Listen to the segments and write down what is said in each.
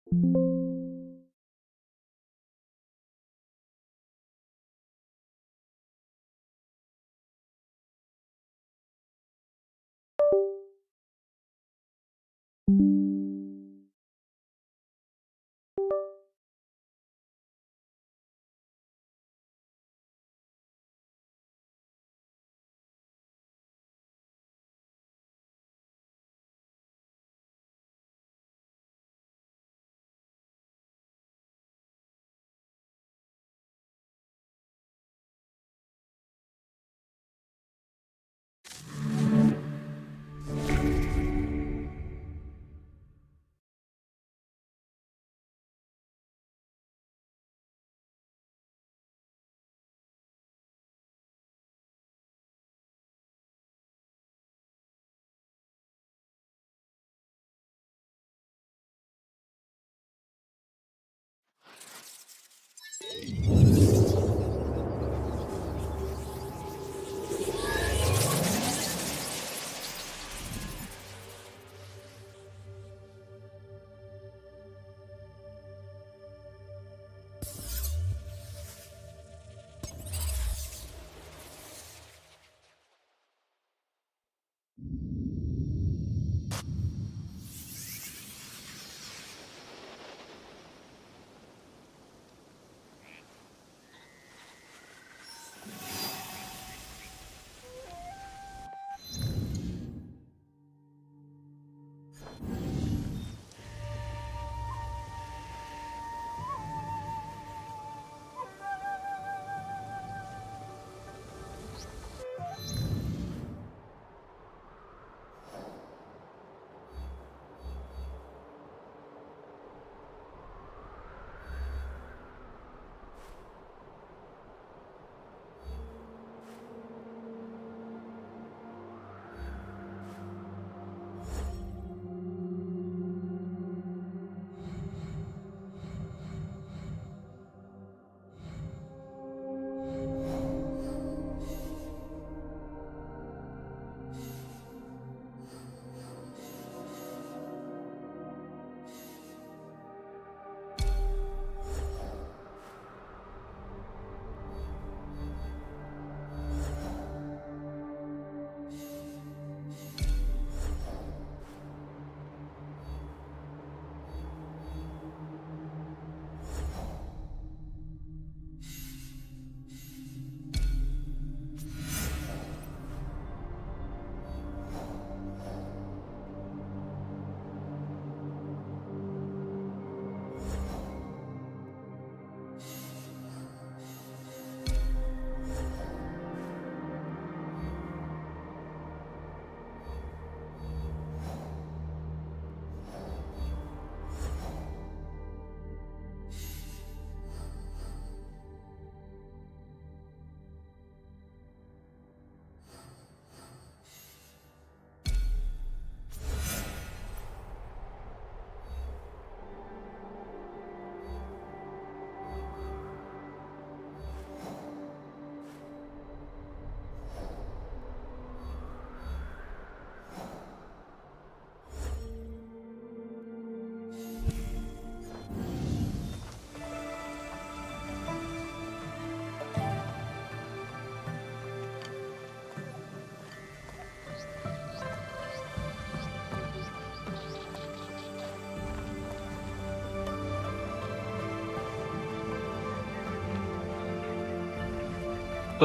तो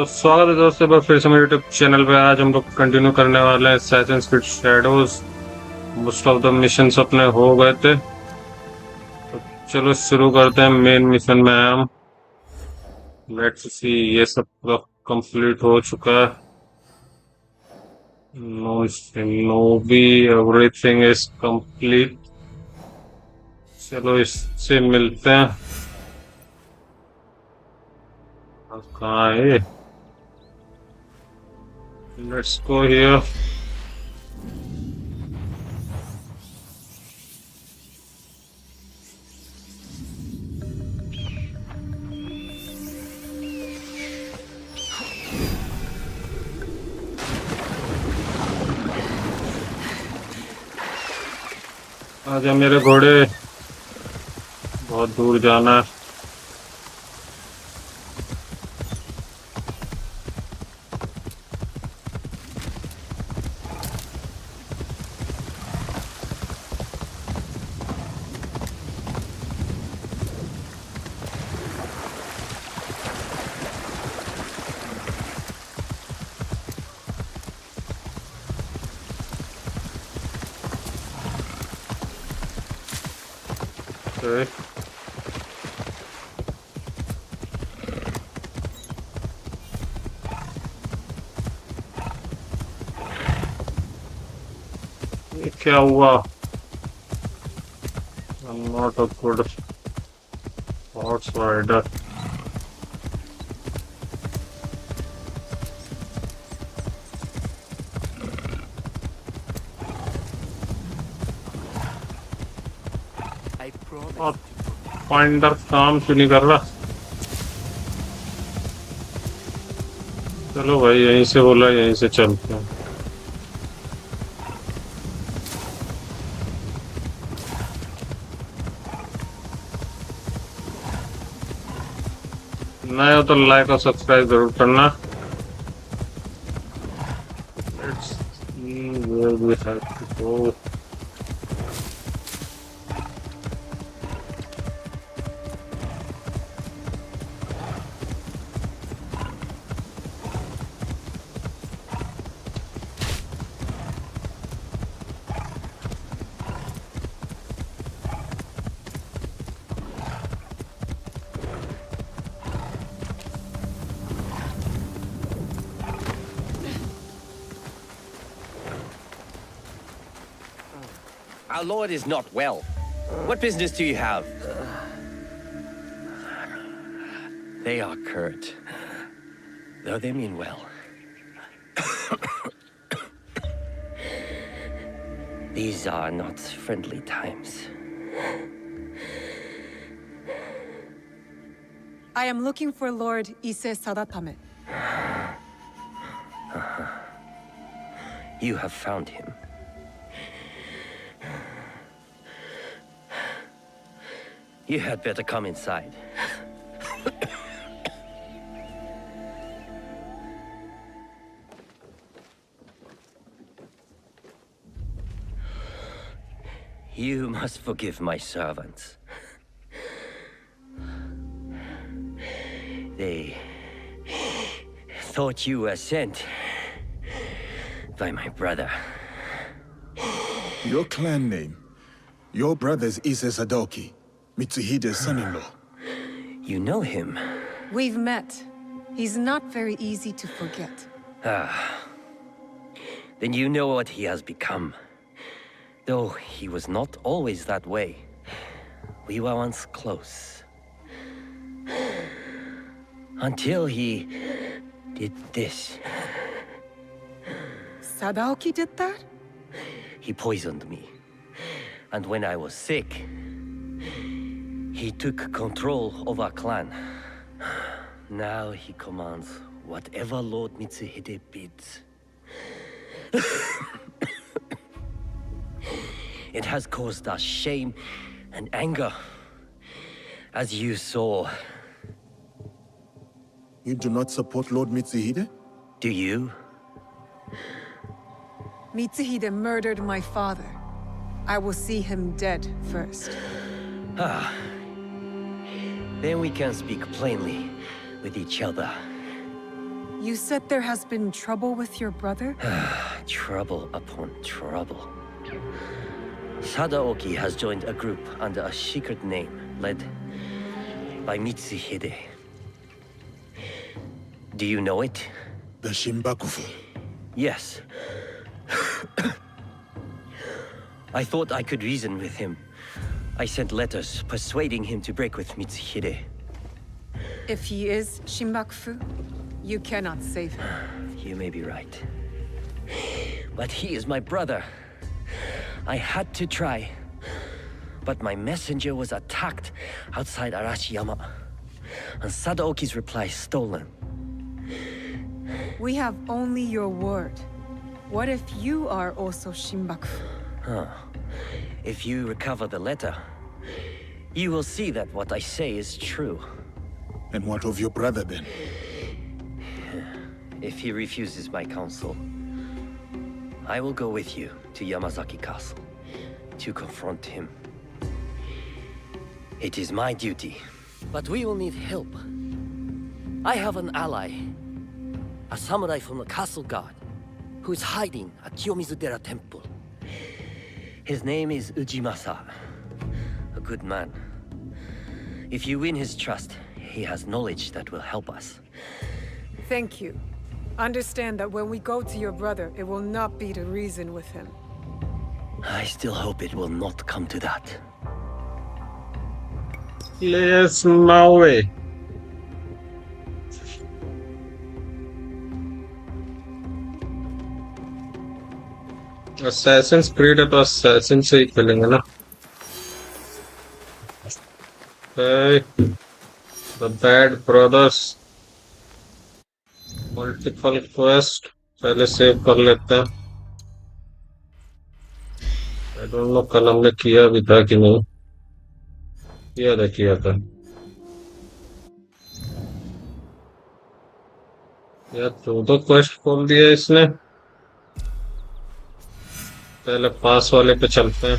स्वागत है दोस्तों, एक बार फिर से मेरे यूट्यूब चैनल पे। आज हम लोग कंटिन्यू करने वाले हैं Assassin's creed shadows. Most of the missions अपने हो गए थे, तो चलो शुरू करते हैं मेन मिशन में। हम लेट्स सी, ये सब पूरा कंप्लीट हो चुका है। No shinobi, everything is complete. चलो इससे मिलते हैं। कहाँ है? Let's go here. आजा मेरे घोड़े। बहुत दूर जाना है। Okay. ये क्या हुआ? I'm not a good horse rider. I promise. और फाइंडर काम क्यों नहीं कर रहा? चलो भाई, यहीं से बोला, यहीं से चलते हैं। नए हो तो लाइक और सब्सक्राइब जरूर करना। Let's see where we have to go. Our lord is not well. What business do you have? They are curt, though they mean well. These are not friendly times. I am looking for Lord Ise Sadatame. You have found him. You had better come inside. You must forgive my servants. They thought you were sent by my brother. Your clan name. Your brother's Ise Sadoki, Mitsuhide's son-in-law. You know him? We've met. He's not very easy to forget. Then you know what he has become. Though he was not always that way. We were once close. Until he did this. Sadaoki did that? He poisoned me. And when I was sick, he took control of our clan. Now he commands whatever Lord Mitsuhide bids. It has caused us shame and anger, as you saw. You do not support Lord Mitsuhide? Do you? Mitsuhide murdered my father. I will see him dead first. Then we can speak plainly with each other. You said there has been trouble with your brother? Trouble upon trouble. Sadaoki has joined a group under a secret name, led by Mitsuhide. Do you know it? The Shimbakufu. Yes. I thought I could reason with him. I sent letters persuading him to break with Mitsuhide. If he is Shimbakufu, you cannot save him. You may be right. But he is my brother. I had to try. But my messenger was attacked outside Arashiyama. And Sadaoki's reply stolen. We have only your word. What if you are also Shimbakufu? If you recover the letter, You will see that what I say is true. And what of your brother then? If he refuses my counsel, I will go with you to Yamazaki Castle to confront him. It is my duty. But we will need help. I have an ally, a samurai from the castle guard, who is hiding at Kiyomizu-dera Temple. His name is Ujimasa, a good man. If you win his trust, he has knowledge that will help us. Thank you. Understand that when we go to your brother, it will not be to reason with him. I still hope it will not come to that. Yes, Maui. Assassin's Creed है तो Assassin से ही खेलेंगे ना. Okay. The Bad Brothers. Multiple quest. पहले save कर लेते हैं. I don't know कल हमने किया भी था कि नहीं. किया था. यार दो क्वेस्ट खोल दिया इसने. पहले पास वाले पे चलते हैं.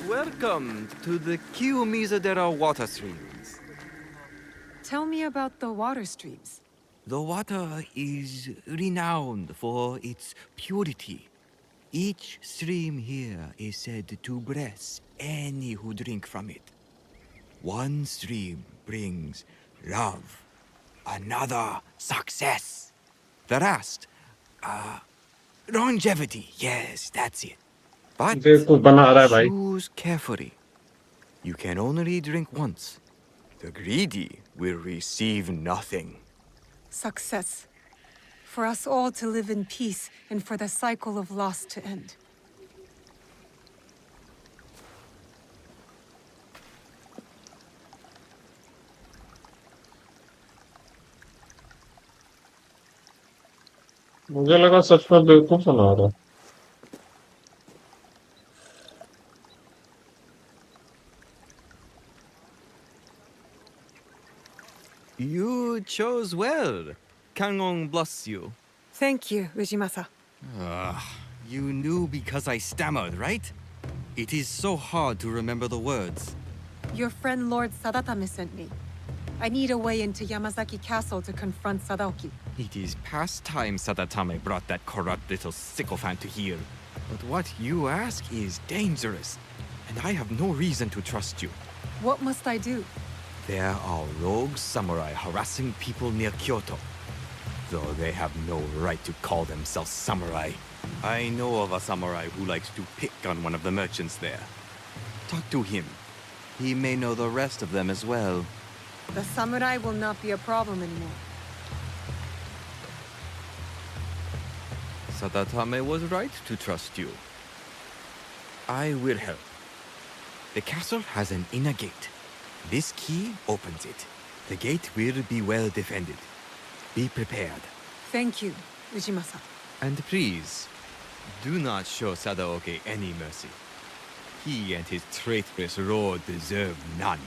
Welcome to the Kiyomizu-dera water streams. Tell me about the water streams. The water is renowned for its purity. Each stream here is said to bless any who drink from it. One stream brings love, another success, the rest, longevity. Yes, that's it. But देखो बना रहा है भाई. choose carefully. You can only drink once. The greedy will receive nothing. Success. For us all to live in peace and for the cycle of loss to end. मुझे लगा सच में बेवकूफ बना रहा. You chose well. Kangon bless you. Thank you, Ujimasa. You knew because I stammered, right? It is so hard to remember the words. Your friend Lord Sadatame sent me. I need a way into Yamazaki Castle to confront Sadaoki. It is past time Sadatame brought that corrupt little sycophant to here. But what you ask is dangerous, and I have no reason to trust you. What must I do? There are rogue samurai harassing people near Kyoto. Though they have no right to call themselves samurai. I know of a samurai who likes to pick on one of the merchants there. Talk to him. He may know the rest of them as well. The samurai will not be a problem anymore. Sadatame was right to trust you. I will help. The castle has an inner gate. This key opens it. The gate will be well defended. Be prepared. Thank you, Ujimasa. And please, do not show Sadaoki any mercy. He and his traitorous lord deserve none.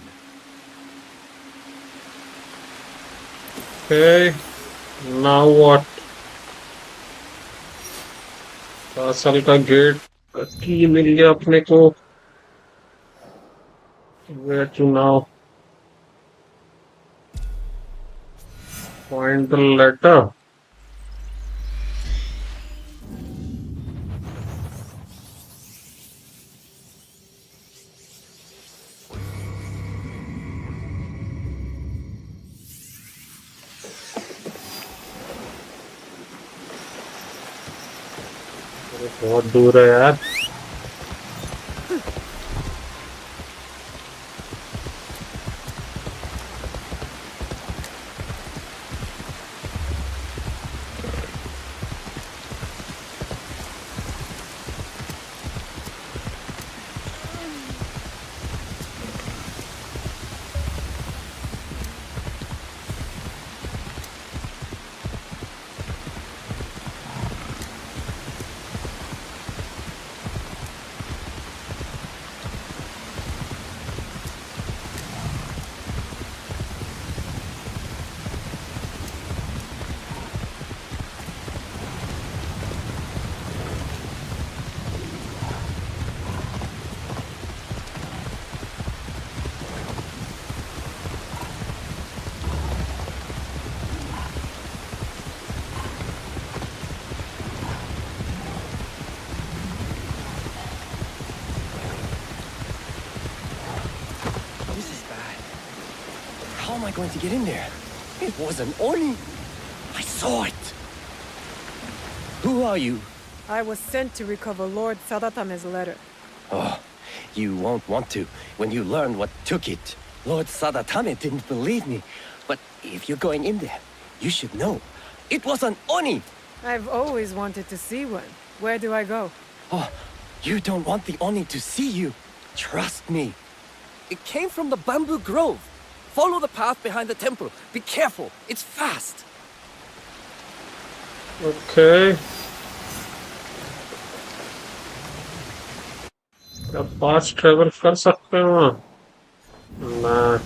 Okay. Now what? Castle का gate की मिल गया अपने को. Where to now? Find the letter. अरे बहुत दूर है यार. How am I going to get in there? It was an Oni. I saw it. Who are you? I was sent to recover Lord Sadatame's letter. Oh, you won't want to when you learn what took it. Lord Sadatame didn't believe me. But if you're going in there, you should know. It was an Oni! I've always wanted to see one. Where do I go? Oh, you don't want the Oni to see you. Trust me. It came from the bamboo grove. Follow the path behind the temple. Be careful. It's fast. Okay. क्या fast travel कर सकते हैं वहाँ? ना।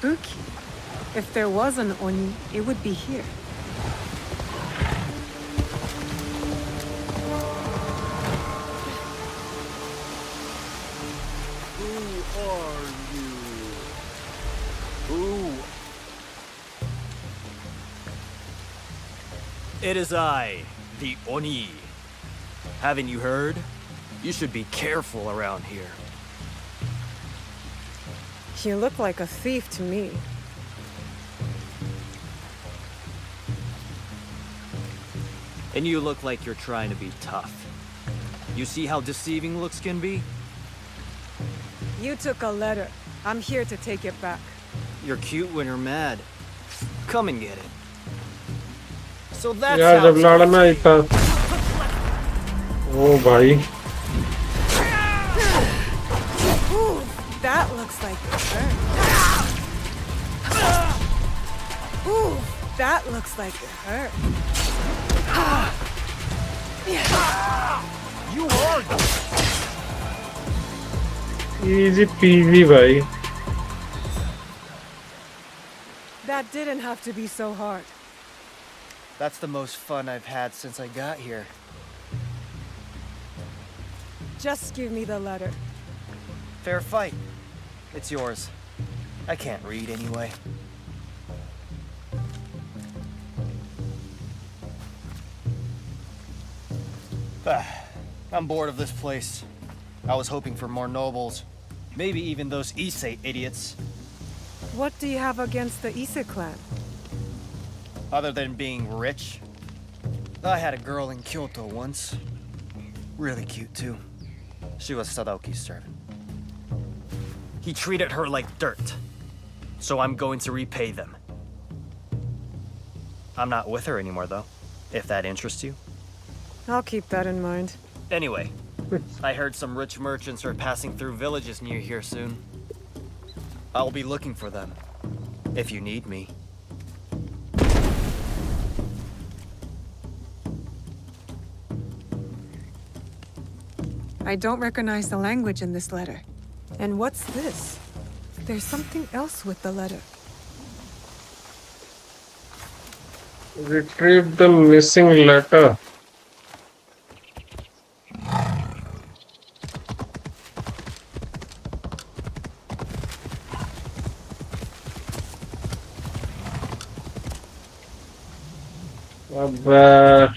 Spooky. If there was an Oni, it would be here. Who are you? Who? It is I, the Oni. Haven't you heard? You should be careful around here. You look like a thief to me. And you look like you're trying to be tough. You see how deceiving looks can be? You took a letter. I'm here to take it back. You're cute when you're mad. Come and get it. So that's यार how जब it's लड़ना gonna ही था। ओ भाई। Ooh, that looks like it hurt. Ooh, that looks like it hurt. You are Easy peasy भाई। That didn't have to be so hard. That's the most fun I've had since I got here. Just give me the letter. Fair fight. It's yours. I can't read anyway. I'm bored of this place. I was hoping for more nobles. Maybe even those Issei idiots. What do you have against the Ise clan? Other than being rich. I had a girl in Kyoto once. Really cute, too. She was Sadaoki's servant. He treated her like dirt. So I'm going to repay them. I'm not with her anymore, though, if that interests you. I'll keep that in mind. Anyway, I heard some rich merchants are passing through villages near here soon. I'll be looking for them, if you need me. I don't recognize the language in this letter. And what's this? There's something else with the letter. Retrieve the missing letter. अब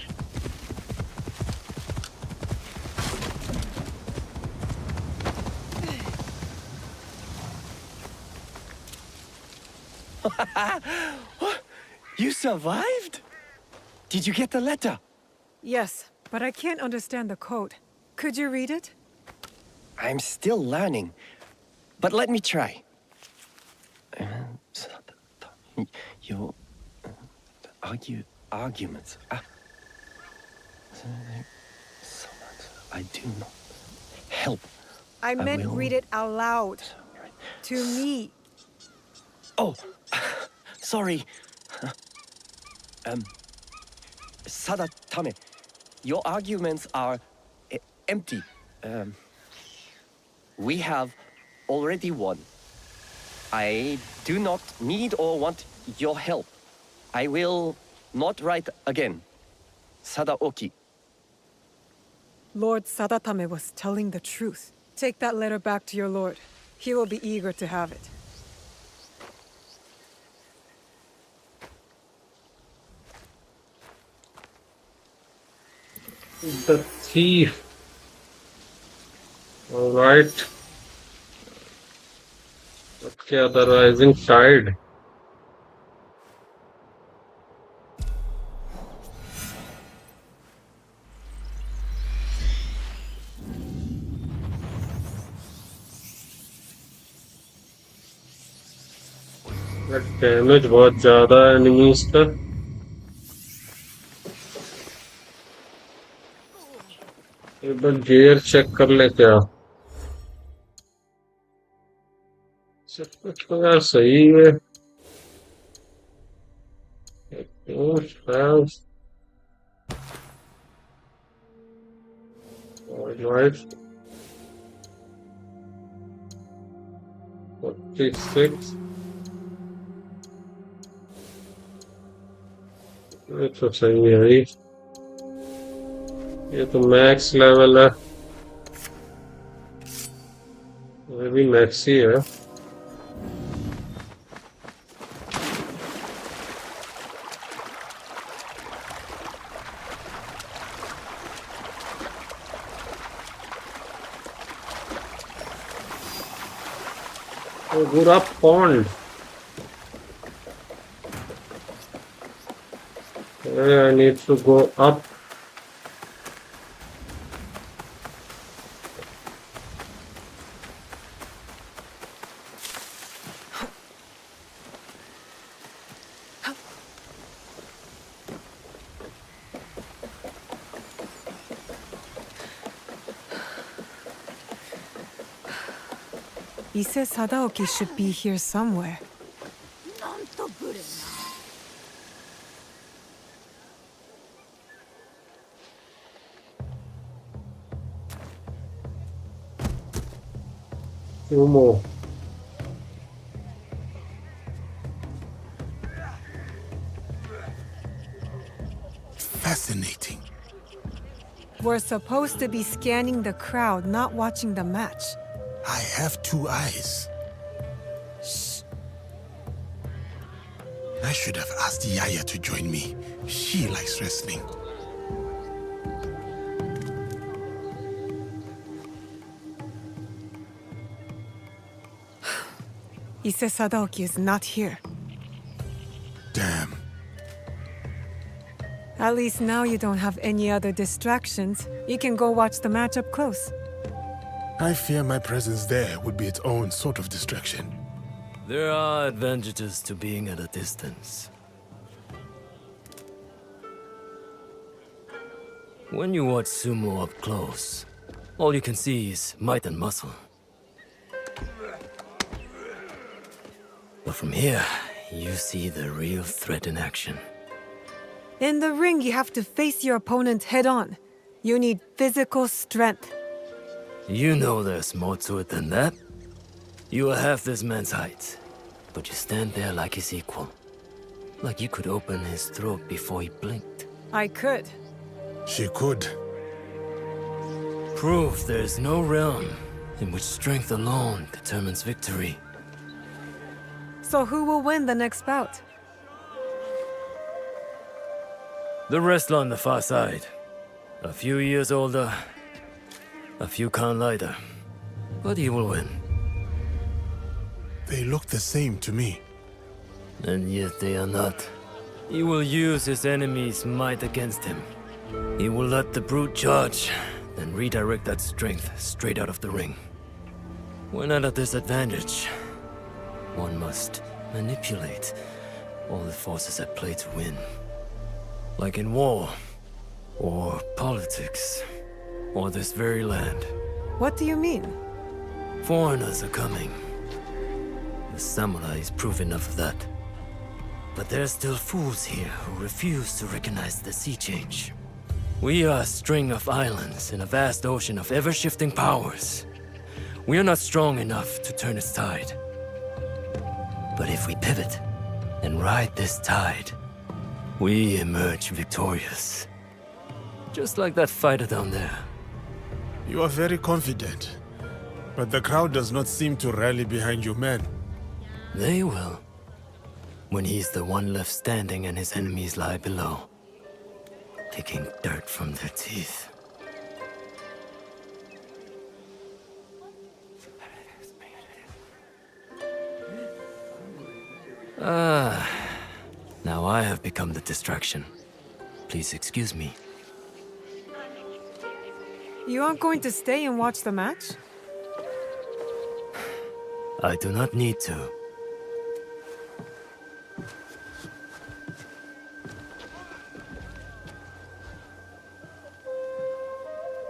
You survived? Did you get the letter? Yes, but I can't understand the code. Could you read it? I'm still learning, but let me try. Your arguments. I do not help. I meant will. read it out loud. To me. Oh, sorry. Sadatame, Your arguments are empty. We have already won. I do not need or want your help. I will not write again. Sadaoki. Lord Sadatame was telling the truth. Take that letter back to your lord. He will be eager to have it. The thief. All right. Okay, the rising tide. Damage बहुत ज्यादा है enemies का। एक बार gear check कर लेते हैं। सब कुछ तो यार सही है। Alright. 46. ये तो सही है भाई। ये तो मैक्स लेवल है। ये भी मैक्स ही है। Gura Pond. I need to go up. Ise Sadaoki should be here somewhere. Two more. Fascinating. We're supposed to be scanning the crowd, not watching the match. I have two eyes. Shh. I should have asked Yaya to join me. She likes wrestling. Ise Sadaoki is not here. Damn. At least now you don't have any other distractions. You can go watch the match up close. I fear my presence there would be its own sort of distraction. There are advantages to being at a distance. When you watch sumo up close, all you can see is might and muscle. But from here, you see the real threat in action. In the ring, you have to face your opponent head on. You need physical strength. You know there's more to it than that. You are half this man's height, but you stand there like his equal. Like you could open his throat before he blinked. I could. She could. Proof there is no realm in which strength alone determines victory. So who will win the next bout? The wrestler on the far side. A few years older, a few pounds lighter. But he will win. They look the same to me. And yet they are not. He will use his enemy's might against him. He will let the brute charge, then redirect that strength straight out of the ring. When at a disadvantage, one must manipulate all the forces at play to win. Like in war, or politics, or this very land. What do you mean? Foreigners are coming. The samurai is proof enough of that. But there are still fools here who refuse to recognize the sea change. We are a string of islands in a vast ocean of ever-shifting powers. We are not strong enough to turn its tide. But if we pivot and ride this tide, we emerge victorious. Just like that fighter down there. You are very confident, but the crowd does not seem to rally behind your men. They will. When he's the one left standing and his enemies lie below, picking dirt from their teeth. Now I have become the distraction. Please excuse me. You aren't going to stay and watch the match? I do not need to.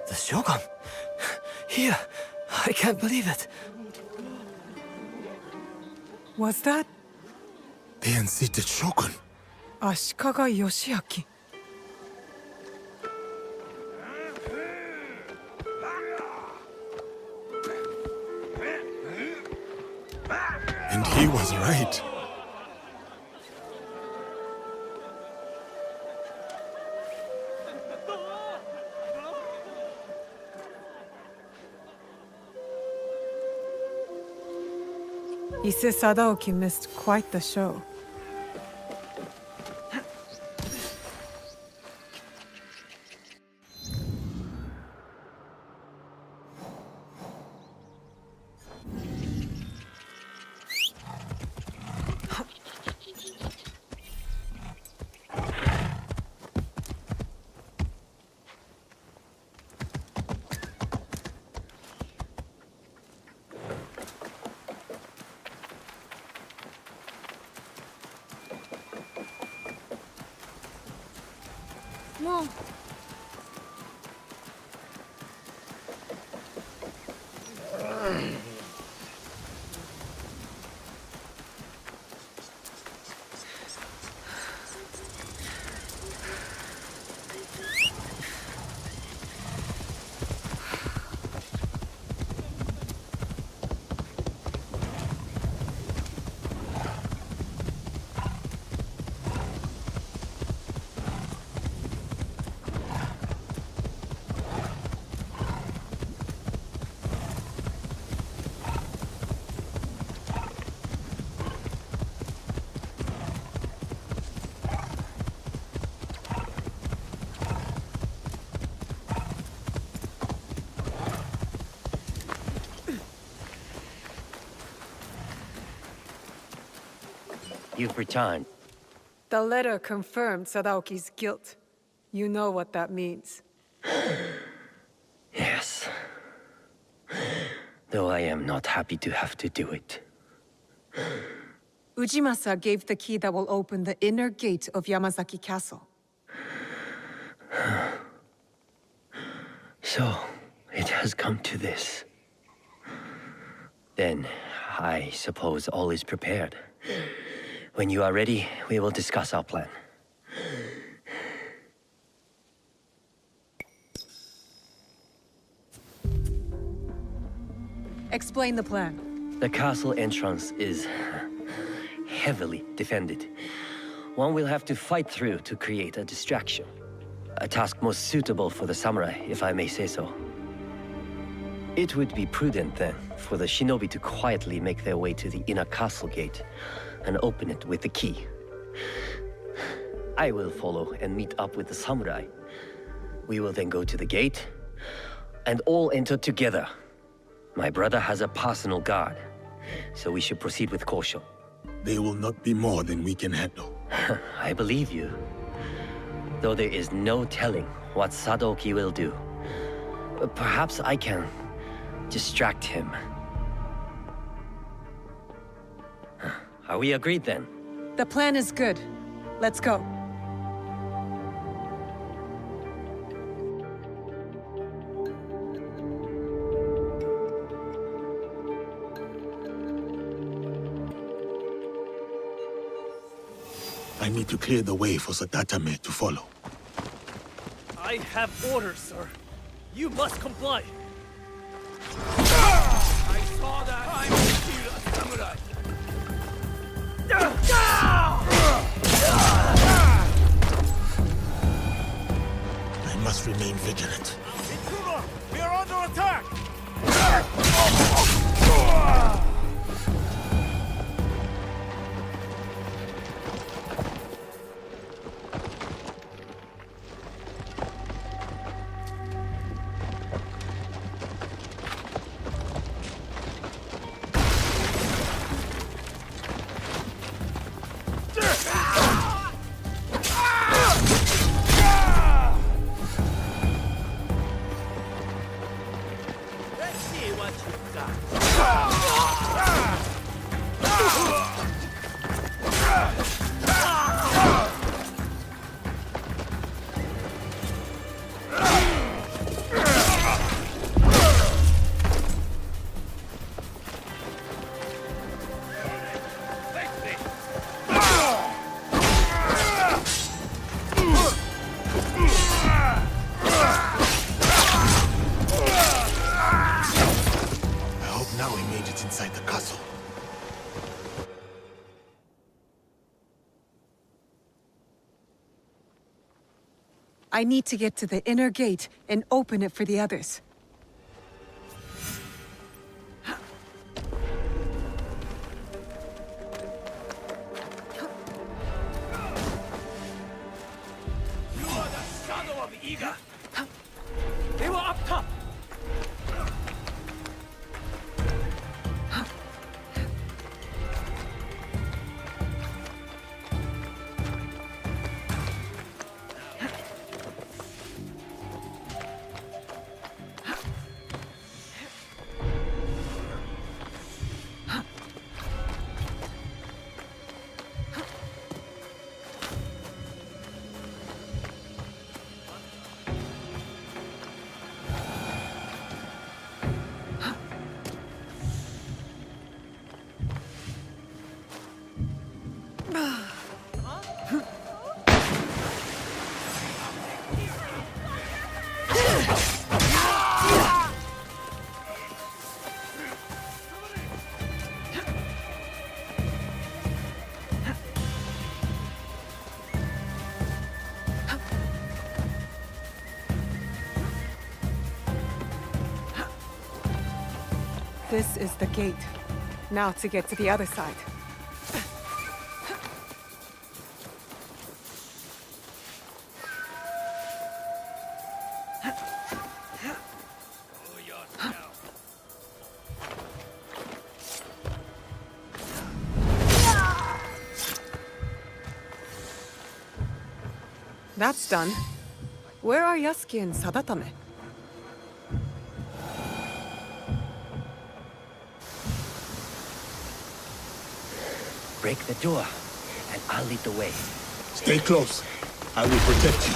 The Shogun! Here! I can't believe it! Was that The unseated Shogun. Ashikaga Yoshiaki? And he was right. Ise Sadaoki missed quite the show. No. You've returned. The letter confirmed Sadaoki's guilt. You know what that means. Yes. Though I am not happy to have to do it. Ujimasa gave the key that will open the inner gate of Yamazaki Castle. So, it has come to this. Then, I suppose all is prepared. When you are ready, we will discuss our plan. Explain the plan. The castle entrance is heavily defended. One will have to fight through to create a distraction. A task most suitable for the samurai, if I may say so. It would be prudent then for the shinobi to quietly make their way to the inner castle gate and open it with the key. I will follow and meet up with the samurai. We will then go to the gate and all enter together. My brother has a personal guard, so we should proceed with caution. They will not be more than we can handle. I believe you. Though there is no telling what Sadoki will do. Perhaps I can distract him. Are we agreed then? The plan is good. Let's go. I need to clear the way for Sadatame to follow. I have orders, sir. You must comply. I saw that I'm still a samurai. I must remain vigilant. Intruder, we are under attack. Let's see what you've got. I hope now we made it inside the castle. I need to get to the inner gate and open it for the others. You are the shadow of Iga. They were up top. This is the gate. Now to get to the other side. That's done. Where are Yasuki and Sadatame? Break the door, and I'll lead the way. Stay close. I will protect you.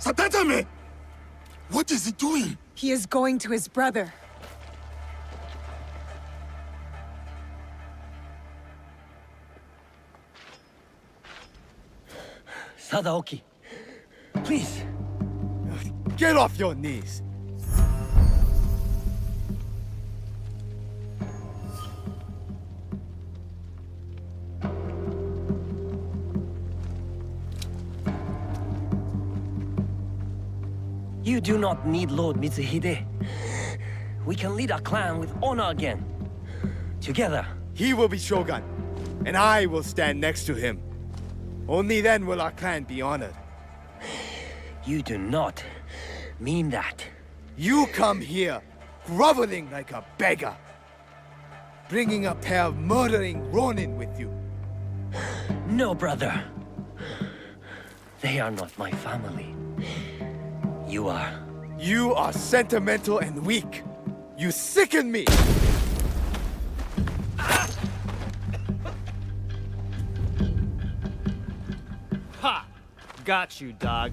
Satatame! What is he doing? He is going to his brother. Sadaoki, please. Get off your knees! You do not need Lord Mitsuhide. We can lead our clan with honor again. Together. He will be Shogun, and I will stand next to him. Only then will our clan be honored. You do not mean that. You come here, groveling like a beggar, bringing a pair of murdering Ronin with you. No, brother. They are not my family. You are. You are sentimental and weak. You sicken me! Ha! Got you, dog.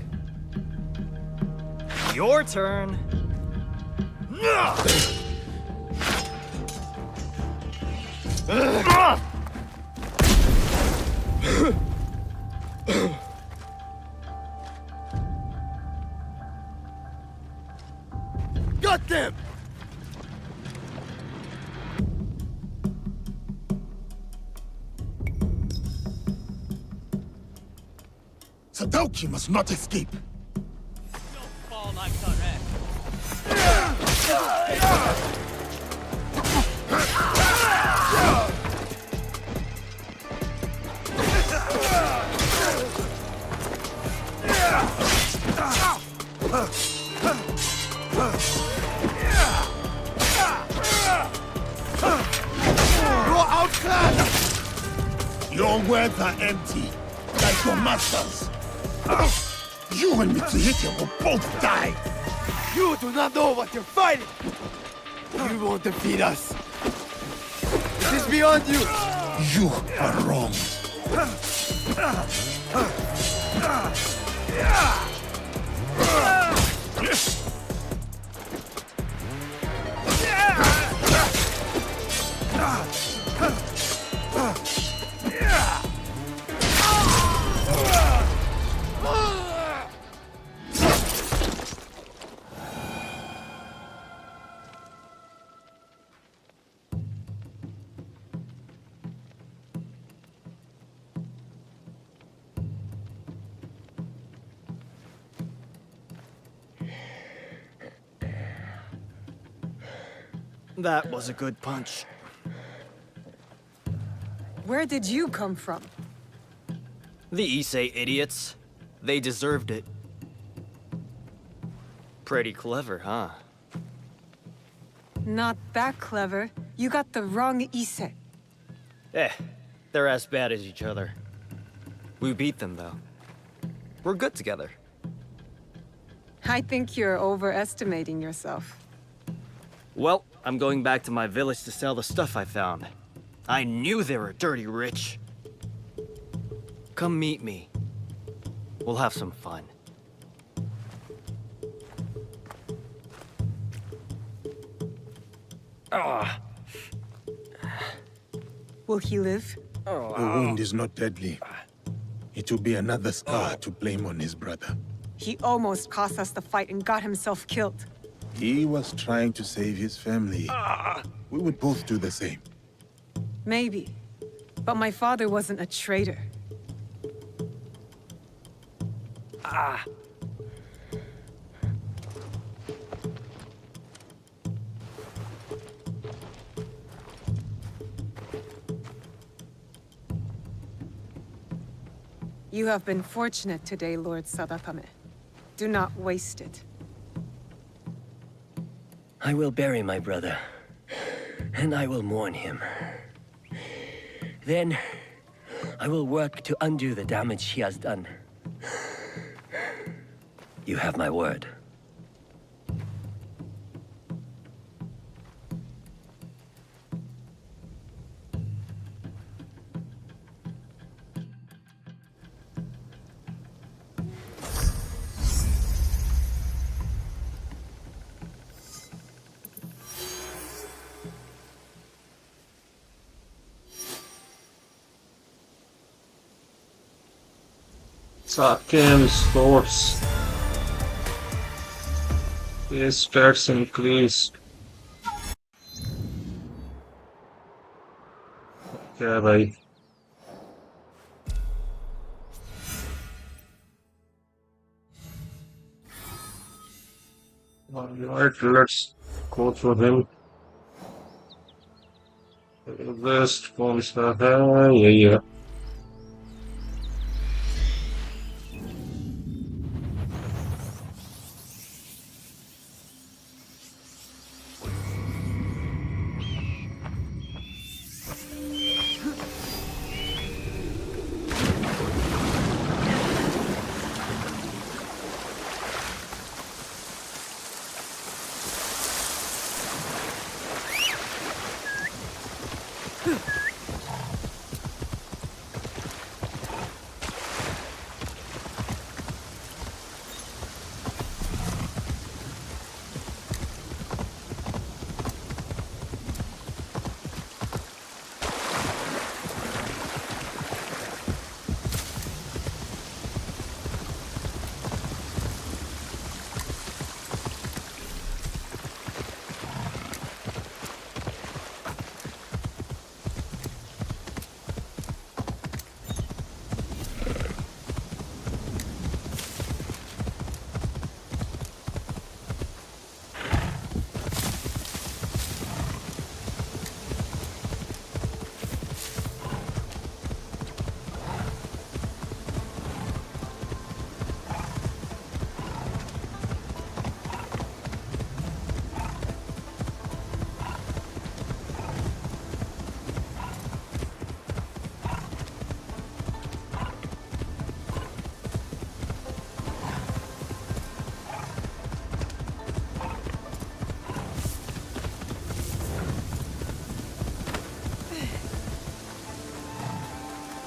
Your turn. Got them! Sadaoki must not escape. Fall like the rest. You're outclassed! Your words are empty, like your master's. You and Mitsuhide will both die. You do not know what you're fighting! You won't defeat us. This is beyond you! You are wrong. That was a good punch. Where did you come from? The Issei idiots. They deserved it. Pretty clever, huh? Not that clever. You got the wrong Issei. They're as bad as each other. We beat them, though. We're good together. I think you're overestimating yourself. Well, I'm going back to my village to sell the stuff I found. I knew they were dirty rich. Come meet me. We'll have some fun. Will he live? The wound is not deadly. It will be another scar to blame on his brother. He almost cost us the fight and got himself killed. He was trying to save his family. We would both do the same. Maybe. But my father wasn't a traitor. You have been fortunate today, Lord Sadatame. Do not waste it. I will bury my brother, and I will mourn him. Then, I will work to undo the damage he has done. You have my word. Sake and swords. His stats increased. क्या है भाई? Alright, let's go through him. Best कौन सा है? यही है.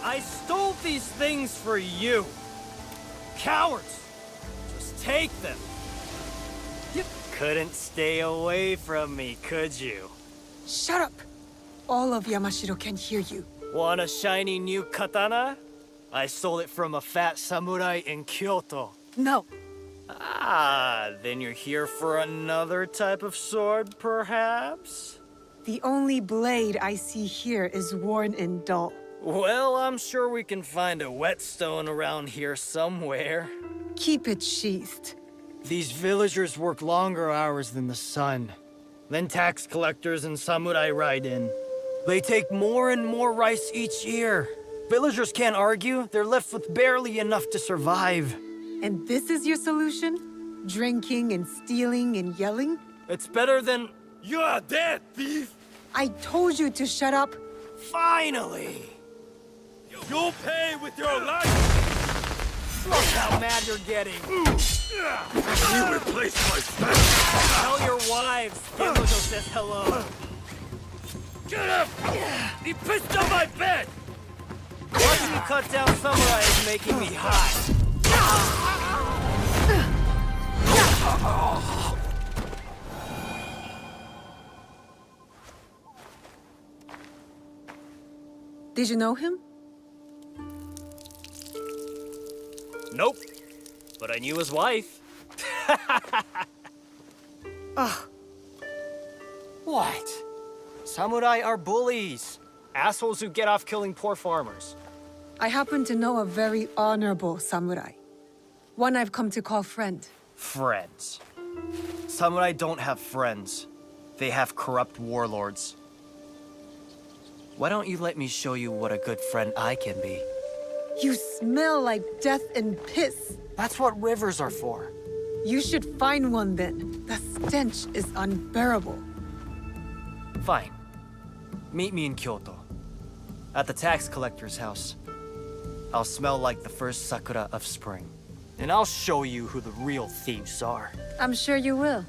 I stole these things for you. Cowards! Just take them. You couldn't stay away from me, could you? Shut up! All of Yamashiro can hear you. Want a shiny new katana? I stole it from a fat samurai in Kyoto. No. Ah, then you're here for another type of sword, perhaps? The only blade I see here is worn and dull. Well, I'm sure we can find a whetstone around here somewhere. Keep it sheathed. These villagers work longer hours than the sun. Then tax collectors and samurai ride in. They take more and more rice each year. Villagers can't argue. They're left with barely enough to survive. And this is your solution? Drinking and stealing and yelling? It's better than... You're dead, thief! I told you to shut up. Finally! You'll pay with your life! Look how mad you're getting. You replaced my spell! Tell your wives. Genzo says hello. Get up! He pissed on my bed! Watching you cut down samurai is making me hot. Did you know him? Nope. But I knew his wife. What? Samurai are bullies. Assholes who get off killing poor farmers. I happen to know a very honorable samurai. One I've come to call friend. Friends. Samurai don't have friends. They have corrupt warlords. Why don't you let me show you what a good friend I can be? You smell like death and piss. That's what rivers are for. You should find one then. The stench is unbearable. Fine. Meet me in Kyoto. At the tax collector's house. I'll smell like the first sakura of spring. And I'll show you who the real thieves are. I'm sure you will.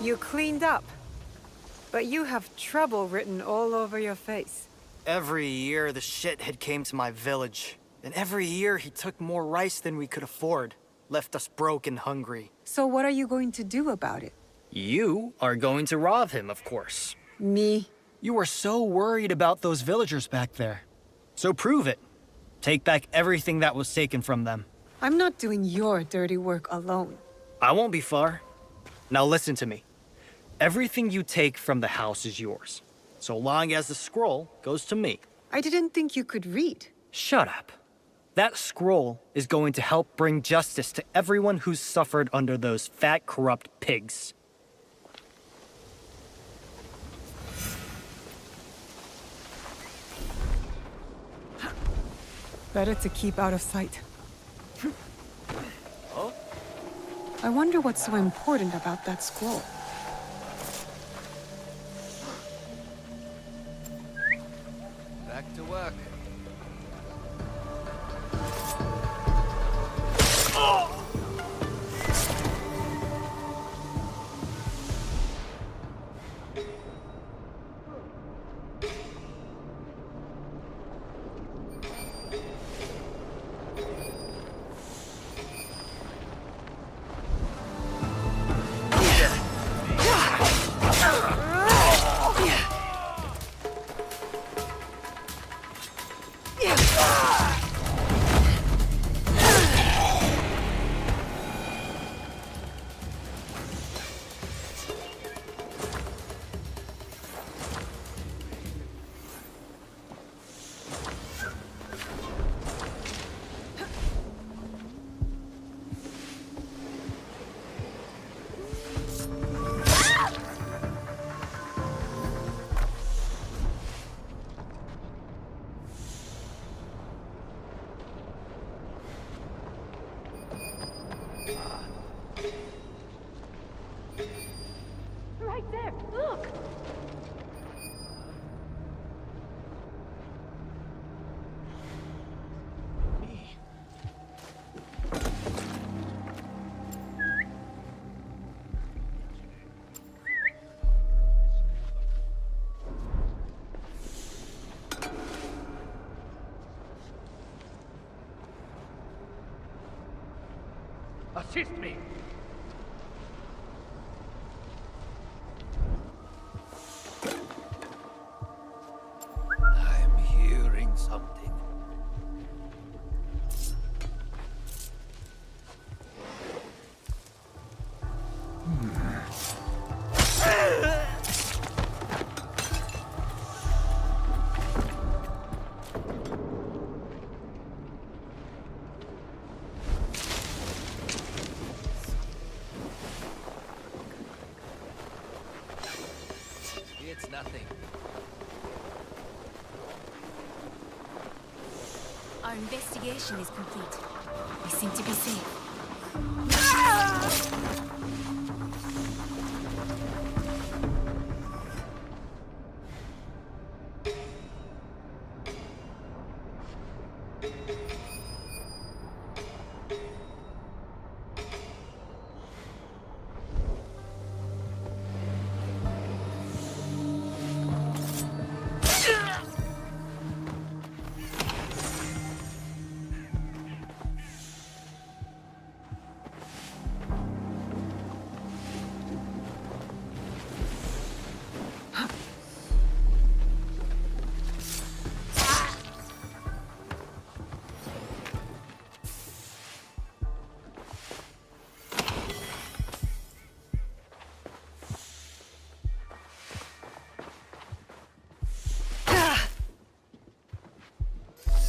You cleaned up. But you have trouble written all over your face. Every year, the shithead came to my village. And every year, he took more rice than we could afford. Left us broke and hungry. So what are you going to do about it? You are going to rob him, of course. Me? You were so worried about those villagers back there. So prove it. Take back everything that was taken from them. I'm not doing your dirty work alone. I won't be far. Now listen to me. Everything you take from the house is yours, so long as the scroll goes to me. I didn't think you could read. Shut up. That scroll is going to help bring justice to everyone who's suffered under those fat, corrupt pigs. Better to keep out of sight. I wonder what's so important about that scroll. Back to work. Right there, look! Assist me! I'm hearing something. It's nothing. Our investigation is complete. We seem to be safe.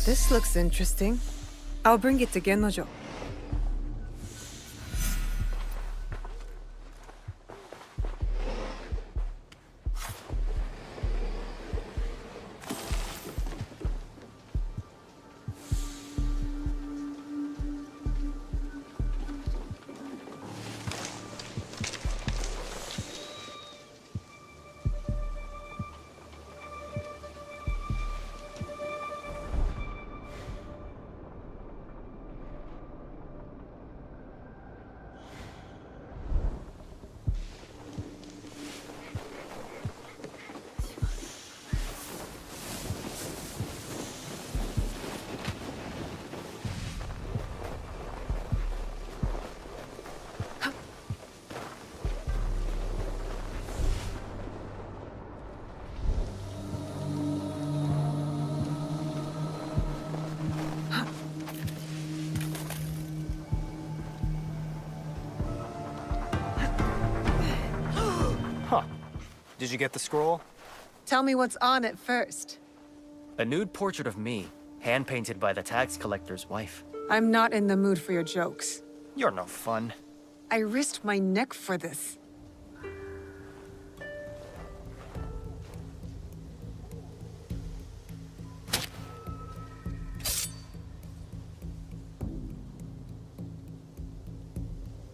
This looks interesting. I'll bring it to Gennojo. Did you get the scroll? Tell me what's on it first. A nude portrait of me, hand-painted by the tax collector's wife. I'm not in the mood for your jokes. You're no fun. I risked my neck for this.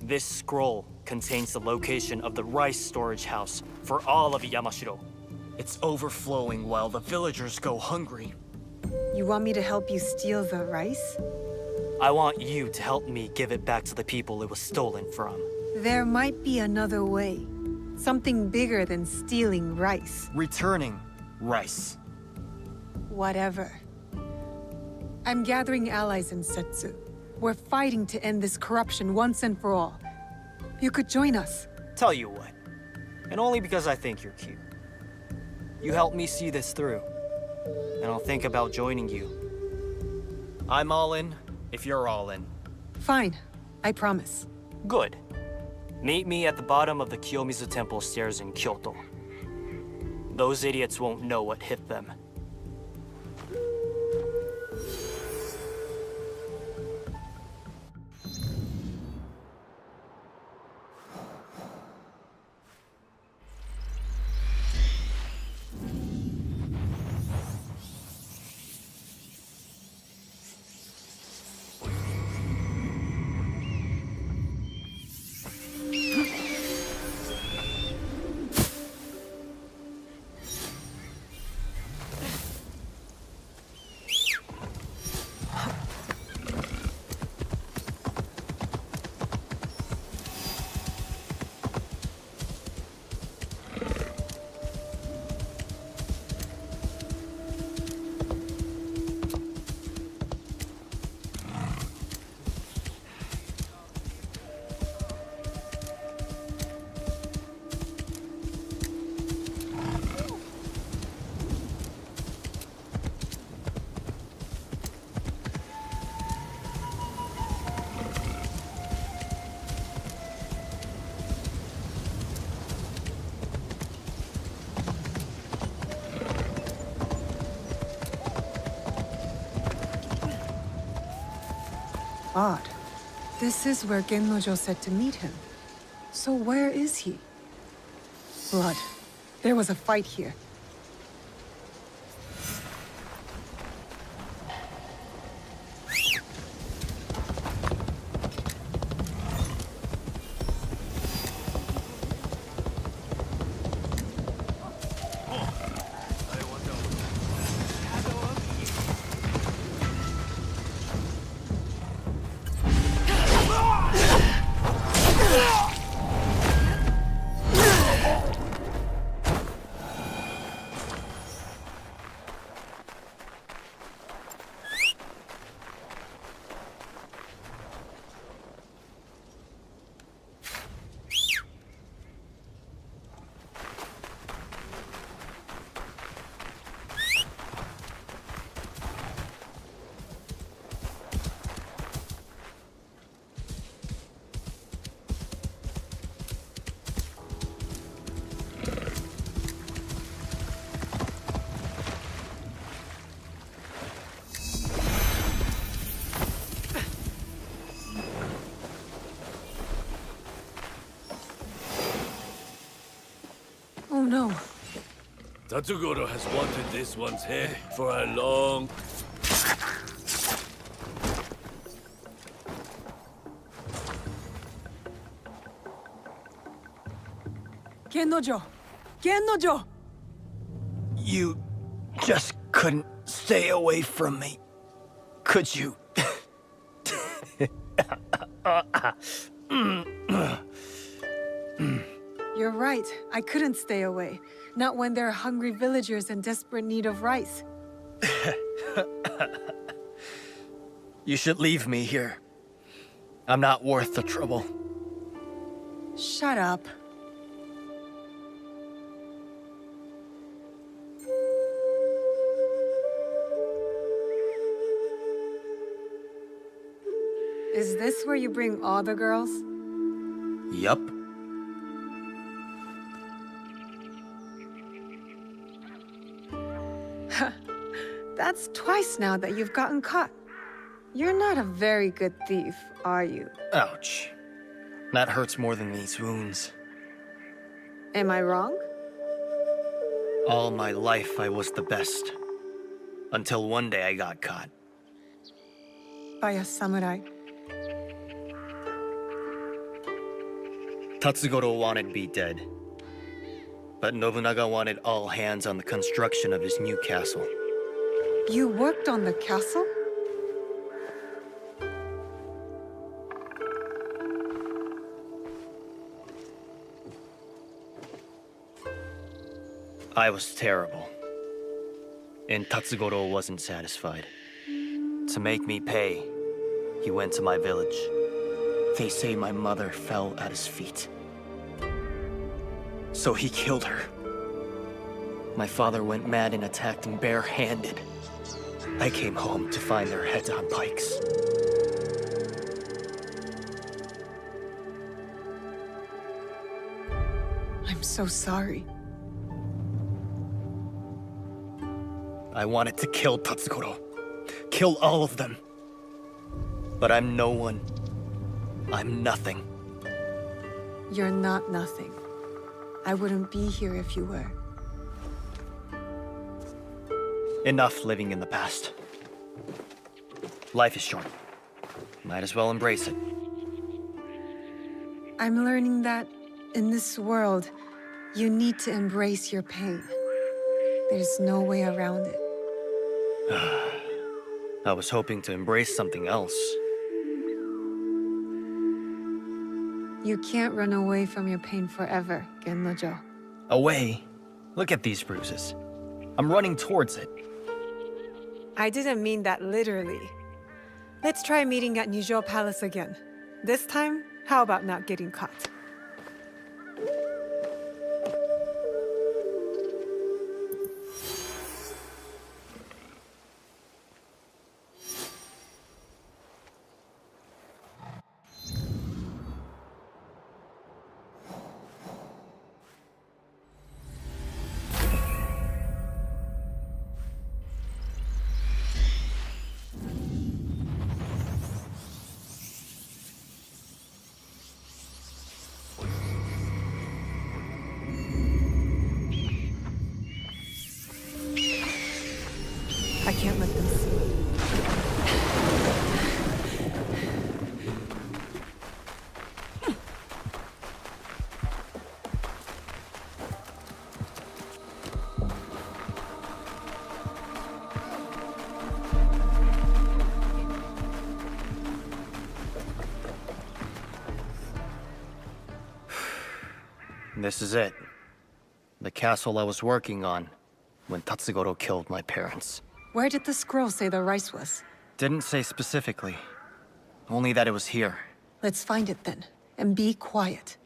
This scroll contains the location of the rice storage house for all of Yamashiro. It's overflowing while the villagers go hungry. You want me to help you steal the rice? I want you to help me give it back to the people it was stolen from. There might be another way. Something bigger than stealing rice. Returning rice. Whatever. I'm gathering allies in Setsu. We're fighting to end this corruption once and for all. You could join us. Tell you what, and only because I think you're cute. You help me see this through, and I'll think about joining you. I'm all in, if you're all in. Fine. I promise. Good. Meet me at the bottom of the Kiyomizu Temple stairs in Kyoto. Those idiots won't know what hit them. Odd. This is where Gennojo said to meet him. So where is he? Blood. There was a fight here. Oh no. Tatsugoro has wanted this one's head for a long... Gennojo! Gennojo! You just couldn't stay away from me, could you? You're right. I couldn't stay away. Not when there are hungry villagers in desperate need of rice. You should leave me here. I'm not worth the trouble. Shut up. Is this where you bring all the girls? That's twice now that you've gotten caught. You're not a very good thief, are you? Ouch. That hurts more than these wounds. Am I wrong? All my life I was the best. Until one day I got caught. By a samurai. Tatsugoro wanted me dead. But Nobunaga wanted all hands on the construction of his new castle. You worked on the castle? I was terrible. And Tatsugoro wasn't satisfied. To make me pay, he went to my village. They say my mother fell at his feet. So he killed her. My father went mad and attacked him bare-handed. I came home to find their heads on pikes. I'm so sorry. I wanted to kill Tatsugoro. Kill all of them. But I'm no one. I'm nothing. You're not nothing. I wouldn't be here if you were. Enough living in the past. Life is short. Might as well embrace it. I'm learning that in this world, you need to embrace your pain. There's no way around it. I was hoping to embrace something else. You can't run away from your pain forever, Gennojo. Away? Look at these bruises. I'm running towards it. I didn't mean that literally. Let's try meeting at Nijo Palace again. This time, how about not getting caught? I can't let them see. This is it. The castle I was working on when Tatsugoro killed my parents. Where did the scroll say the rice was? Didn't say specifically. Only that it was here. Let's find it then, and be quiet.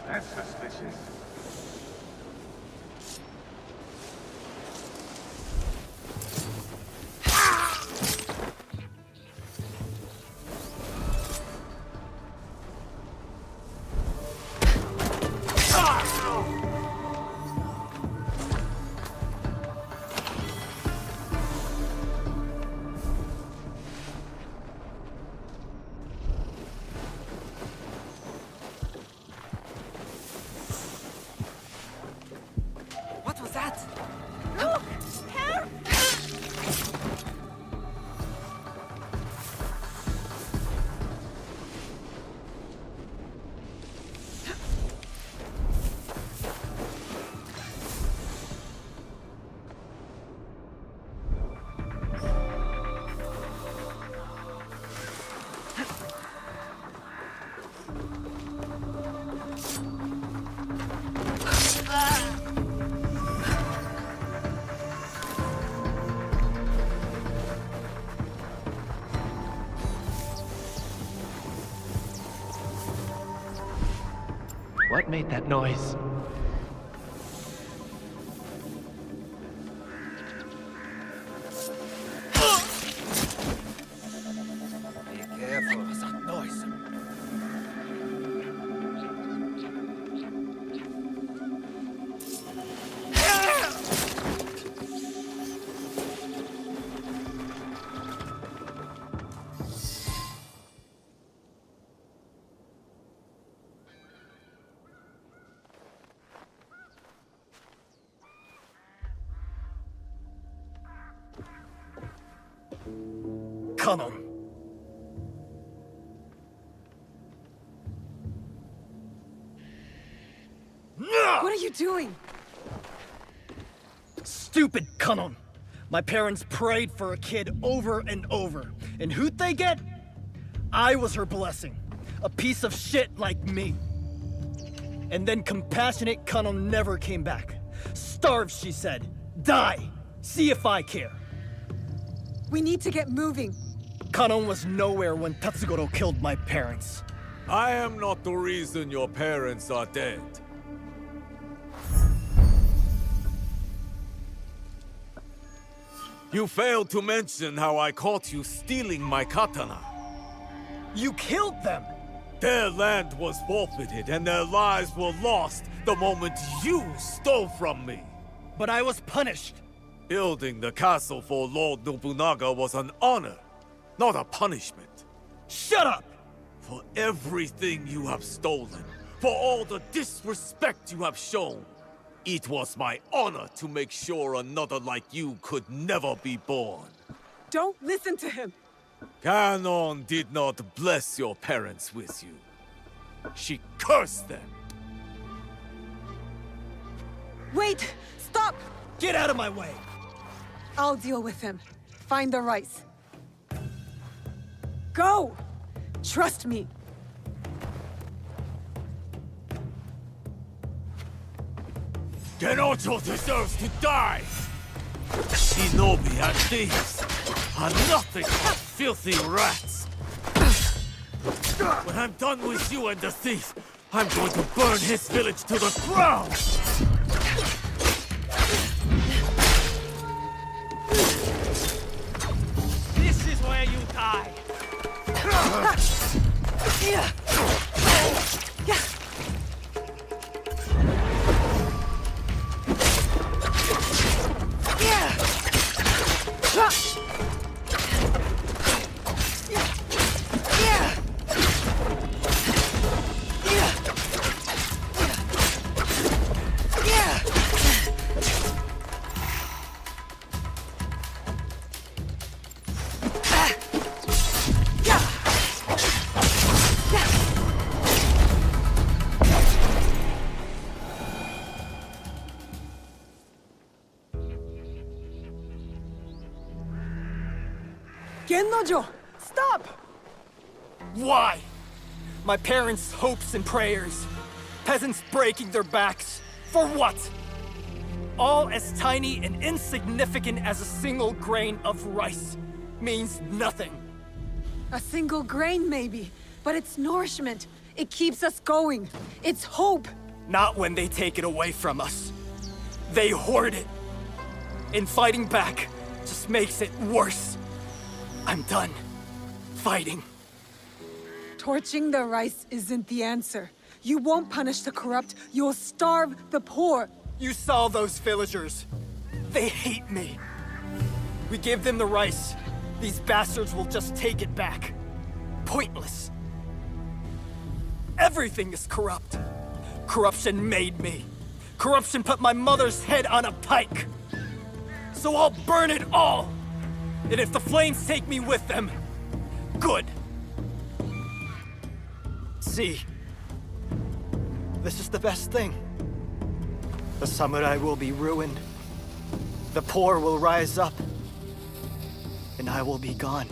That's suspicious. What was that? Look! Help! What made that noise? Kanon. What are you doing? Stupid Kanon. My parents prayed for a kid over and over. And who'd they get? I was her blessing. A piece of shit like me. And then compassionate Kanon never came back. Starve, she said. Die. See if I care. We need to get moving. Kanon was nowhere when Tatsugoro killed my parents. I am not the reason your parents are dead. You failed to mention how I caught you stealing my katana. You killed them! Their land was forfeited and their lives were lost the moment you stole from me. But I was punished. Building the castle for Lord Nobunaga was an honor, not a punishment. Shut up! For everything you have stolen, for all the disrespect you have shown, it was my honor to make sure another like you could never be born. Don't listen to him. Kanon did not bless your parents with you. She cursed them. Wait! Stop! Get out of my way! I'll deal with him. Find the rice. Go! Trust me. Genojo deserves to die! Shinobi and thieves are nothing but filthy rats! When I'm done with you and the thief, I'm going to burn his village to the ground! This is where you die! Gennojo! Stop! Why? My parents' hopes and prayers. Peasants breaking their backs. For what? All as tiny and insignificant as a single grain of rice. Means nothing. A single grain, maybe. But it's nourishment. It keeps us going. It's hope. Not when they take it away from us. They hoard it. And fighting back just makes it worse. I'm done fighting. Torching the rice isn't the answer. You won't punish the corrupt. You'll starve the poor. You saw those villagers. They hate me. We give them the rice. These bastards will just take it back. Pointless. Everything is corrupt. Corruption made me. Corruption put my mother's head on a pike. So I'll burn it all. And if the flames take me with them, good. See, this is the best thing. The samurai will be ruined. The poor will rise up. And I will be gone.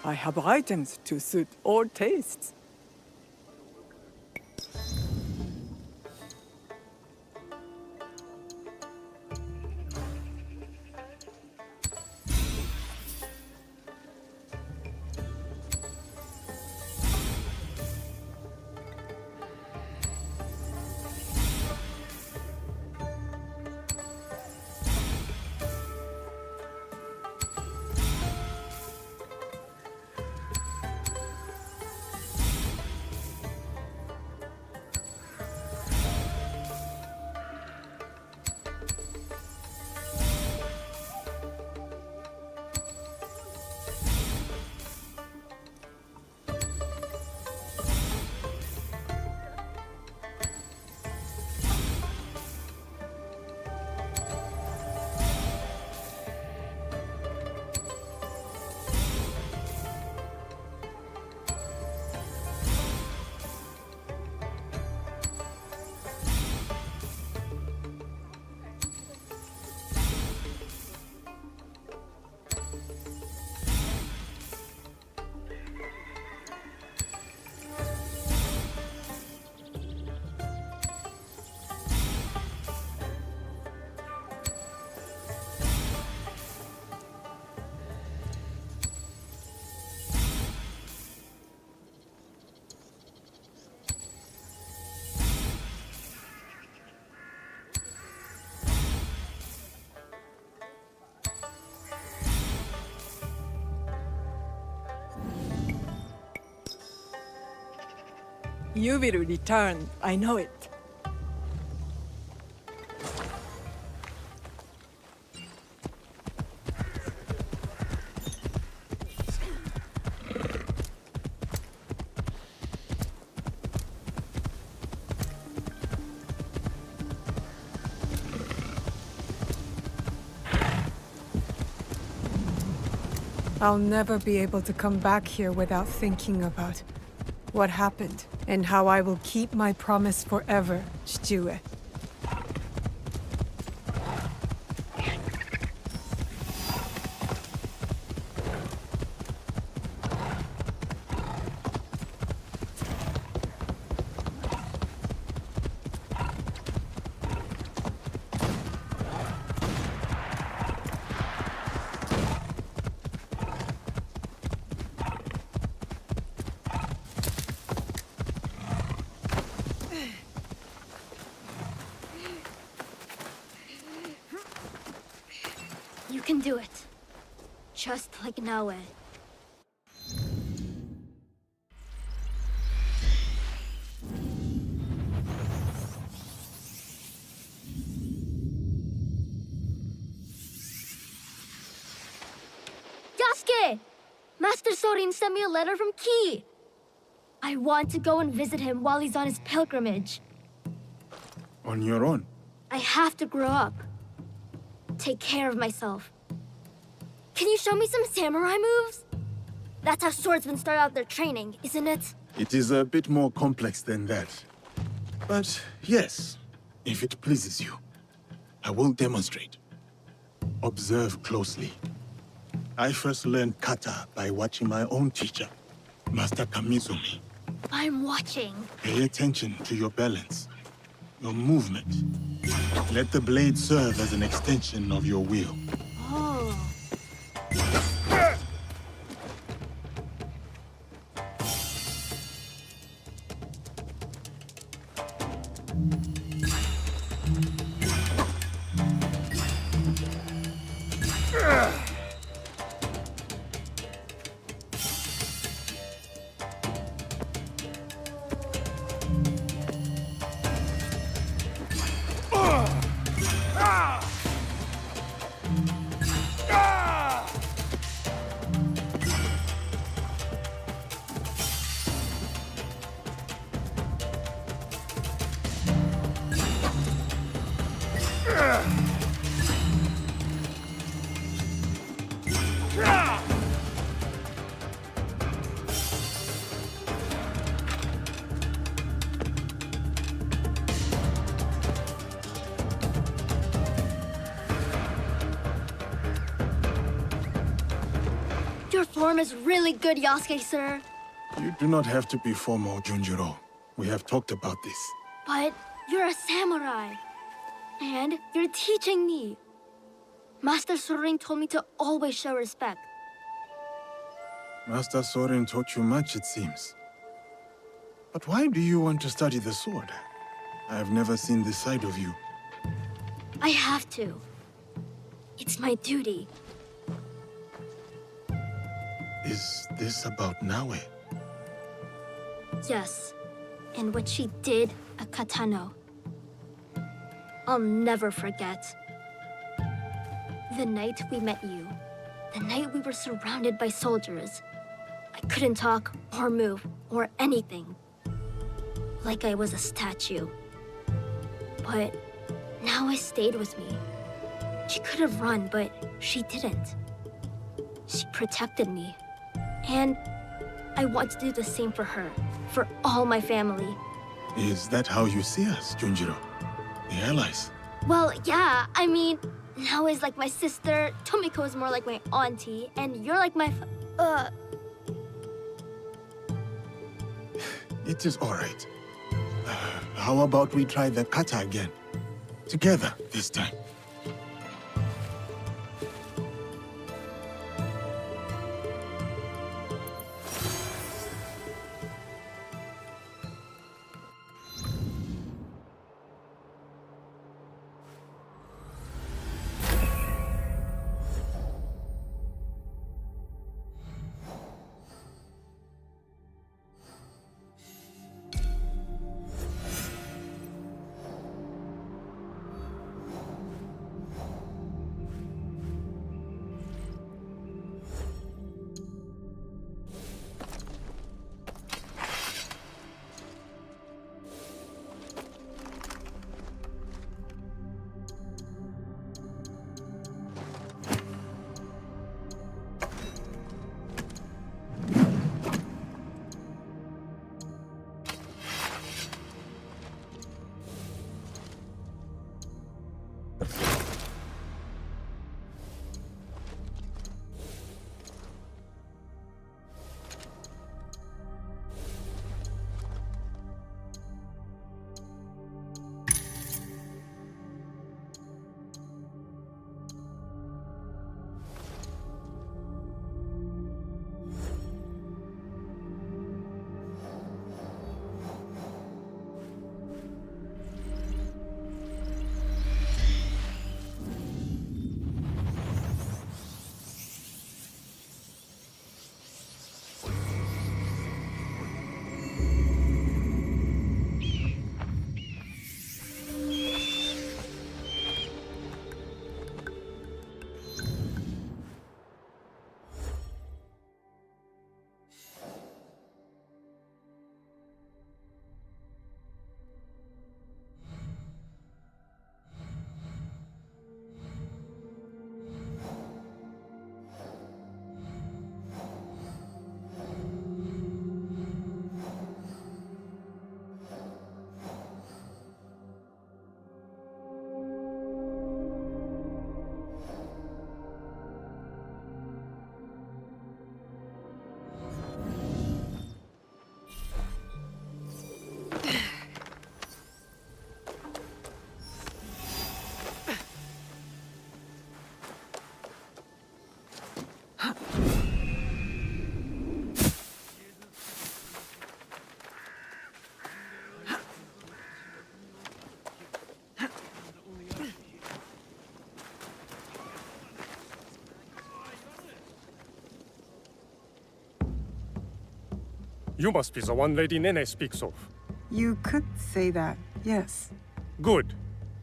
I have items to suit all tastes. You will return, I know it. I'll never be able to come back here without thinking about what happened and how I will keep my promise forever, Stue. You can do it. Just like Naue. Yasuke! Master Sorin sent me a letter from Ki. I want to go and visit him while he's on his pilgrimage. On your own? I have to grow up. Take care of myself. Can you show me some samurai moves? That's how swordsmen start out their training, isn't it? It is a bit more complex than that. But yes, if it pleases you, I will demonstrate. Observe closely. I first learned kata by watching my own teacher, Master Kamizumi. I'm watching. Pay attention to your balance, your movement. Let the blade serve as an extension of your will. Oh. form is really good, Yasuke, sir. You do not have to be formal, Junjiro. We have talked about this. But you're a samurai. And you're teaching me. Master Sorin told me to always show respect. Master Sorin taught you much, it seems. But why do you want to study the sword? I have never seen this side of you. I have to. It's my duty. Is this about Naue? Yes. And what she did at Katano. I'll never forget. The night we met you. The night we were surrounded by soldiers. I couldn't talk or move or anything. Like I was a statue. But Naue stayed with me. She could have run, but she didn't. She protected me. And I want to do the same for her, for all my family. Is that how you see us, Junjiro? The allies? Well, yeah, I mean, Naoe's like my sister, Tomiko is more like my auntie, and you're like my It is all right. How about we try the kata again? Together, this time. You must be the one Lady Nene speaks of. You could say that, yes. Good.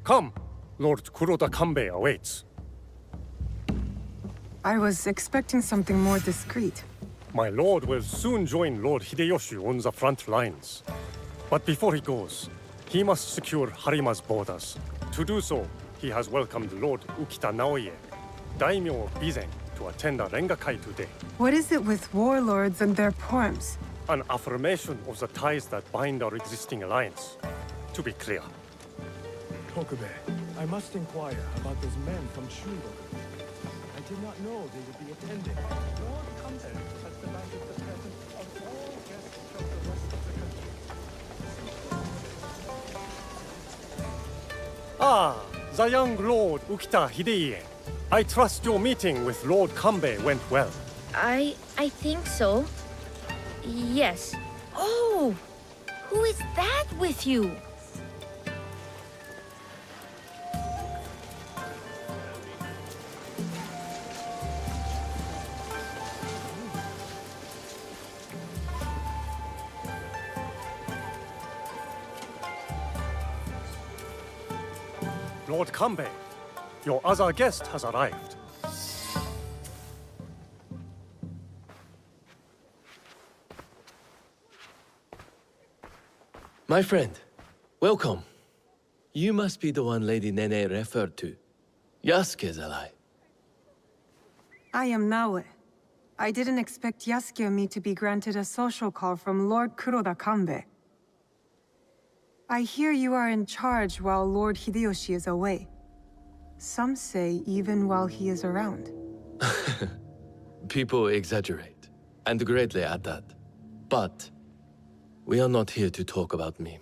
Come. Lord Kuroda Kanbei awaits. I was expecting something more discreet. My lord will soon join Lord Hideyoshi on the front lines. But before he goes, he must secure Harima's borders. To do so, he has welcomed Lord Ukita Naoye, daimyo of Bizen, to attend a Rengakai today. What is it with warlords and their poems? An affirmation of the ties that bind our existing alliance. To be clear. Tokube, I must inquire about those men from Shinobi. I did not know they would be attending. Lord Kanbe has demanded the presence of all guests from the rest of the country. Ah, the young Lord Ukita Hideye. I trust your meeting with Lord Kanbe went well. I think so. Yes. Oh! Who is that with you? Lord Kanbe, your other guest has arrived. My friend, welcome. You must be the one Lady Nene referred to. Yasuke's ally. I am Naoe. I didn't expect Yasuke and me to be granted a social call from Lord Kuroda Kanbe. I hear you are in charge while Lord Hideyoshi is away. Some say even while he is around. People exaggerate, and greatly at that. But we are not here to talk about me.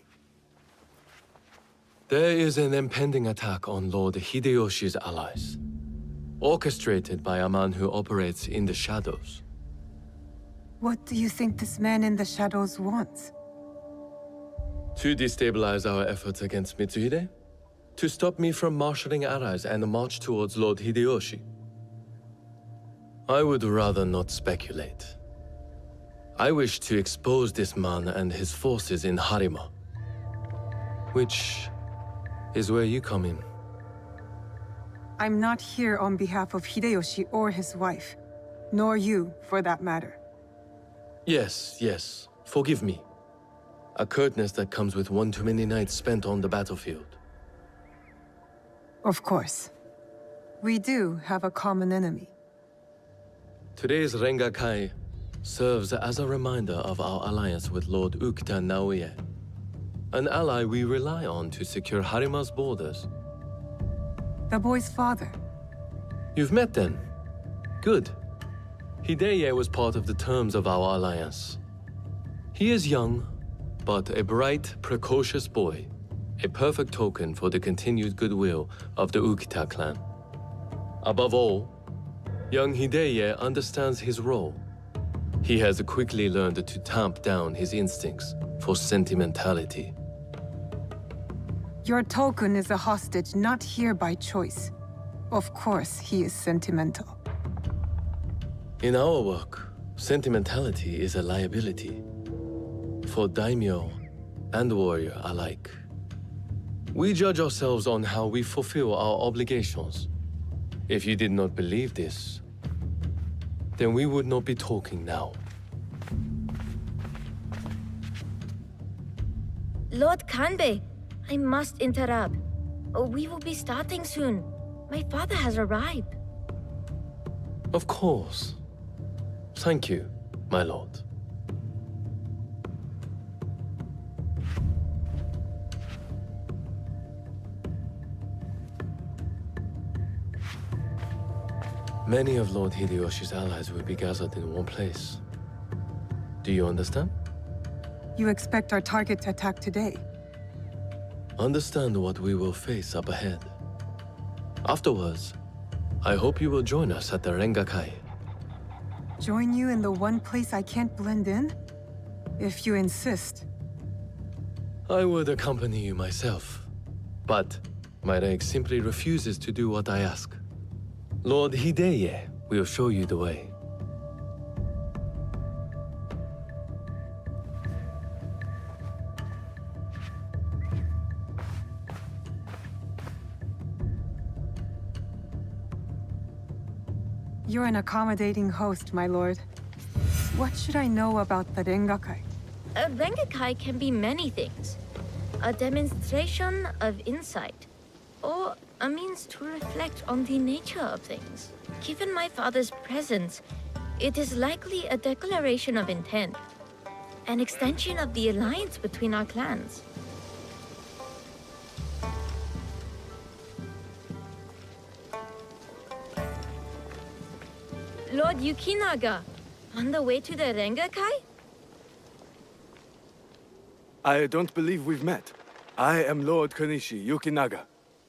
There is an impending attack on Lord Hideyoshi's allies, orchestrated by a man who operates in the shadows. What do you think this man in the shadows wants? To destabilize our efforts against Mitsuhide? To stop me from marshalling allies and march towards Lord Hideyoshi? I would rather not speculate. I wish to expose this man and his forces in Harima, which is where you come in. I'm not here on behalf of Hideyoshi or his wife. Nor you, for that matter. Yes, forgive me. A curtness that comes with one too many nights spent on the battlefield. Of course. We do have a common enemy. Today's Rengakai serves as a reminder of our alliance with Lord Ukita Naoye, an ally we rely on to secure Harima's borders. The boy's father. You've met then? Good. Hideye was part of the terms of our alliance. He is young, but a bright, precocious boy, a perfect token for the continued goodwill of the Ukita clan. Above all, young Hideye understands his role. He has quickly learned to tamp down his instincts for sentimentality. Your token is a hostage not here by choice. Of course, he is sentimental. In our work, sentimentality is a liability for daimyo and warrior alike. We judge ourselves on how we fulfill our obligations. If you did not believe this, then we would not be talking now. Lord Kanbe, I must interrupt. We will be starting soon. My father has arrived. Of course. Thank you, my lord. Many of Lord Hideyoshi's allies will be gathered in one place. Do you understand? You expect our target to attack today? Understand what we will face up ahead. Afterwards, I hope you will join us at the Rengakai. Join you in the one place I can't blend in? If you insist. I would accompany you myself, but my rank simply refuses to do what I ask. Lord Hideye will show you the way. You're an accommodating host, my lord. What should I know about the Rengakai? A Rengakai can be many things. A demonstration of insight, or a means to reflect on the nature of things. Given my father's presence, it is likely a declaration of intent, an extension of the alliance between our clans. Lord Yukinaga, On the way to the Rengakai? I don't believe we've met. I am Lord Kanishi Yukinaga.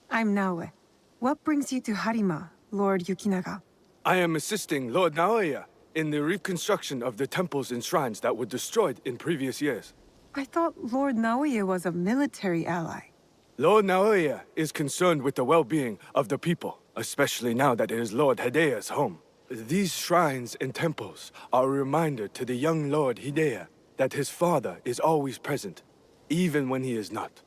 I'm Naoe. What brings you to Harima, Lord Yukinaga? I am assisting Lord Naoya in the reconstruction of the temples and shrines that were destroyed in previous years. I thought Lord Naoya was a military ally. Lord Naoya is concerned with the well-being of the people, especially now that it is Lord Hideya's home. These shrines and temples are a reminder to the young Lord Hidea that his father is always present, even when he is not.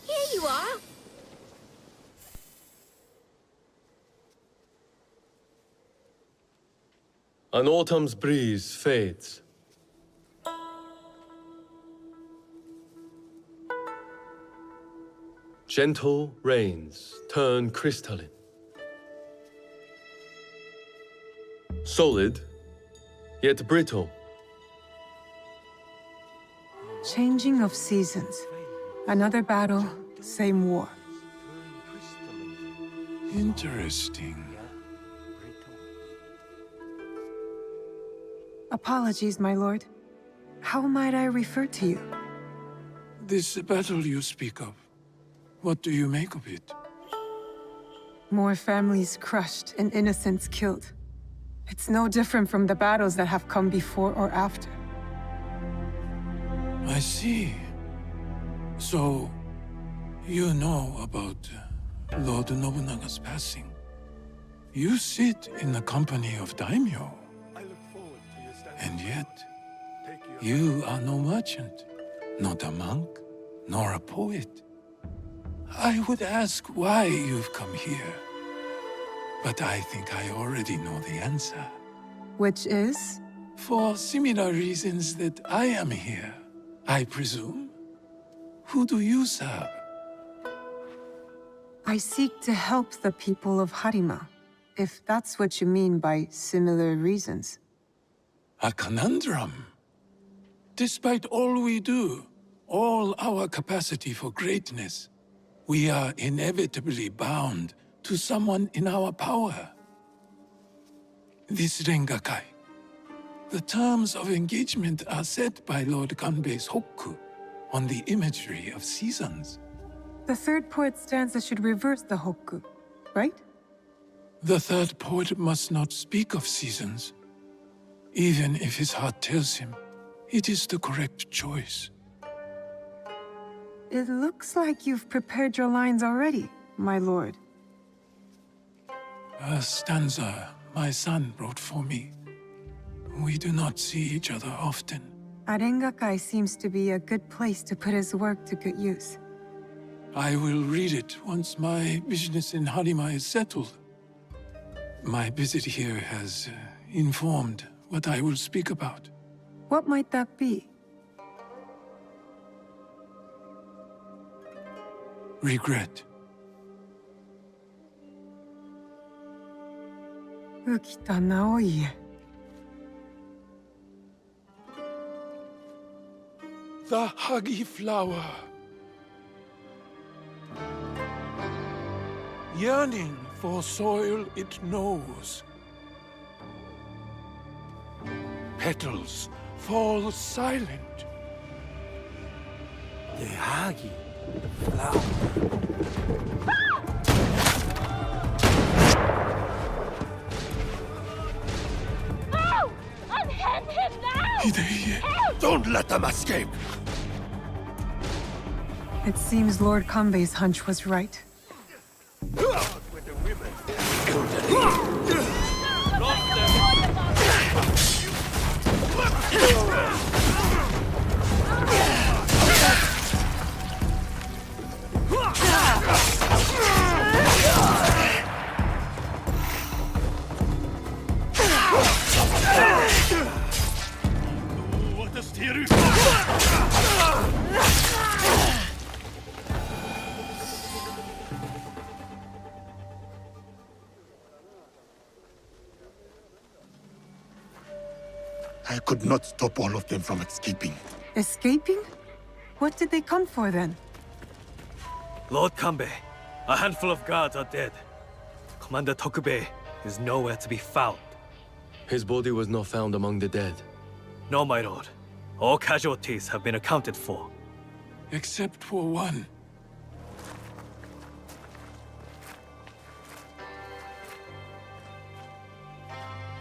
Here you are! An autumn's breeze fades. Gentle rains turn crystalline. Solid, yet brittle. Changing of seasons. Another battle, same war. Interesting. Apologies, my lord. How might I refer to you? This battle you speak of, what do you make of it? More families crushed and innocents killed. It's no different from the battles that have come before or after. I see. So, you know about Lord Nobunaga's passing. You sit in the company of daimyo. And yet, you are no merchant, not a monk, nor a poet. I would ask why you've come here, but I think I already know the answer. Which is? For similar reasons that I am here, I presume. Who do you serve? I seek to help the people of Harima, if that's what you mean by similar reasons. A conundrum. Despite all we do, all our capacity for greatness, we are inevitably bound to someone in our power. This Rengakai. The terms of engagement are set by Lord Kanbei's Hokku on the imagery of seasons. The third poet stanza should reverse the Hokku, right? The third poet must not speak of seasons. Even if his heart tells him, it is the correct choice. It looks like you've prepared your lines already, my lord. A stanza my son wrote for me. We do not see each other often. Arengakai seems to be a good place to put his work to good use. I will read it once my business in Harima is settled. My visit here has informed what I will speak about. What might that be? Regret. Ukita Naoie. The Hagi flower. Yearning for soil it knows. Petals fall silent. The Hagi flower. No! Unhand him now! Hideye, don't let them escape! It seems Lord Kanbei's hunch was right. could not stop all of them from escaping. Escaping? What did they come for then? Lord Kanbei, a handful of guards are dead. Commander Tokubei is nowhere to be found. His body was not found among the dead. No, my lord. All casualties have been accounted for. Except for one.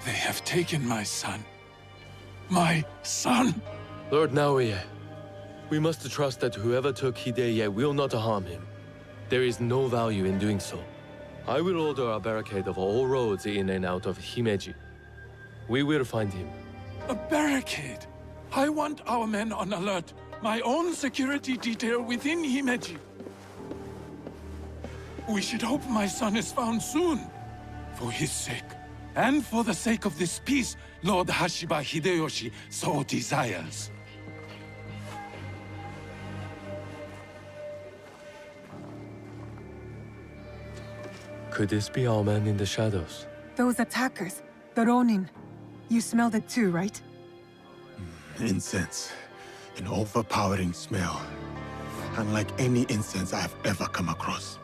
They have taken my son. My son! Lord Naoya, we must trust that whoever took Hideye will not harm him. There is no value in doing so. I will order a barricade of all roads in and out of Himeji. We will find him. A barricade? I want our men on alert. My own security detail within Himeji. We should hope my son is found soon. For his sake. And for the sake of this peace, Lord Hashiba Hideyoshi so desires. Could this be our man in the shadows? Those attackers, the Ronin. You smelled it too, right? Incense. An overpowering smell. Unlike any incense I have ever come across.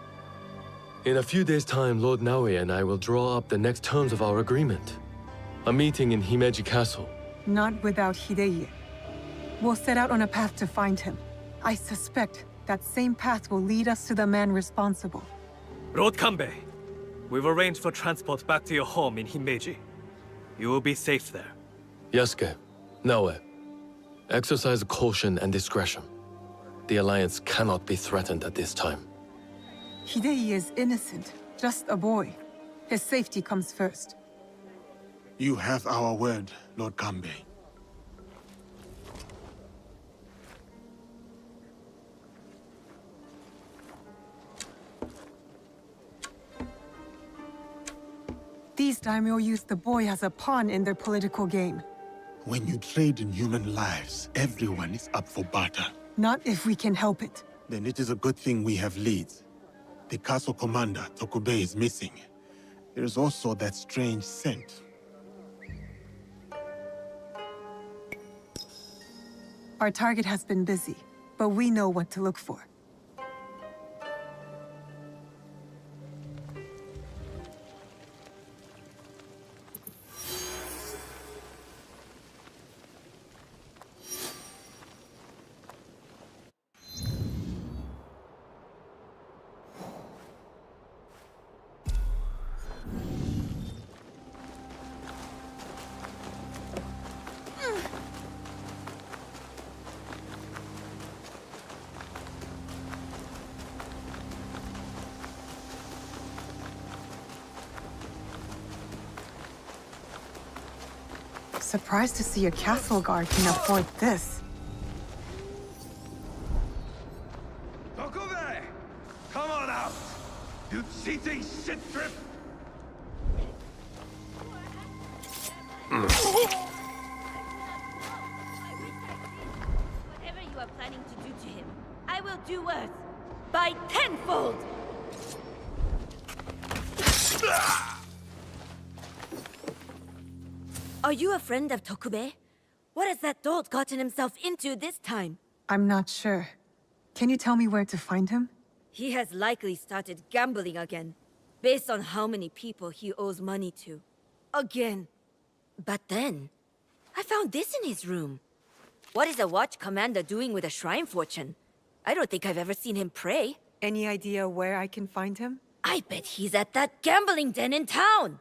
In a few days' time, Lord Naoya and I will draw up the next terms of our agreement. A meeting in Himeji Castle. Not without Hideye. We'll set out on a path to find him. I suspect that same path will lead us to the man responsible. Lord Kanbei, we've arranged for transport back to your home in Himeji. You will be safe there. Yasuke, Naoya, exercise caution and discretion. The Alliance cannot be threatened at this time. Hideye is innocent, just a boy. His safety comes first. You have our word, Lord Kanbei. These daimyo use the boy as a pawn in their political game. When you trade in human lives, everyone is up for barter. Not if we can help it. Then it is a good thing we have leads. The castle commander, Tokubei, is missing. There is also that strange scent. Our target has been busy, but we know what to look for. Surprised to see a castle guard can afford this. Tokubei! Come on out! You cheating shit trip! Whatever you are planning to do to him, I will do worse. By tenfold! Are you a friend of Tokubei? What has that dolt gotten himself into this time? I'm not sure. Can you tell me where to find him? He has likely started gambling again, based on how many people he owes money to. Again. But then, I found this in his room. What is a watch commander doing with a shrine fortune? I don't think I've ever seen him pray. Any idea where I can find him? I bet he's at that gambling den in town.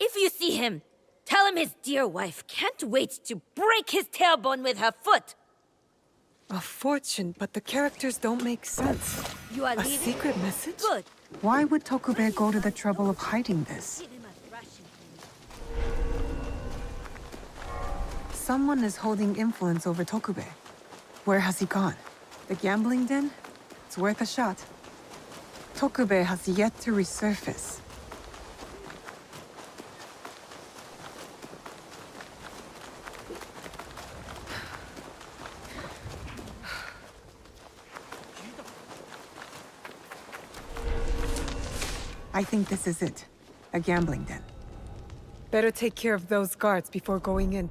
If you see him, tell him his dear wife can't wait to break his tailbone with her foot. A fortune, but the characters don't make sense. You are a leaving? secret message? Good. Why would Tokubei go to the trouble of hiding this? Someone is holding influence over Tokubei. Where has he gone? The gambling den? It's worth a shot. Tokubei has yet to resurface. I think this is it. A gambling den. Better take care of those guards before going in.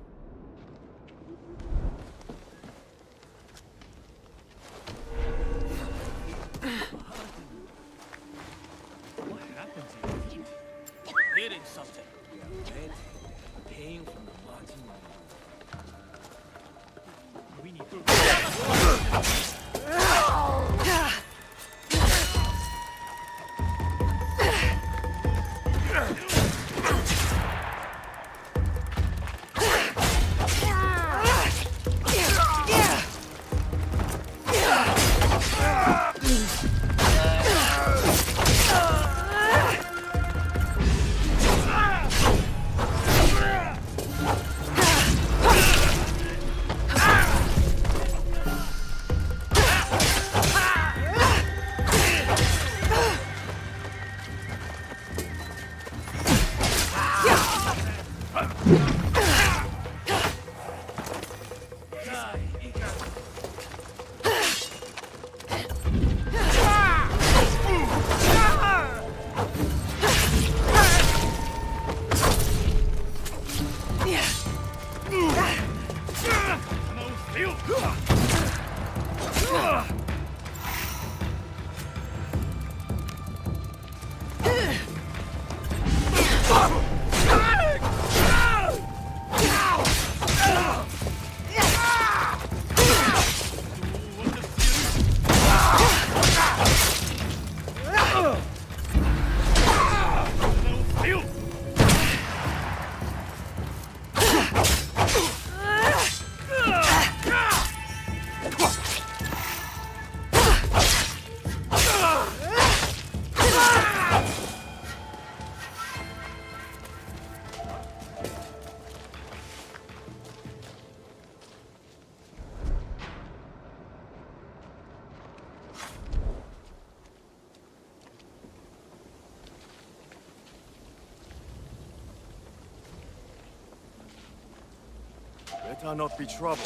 Better not be trouble.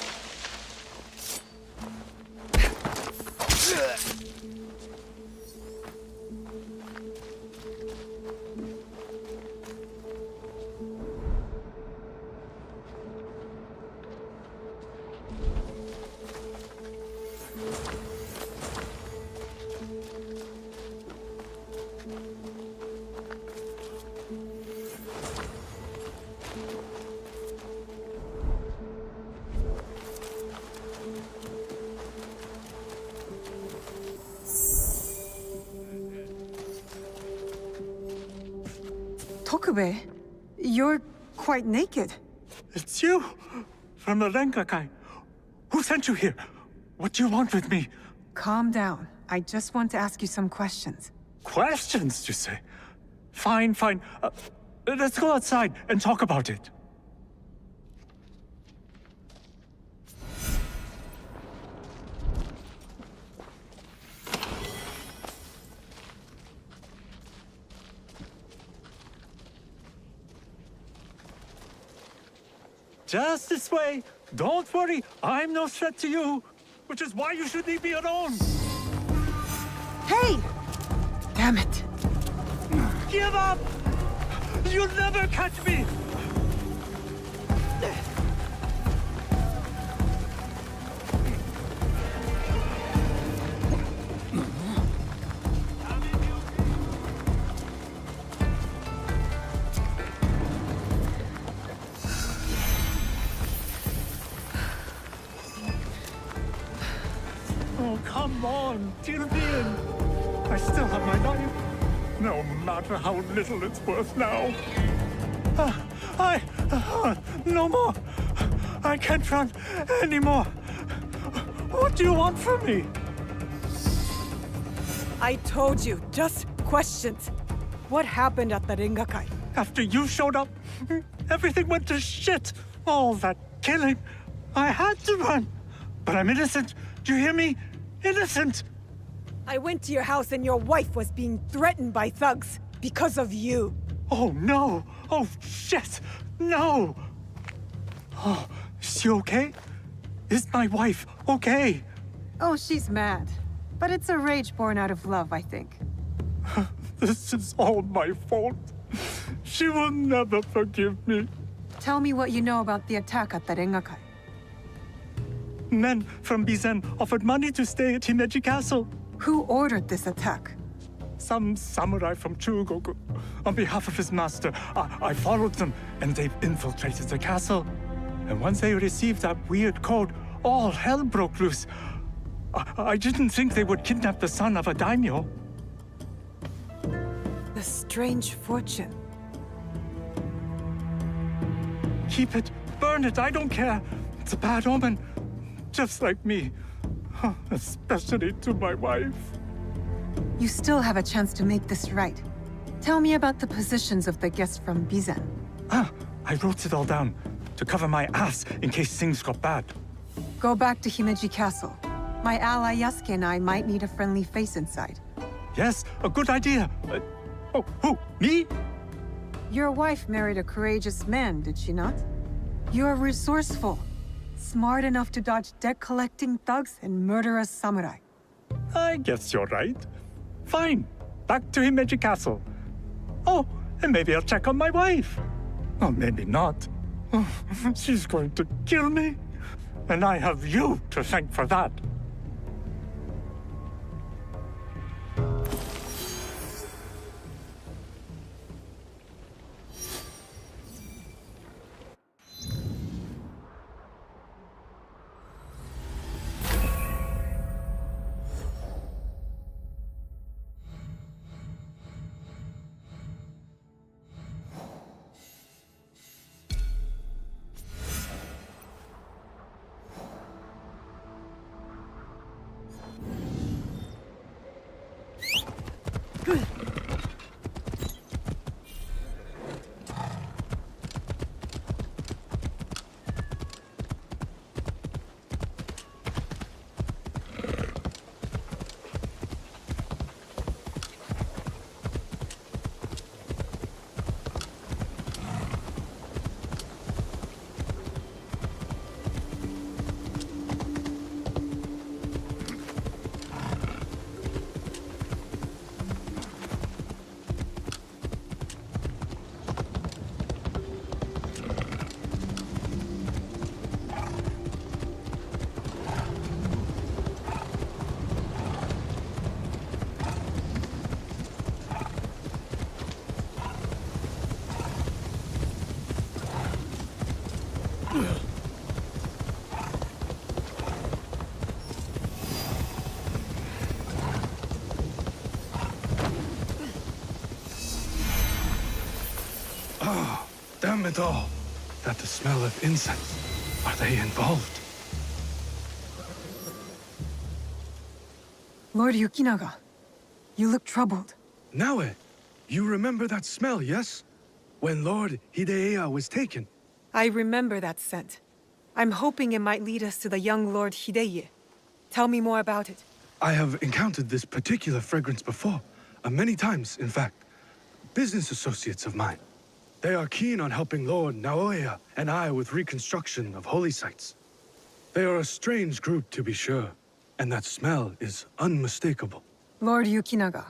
Tokube, you're quite naked. It's you! From the Rengakai. Who sent you here? What do you want with me? Calm down. I just want to ask you some questions. Questions, you say? Fine, fine. Let's go outside and talk about it. Just this way. Don't worry, I'm no threat to you. Which is why you should leave me alone. Hey! Damn it. Give up! You'll never catch me! Oh, come on, deal me in. I still have my knife. No matter how little it's worth now. No more. I can't run anymore. What do you want from me? I told you, just questions. What happened at the Rengakai? After you showed up, everything went to shit. All that killing. I had to run. But I'm innocent. Do you hear me? Innocent. I went to your house and your wife was being threatened by thugs because of you. Oh, no. Oh, shit. No. Oh, is she okay? Is my wife okay? Oh, she's mad. But it's a rage born out of love, I think. This is all my fault. She will never forgive me. Tell me what you know about the attack at the Rengakai. Men from Bizen offered money to stay at Himeji Castle. Who ordered this attack? Some samurai from Chugoku. On behalf of his master, I followed them, and they've infiltrated the castle. And once they received that weird code, all hell broke loose. I didn't think they would kidnap the son of a daimyo. The strange fortune. Keep it, burn it, I don't care. It's a bad omen, just like me. Especially to my wife. You still have a chance to make this right. Tell me about the positions of the guests from Bizen. I wrote it all down to cover my ass in case things got bad. Go back to Himeji Castle. My ally Yasuke and I might need a friendly face inside. Yes, a good idea. Who? Me? Your wife married a courageous man, did she not? You're resourceful. Smart enough to dodge debt-collecting thugs and murderous samurai. I guess you're right. Fine. Back to Himeji Castle. Oh, and maybe I'll check on my wife. Or maybe not. She's going to kill me. And I have you to thank for that. Oh, damn it all. That the smell of incense. Are they involved? Lord Yukinaga, you look troubled. Naoe, you remember that smell, yes? When Lord Hideya was taken. I remember that scent. I'm hoping it might lead us to the young Lord Hideye. Tell me more about it. I have encountered this particular fragrance before. Many times, in fact. Business associates of mine. They are keen on helping Lord Naoya and I with reconstruction of holy sites. They are a strange group, to be sure, and that smell is unmistakable. Lord Yukinaga,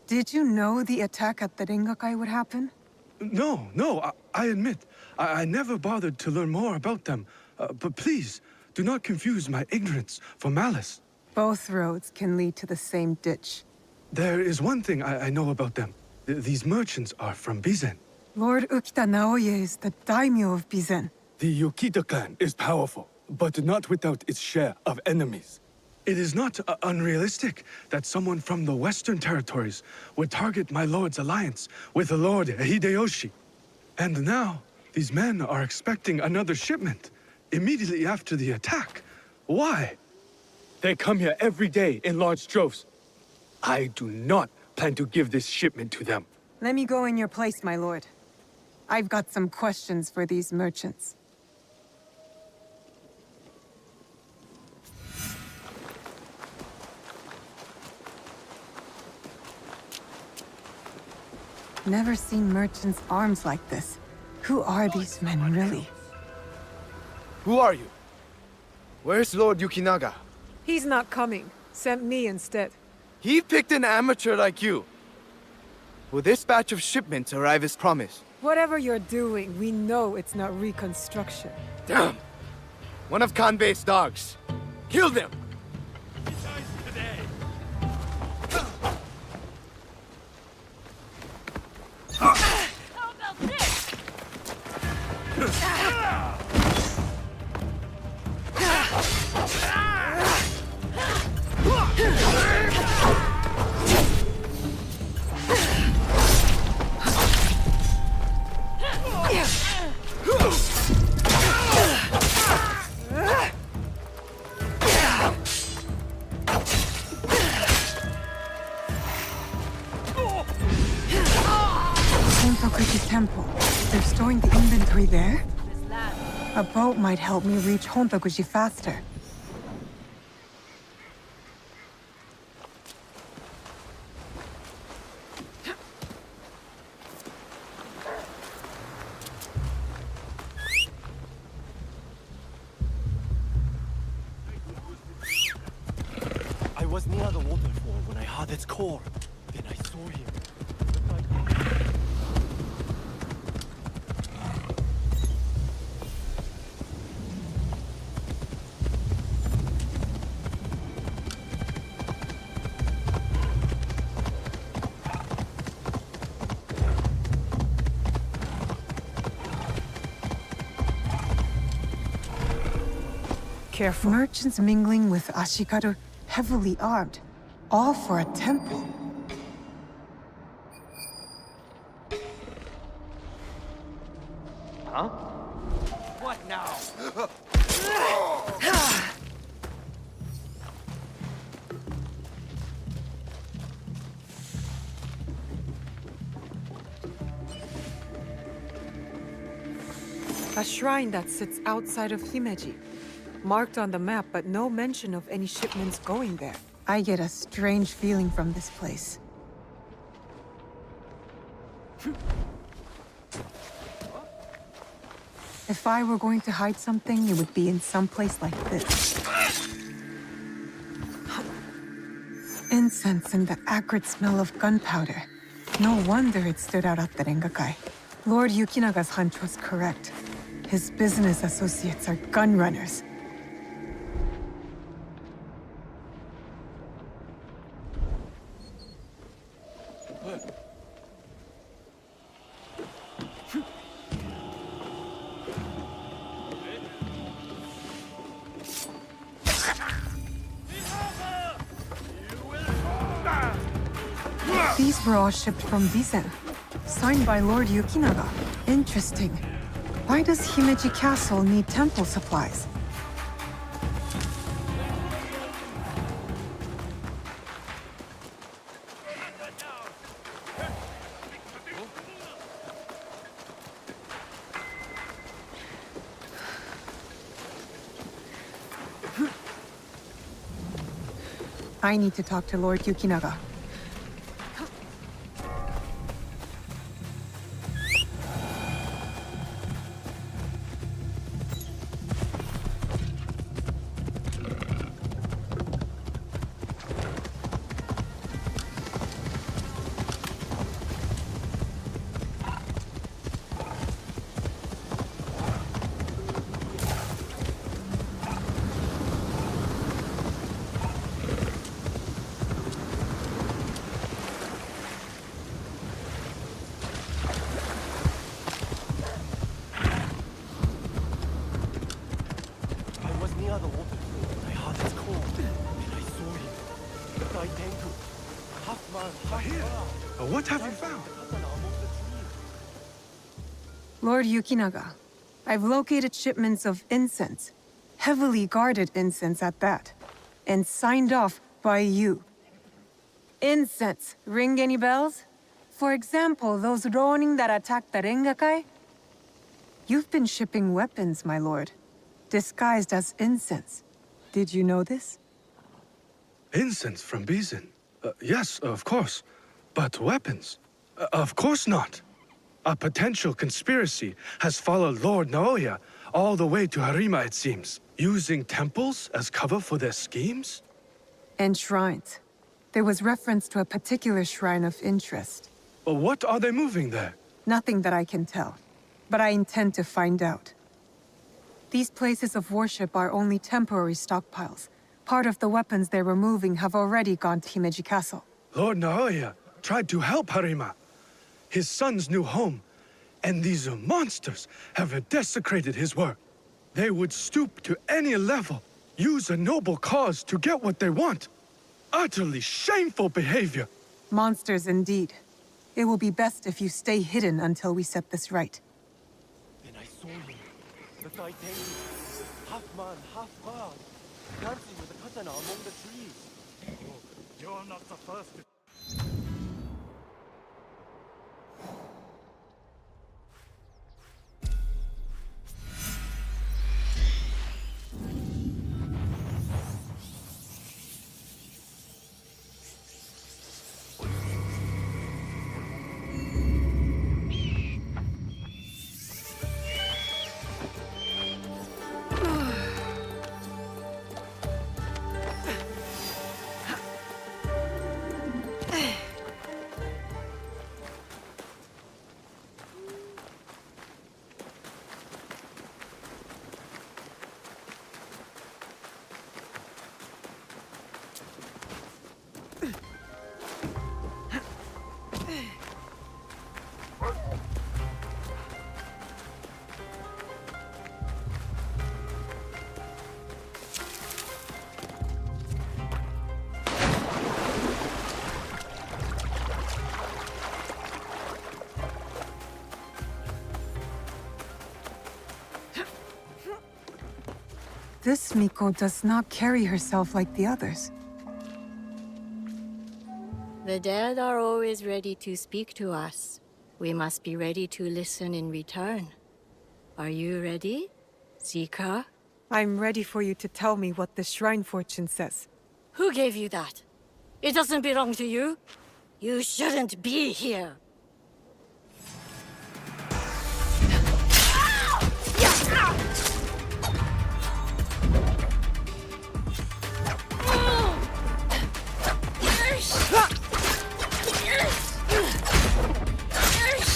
did you know the attack at the Rengakai would happen? No, I admit, I never bothered to learn more about them. But please, do not confuse my ignorance for malice. Both roads can lead to the same ditch. There is one thing I know about them. These merchants are from Bizen. Lord Ukita Naoye is the daimyo of Bizen. The Yokita clan is powerful, but not without its share of enemies. It is not unrealistic that someone from the Western territories would target my lord's alliance with the Lord Hideyoshi. And now, these men are expecting another shipment immediately after the attack. Why? They come here every day in large droves. I do not plan to give this shipment to them. Let me go in your place, my lord. I've got some questions for these merchants. Never seen merchants' arms like this. Who are these men, really? Who are you? Where's Lord Yukinaga? He's not coming. Sent me instead. He picked an amateur like you. Will this batch of shipments arrive as promised? Whatever you're doing, we know it's not reconstruction. Damn! One of Kanbei's dogs. Kill them! Temple. They're storing the inventory there? A boat might help me reach Hontokuji faster. I was near the waterfall when I heard its call. Then I saw him. Careful. Merchants mingling with Ashikaru, heavily armed. All for a temple. Huh? What now? A shrine that sits outside of Himeji. Marked on the map, but no mention of any shipments going there. I get a strange feeling from this place. If I were going to hide something, it would be in some place like this. Incense and the acrid smell of gunpowder. No wonder it stood out at the Rengakai. Lord Yukinaga's hunch was correct. His business associates are gun runners. These were all shipped from Bizen. Signed by Lord Yukinaga. Interesting. Why does Himeji Castle need temple supplies? I need to talk to Lord Yukinaga. I was near the waterfall when I heard its call. Then I saw him. The Daitenku. Half man, half bird. What have you found? Lord Yukinaga, I've located shipments of incense. Heavily guarded incense at that. And signed off by you. Incense, ring any bells? For example, those Ronin that attacked the Rengakai? You've been shipping weapons, my lord. Disguised as incense. Did you know this? Incense from Bizin? Yes, of course. But weapons? Of course not. A potential conspiracy has followed Lord Naoya all the way to Harima, it seems. Using temples as cover for their schemes? And shrines. There was reference to a particular shrine of interest. But what are they moving there? Nothing that I can tell. But I intend to find out. These places of worship are only temporary stockpiles. Part of the weapons they're removing have already gone to Himeji Castle. Lord Naoya tried to help Harima, his son's new home, and these monsters have desecrated his work. They would stoop to any level, use a noble cause to get what they want. Utterly shameful behavior. Monsters indeed. It will be best if you stay hidden until we set this right. Then I saw him. The Daitenku. Half man, half bird. Dancing with a katana among the trees. Oh, you're not the first to... This Miko does not carry herself like the others. The dead are always ready to speak to us. We must be ready to listen in return. Are you ready, Zika? I'm ready for you to tell me what the shrine fortune says. Who gave you that? It doesn't belong to you. You shouldn't be here.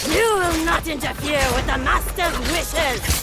You will not interfere with the Master's wishes!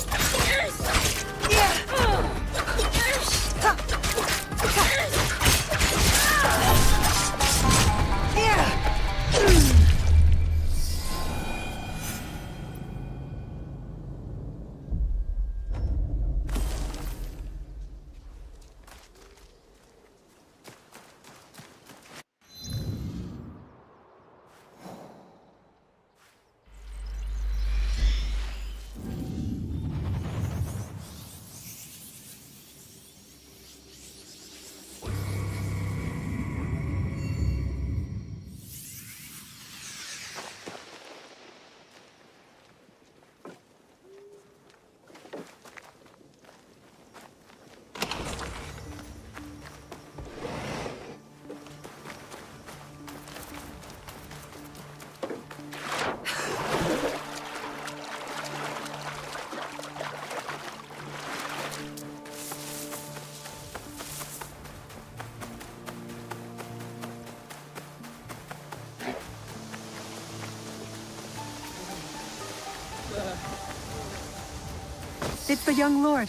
It's the young lord.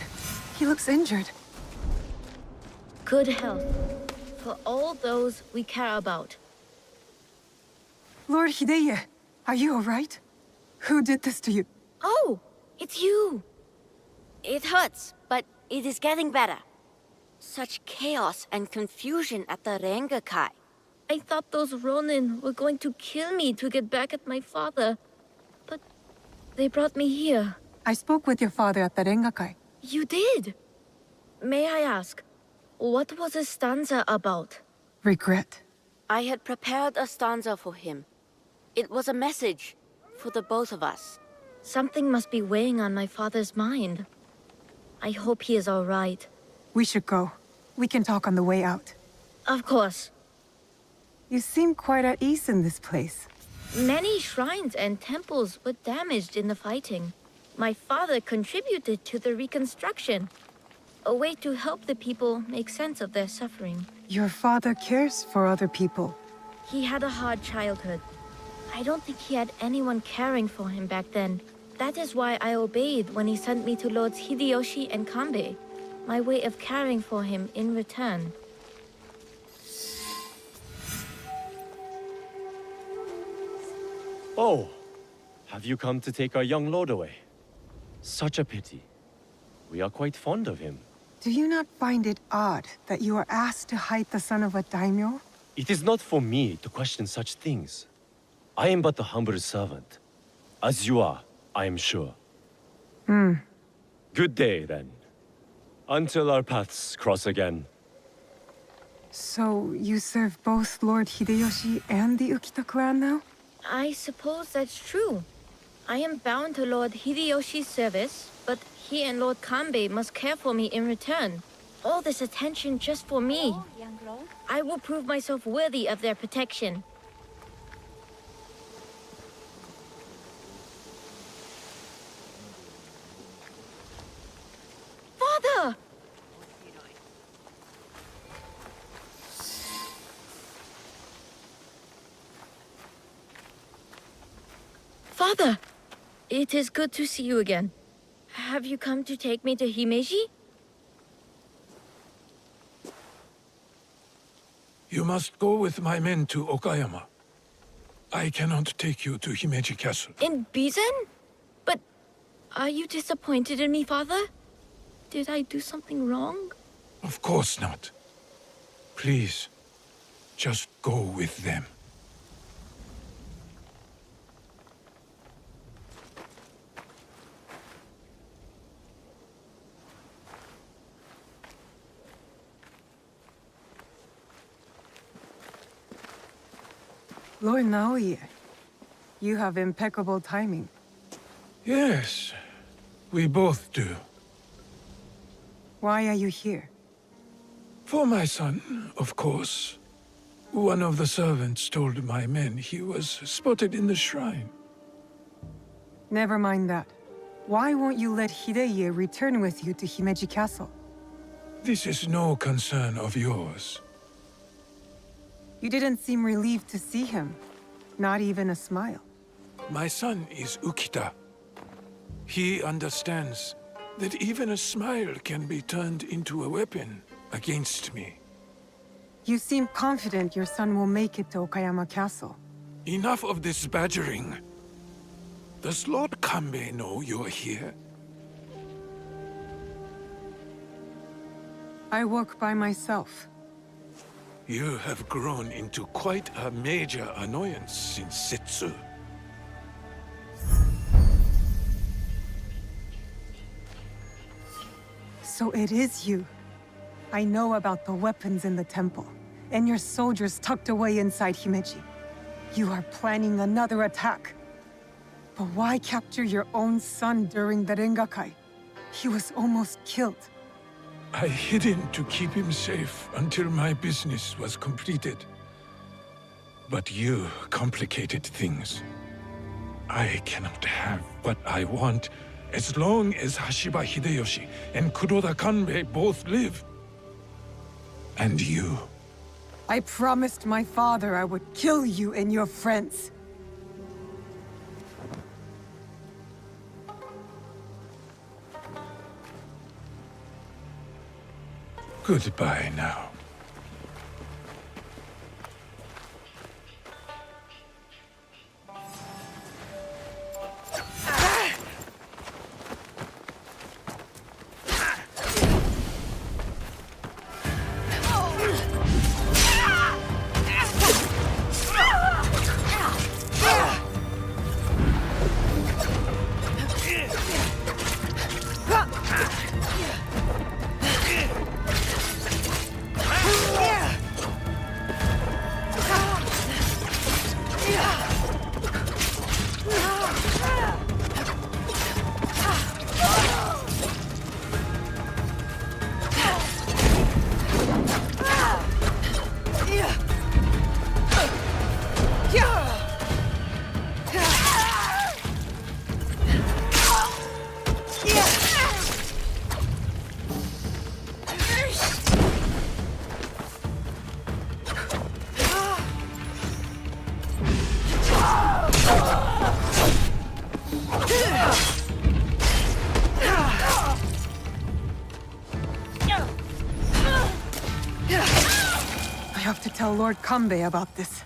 He looks injured. Good health for all those we care about. Lord Hideye, are you alright? Who did this to you? Oh, it's you. It hurts, but it is getting better. Such chaos and confusion at the Rengakai. I thought those Ronin were going to kill me to get back at my father. But they brought me here. I spoke with your father at the Rengakai. You did? May I ask, what was a stanza about? Regret. I had prepared a stanza for him. It was a message for the both of us. Something must be weighing on my father's mind. I hope he is all right. We should go. We can talk on the way out. Of course. You seem quite at ease in this place. Many shrines and temples were damaged in the fighting. My father contributed to the reconstruction. A way to help the people make sense of their suffering. Your father cares for other people. He had a hard childhood. I don't think he had anyone caring for him back then. That is why I obeyed when he sent me to Lords Hideyoshi and Kanbei. My way of caring for him in return. Oh, have you come to take our young lord away? Such a pity. We are quite fond of him. Do you not find it odd that you are asked to hide the son of a daimyo? It is not for me to question such things. I am but the humble servant. As you are, I am sure. Good day, then. Until our paths cross again. So, you serve both Lord Hideyoshi and the Ukita clan now? I suppose that's true. I am bound to Lord Hideyoshi's service, but he and Lord Kanbei must care for me in return. All this attention just for me. I will prove myself worthy of their protection. Father! Father! It is good to see you again. Have you come to take me to Himeji? You must go with my men to Okayama. I cannot take you to Himeji Castle. In Bizen? But are you disappointed in me, Father? Did I do something wrong? Of course not. Please, just go with them. Lord Naoye, you have impeccable timing. Yes, we both do. Why are you here? For my son, of course. One of the servants told my men he was spotted in the shrine. Never mind that. Why won't you let Hideye return with you to Himeji Castle? This is no concern of yours. You didn't seem relieved to see him. Not even a smile. My son is Ukita. He understands that even a smile can be turned into a weapon against me. You seem confident your son will make it to Okayama Castle. Enough of this badgering. Does Lord Kanbei know you're here? I work by myself. You have grown into quite a major annoyance since Setsu. So it is you. I know about the weapons in the temple, and your soldiers tucked away inside Himeji. You are planning another attack. But why capture your own son during the Rengakai? He was almost killed. I hid him to keep him safe until my business was completed. But you complicated things. I cannot have what I want as long as Hashiba Hideyoshi and Kuroda Kanbei both live. And you. I promised my father I would kill you and your friends. Goodbye now. I have to tell Lord Kanbei about this.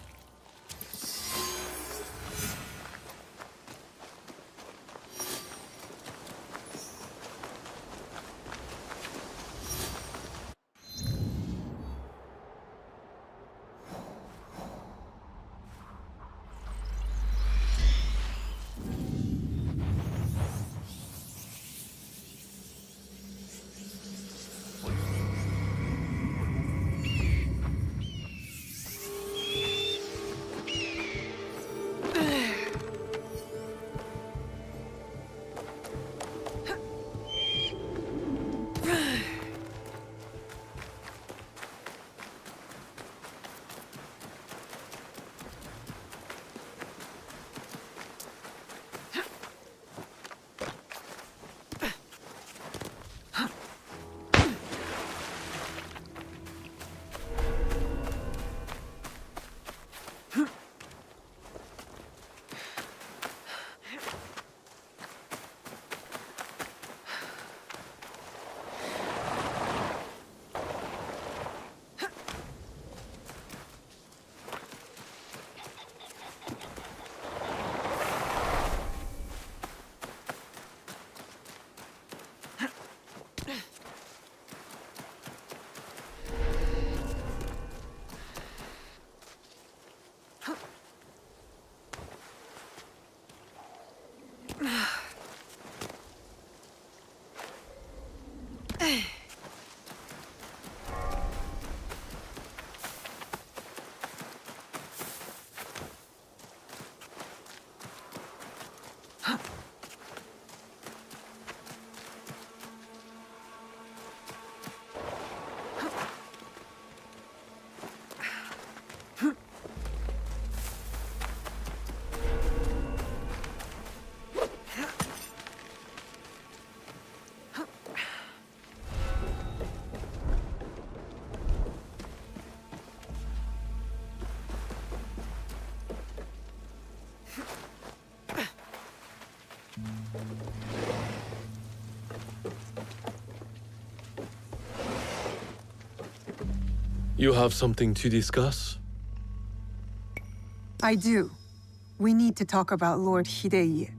You have something to discuss? I do. We need to talk about Lord Hideye.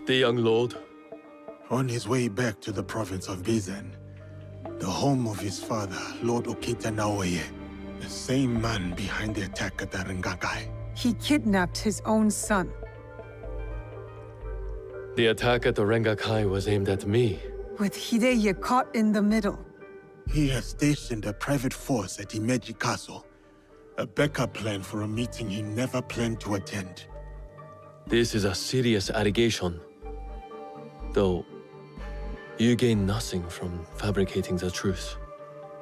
The young lord? On his way back to the province of Bizen, the home of his father, Lord Okita Naoye, the same man behind the attack at the Rengakai. He kidnapped his own son. The attack at the Rengakai was aimed at me. With Hideye caught in the middle. He has stationed a private force at Himeji Castle, a backup plan for a meeting he never planned to attend. This is a serious allegation. Though, you gain nothing from fabricating the truth.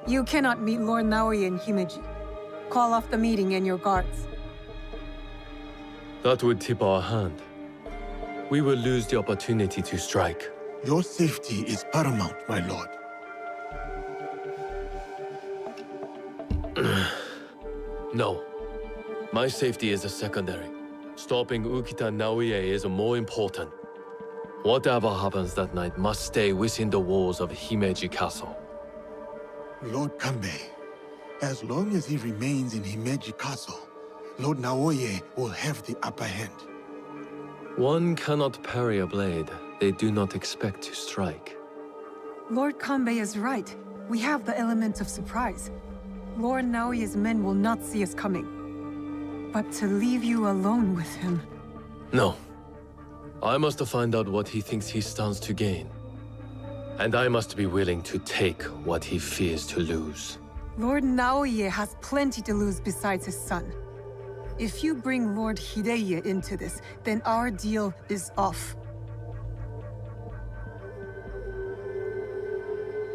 You cannot meet Lord Naoye in Himeji. Call off the meeting and your guards. That would tip our hand. We will lose the opportunity to strike. Your safety is paramount, my lord. No. My safety is a secondary. Stopping Ukita Naoye is more important. Whatever happens that night must stay within the walls of Himeji Castle. Lord Kanbei, as long as he remains in Himeji Castle, Lord Naoye will have the upper hand. One cannot parry a blade they do not expect to strike. Lord Kanbei is right. We have the element of surprise. Lord Naoye's men will not see us coming. But to leave you alone with him... No. I must find out what he thinks he stands to gain. And I must be willing to take what he fears to lose. Lord Naoye has plenty to lose besides his son. If you bring Lord Hideye into this, then our deal is off.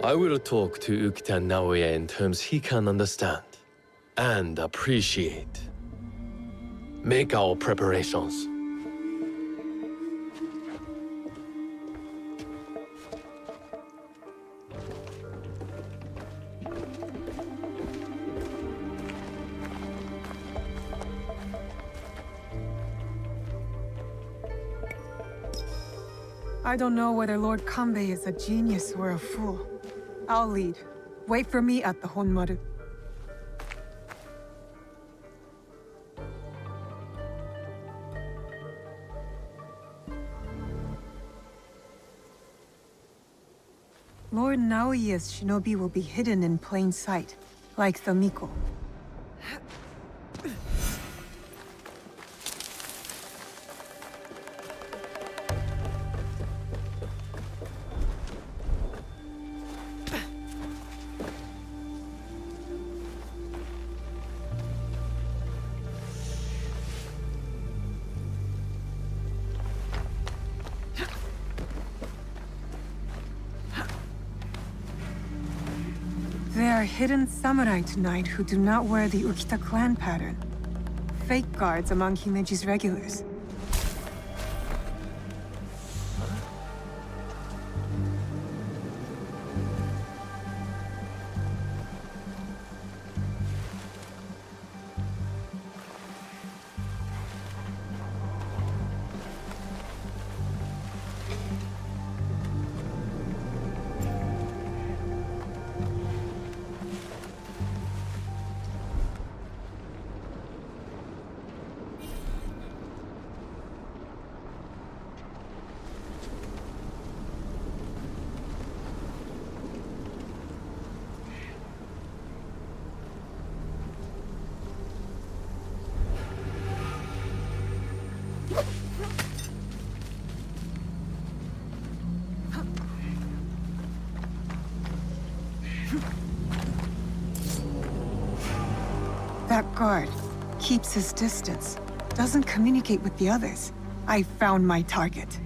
I will talk to Ukita Naoye in terms he can understand and appreciate. Make our preparations. I don't know whether Lord Kanbei is a genius or a fool. I'll lead. Wait for me at the Honmaru. Lord Naoye's shinobi will be hidden in plain sight, like the Miko. There are hidden samurai tonight who do not wear the Ukita clan pattern. Fake guards among Himeji's regulars. That guard keeps his distance, doesn't communicate with the others. I found my target.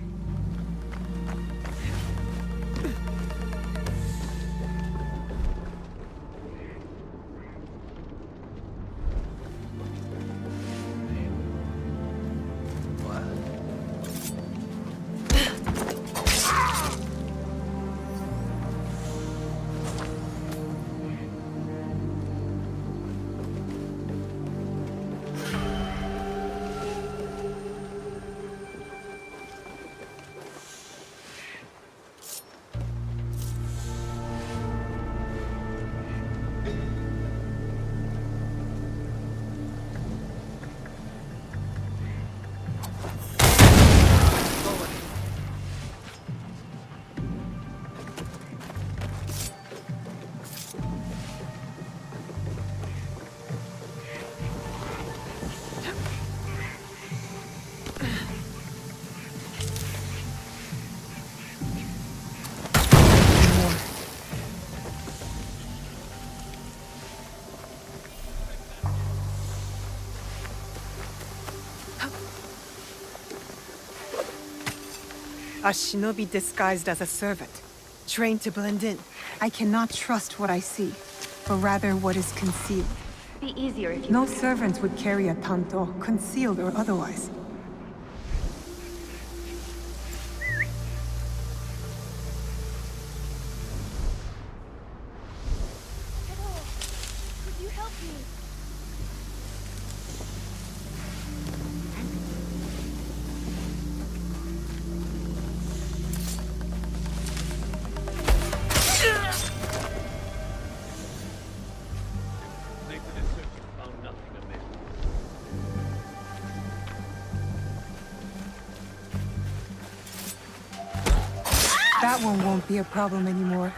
A shinobi disguised as a servant, trained to blend in. I cannot trust what I see, but rather what is concealed. Be easier if you... No servant would carry a tanto, concealed or otherwise. Could you help me? That one won't be a problem anymore.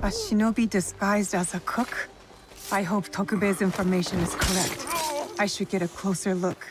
A shinobi disguised as a cook? I hope Tokube's information is correct. I should get a closer look.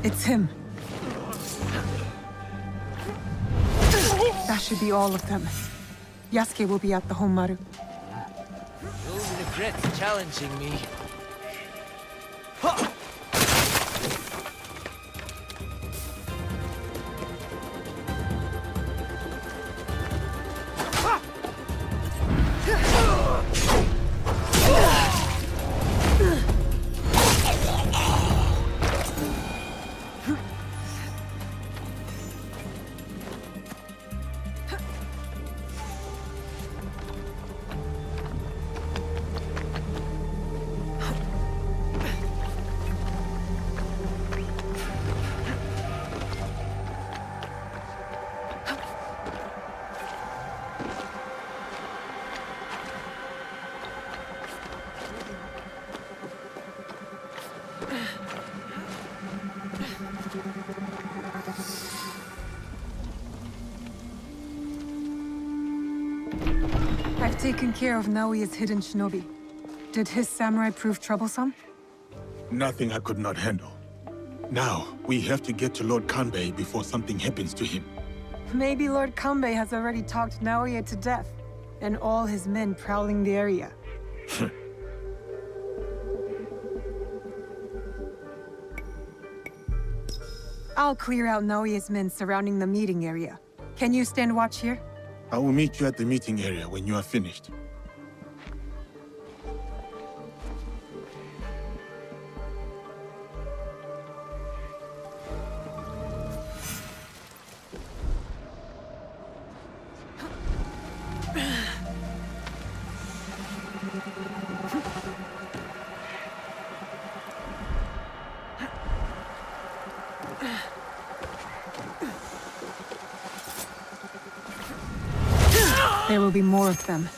It's him. That should be all of them. Yasuke will be at the Honmaru. You'll regret challenging me. I've taken care of Naoya's hidden shinobi. Did his samurai prove troublesome? Nothing I could not handle. Now, we have to get to Lord Kanbei before something happens to him. Maybe Lord Kanbei has already talked Naoya to death, and all his men prowling the area. I'll clear out Naoya's men surrounding the meeting area. Can you stand watch here? I will meet you at the meeting area when you are finished. There will be more of them.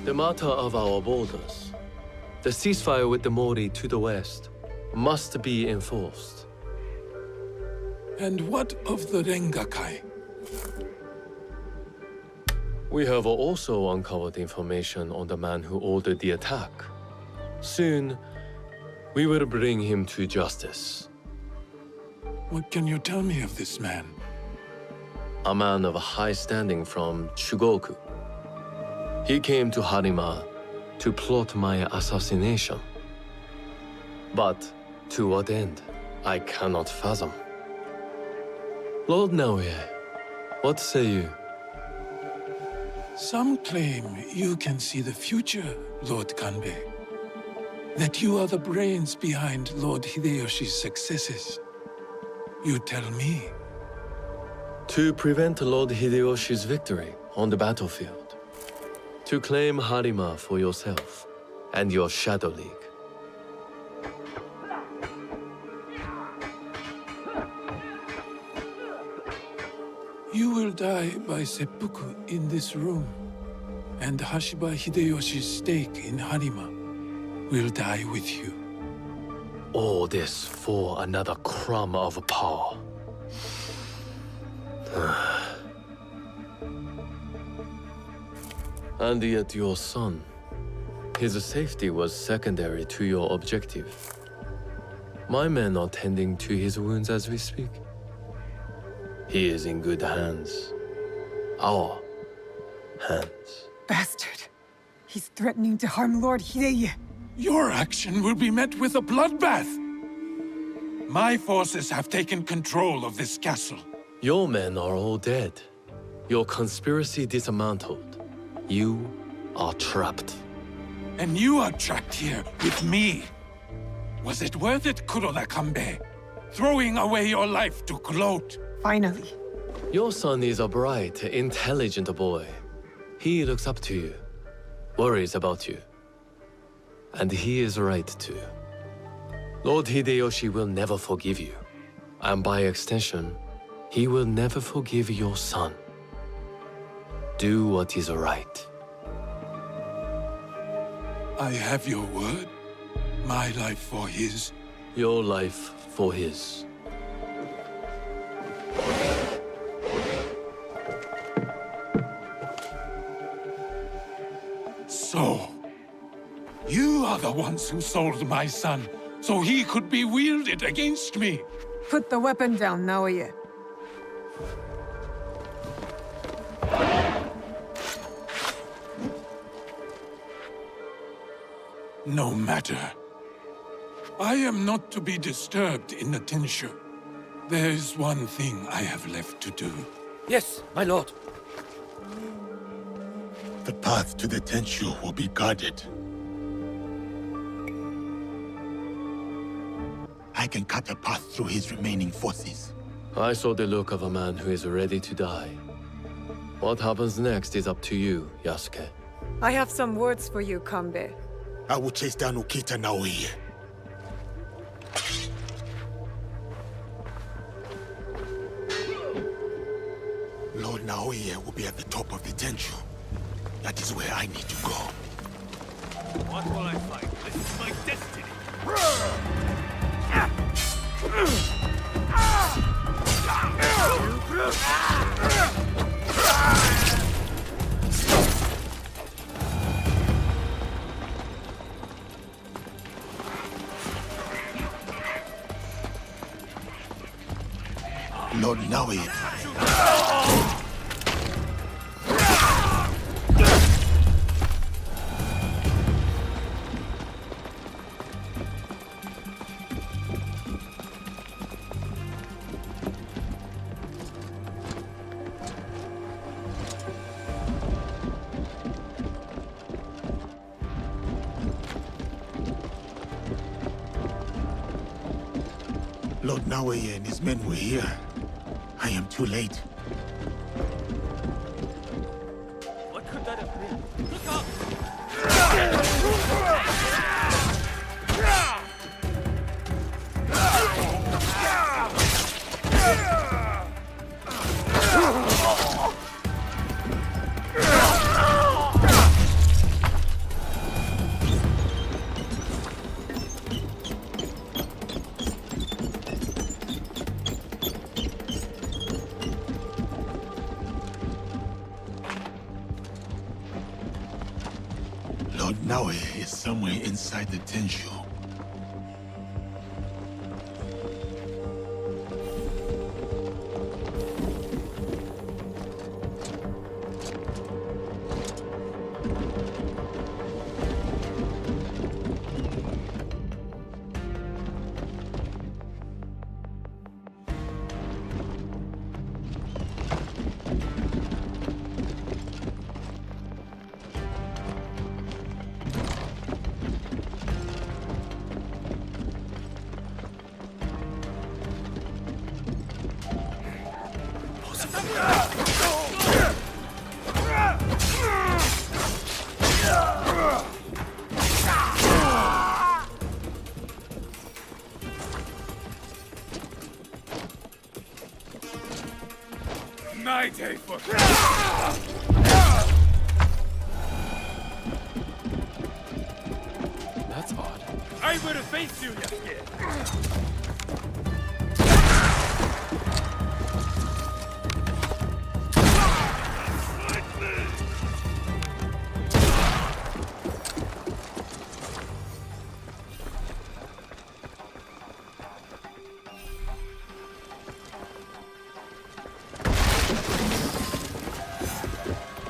The matter of our borders, the ceasefire with the Mori to the west, must be enforced. And what of the Rengakai? We have also uncovered information on the man who ordered the attack. Soon, we will bring him to justice. What can you tell me of this man? A man of high standing from Chugoku. He came to Harima to plot my assassination. But to what end, I cannot fathom. Lord Naoye, what say you? Some claim you can see the future, Lord Kanbei. That you are the brains behind Lord Hideyoshi's successes. You tell me. To prevent Lord Hideyoshi's victory on the battlefield. To claim Harima for yourself and your Shadow League. You will die by seppuku in this room, and Hashiba Hideyoshi's stake in Harima will die with you. All this for another crumb of power. And yet your son, his safety was secondary to your objective. My men are tending to his wounds as we speak. He is in good hands. Our hands. Bastard. He's threatening to harm Lord Hideye. Your action will be met with a bloodbath. My forces have taken control of this castle. Your men are all dead. Your conspiracy dismantled. You are trapped. And you are trapped here with me. Was it worth it, Kuroda Kanbei? Throwing away your life to gloat? Finally. Your son is a bright, intelligent boy. He looks up to you, worries about you. And he is right too. Lord Hideyoshi will never forgive you. And by extension, he will never forgive your son. Do what is right. I have your word. My life for his. Your life for his. So, you are the ones who sold my son, so he could be wielded against me. Put the weapon down, Naoye. No matter. I am not to be disturbed in the Tenshu. There is one thing I have left to do. Yes, my lord. The path to the Tenshu will be guarded. I can cut a path through his remaining forces. I saw the look of a man who is ready to die. What happens next is up to you, Yasuke. I have some words for you, Kanbei. I will chase down Ukita Naoye. Lord Naoye will be at the top of the Tenshu. That is where I need to go. What will I fight? This is my destiny! Lord Naoye. Lord Naoye and his men were here. I am too late. What could that have been? Look up! Naoe is somewhere inside the Tenshu. My day for... That's odd. I will face you, Yasuke!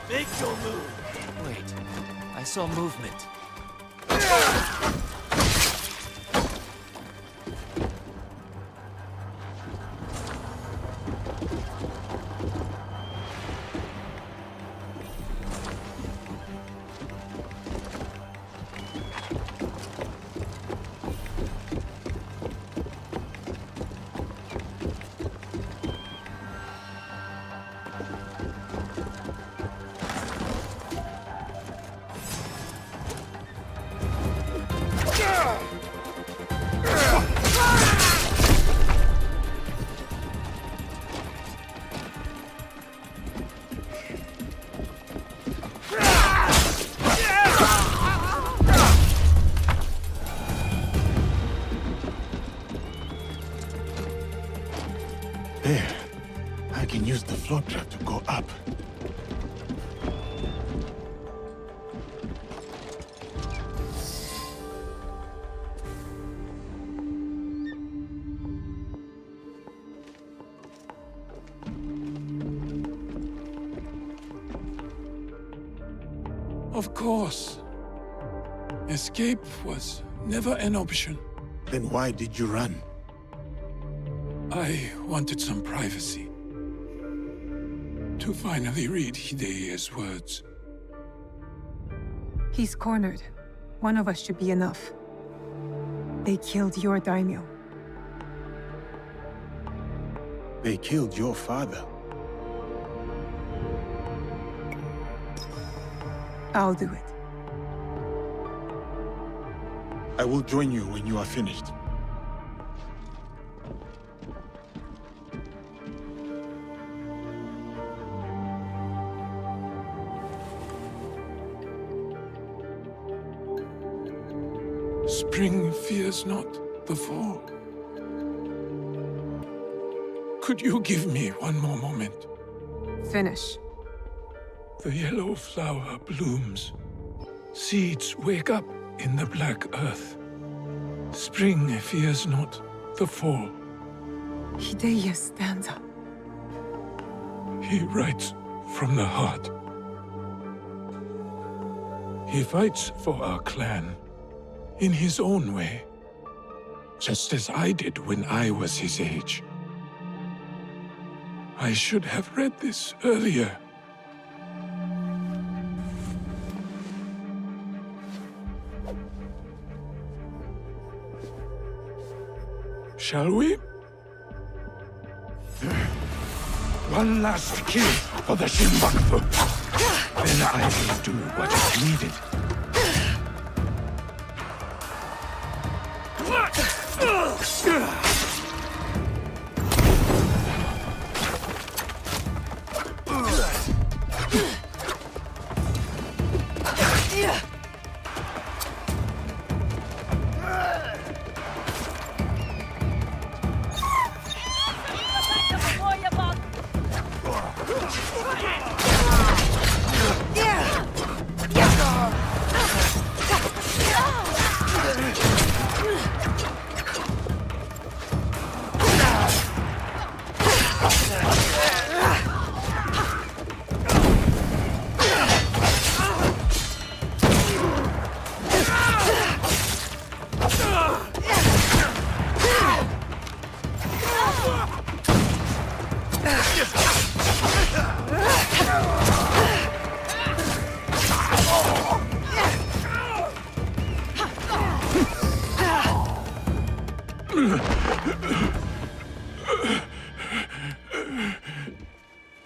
Make your move! Wait, I saw movement. There. I can use the floor trap to go up. Of course. Escape was never an option. Then why did you run? I wanted some privacy. To finally read Hideya's words. He's cornered. One of us should be enough. They killed your daimyo. They killed your father. I'll do it. I will join you when you are finished. Spring fears not the fall. Could you give me one more moment? Finish. The yellow flower blooms. Seeds wake up in the black earth. Spring fears not the fall. Hideya stands up. He writes from the heart. He fights for our clan in his own way, just as I did when I was his age. I should have read this earlier. Shall we? One last kill for the Shinbaku. Then I will do what is needed.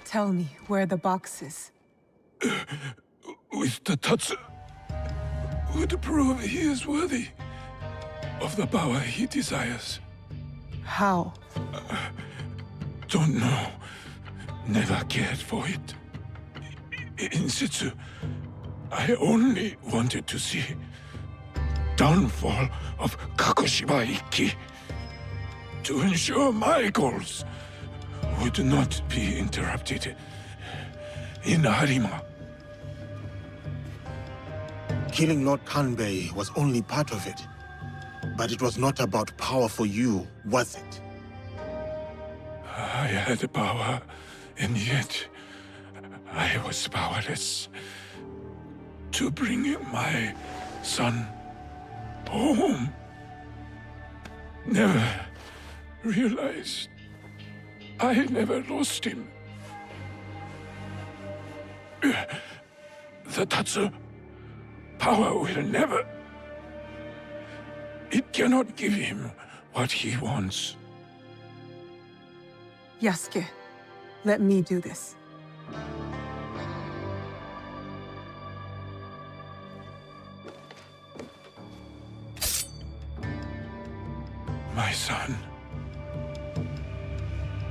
Tell me where the box is. With the Tatsu, would prove he is worthy of the power he desires. How? Don't know. Never cared for it. In situ, I only wanted to see downfall of Kakushiba Ikki to ensure my goals would not be interrupted in Harima. Killing Lord Kanbei was only part of it. But it was not about power for you, was it? I had power, and yet I was powerless to bring my son home. Never realized I never lost him. The Tatsu power will never... It cannot give him what he wants. Yasuke, let me do this. My son.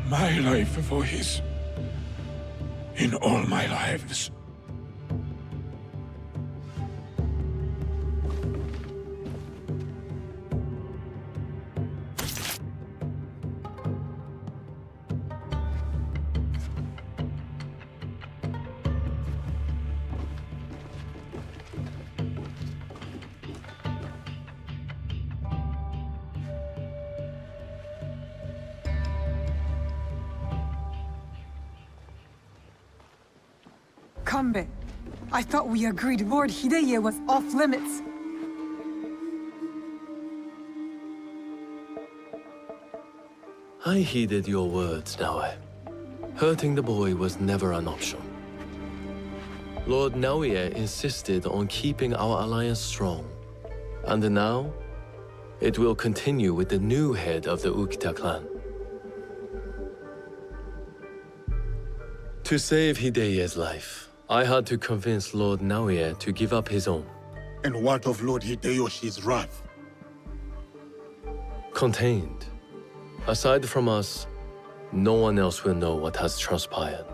My life for his. In all my lives. Kanbei, I thought we agreed Lord Hideye was off limits. I heeded your words, Naoe. Hurting the boy was never an option. Lord Naoe insisted on keeping our alliance strong. And now, it will continue with the new head of the Ukita clan. To save Hideye's life, I had to convince Lord Naoe to give up his own. And what of Lord Hideyoshi's wrath? Contained. Aside from us, no one else will know what has transpired.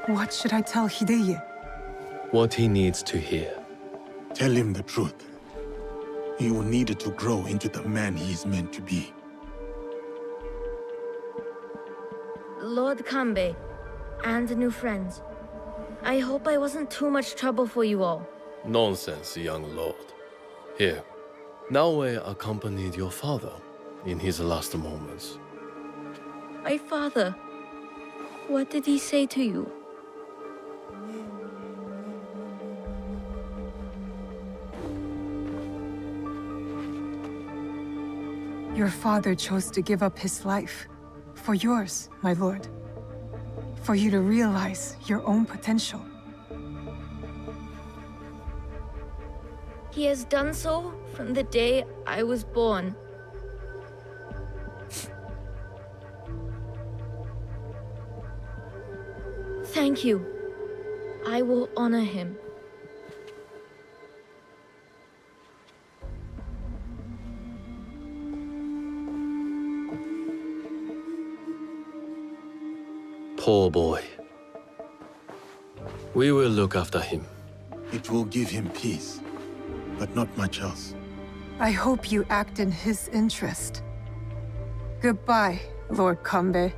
What should I tell Hideye? What he needs to hear. Tell him the truth. He will need to grow into the man he is meant to be. Lord Kanbei, and new friends. I hope I wasn't too much trouble for you all. Nonsense, young lord. Here, Naoe accompanied your father in his last moments. My father. What did he say to you? Your father chose to give up his life. For yours, my lord. For you to realize your own potential. He has done so from the day I was born. Thank you. I will honor him. Poor boy. We will look after him. It will give him peace, but not much else. I hope you act in his interest. Goodbye, Lord Kanbei.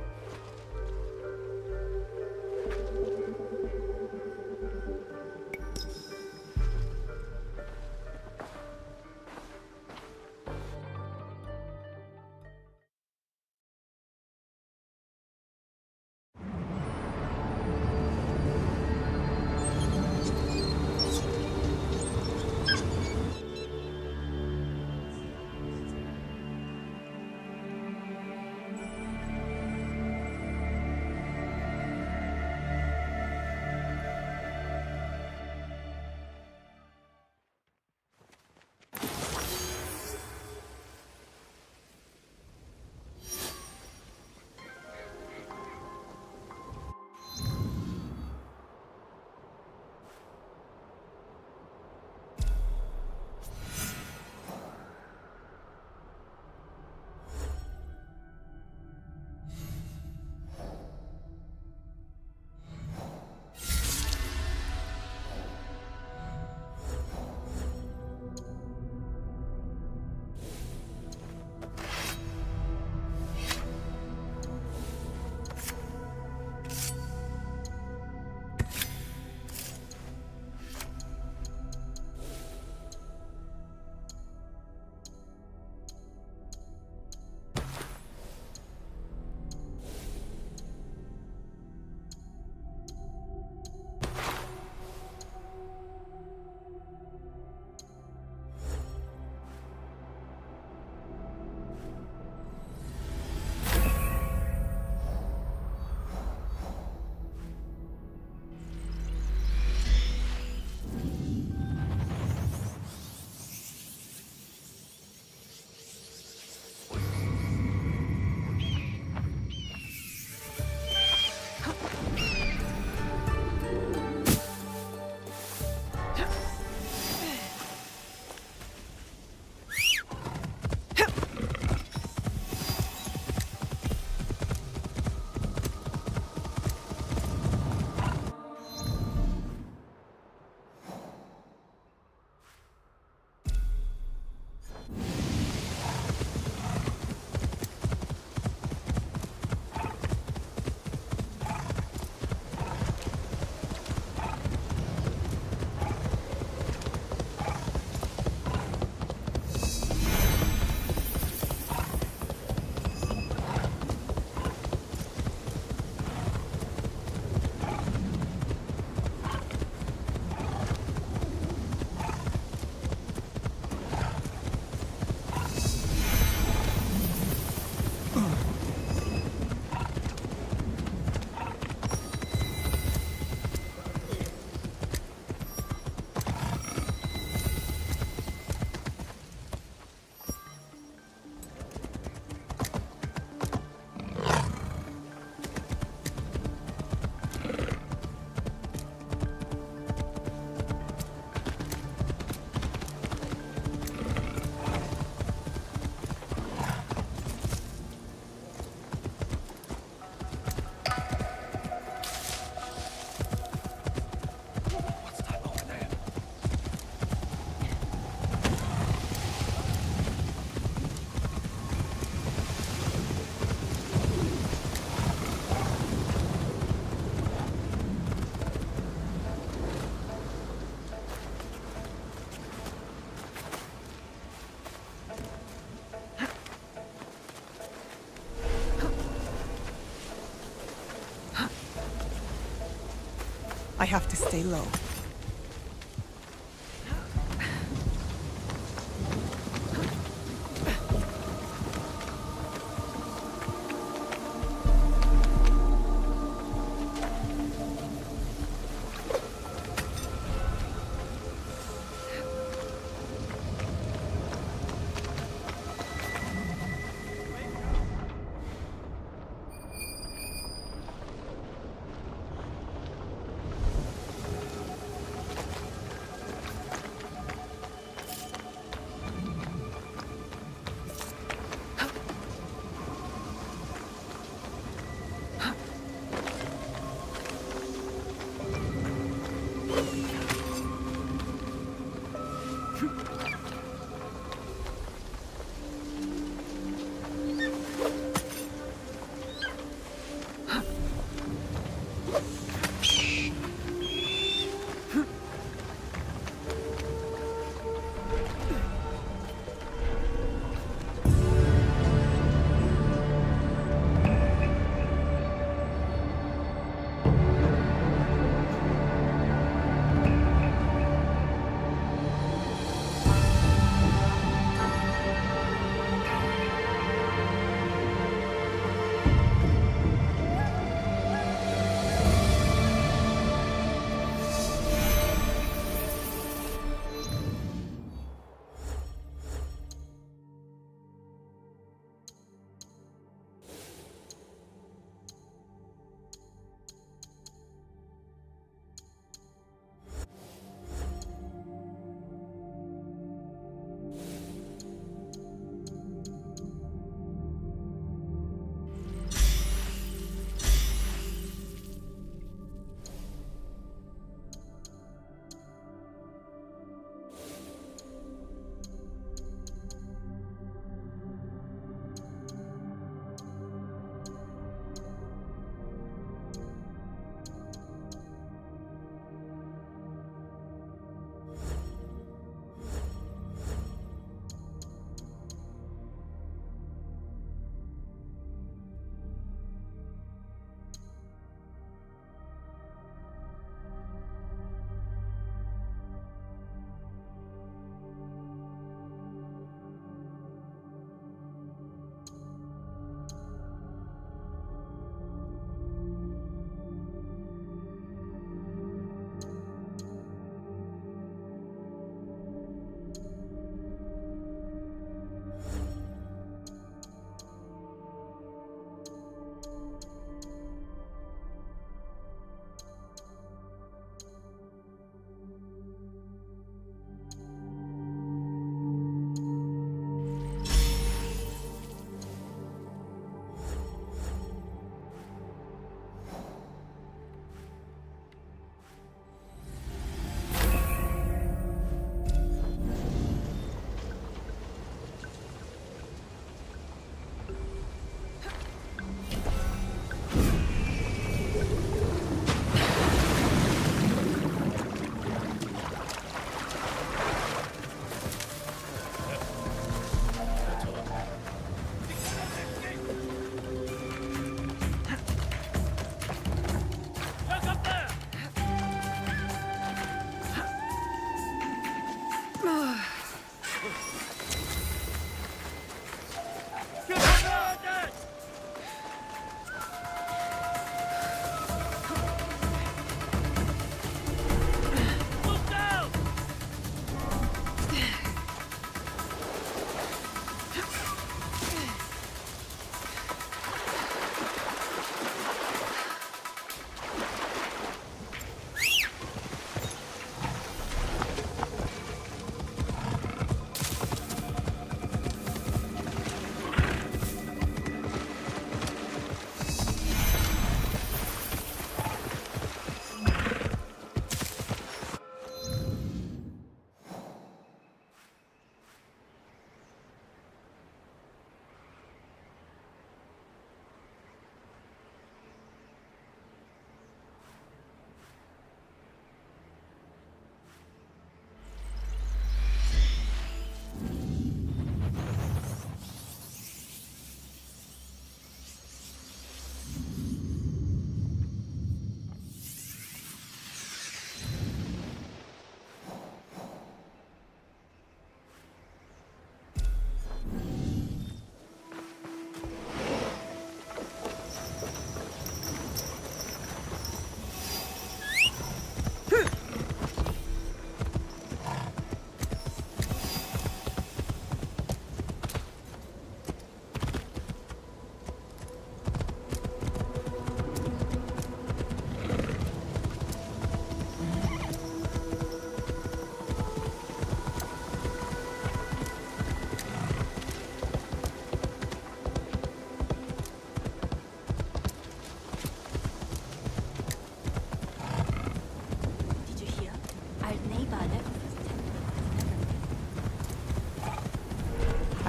I have to stay low.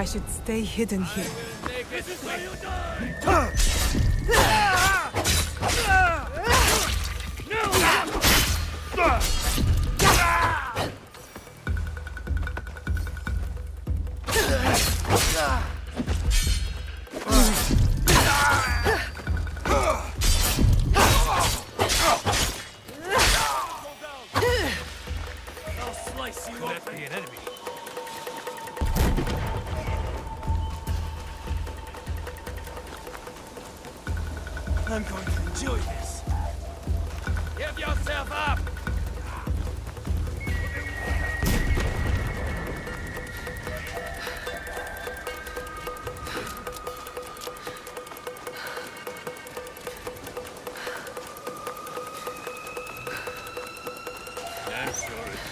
should stay hidden here. This is where you die! I'll slice you open. Be an enemy. I'm going to enjoy this. Give yourself up! I'm sure it's...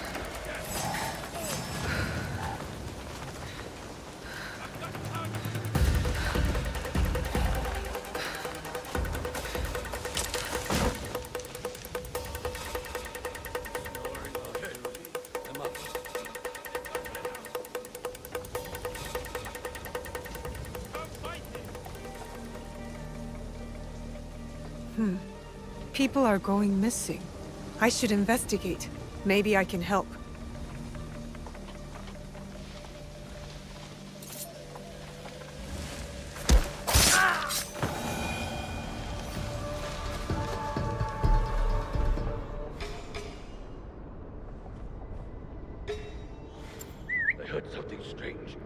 People are going missing. I should investigate. Maybe I can help. I heard something strange.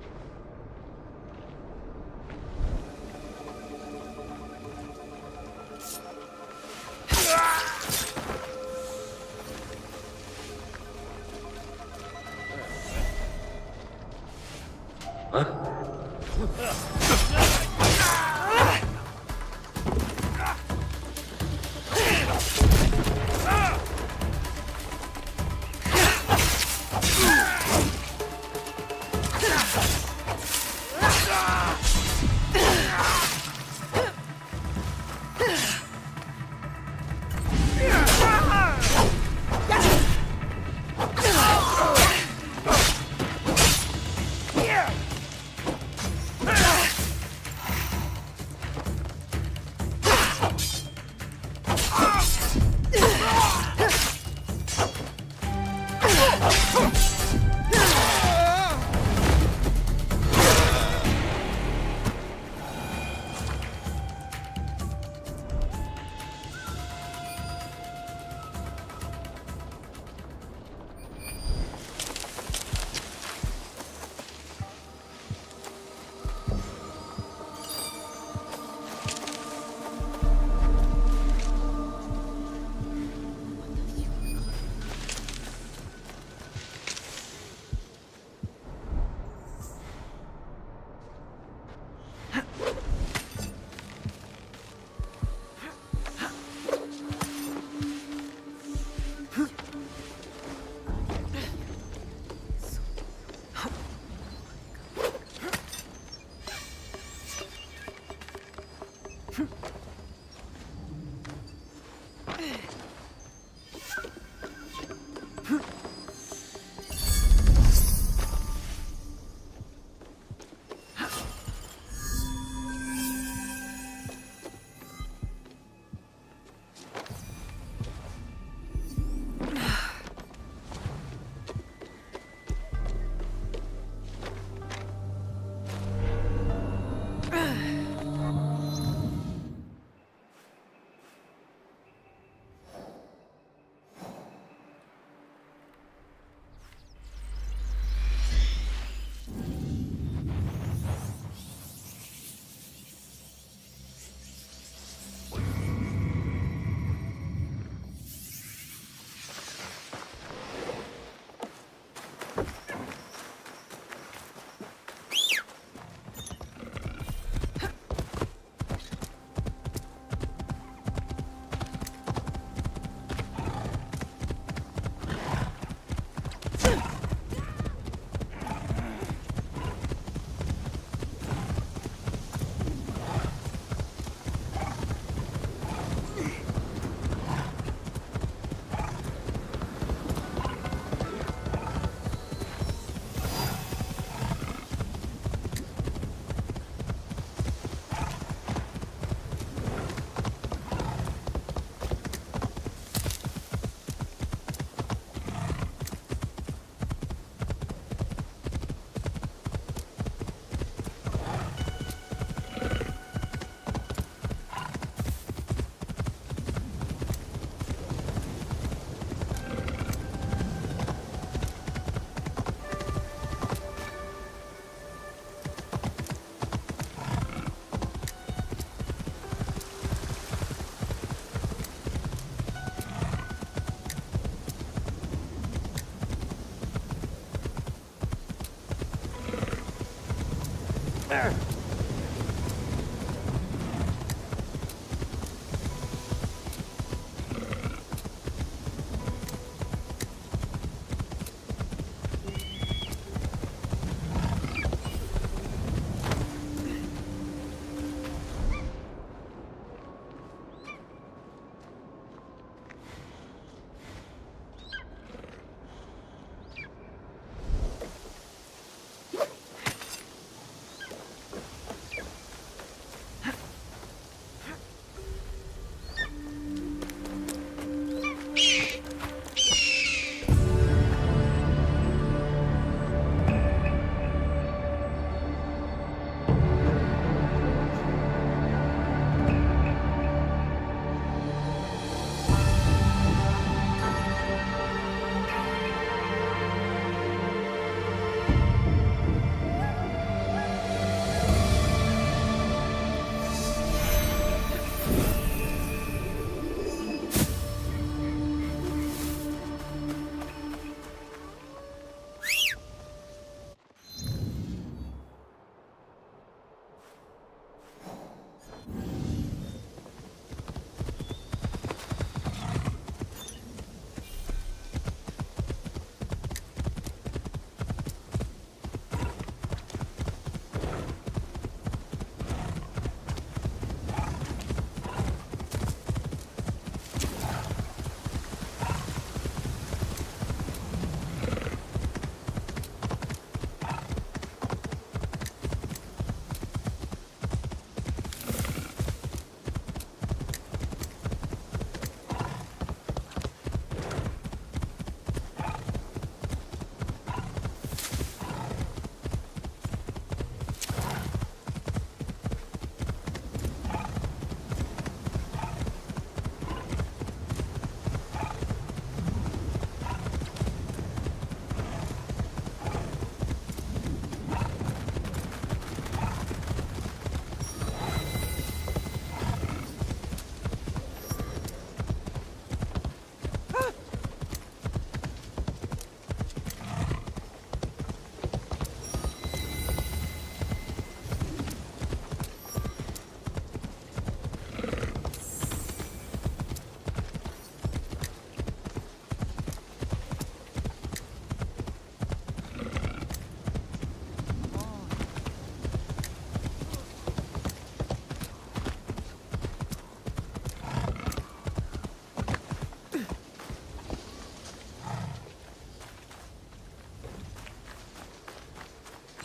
there!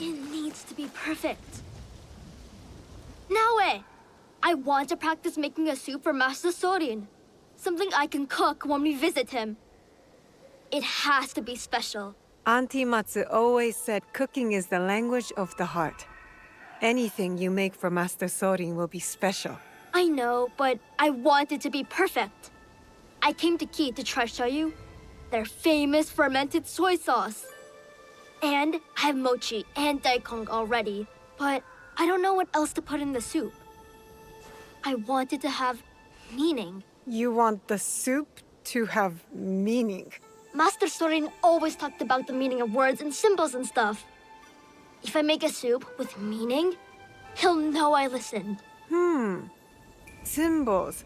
It needs to be perfect. Naoe! I want to practice making a soup for Master Sorin. Something I can cook when we visit him. It has to be special. Auntie Matsu always said cooking is the language of the heart. Anything you make for Master Sorin will be special. I know, but I want it to be perfect. I came to Ki to try show you their famous fermented soy sauce. And I have mochi and daikon already, but I don't know what else to put in the soup. I want it to have meaning. You want the soup to have meaning? Master Sorin always talked about the meaning of words and symbols and stuff. If I make a soup with meaning, he'll know I listened. Symbols.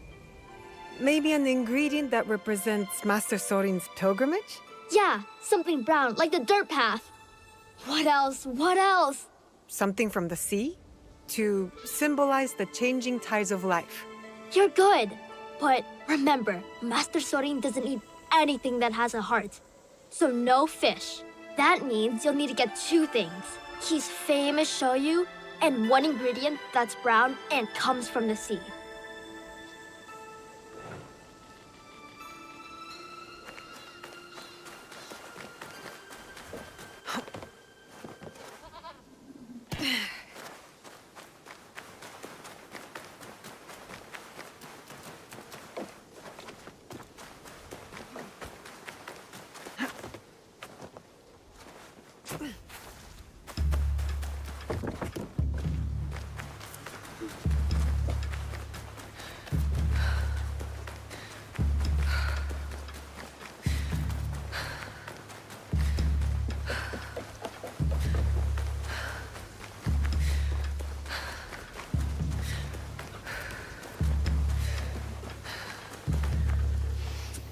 Maybe an ingredient that represents Master Sorin's pilgrimage? Yeah, something brown, like the dirt path. What else? What else? Something from the sea? To symbolize the changing tides of life. You're good. But remember, Master Sorin doesn't eat anything that has a heart. So no fish. That means you'll need to get two things. His famous shoyu and one ingredient that's brown and comes from the sea.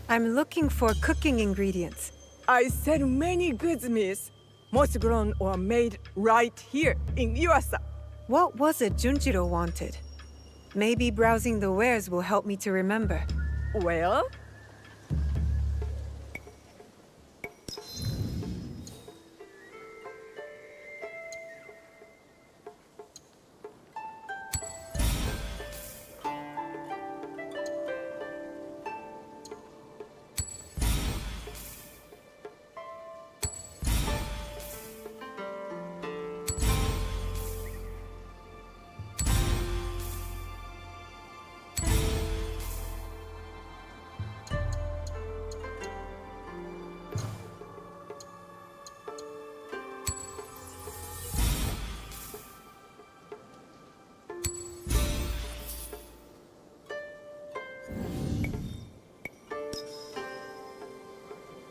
I'm looking for cooking ingredients. I sell many goods, miss. Most grown or made right here in Yuasa. What was it Junjiro wanted? Maybe browsing the wares will help me to remember. Well?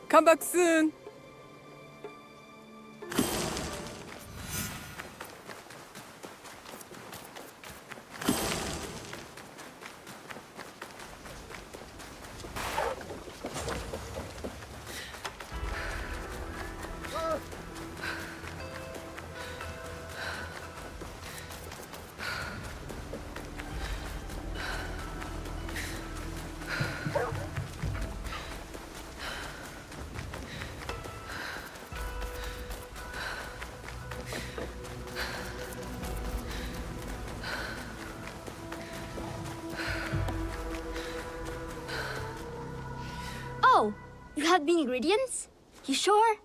Come back soon. Oh, you have the ingredients? You sure?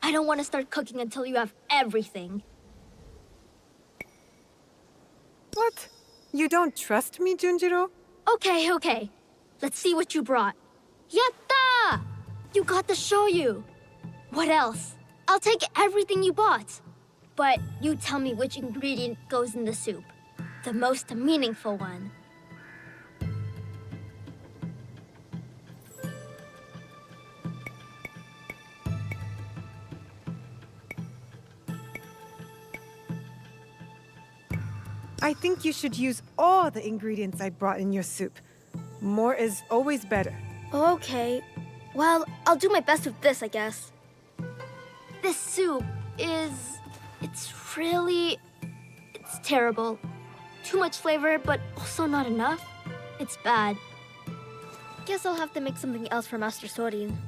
I don't want to start cooking until you have everything. What? You don't trust me, Junjiro? Okay. Let's see what you brought. Yatta! You got the shoyu. What else? I'll take everything you bought. But you tell me which ingredient goes in the soup. The most meaningful one. I think you should use all the ingredients I brought in your soup. More is always better. Okay. Well, I'll do my best with this, I guess. This soup is... it's terrible. Too much flavor, but also not enough. It's bad. Guess I'll have to make something else for Master Sorin.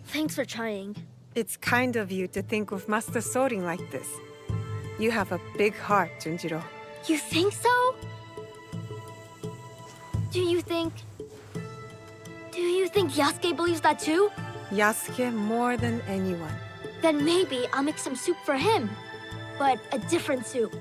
Thanks for trying. It's kind of you to think of Master Sorin like this. You have a big heart, Junjiro. You think so? Do you think Yasuke believes that too? Yasuke more than anyone. Then maybe I'll make some soup for him. But a different soup.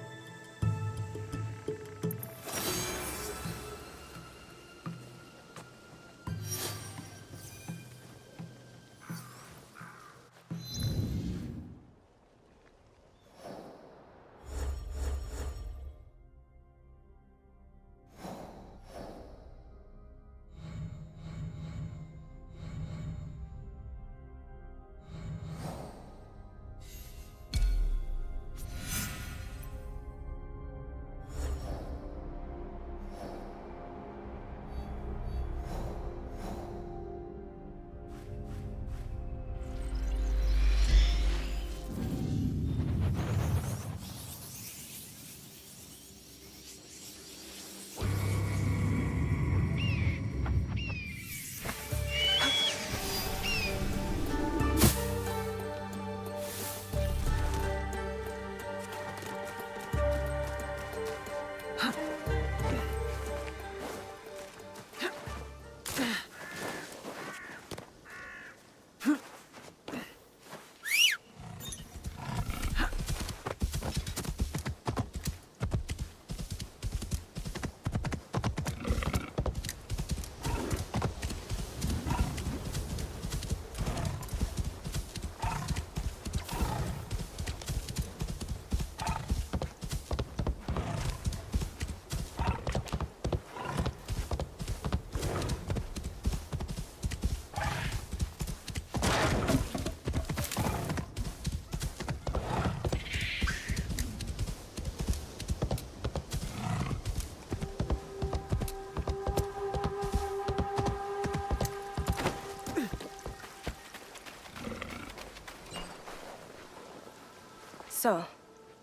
So,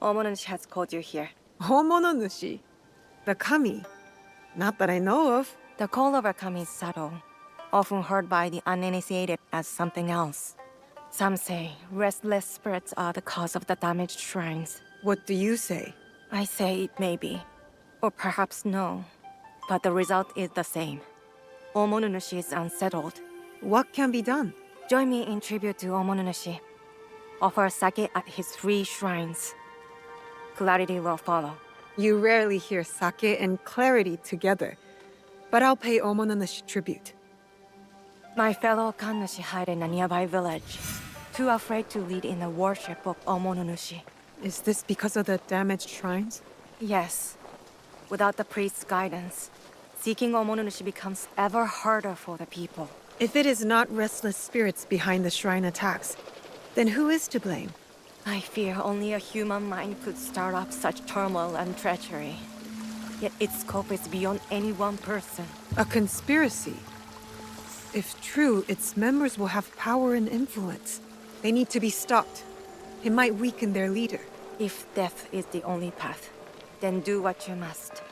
Omonushi has called you here. Homononushi? The kami? Not that I know of. The call of a kami is subtle, often heard by the uninitiated as something else. Some say restless spirits are the cause of the damaged shrines. What do you say? I say it may be, or perhaps no, but the result is the same. Omonunushi is unsettled. What can be done? Join me in tribute to Omonunushi. Offer sake at his 3 shrines. Clarity will follow. You rarely hear sake and clarity together, but I'll pay Omonunushi tribute. My fellow kannushi hide in a nearby village, too afraid to lead in the worship of Omonunushi. Is this because of the damaged shrines? Yes. Without the priest's guidance, seeking Omonunushi becomes ever harder for the people. If it is not restless spirits behind the shrine attacks, then who is to blame? I fear only a human mind could start up such turmoil and treachery. Yet its scope is beyond any one person. A conspiracy? If true, its members will have power and influence. They need to be stopped. It might weaken their leader. If death is the only path, then do what you must.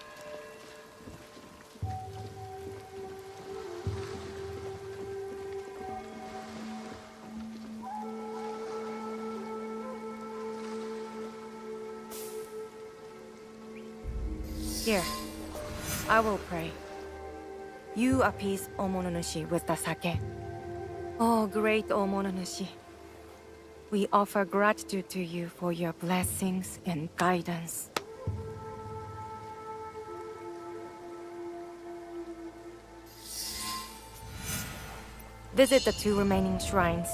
Here, I will pray. You appease Omonunushi with the sake. Oh, great Omonunushi. We offer gratitude to you for your blessings and guidance. Visit the 2 remaining shrines.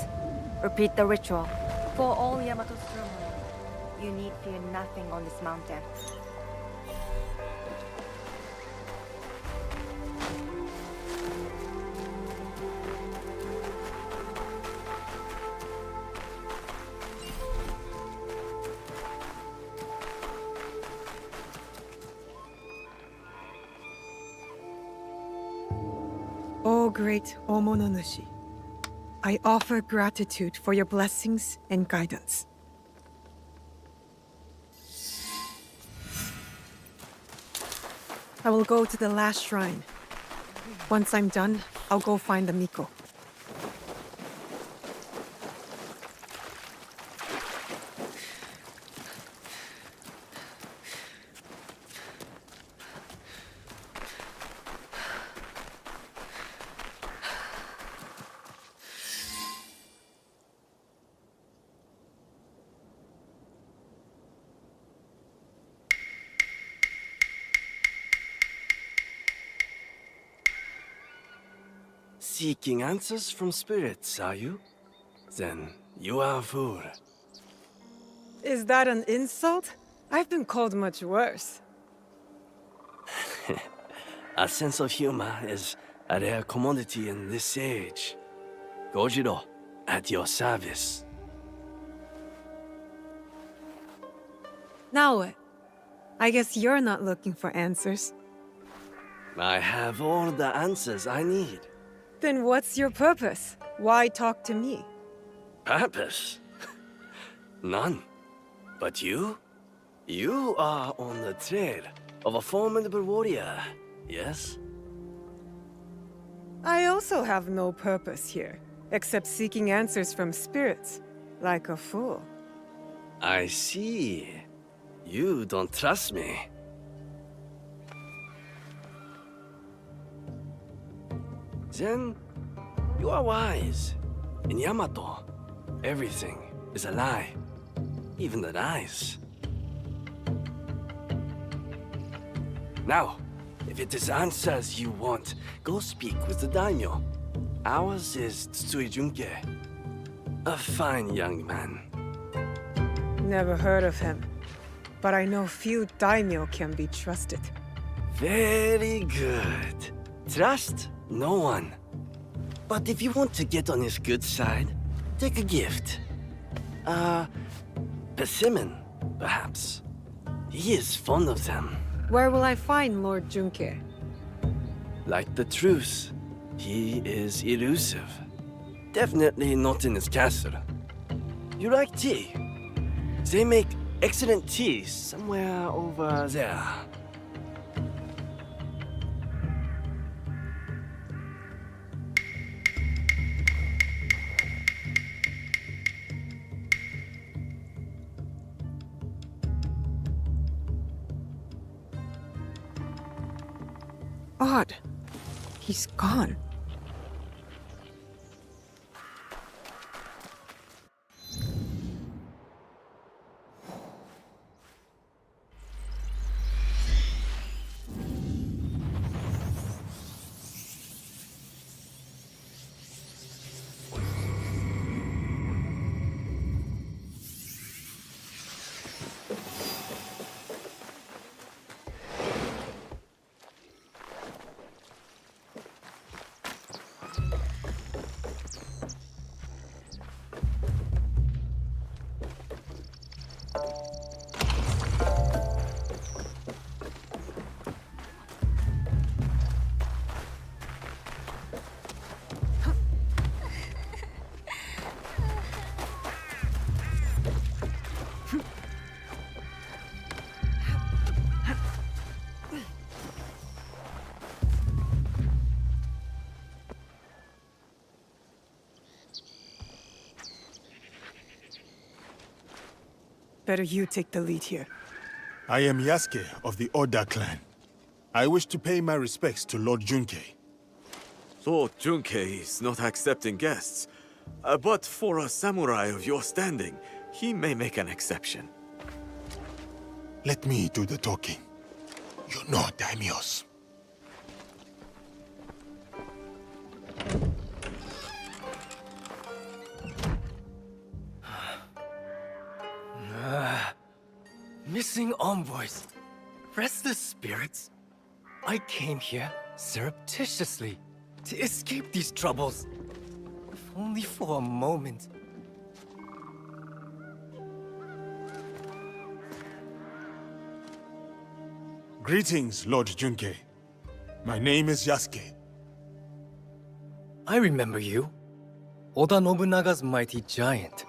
Repeat the ritual. For all Yamato's turmoil, you need fear nothing on this mountain. O great Omonunushi, I offer gratitude for your blessings and guidance. I will go to the last shrine. Once I'm done, I'll go find the Miko. Seeking answers from spirits, are you? Then you are a fool. Is that an insult? I've been called much worse. A sense of humor is a rare commodity in this age. Gojiro, at your service. Now what? I guess you're not looking for answers. I have all the answers I need. Then what's your purpose? Why talk to me? Purpose? None. But you? You are on the trail of a formidable warrior, yes? I also have no purpose here, except seeking answers from spirits, like a fool. I see. You don't trust me. Then, you are wise. In Yamato, everything is a lie. Even the lies. Now, if it is answers you want, go speak with the daimyo. Ours is Tsui Junke. A fine young man. Never heard of him. But I know few daimyo can be trusted. Very good. Trust no one. But if you want to get on his good side, take a gift. Persimmon, perhaps. He is fond of them. Where will I find Lord Junke? Like the truth, he is elusive. Definitely not in his castle. You like tea? They make excellent tea somewhere over there. Odd. He's gone. Better you take the lead here. I am Yasuke of the Oda clan. I wish to pay my respects to Lord Junkei. Lord Junkei is not accepting guests. But for a samurai of your standing, he may make an exception. Let me do the talking. You know daimyos. Missing envoys. Restless spirits. I came here surreptitiously to escape these troubles. If only for a moment. Greetings, Lord Junkei. My name is Yasuke. I remember you. Oda Nobunaga's mighty giant.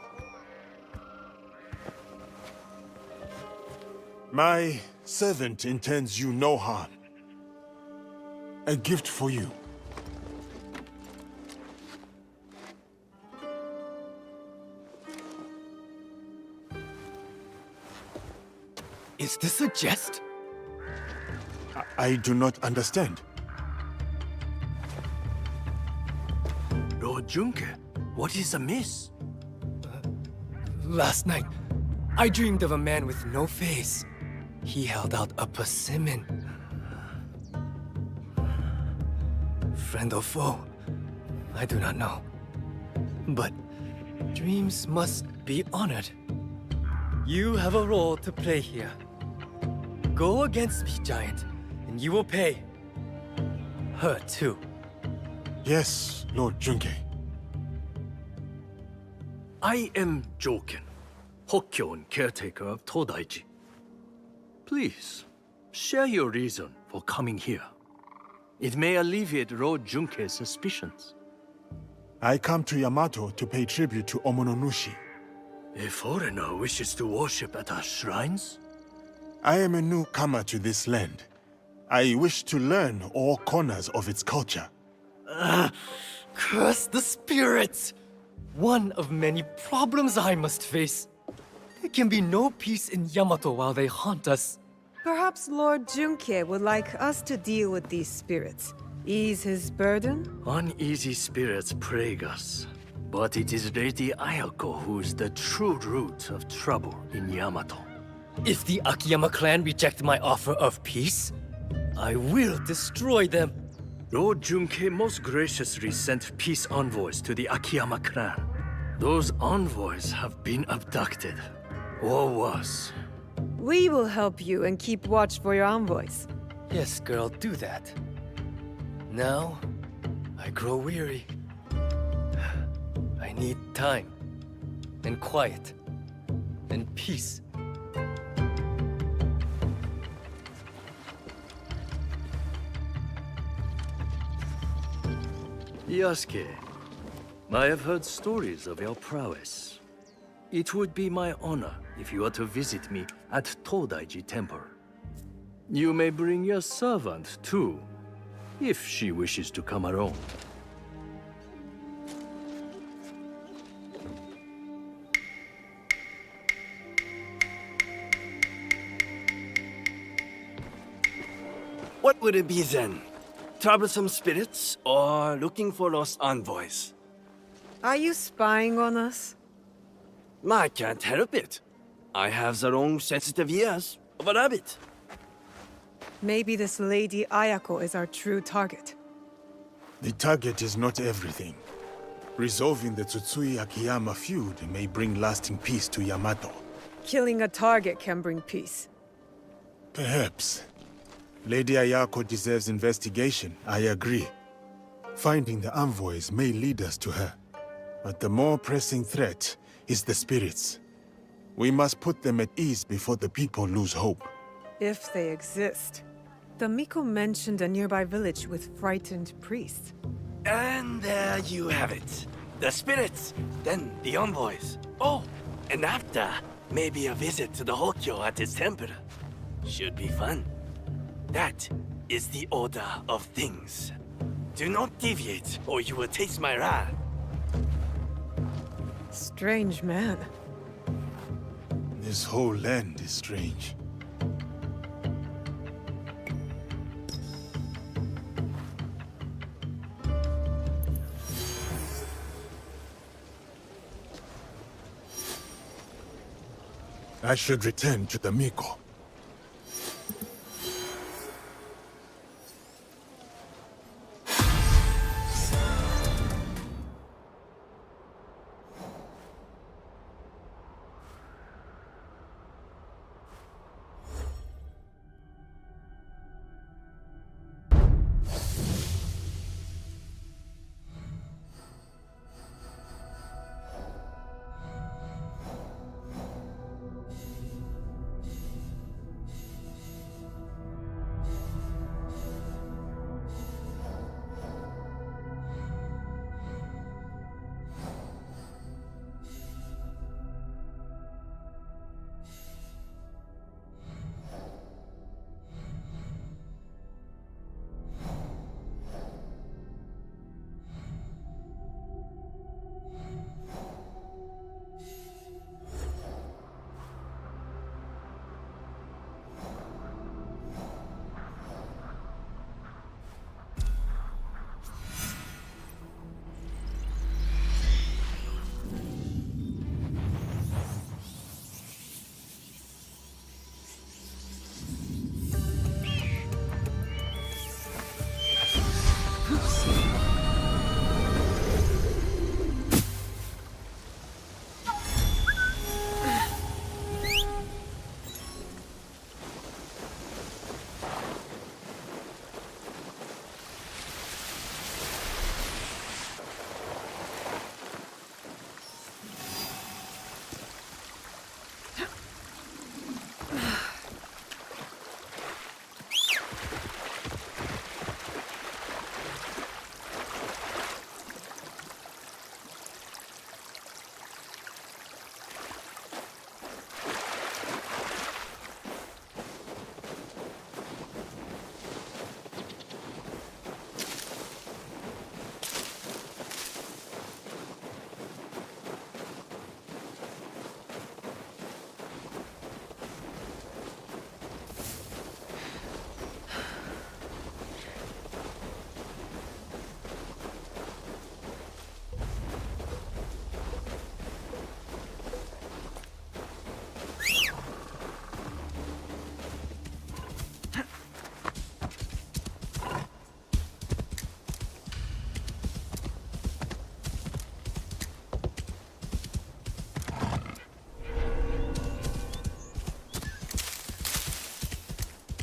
My servant intends you no harm. A gift for you. Is this a jest? I do not understand. Lord Junkei, what is amiss? Last night, I dreamed of a man with no face. He held out a persimmon. Friend or foe, I do not know. But dreams must be honored. You have a role to play here. Go against me, giant, and you will pay. Her too. Yes, Lord Junkei. I am Joken, Hokkyon caretaker of Todaiji. Please, share your reason for coming here. It may alleviate Lord Junkei's suspicions. I come to Yamato to pay tribute to Omononushi. A foreigner wishes to worship at our shrines? I am a newcomer to this land. I wish to learn all corners of its culture. Curse the spirits! One of many problems I must face. There can be no peace in Yamato while they haunt us. Perhaps Lord Junkei would like us to deal with these spirits. Ease his burden? Uneasy spirits plague us. But it is Lady Ayako who is the true root of trouble in Yamato. If the Akiyama clan reject my offer of peace, I will destroy them. Lord Junkei most graciously sent peace envoys to the Akiyama clan. Those envoys have been abducted, or worse. We will help you and keep watch for your envoys. Yes, girl, do that. Now, I grow weary. I need time, and quiet, and peace. Yasuke, I have heard stories of your prowess. It would be my honor if you are to visit me at Todaiji Temple. You may bring your servant, too, if she wishes to come alone. What would it be then? Troublesome spirits or looking for lost envoys? Are you spying on us? I can't help it. I have the long sensitive ears of a rabbit. Maybe this Lady Ayako is our true target. The target is not everything. Resolving the Tsutsui Akiyama feud may bring lasting peace to Yamato. Killing a target can bring peace. Perhaps. Lady Ayako deserves investigation, I agree. Finding the envoys may lead us to her. But the more pressing threat is the spirits. We must put them at ease before the people lose hope. If they exist. The Miko mentioned a nearby village with frightened priests. And there you have it. The spirits, then the envoys. Oh, and after, maybe a visit to the Hokyo at his temple. Should be fun. That is the order of things. Do not deviate, or you will taste my wrath. Strange man. This whole land is strange. I should return to the Miko.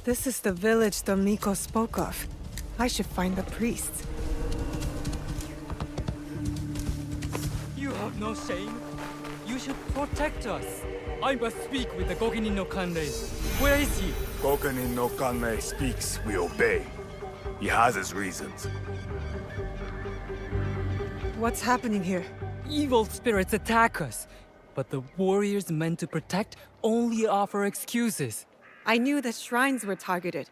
This is the village the Miko spoke of. I should find the priests. You have no shame? You should protect us. I must speak with the Gokenin no Kanrei. Where is he? Gokenin no Kanmei speaks, we obey. He has his reasons. What's happening here? Evil spirits attack us. But the warriors meant to protect only offer excuses. I knew the shrines were targeted.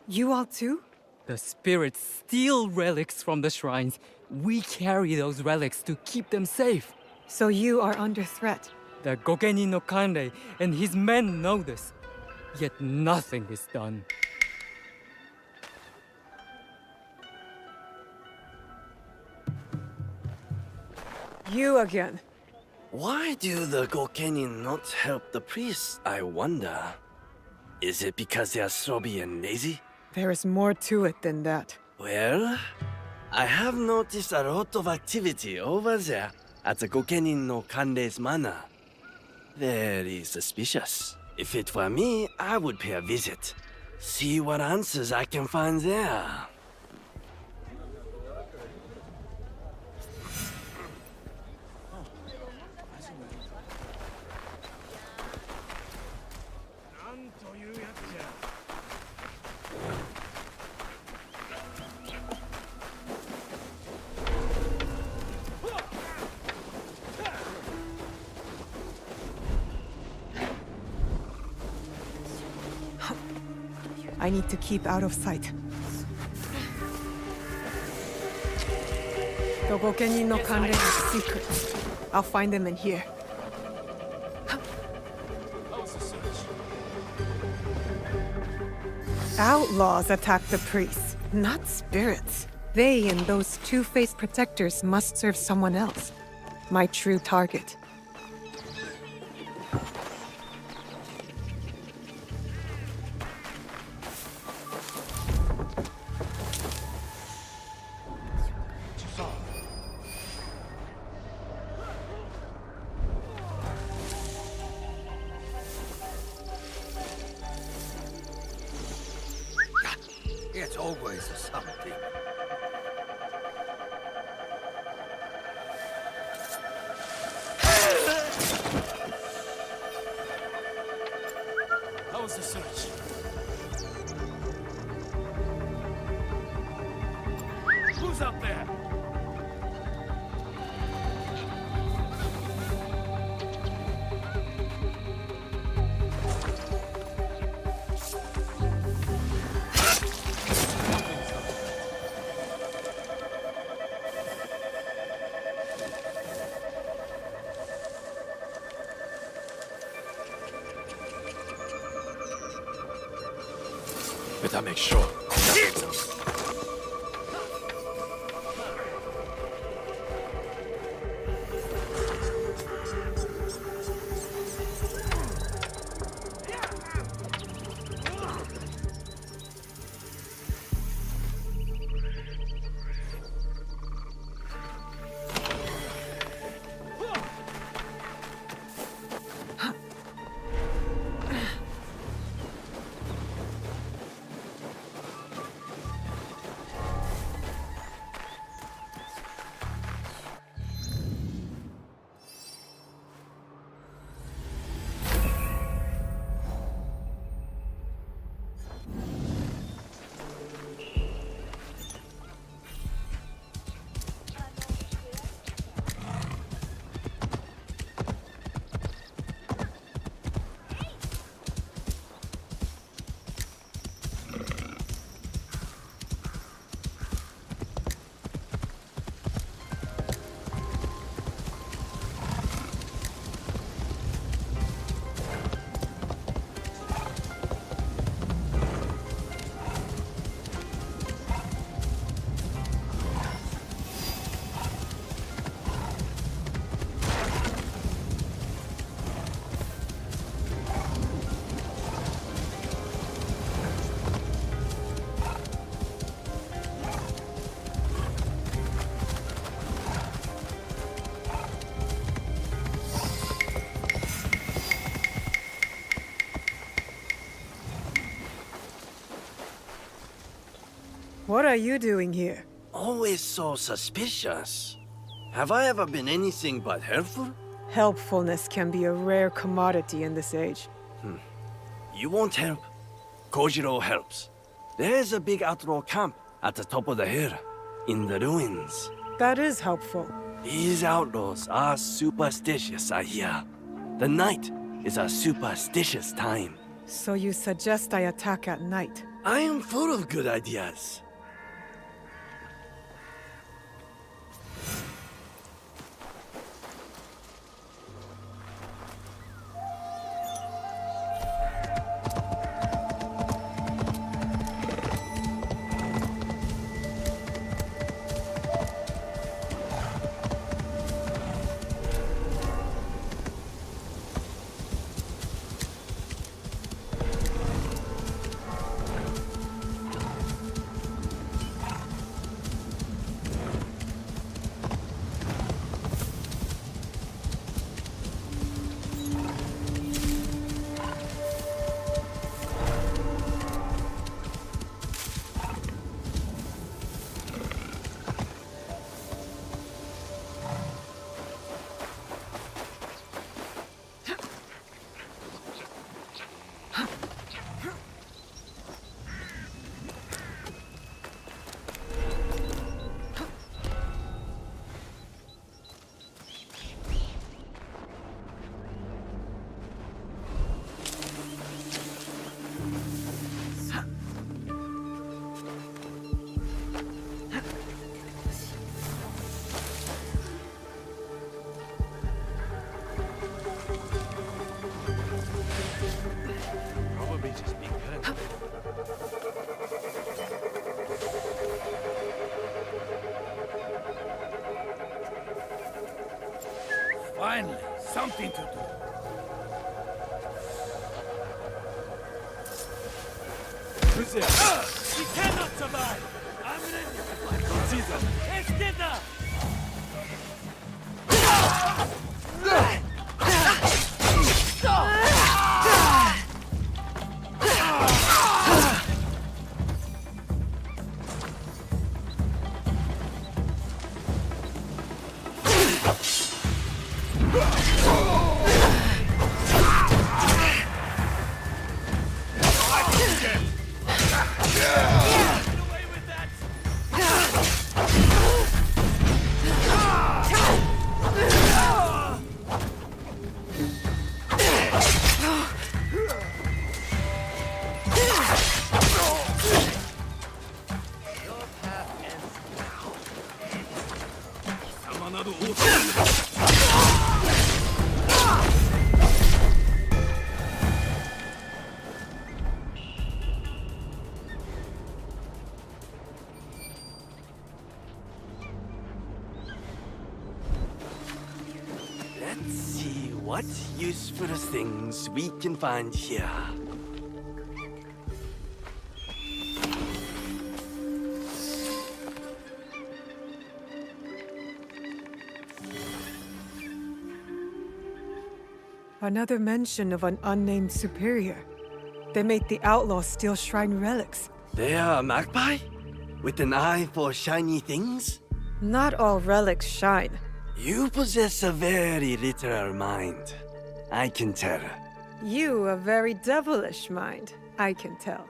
You all too? The spirits steal relics from the shrines. We carry those relics to keep them safe. So you are under threat. The Gokeni no Kanrei and his men know this. Yet nothing is done. You again. Why do the Gokeni not help the priests, I wonder? Is it because they are snobby and lazy? There is more to it than that. Well, I have noticed a lot of activity over there at the Gokeni no Kanrei's manor. Very suspicious. If it were me, I would pay a visit. See what answers I can find there. I need to keep out of sight. The Gokeni no Kanrei has secrets. I'll find them in here. Outlaws attack the priests, not spirits. They and those two-faced protectors must serve someone else. My true target. It's always something. How was the search? Who's up there? Better make sure. What are you doing here? Always so suspicious. Have I ever been anything but helpful? Helpfulness can be a rare commodity in this age. You won't help. Kojiro helps. There's a big outlaw camp at the top of the hill, in the ruins. That is helpful. These outlaws are superstitious, I hear. The night is a superstitious time. So you suggest I attack at night? I am full of good ideas. Finally, something to do. Who's there? He cannot survive! I'm ready with my Caesar! Esqueda! Let's see what useful things we can find here. Another mention of an unnamed superior. They make the outlaws steal shrine relics. They are a magpie? With an eye for shiny things? Not all relics shine. You possess a very literal mind. I can tell. You a very devilish mind, I can tell.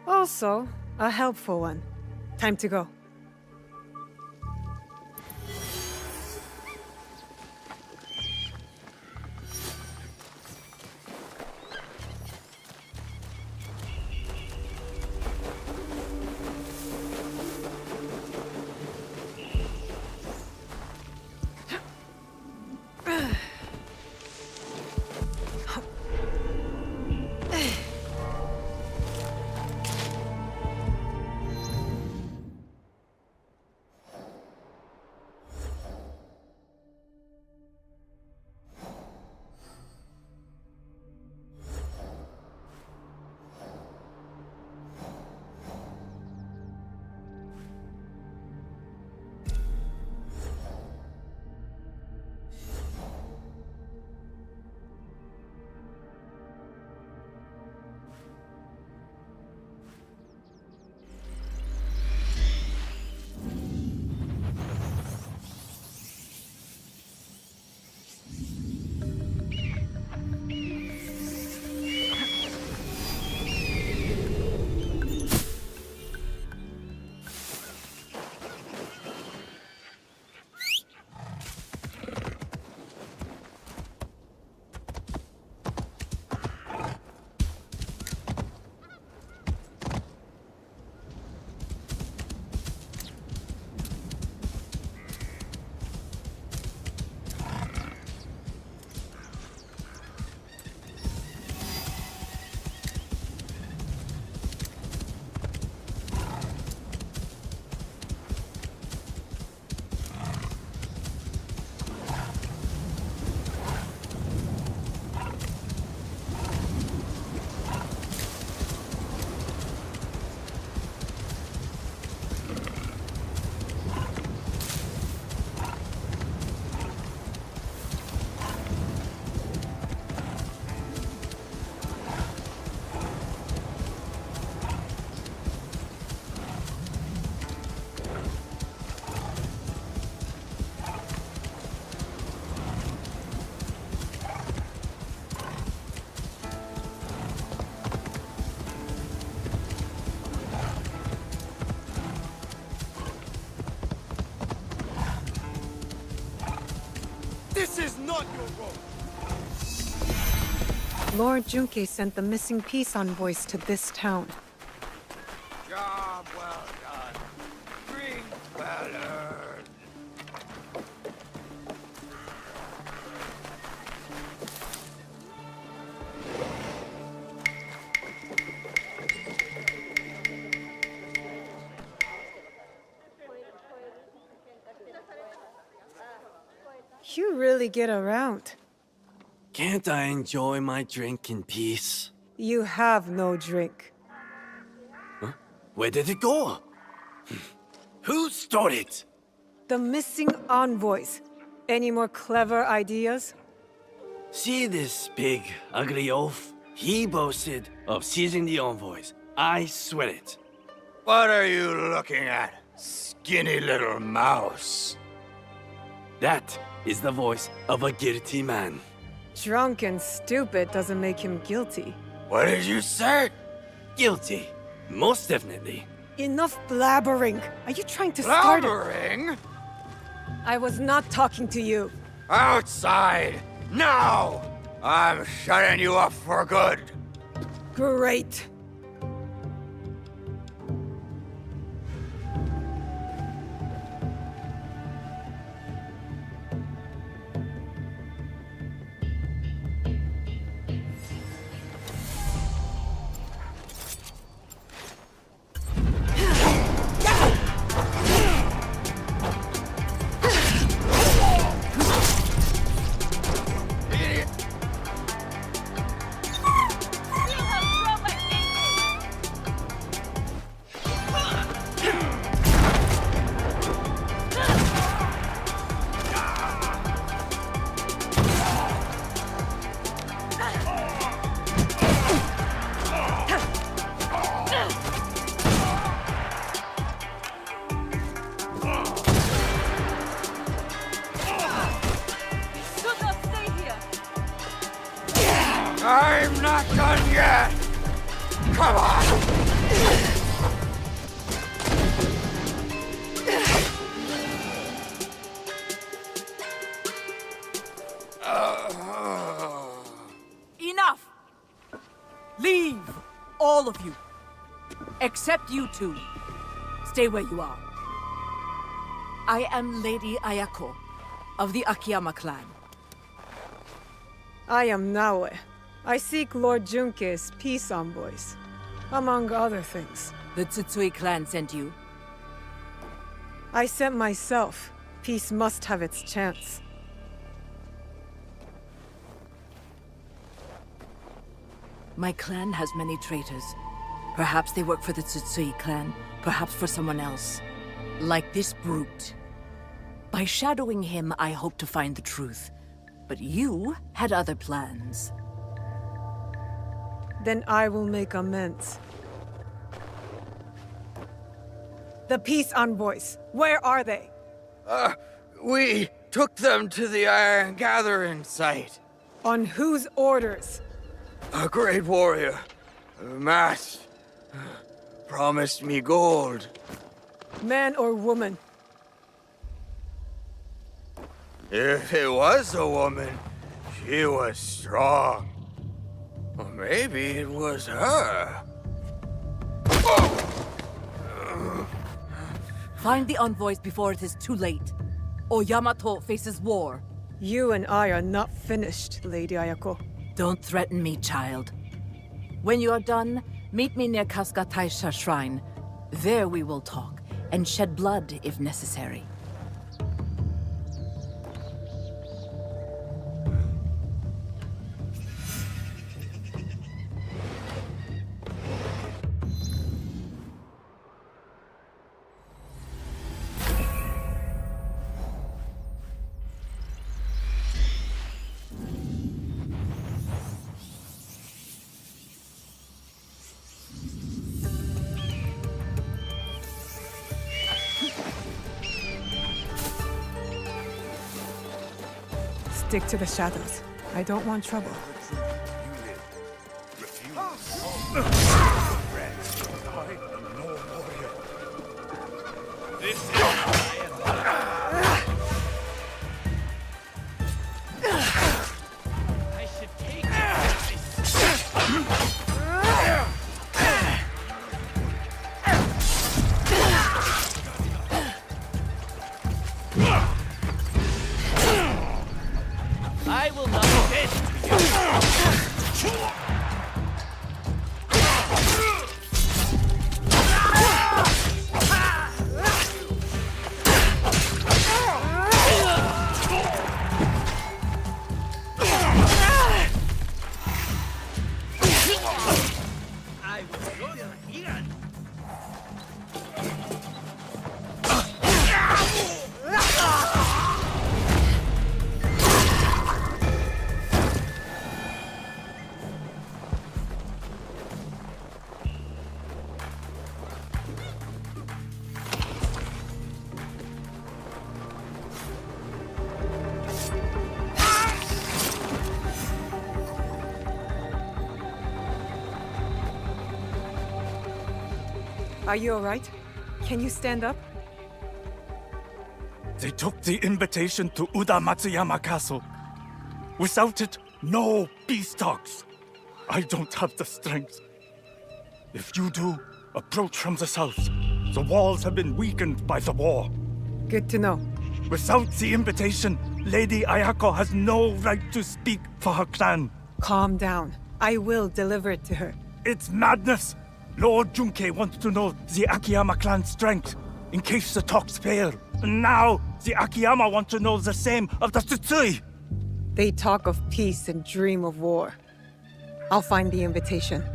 Also, a helpful one. Time to go. This is not your role! Lord Junke sent the missing peace envoys to this town. Job well done. Drink well earned. You really get around. Can't I enjoy my drink in peace? You have no drink. Where did it go? Who stole it? The missing envoys. Any more clever ideas? See this big, ugly oaf? He boasted of seizing the envoys. I swear it. What are you looking at, skinny little mouse? That is the voice of a guilty man. Drunk and stupid doesn't make him guilty. What did you say? Guilty. Most definitely. Enough blabbering. Are you trying to start Blabbering? I was not talking to you. Outside! Now! I'm shutting you up for good. Great. I'm not done yet! Come on! Enough! Leave! All of you. Except you two. Stay where you are. I am Lady Ayako of the Akiyama clan. I am Naoe. I seek Lord Junke's peace envoys, among other things. The Tsutsui clan sent you? I sent myself. Peace must have its chance. My clan has many traitors. Perhaps they work for the Tsutsui clan, perhaps for someone else. Like this brute. By shadowing him, I hope to find the truth. But you had other plans. Then I will make amends. The peace envoys, where are they? We took them to the Iron Gathering site. On whose orders? A great warrior, masked, promised me gold. Man or woman? If it was a woman, she was strong. Or maybe it was her. Find the envoys before it is too late, or Yamato faces war. You and I are not finished, Lady Ayako. Don't threaten me, child. When you are done, meet me near Kasuga Taisha Shrine. There we will talk, and shed blood if necessary. Stick to the shadows. I don't want trouble. I will not bend to you. I will show you again. Are you alright? Can you stand up? They took the invitation to Uda Matsuyama Castle. Without it, no peace talks. I don't have the strength. If you do, approach from the south. The walls have been weakened by the war. Good to know. Without the invitation, Lady Ayako has no right to speak for her clan. Calm down. I will deliver it to her. It's madness! Lord Junkei wants to know the Akiyama clan's strength, in case the talks fail. And now, the Akiyama want to know the same of the Tsutsui! They talk of peace and dream of war. I'll find the invitation.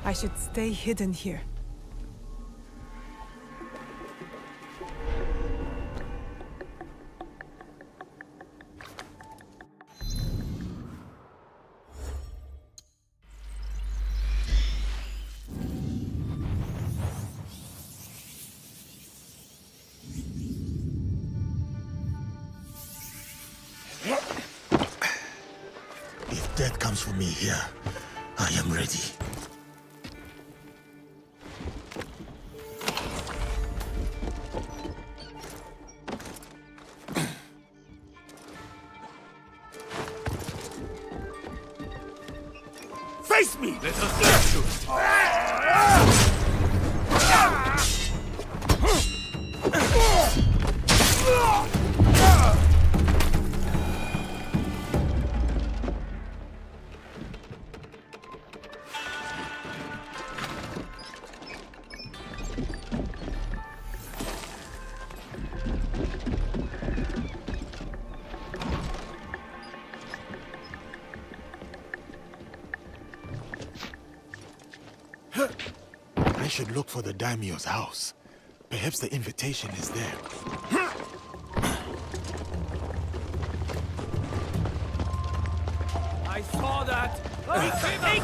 I should stay hidden here. If death comes for me here, I am ready. Face me! Let us execute. I should look for the daimyo's house. Perhaps the invitation is there. I saw that! Take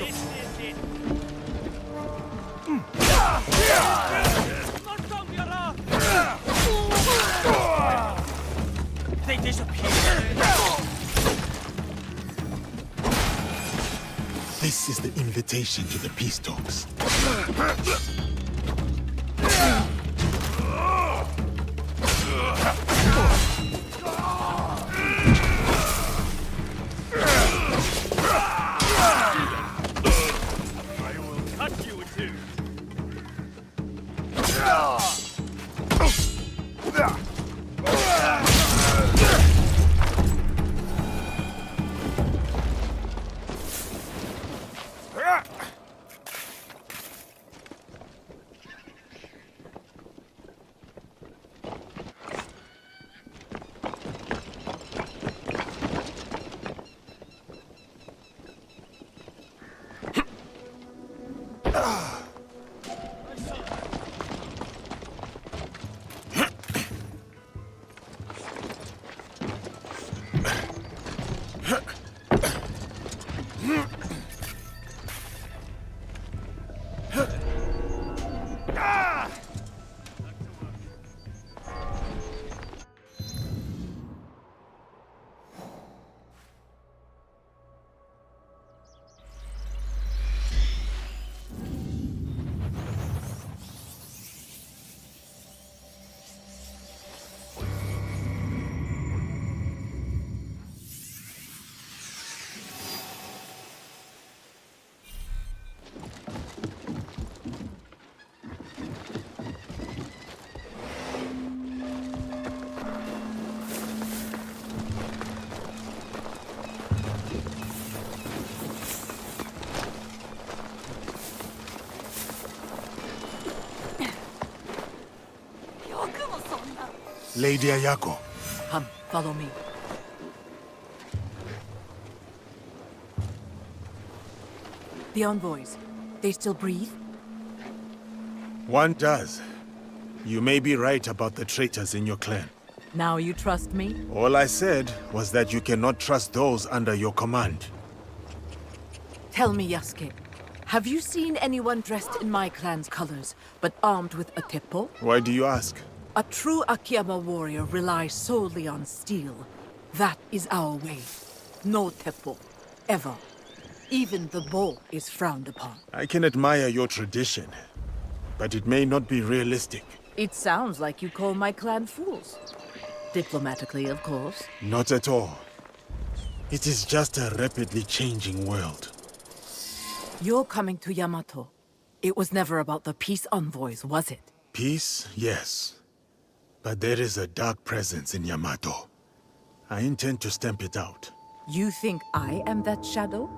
it! They disappear. This is the invitation to the peace talks. Lady Ayako. Come, follow me. The envoys, they still breathe? One does. You may be right about the traitors in your clan. Now you trust me? All I said was that you cannot trust those under your command. Tell me, Yasuke, have you seen anyone dressed in my clan's colors, but armed with a teppo? Why do you ask? A true Akiyama warrior relies solely on steel. That is our way. No teppo. Ever. Even the bow is frowned upon. I can admire your tradition, but it may not be realistic. It sounds like you call my clan fools. Diplomatically, of course. Not at all. It is just a rapidly changing world. You're coming to Yamato. It was never about the peace envoys, was it? Peace, yes. But there is a dark presence in Yamato. I intend to stamp it out. You think I am that shadow?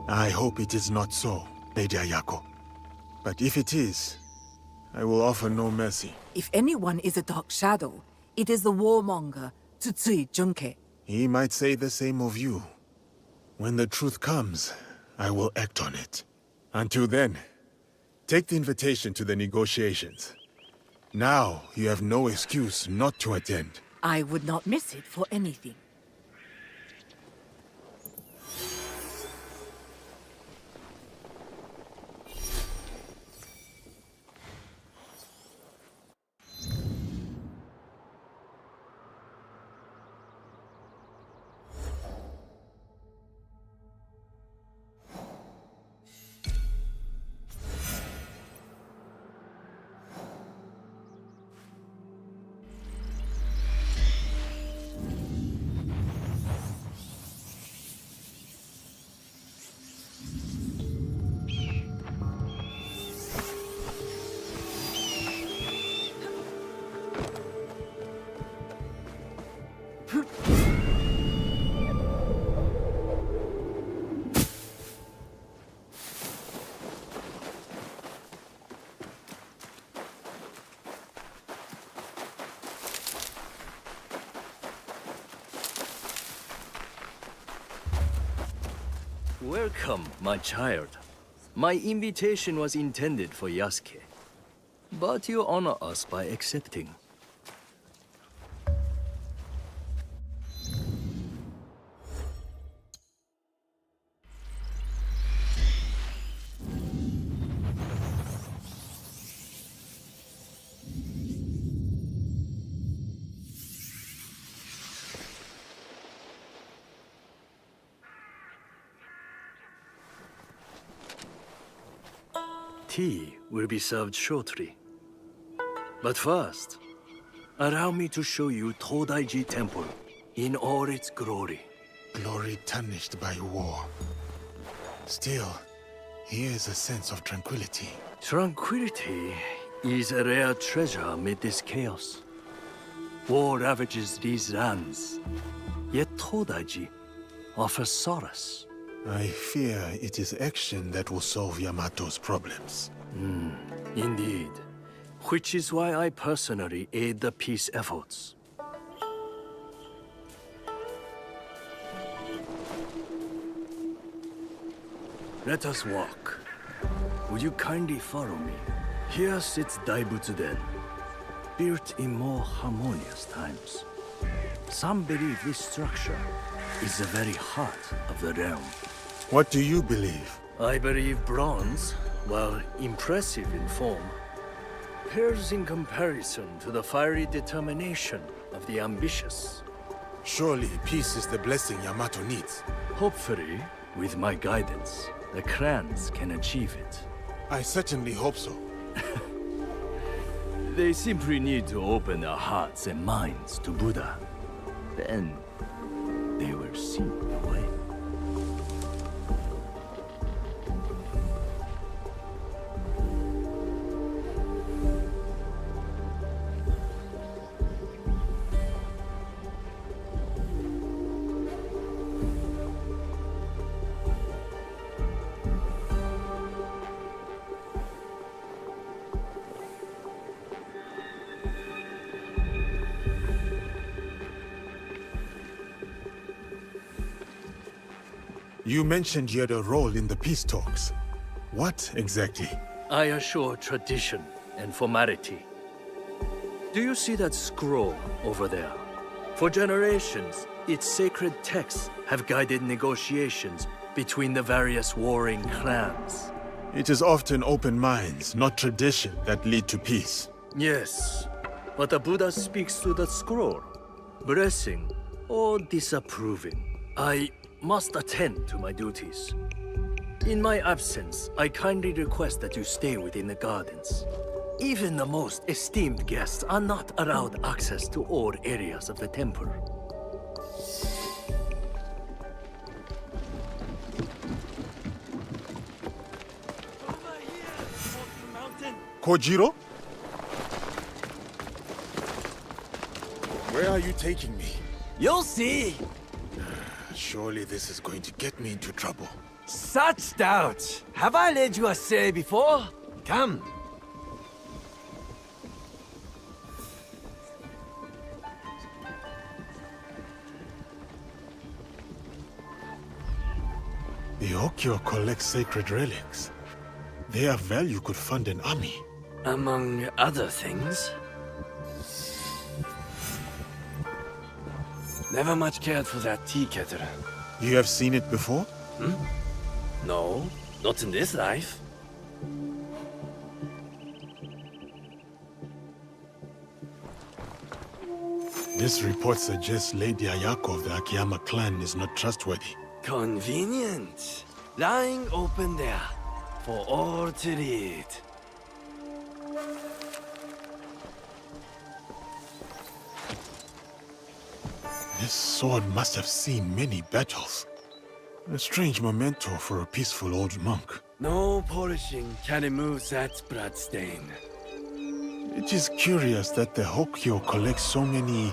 I hope it is not so, Lady Ayako. But if it is, I will offer no mercy. If anyone is a dark shadow, it is the warmonger, Tsutsui Junke. He might say the same of you. When the truth comes, I will act on it. Until then, take the invitation to the negotiations. Now, you have no excuse not to attend. I would not miss it for anything. Welcome, my child. My invitation was intended for Yasuke, but you honor us by accepting. Tea will be served shortly. But first, allow me to show you Todaiji Temple in all its glory. Glory tarnished by war. Still, here is a sense of tranquility. Tranquility is a rare treasure amid this chaos. War ravages these lands, yet Todaiji offers solace. I fear it is action that will solve Yamato's problems. Indeed. Which is why I personally aid the peace efforts. Let us walk. Would you kindly follow me? Here sits Daibutsu-den, built in more harmonious times. Some believe this structure is the very heart of the realm. What do you believe? I believe bronze, while impressive in form, pales in comparison to the fiery determination of the ambitious. Surely peace is the blessing Yamato needs. Hopefully, with my guidance, the clans can achieve it. I certainly hope so. They simply need to open their hearts and minds to Buddha. Then, they will see the way. You mentioned you had a role in the peace talks. What exactly? I assure tradition and formality. Do you see that scroll over there? For generations, its sacred texts have guided negotiations between the various warring clans. It is often open minds, not tradition, that lead to peace. Yes, but the Buddha speaks through the scroll, blessing or disapproving. I must attend to my duties. In my absence, I kindly request that you stay within the gardens. Even the most esteemed guests are not allowed access to all areas of the temple. Kojiro? Where are you taking me? You'll see. Surely this is going to get me into trouble. Such doubt. Have I led you astray before? Come. The Hokyo collect sacred relics. Their value could fund an army. Among other things. Never much cared for that tea kettle. You have seen it before? No, not in this life. This report suggests Lady Ayako of the Akiyama clan is not trustworthy. Convenient. Lying open there, for all to read. This sword must have seen many battles. A strange memento for a peaceful old monk. No polishing can remove that bloodstain. It is curious that the Hokyo collects so many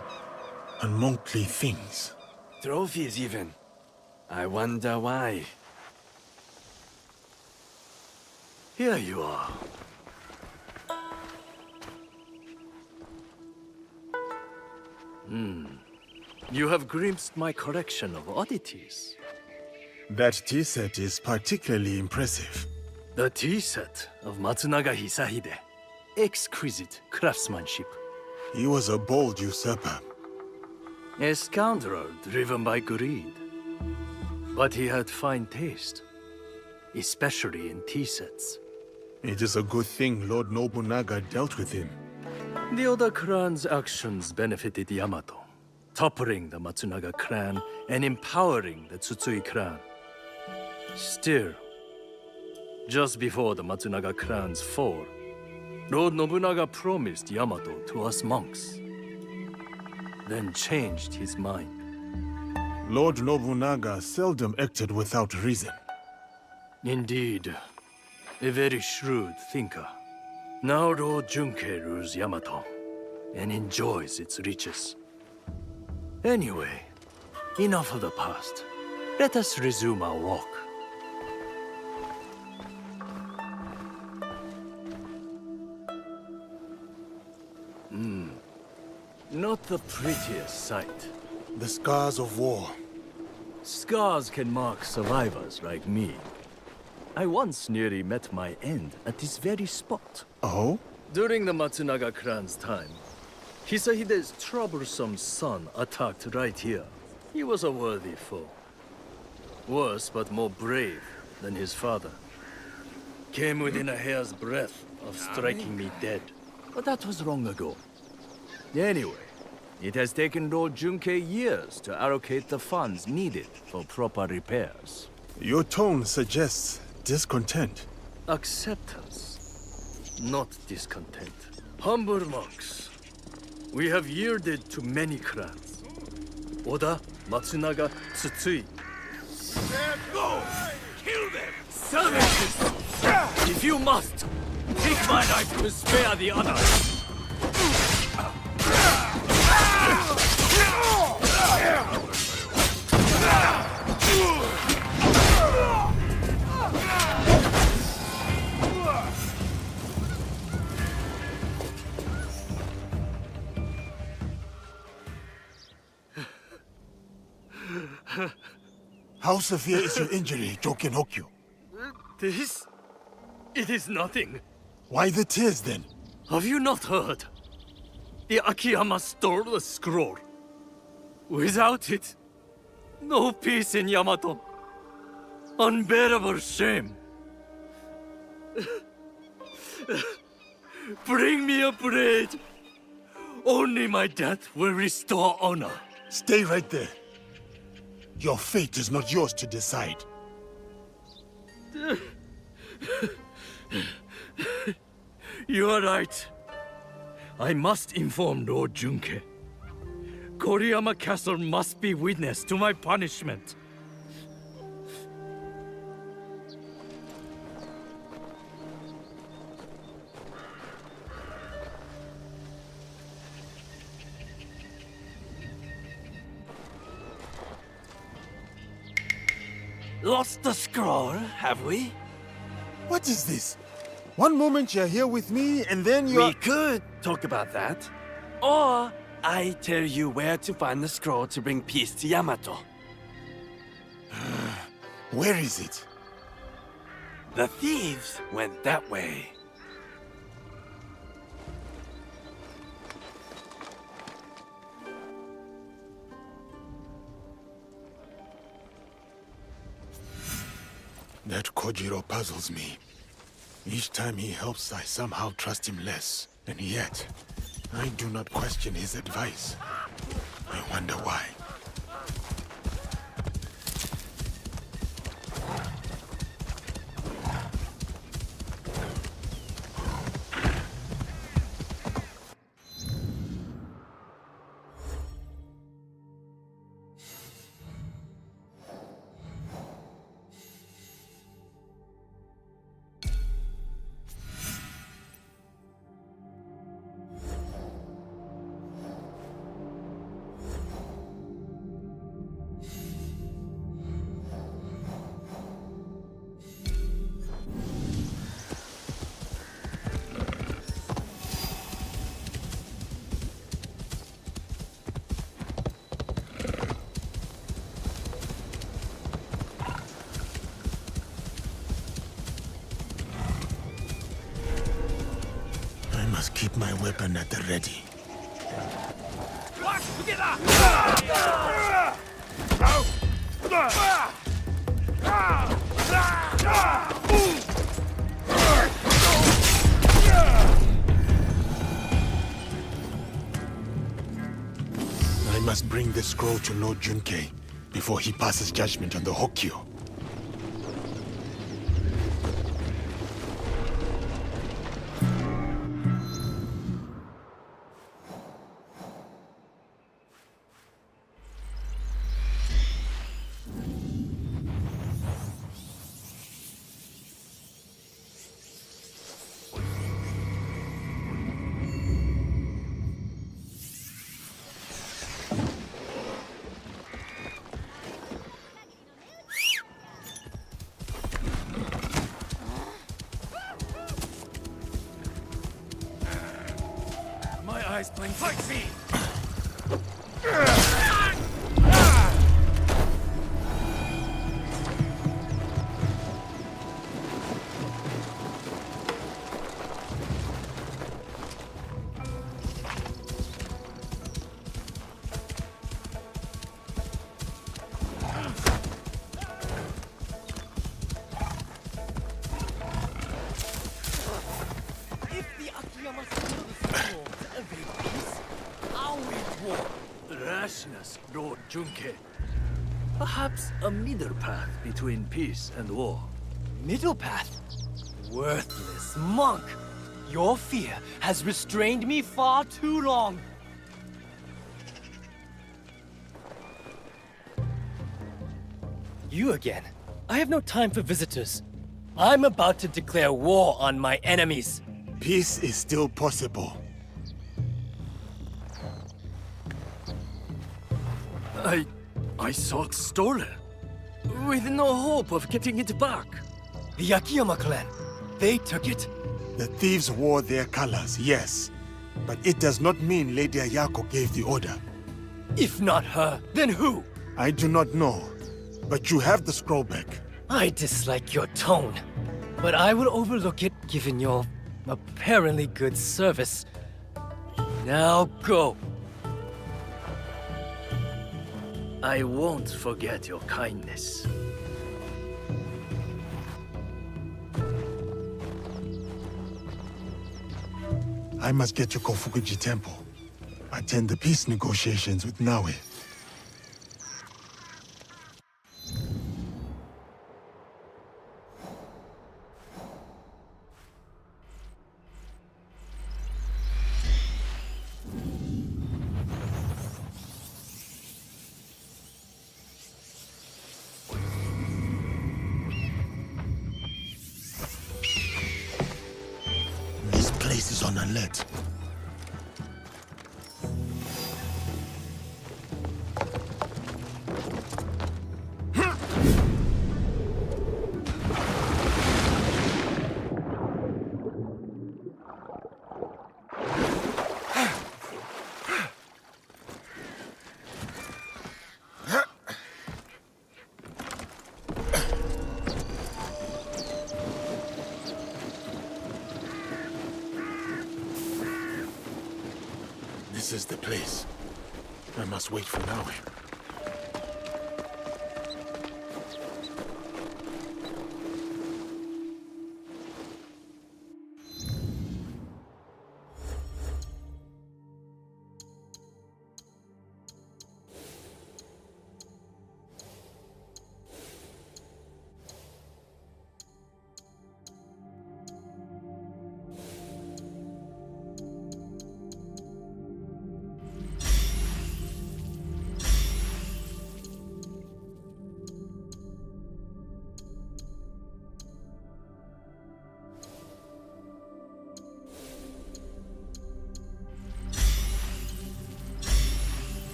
unmonkly things. Trophies even. I wonder why. Here you are. You have glimpsed my collection of oddities. That tea set is particularly impressive. The tea set of Matsunaga Hisahide. Exquisite craftsmanship. He was a bold usurper. A scoundrel driven by greed. But he had fine taste, especially in tea sets. It is a good thing Lord Nobunaga dealt with him. The other clan's actions benefited Yamato, toppling the Matsunaga clan and empowering the Tsutsui clan. Still, just before the Matsunaga clan's fall, Lord Nobunaga promised Yamato to us monks, then changed his mind. Lord Nobunaga seldom acted without reason. Indeed, a very shrewd thinker. Now Lord Junkei rules Yamato and enjoys its riches. Anyway, enough of the past. Let us resume our walk. Not the prettiest sight. The scars of war. Scars can mark survivors like me. I once nearly met my end at this very spot. Oh? During the Matsunaga clan's time, Hisahide's troublesome son attacked right here. He was a worthy foe. Worse but more brave than his father. Came within a hair's breadth of striking me dead. But that was long ago. Anyway, it has taken Lord Junkei years to allocate the funds needed for proper repairs. Your tone suggests discontent. Acceptance, not discontent. Humble monks, we have yielded to many clans. Oda, Matsunaga, Tsutsui. Let's go! Kill them! Savages! If you must, take my life to spare the others. How severe is your injury, Joken Hokyu? This? It is nothing. Why the tears then? Have you not heard? The Akiyama stole the scroll. Without it, no peace in Yamato. Unbearable shame. Bring me a blade. Only my death will restore honor. Stay right there. Your fate is not yours to decide. You are right. I must inform Lord Junke. Koriyama Castle must be witness to my punishment. Lost the scroll, have we? What is this? One moment you're here with me, and then you're... We could talk about that. Or I tell you where to find the scroll to bring peace to Yamato. Where is it? The thieves went that way. That Kojiro puzzles me. Each time he helps, I somehow trust him less. And yet, I do not question his advice. I wonder why. Keep my weapon at the ready. I must bring the scroll to Lord Junke before he passes judgment on the Hokyu. Eyes playing fight scene. Lord Junke. Perhaps a middle path between peace and war. Middle path? Worthless monk! Your fear has restrained me far too long. You again. I have no time for visitors. I'm about to declare war on my enemies. Peace is still possible. I saw it stolen, with no hope of getting it back. The Akiyama clan, they took it? The thieves wore their colors, yes. But it does not mean Lady Ayako gave the order. If not her, then who? I do not know. But you have the scroll back. I dislike your tone, but I will overlook it given your apparently good service. Now go. I won't forget your kindness. I must get to Kofukuji Temple. Attend the peace negotiations with Naue. This place is unlit. This is the place. I must wait for Naue.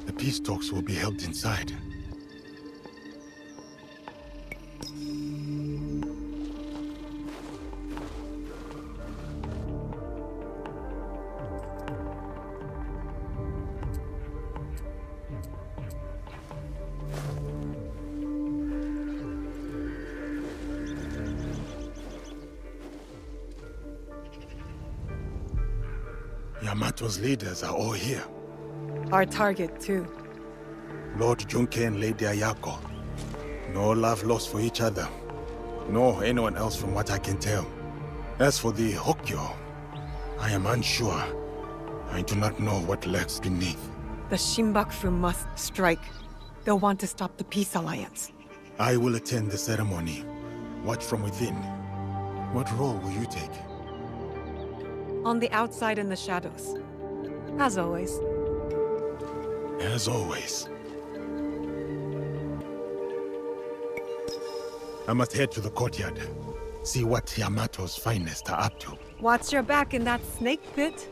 The peace talks will be held inside. Yamato's leaders are all here. Our target, too. Lord Junke and Lady Ayako. No love lost for each other. Nor anyone else from what I can tell. As for the Hokyo, I am unsure. I do not know what lurks beneath. The Shinbakufu must strike. They'll want to stop the peace alliance. I will attend the ceremony. Watch from within. What role will you take? On the outside in the shadows. As always. As always. I must head to the courtyard. See what Yamato's finest are up to. Watch your back in that snake pit.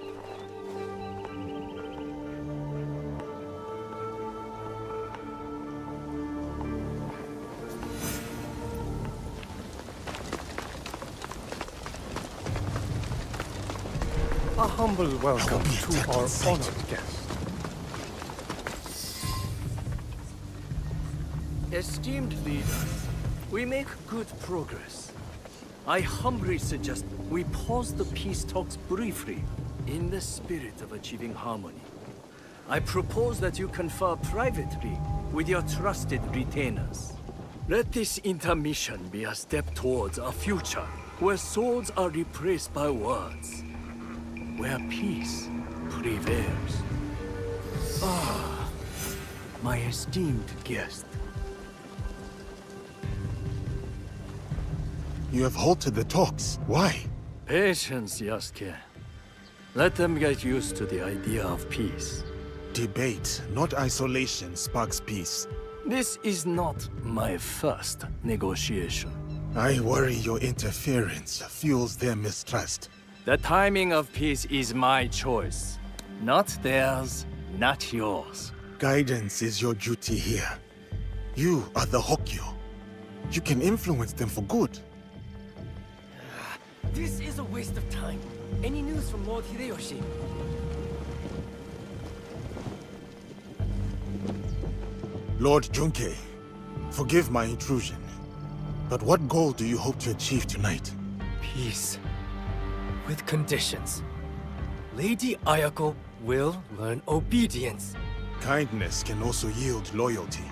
A humble welcome to our honored guest. Esteemed leader, we make good progress. I humbly suggest we pause the peace talks briefly in the spirit of achieving harmony. I propose that you confer privately with your trusted retainers. Let this intermission be a step towards a future where swords are replaced by words, where peace prevails. Ah, my esteemed guest. You have halted the talks. Why? Patience, Yasuke. Let them get used to the idea of peace. Debate, not isolation, sparks peace. This is not my first negotiation. I worry your interference fuels their mistrust. The timing of peace is my choice. Not theirs, not yours. Guidance is your duty here. You are the Hokyo. You can influence them for good. This is a waste of time. Any news from Lord Hideyoshi? Lord Junkei, forgive my intrusion, but what goal do you hope to achieve tonight? Peace. With conditions. Lady Ayako will learn obedience. Kindness can also yield loyalty.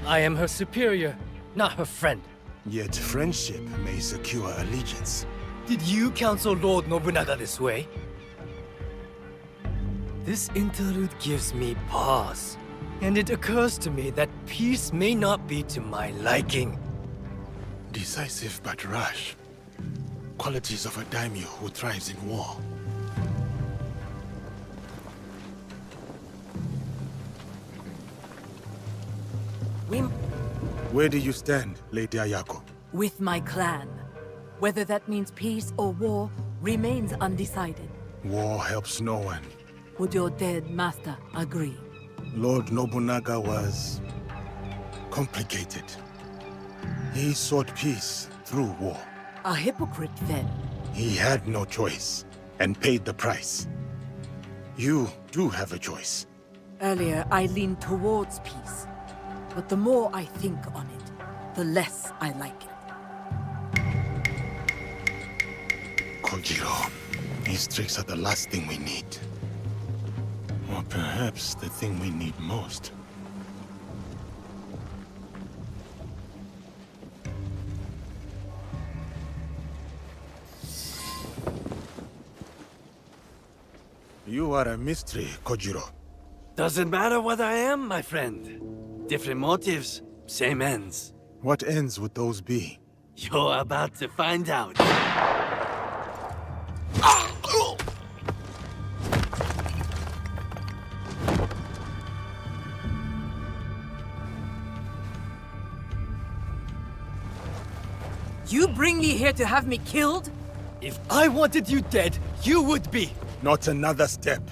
I am her superior, not her friend. Yet friendship may secure allegiance. Did you counsel Lord Nobunaga this way? This interlude gives me pause, and it occurs to me that peace may not be to my liking. Decisive but rash. Qualities of a daimyo who thrives in war. Where do you stand, Lady Ayako? With my clan. Whether that means peace or war remains undecided. War helps no one. Would your dead master agree? Lord Nobunaga was complicated. He sought peace through war. A hypocrite, then. He had no choice, and paid the price. You do have a choice. Earlier, I leaned towards peace. But the more I think on it, the less I like it. Kojiro, these tricks are the last thing we need. Or perhaps the thing we need most. You are a mystery, Kojiro. Doesn't matter what I am, my friend. Different motives, same ends. What ends would those be? You're about to find out. You bring me here to have me killed? If I wanted you dead, you would be. Not another step.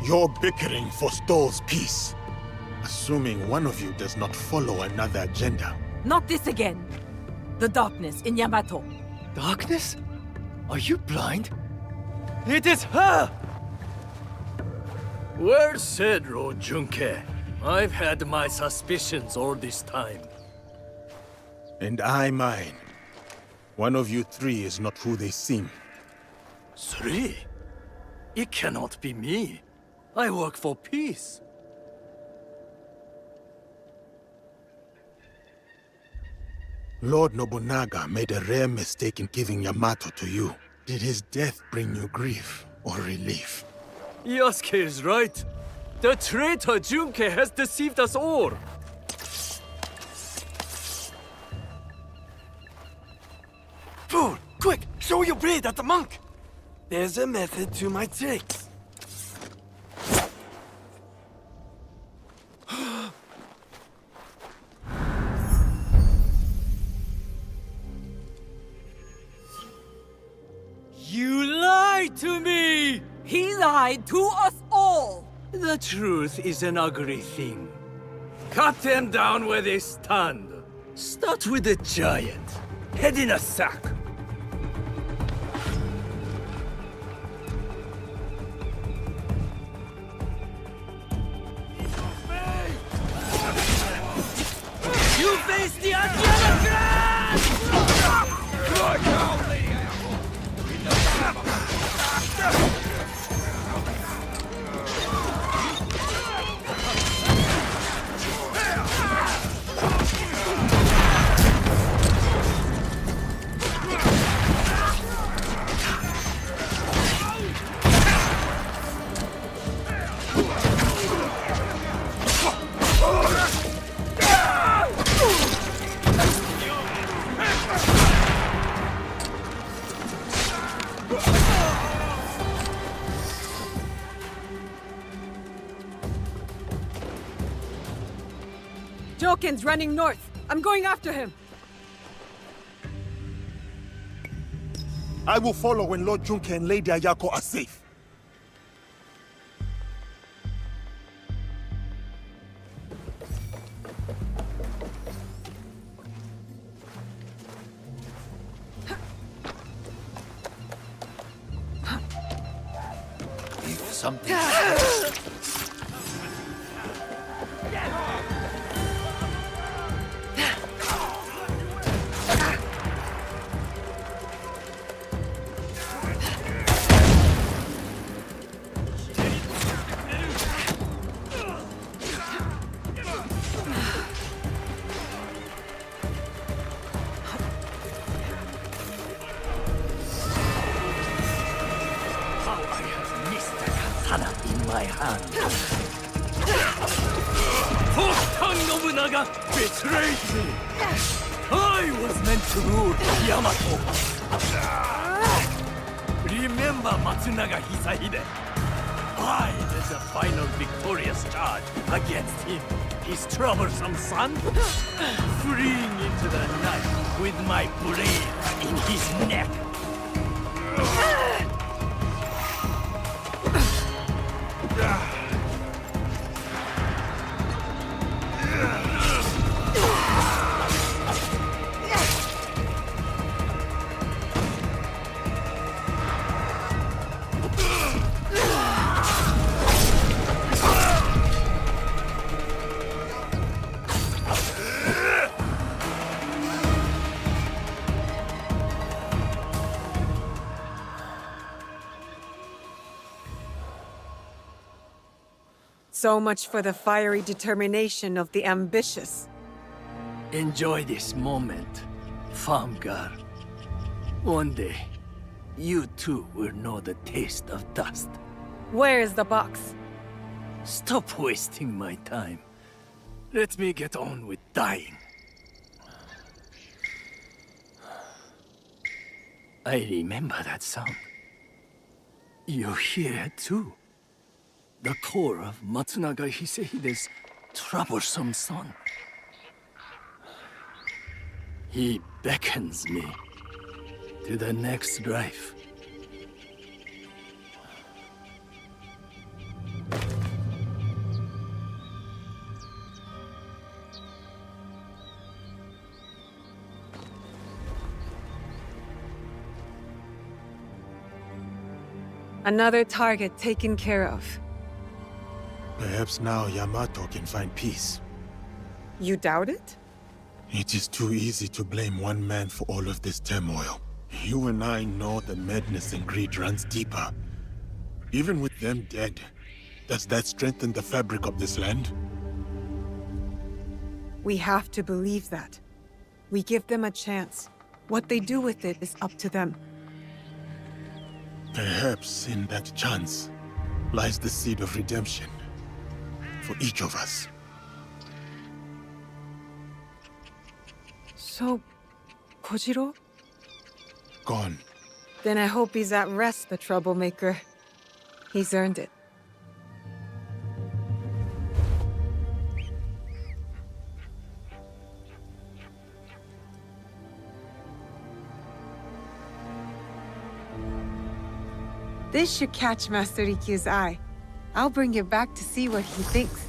Your bickering forestalls peace. Assuming one of you does not follow another agenda. Not this again. The darkness in Yamato. Darkness? Are you blind? It is her! Well said, Lord Junkei. I've had my suspicions all this time. And I mine. One of you three is not who they seem. Three? It cannot be me. I work for peace. Lord Nobunaga made a rare mistake in giving Yamato to you. Did his death bring you grief or relief? Yasuke is right. The traitor Junkei has deceived us all. Fool! Quick! Show your blade at the monk! There's a method to my tricks. You lied to me! He lied to us all! The truth is an ugly thing. Cut them down where they stand. Start with the giant. Head in a sack. You face the Akiana Grand! Joken's running north. I'm going after him. I will follow when Lord Junkei and Lady Ayako are safe. If something... my hand. Fork-tongued Nobunaga betrayed me. I was meant to rule Yamato. Remember Matsunaga Hisahide? I led the final victorious charge against him, his troublesome son, freeing into the night with my blade in his neck. So much for the fiery determination of the ambitious. Enjoy this moment, farm girl. One day, you too will know the taste of dust. Where is the box? Stop wasting my time. Let me get on with dying. I remember that sound. You hear it too. The core of Matsunaga Hisehide's troublesome son. He beckons me to the next life. Another target taken care of. Perhaps now Yamato can find peace. You doubt it? It is too easy to blame one man for all of this turmoil. You and I know the madness and greed runs deeper. Even with them dead, does that strengthen the fabric of this land? We have to believe that. We give them a chance. What they do with it is up to them. Perhaps in that chance lies the seed of redemption for each of us. So, Kojiro? Gone. Then I hope he's at rest, the troublemaker. He's earned it. This should catch Master Rikyu's eye. I'll bring it back to see what he thinks.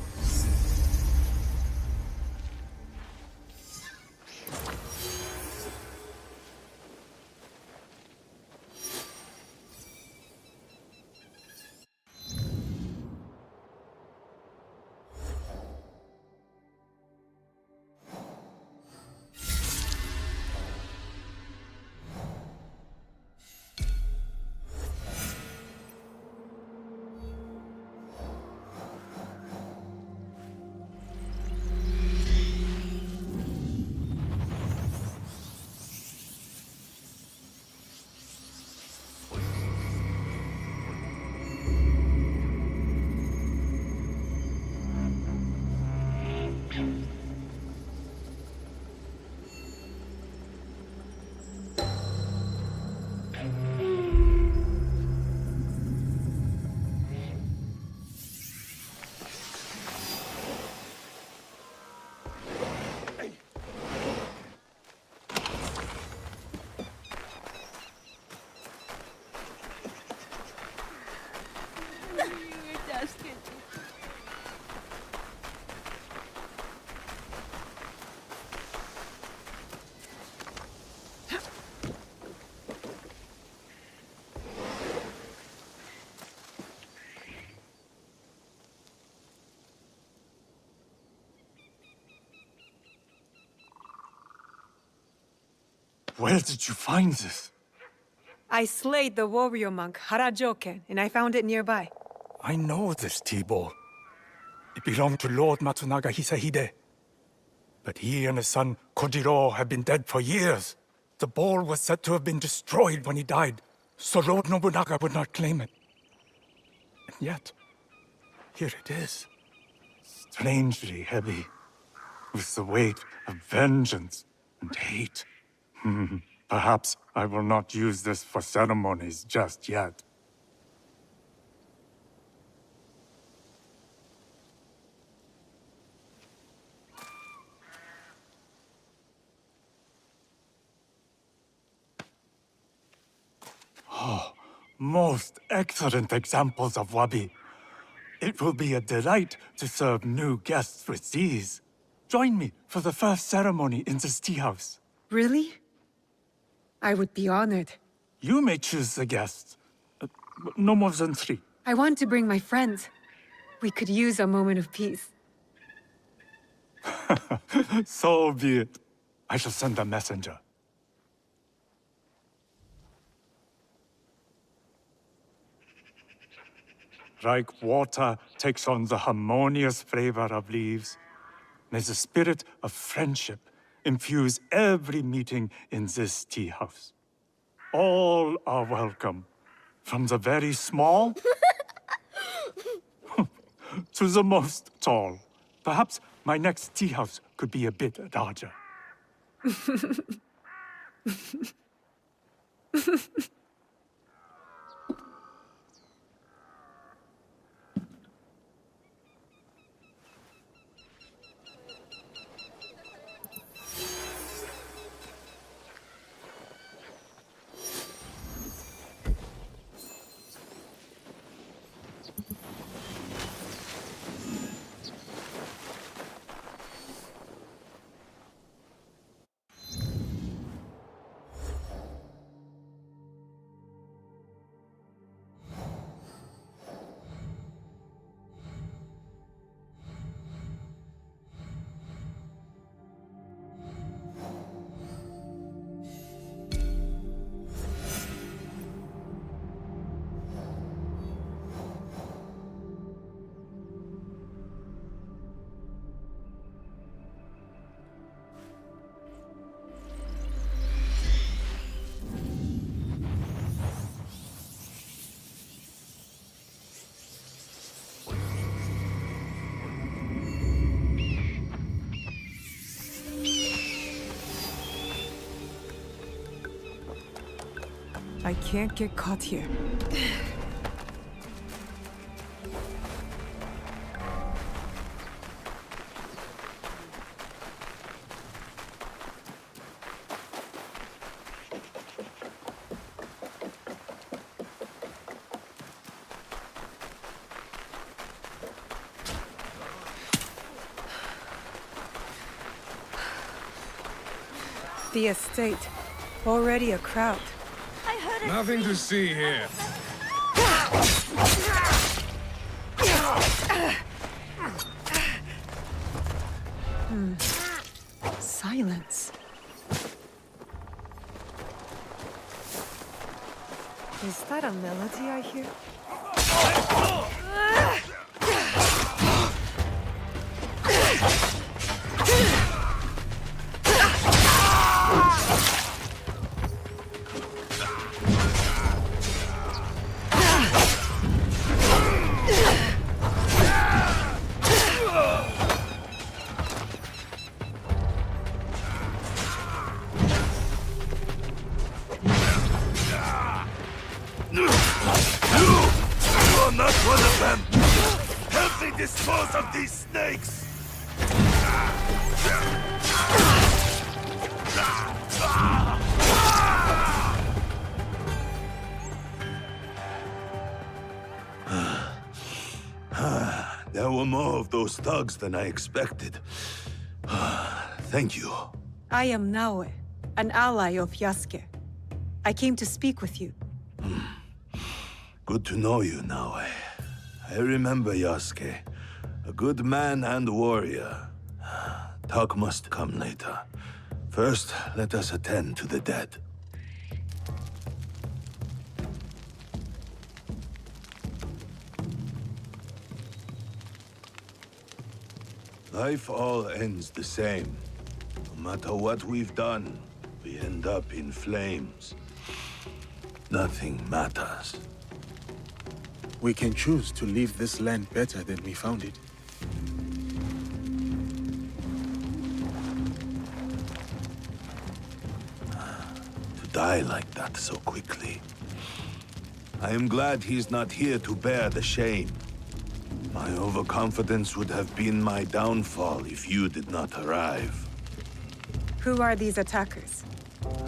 Where did you find this? I slayed the warrior monk Harajoken, and I found it nearby. I know this tea-ball. It belonged to Lord Matsunaga Hisahide. But he and his son Kojiro have been dead for years. The ball was said to have been destroyed when he died, so Lord Nobunaga would not claim it. And yet, Here it is. Strangely heavy, with the weight of vengeance and hate. Perhaps I will not use this for ceremonies just yet. Oh, most excellent examples of wabi. It will be a delight to serve new guests with these. Join me for the first ceremony in this tea house. Really? I would be honored. You may choose the guests. No more than 3. I want to bring my friends. We could use a moment of peace. So be it. I shall send a messenger. Like water takes on the harmonious flavor of leaves, may the spirit of friendship infuse every meeting in this tea house. All are welcome, from the very small to the most tall. Perhaps my next tea house could be a bit larger. I can't get caught here. The estate. Already a crowd. Nothing to see here. Silence. Is that a melody I hear? Dispose of these snakes! There were more of those thugs than I expected. Thank you. I am Naoe, an ally of Yasuke. I came to speak with you. Good to know you, Naoe. I remember Yasuke. A good man and warrior. Talk must come later. First, let us attend to the dead. Life all ends the same. No matter what we've done, we end up in flames. Nothing matters. We can choose to leave this land better than we found it. To die like that so quickly. I am glad he's not here to bear the shame. My overconfidence would have been my downfall if you did not arrive. Who are these attackers?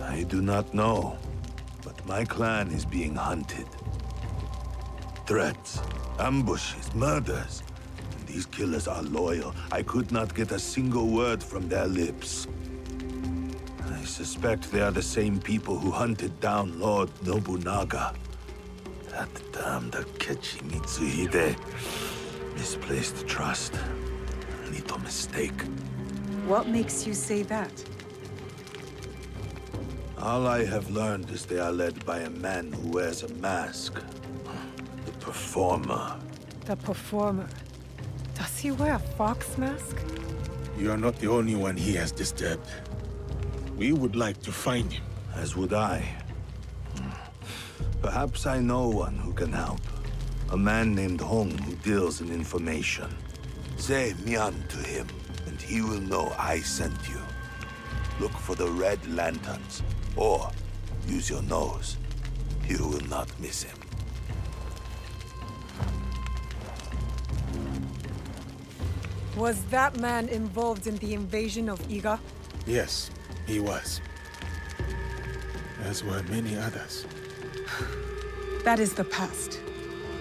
I do not know, but my clan is being hunted. Threats, ambushes, murders. And these killers are loyal. I could not get a single word from their lips. I suspect they are the same people who hunted down Lord Nobunaga. That damned Akechi Mitsuhide. Misplaced trust. A little mistake. What makes you say that? All I have learned is they are led by a man who wears a mask. The Performer. The Performer. Does he wear a fox mask? You are not the only one he has disturbed. We would like to find him. As would I. Perhaps I know one who can help. A man named Hong who deals in information. Say Mian to him, and he will know I sent you. Look for the red lanterns, or use your nose. You will not miss him. Was that man involved in the invasion of Iga? Yes, he was. As were many others. That is the past.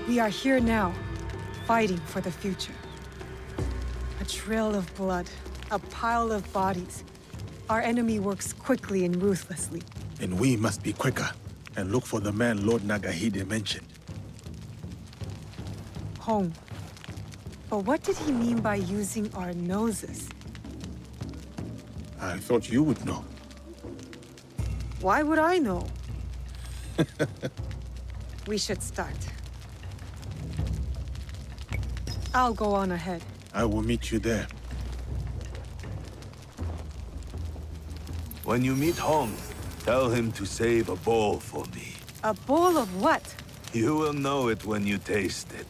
We are here now, fighting for the future. A trail of blood, a pile of bodies. Our enemy works quickly and ruthlessly. And we must be quicker, and look for the man Lord Nagahide mentioned. Home. But what did he mean by using our noses? I thought you would know. Why would I know? We should start. I'll go on ahead. I will meet you there. When you meet Hong, tell him to save a bowl for me. A bowl of what? You will know it when you taste it.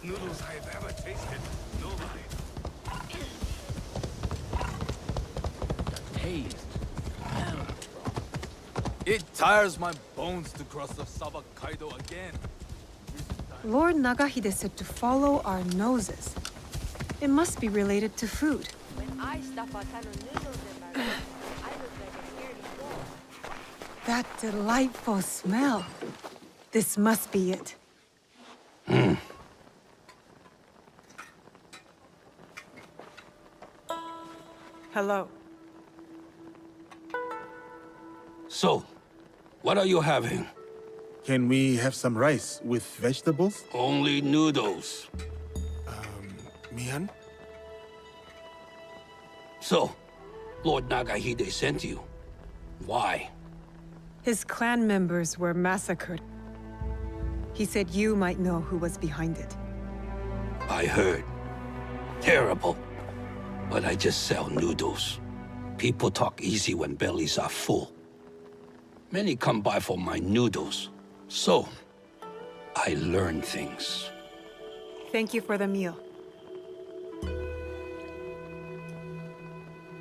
Noodles I have ever tasted. Nobody. Taste. It tires my bones to cross the Sabak Kaido again. Lord Nagahide said to follow our noses. It must be related to food. When I stuff a ton of noodles in my mouth, I look like a scaredy cat. That delightful smell. This must be it. Hello. So, what are you having? Can we have some rice with vegetables? Only noodles. Mian? So, Lord Nagahide sent you. Why? His clan members were massacred. He said you might know who was behind it. I heard. Terrible. But I just sell noodles. People talk easy when bellies are full. Many come by for my noodles. So, I learn things. Thank you for the meal.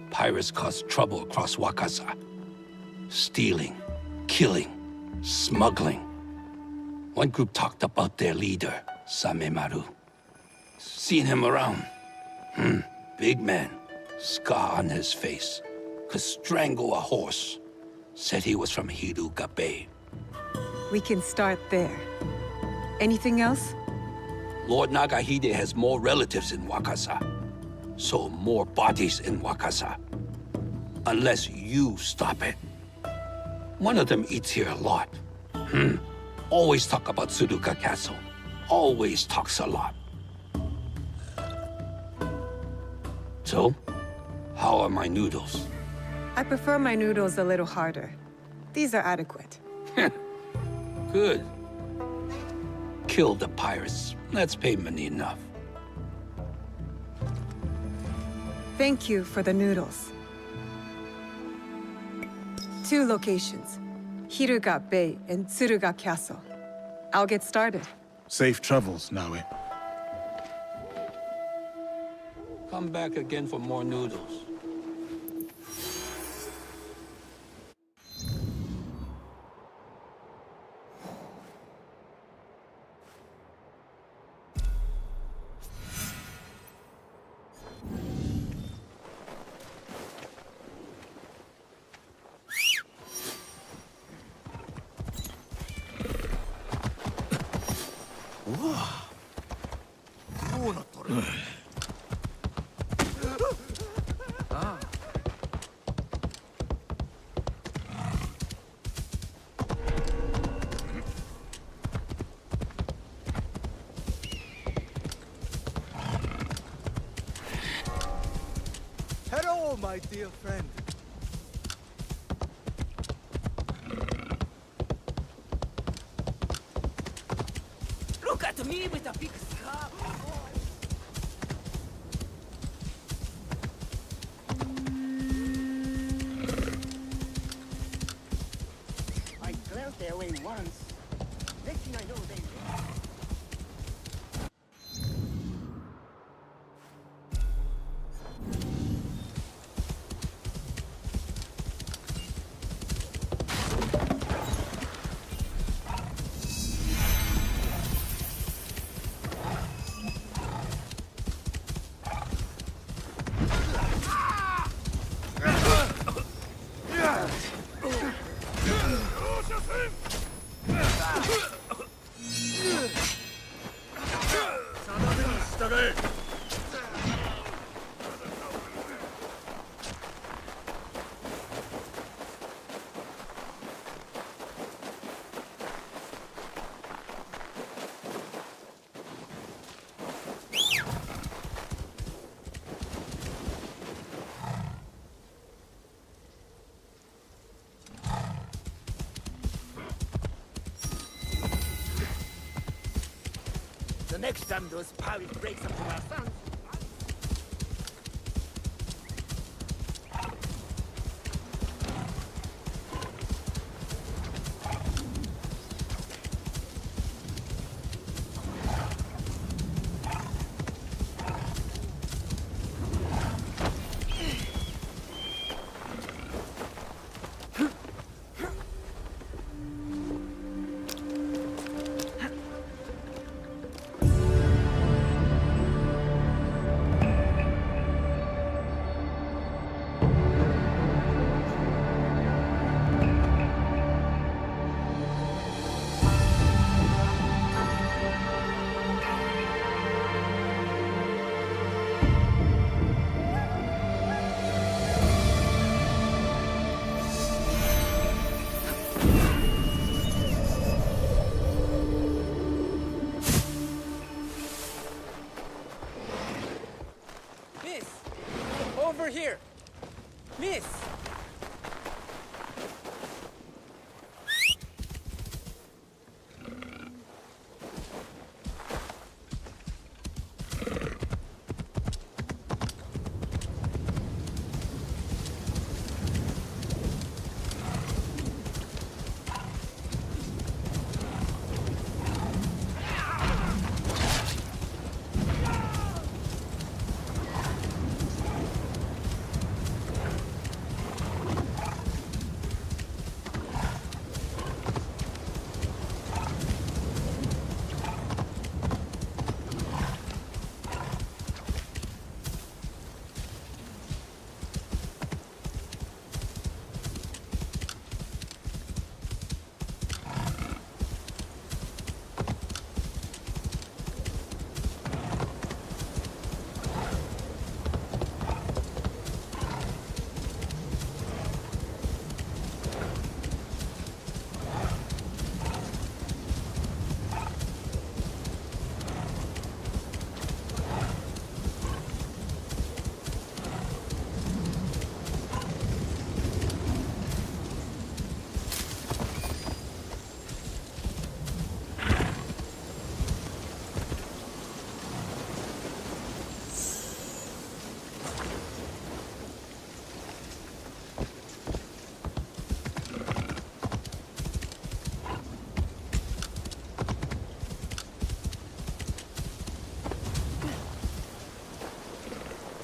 Pirates cause trouble across Wakasa. Stealing, killing, smuggling. One group talked about their leader, Samemaru. Seen him around. Big man, scar on his face. Could strangle a horse. Said he was from Hiruka Bay. We can start there. Anything else? Lord Nagahide has more relatives in Wakasa. So more bodies in Wakasa. Unless you stop it. One of them eats here a lot. Always talk about Suruka Castle. always talks a lot. So, how are my noodles? I prefer my noodles a little harder. These are adequate. Good. Kill the pirates. That's payment enough. Thank you for the noodles. 2 locations, Hiruga Bay and Tsuruga Castle. I'll get started. Safe travels, Naue. Come back again for more noodles. Hello, my dear friend. Look at me with a big scar. I glanced their way once. Next thing I know, they... The next time those pirates break something our sons, Over here! Miss!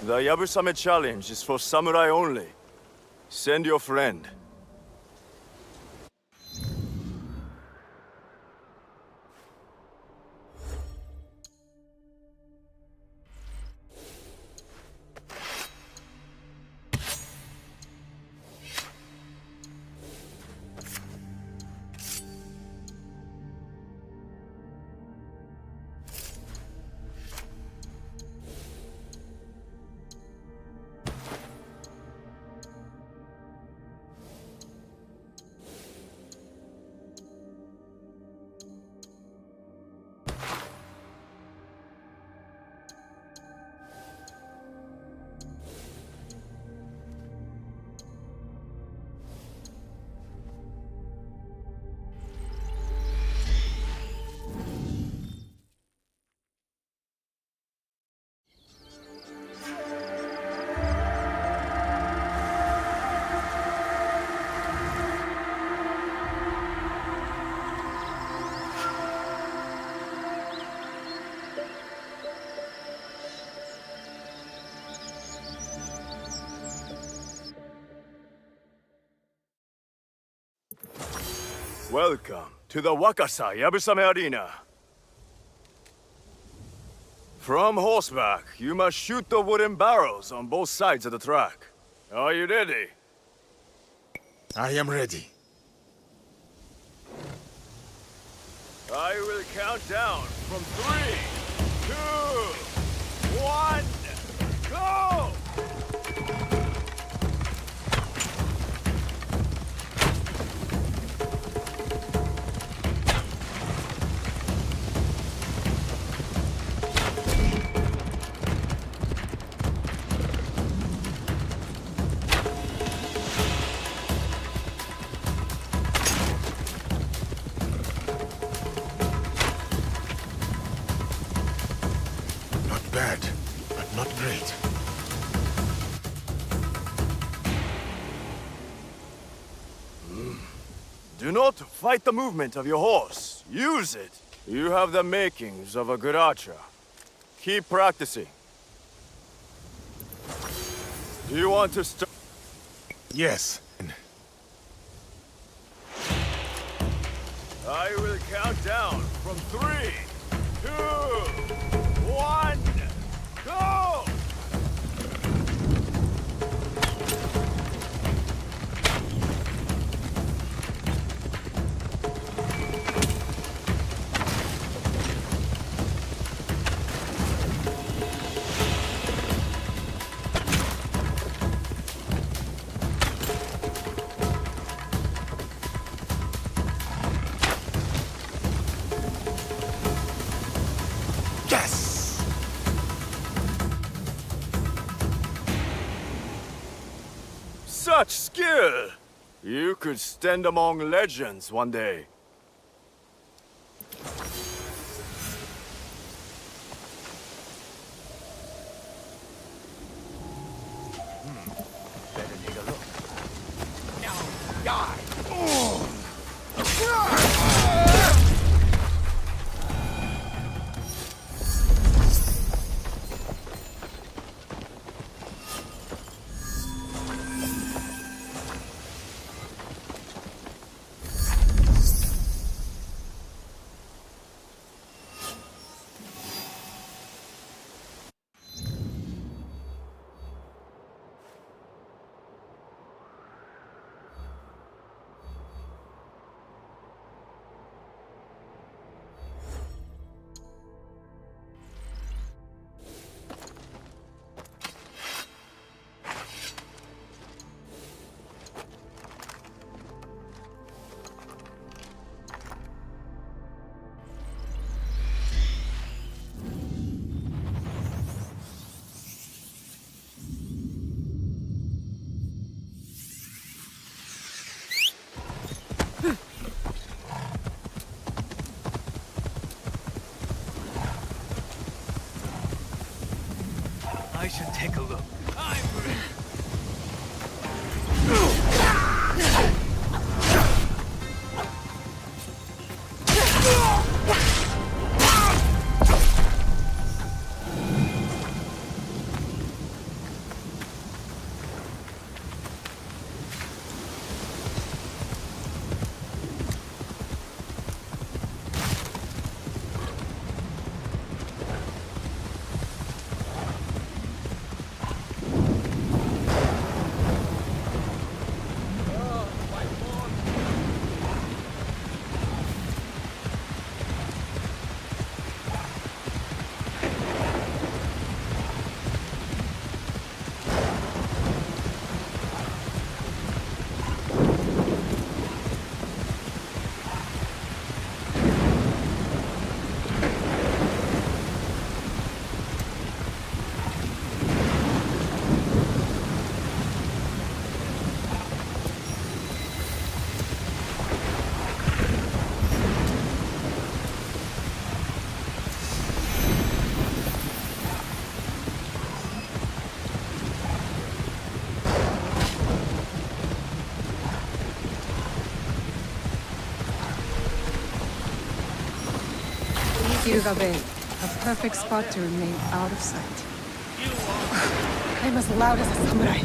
The Yabusame challenge is for samurai only. Send your friend. Welcome to the Wakasa Yabusame Arena. From horseback, you must shoot the wooden barrels on both sides of the track. Are you ready? I am ready. I will count down from 3, 2, 1, go! Bad, but not great. Do not fight the movement of your horse. Use it. You have the makings of a good archer. Keep practicing. Do you want to start? Yes. I will count down from 3, 2, 1, go! Such skill! You could stand among legends one day. Better take a look. Now, die! I should take a look. Kiruga Bay, a perfect spot to remain out of sight. I'm as loud as a samurai.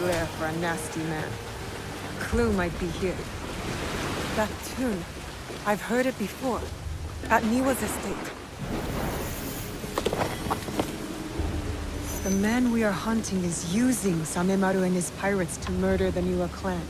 Lair for a nasty man. A clue might be here. That tune. I've heard it before. At Niwa's estate. The man we are hunting is using Samemaru and his pirates to murder the Niwa clan.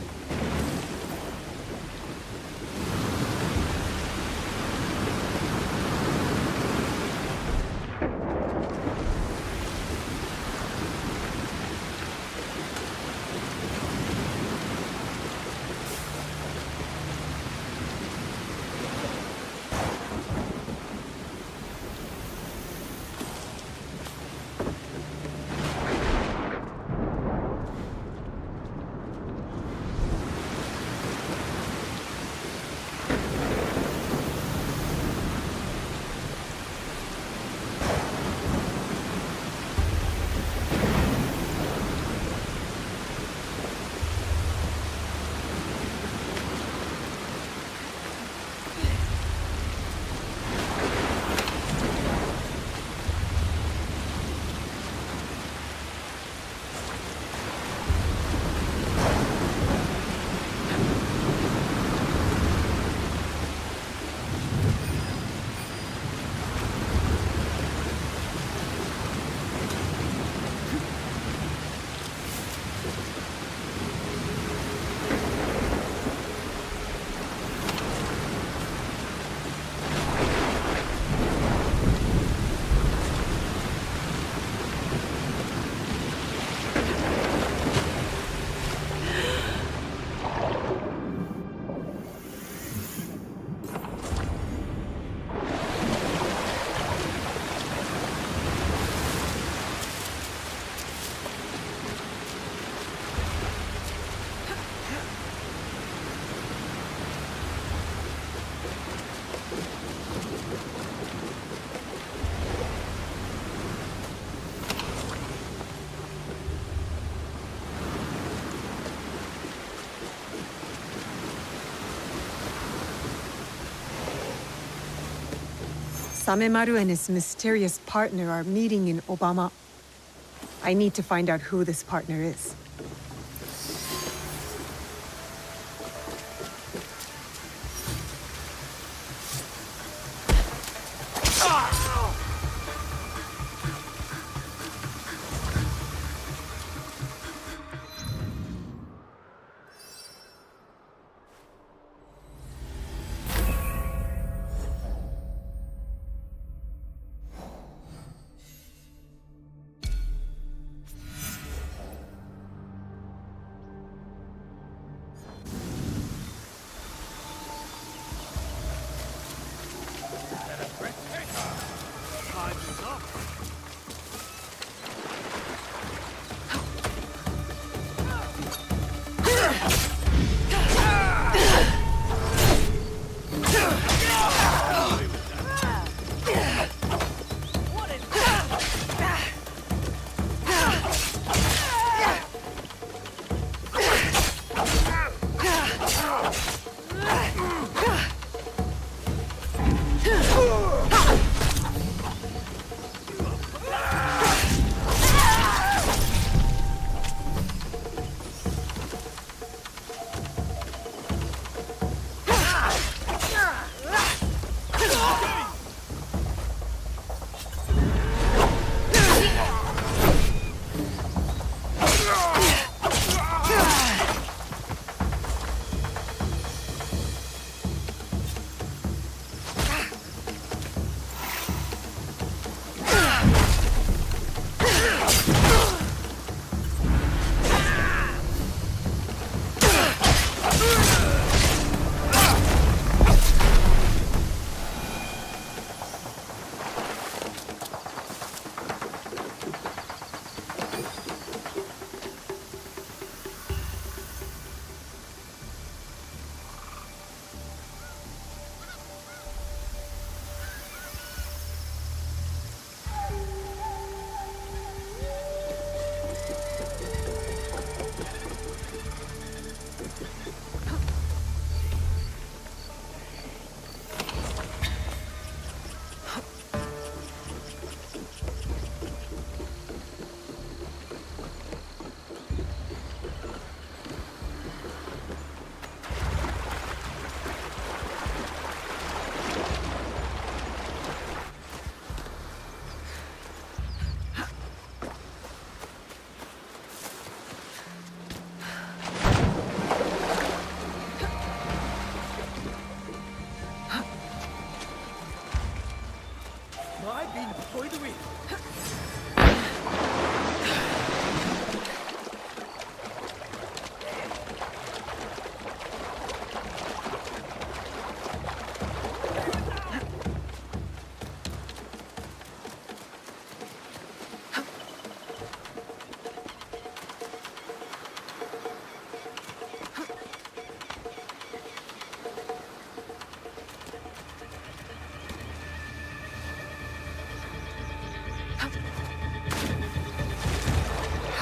Samemaru and his mysterious partner are meeting in Obama. I need to find out who this partner is.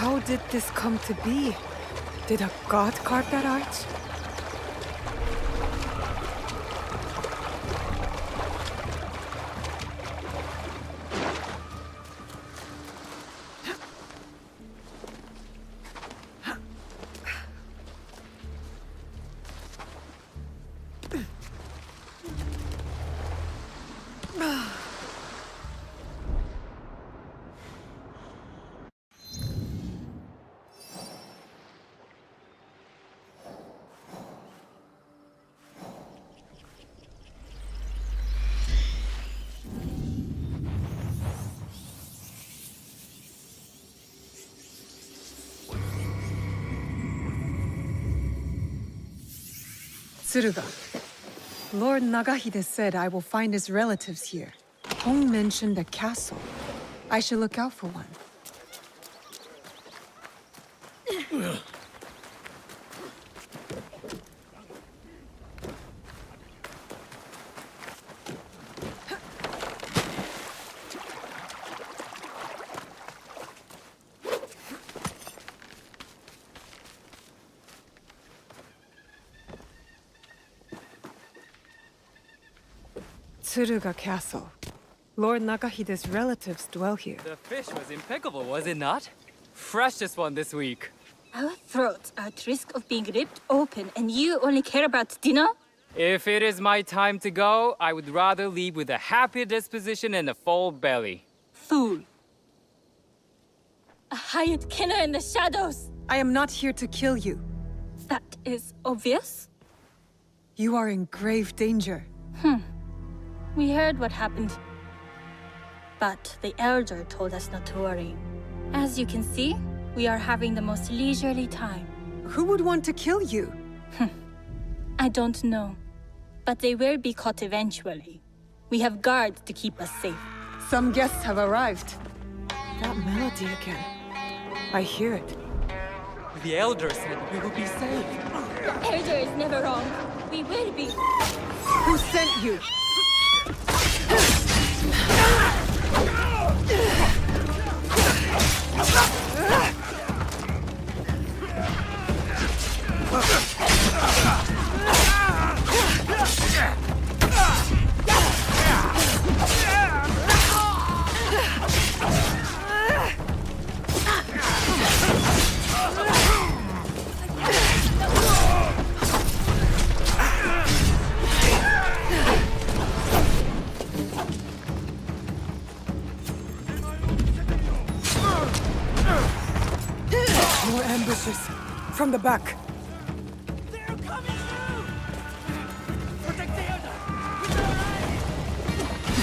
How did this come to be? Did a god carve that arch? Tsuruga. Lord Nagahide said I will find his relatives here. Hong mentioned a castle. I should look out for one. Tsuruga Castle. Lord Nagahide's relatives dwell here. The fish was impeccable, was it not? Freshest one this week. Our throats are at risk of being ripped open, and you only care about dinner? If it is my time to go, I would rather leave with a happy disposition and a full belly. Fool. A hired killer in the shadows. I am not here to kill you. That is obvious. You are in grave danger. We heard what happened. But the Elder told us not to worry. As you can see, we are having the most leisurely time. Who would want to kill you? I don't know. But they will be caught eventually. We have guards to keep us safe. Some guests have arrived. That melody again. I hear it. The Elder said we will be safe. Elder is never wrong. We will be. Who sent you? More ambushes. From the back.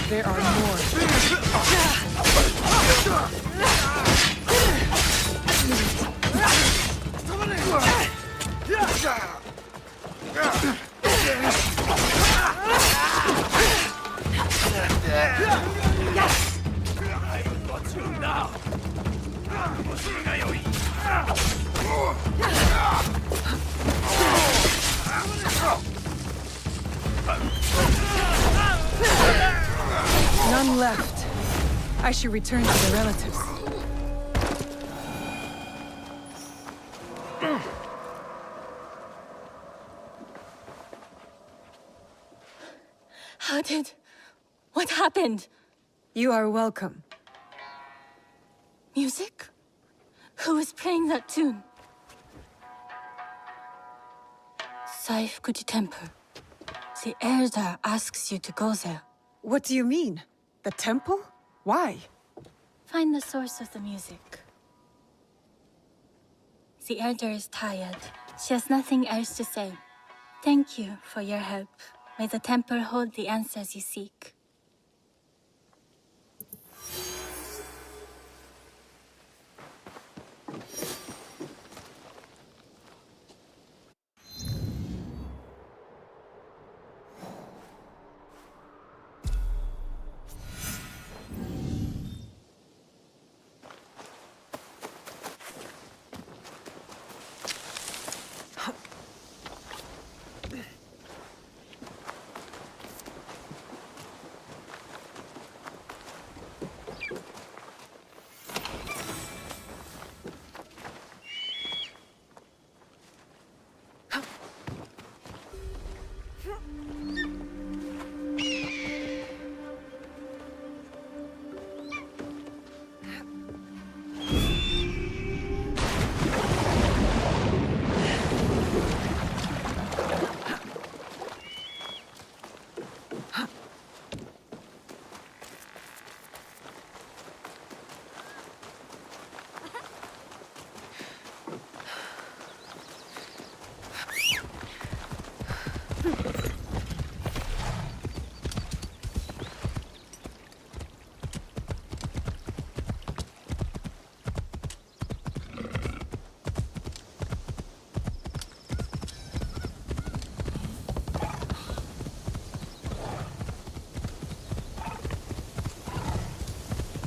There are more. I've got you now. None left. I should return to the relatives. What happened? You are welcome. Music? Who is playing that tune? Saifukuji Temple. The Elder asks you to go there. What do you mean? The temple? Why? Find the source of the music. The Elder is tired. She has nothing else to say. Thank you for your help. May the temple hold the answers you seek.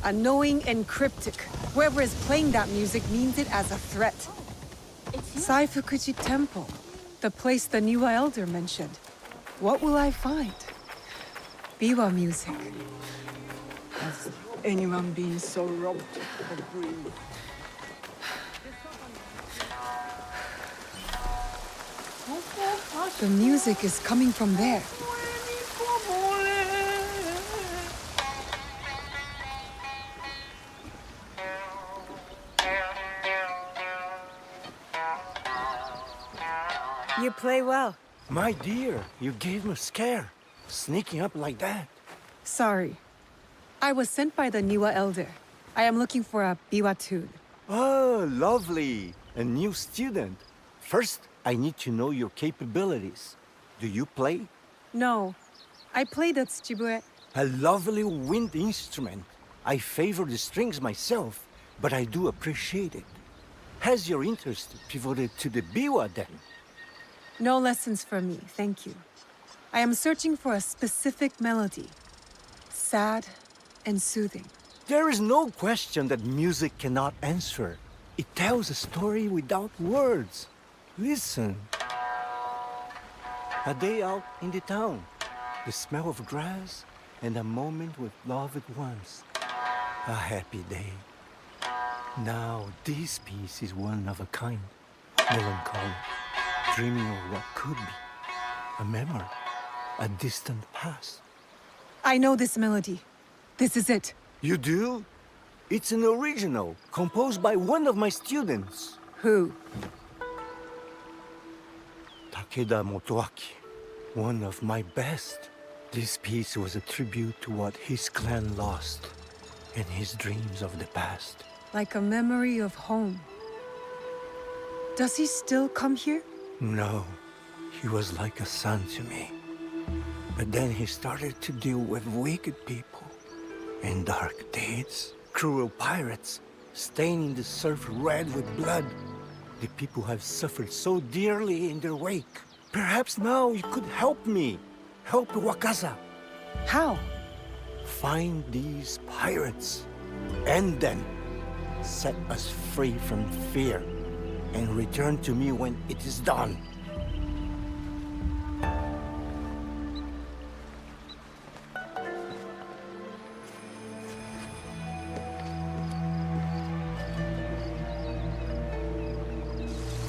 Annoying and cryptic. Whoever is playing that music means it as a threat. Saifukuji Temple. The place the new Elder mentioned. What will I find? Biwa music. Has anyone been so robbed of dreams? The music is coming from there. You play well. My dear, you gave me a scare. Sneaking up like that. Sorry. I was sent by the Niwa Elder. I am looking for a biwa tune. Oh, lovely. A new student. First, I need to know your capabilities. Do you play? No. I play the tsujibue. A lovely wind instrument. I favor the strings myself, but I do appreciate it. Has your interest pivoted to the biwa then? No lessons for me, thank you. I am searching for a specific melody. Sad and soothing. There is no question that music cannot answer. It tells a story without words. Listen. A day out in the town. The smell of grass and a moment with loved ones. A happy day. Now this piece is one of a kind. Melancholy. Dreaming of what could be. A memory. A distant past. I know this melody. This is it. You do? It's an original, composed by one of my students. Who? Takeda Motoaki. One of my best. This piece was a tribute to what his clan lost and his dreams of the past. Like a memory of home. Does he still come here? No, he was like a son to me. But then he started to deal with wicked people and dark deeds. Cruel pirates, staining the surf red with blood. The people have suffered so dearly in their wake. Perhaps now you could help me. Help Wakaza. How? Find these pirates. End them. Set us free from fear. And return to me when it is done.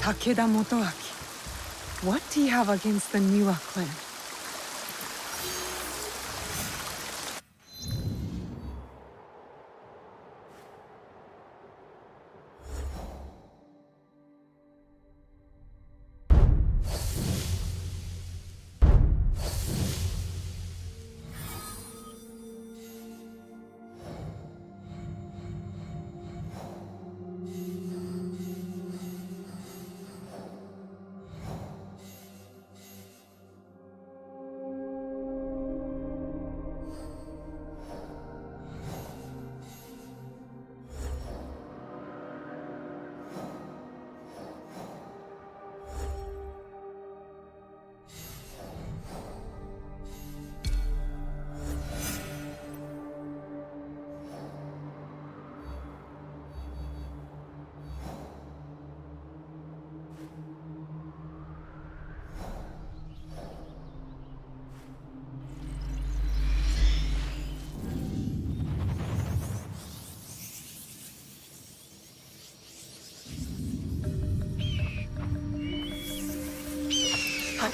Takeda Motoaki. What do you have against the Niwa clan?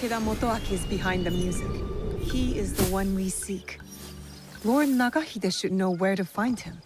Takeda Motoaki is behind the music. He is the one we seek. Lord Nagahide should know where to find him.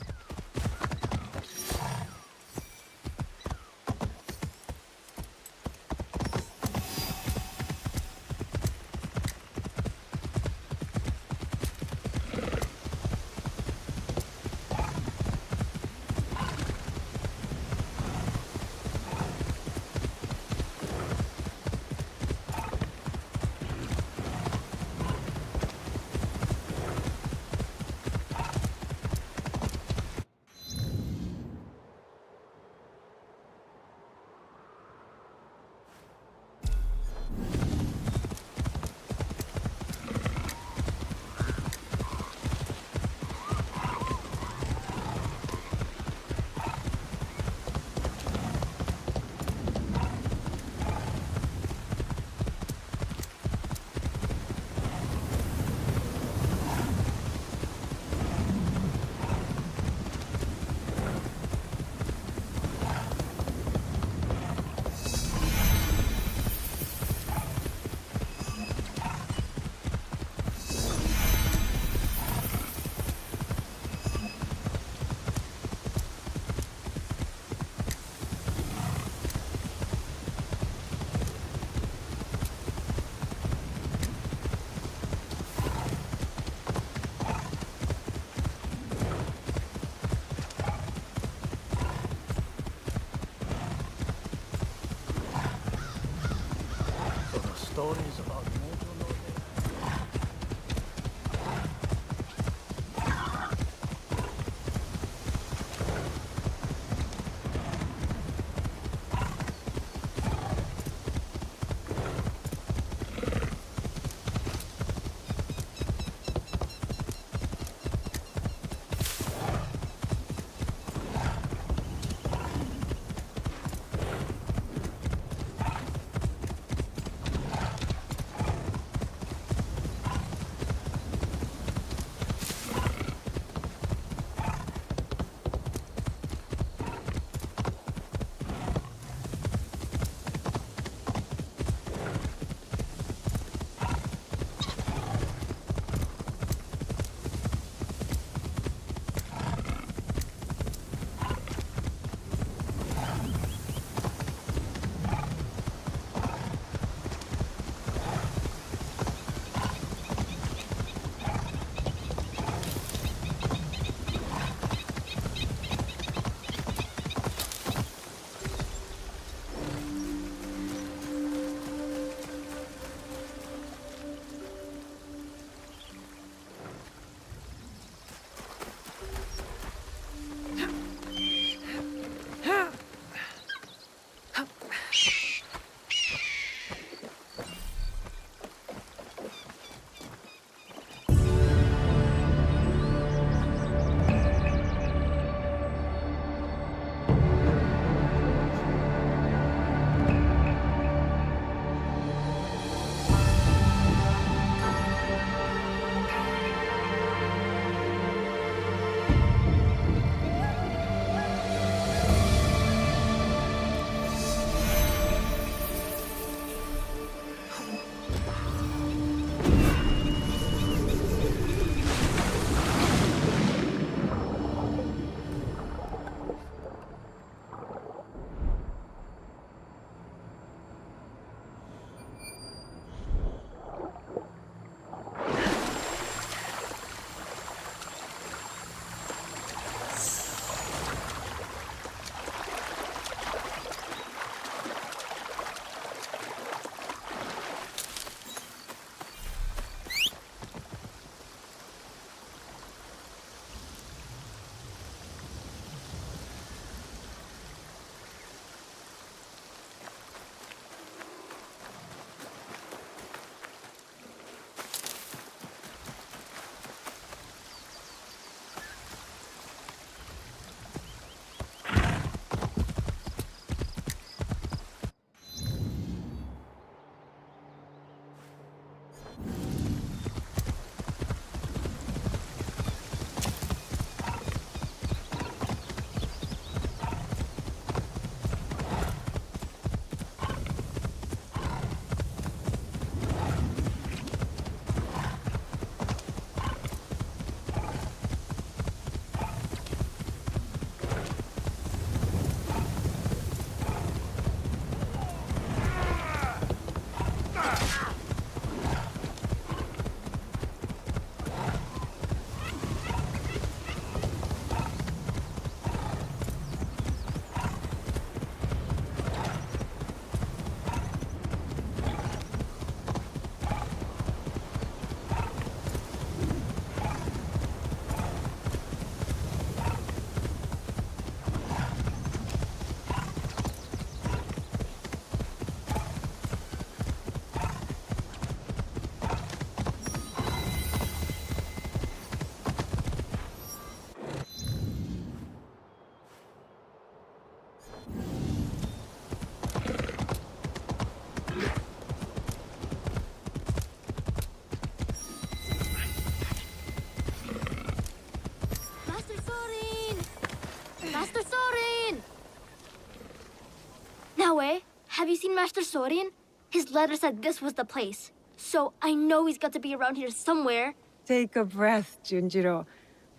Have you seen Master Sorin? His letter said this was the place. So I know he's got to be around here somewhere. Take a breath, Junjiro.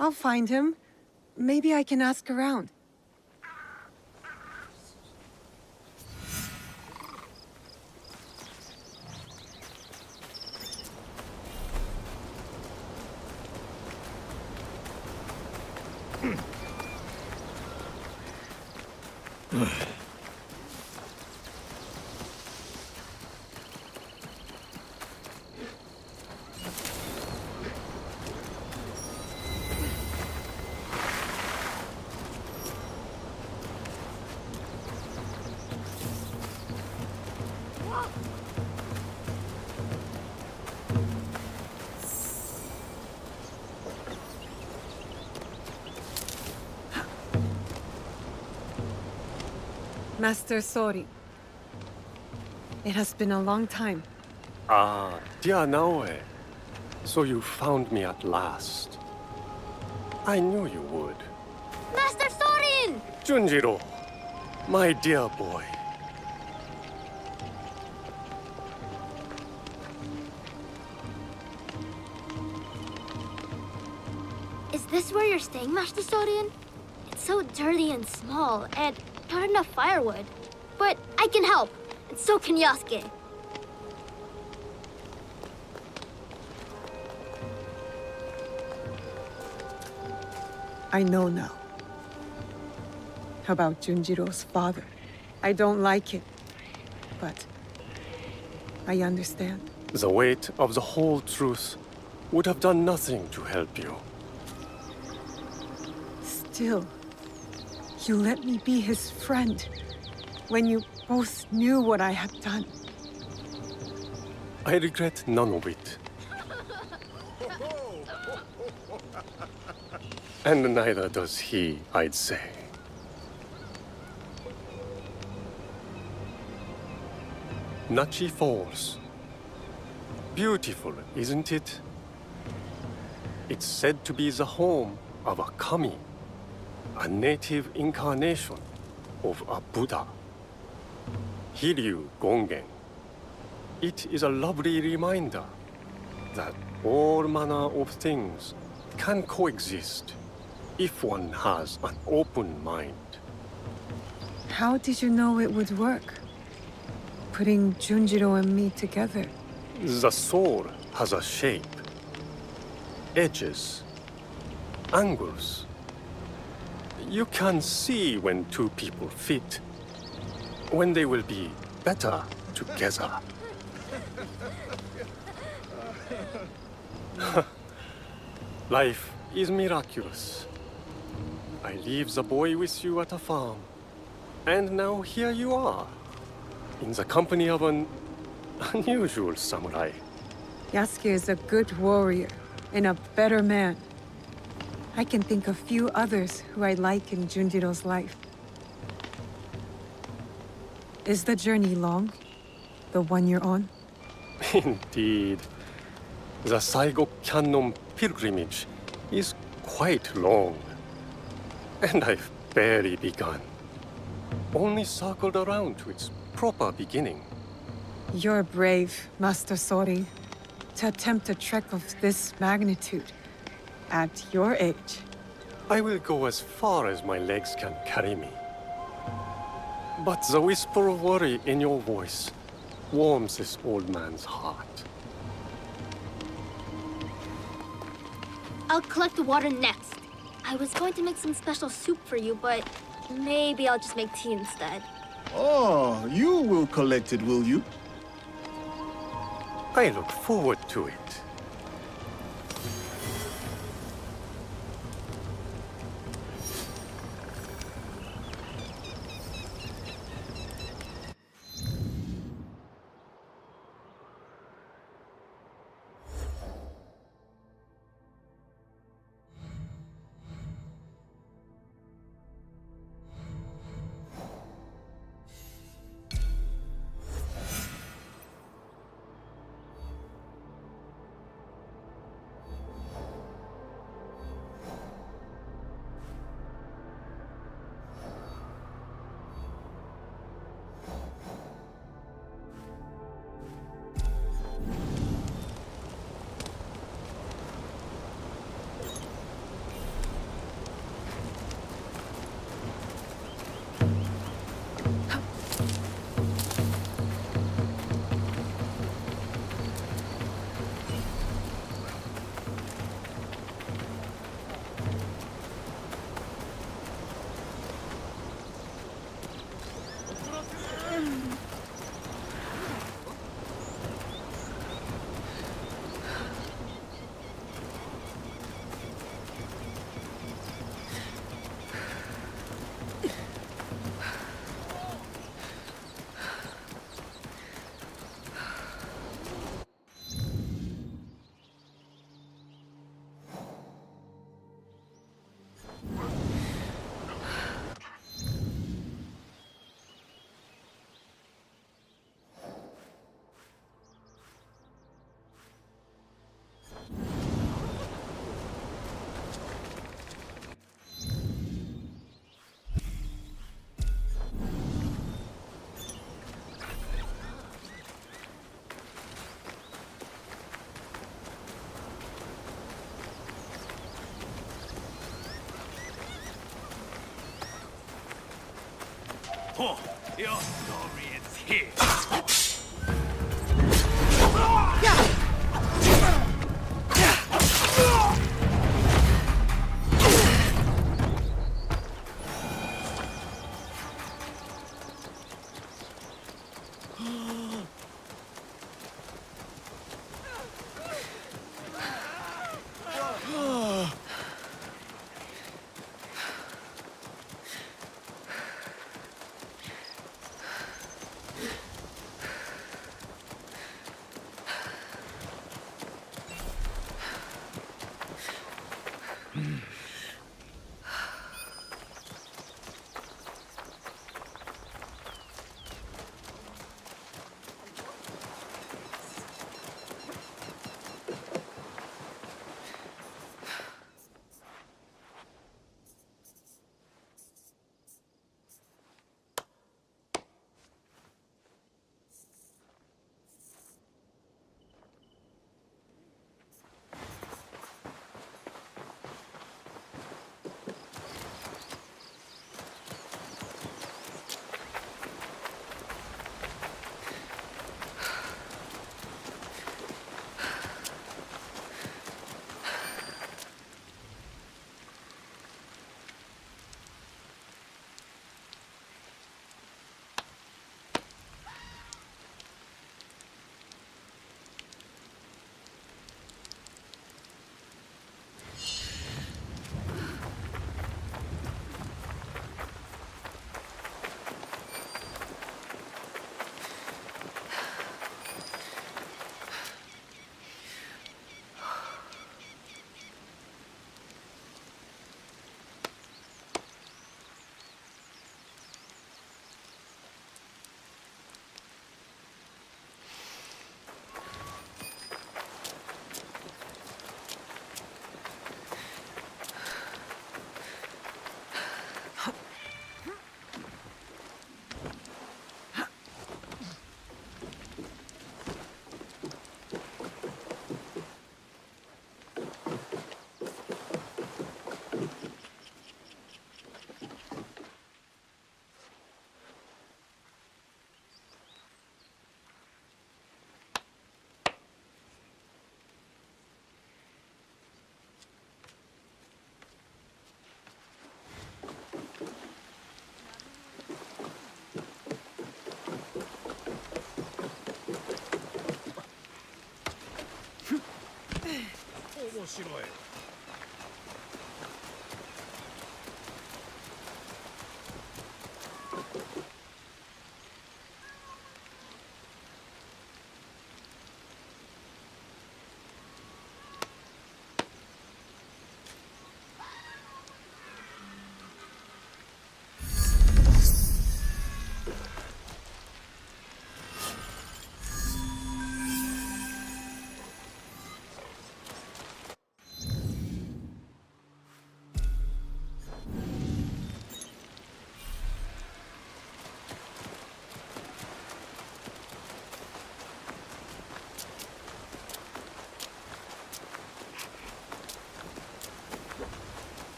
I'll find him. Maybe I can ask around. Master Sori. It has been a long time. Ah, dear Naoe. So you found me at last. I knew you would. Master Sorin! Junjiro, my dear boy. Is this where you're staying, Master Sorin? It's so dirty and small, and not enough firewood. But I can help, and so can Yasuke. I know now. About Junjiro's father. I don't like it, but I understand. The weight of the whole truth would have done nothing to help you. Still, you let me be his friend when you both knew what I had done. I regret none of it. And neither does he, I'd say. Nachi Falls. Beautiful, isn't it? It's said to be the home of a kami, a native incarnation of a Buddha. Hiryu Gongen. It is a lovely reminder that all manner of things can coexist if one has an open mind. How did you know it would work? Putting Junjiro and me together. The soul has a shape, edges, angles. You can see when two people fit, when they will be better together. Life is miraculous. I leave the boy with you at a farm, and now here you are, in the company of an unusual samurai. Yasuke is a good warrior and a better man. I can think of few others who I like in Junjiro's life. Is the journey long? The one you're on? Indeed. The Saigo Cannon pilgrimage is quite long. And I've barely begun. Only circled around to its proper beginning. You're brave, Master Sori, to attempt a trek of this magnitude at your age. I will go as far as my legs can carry me. But the whisper of worry in your voice warms this old man's heart. I'll collect the water next. I was going to make some special soup for you, but maybe I'll just make tea instead. Oh, you will collect it, will you? I look forward to it. Oh, your story ends here.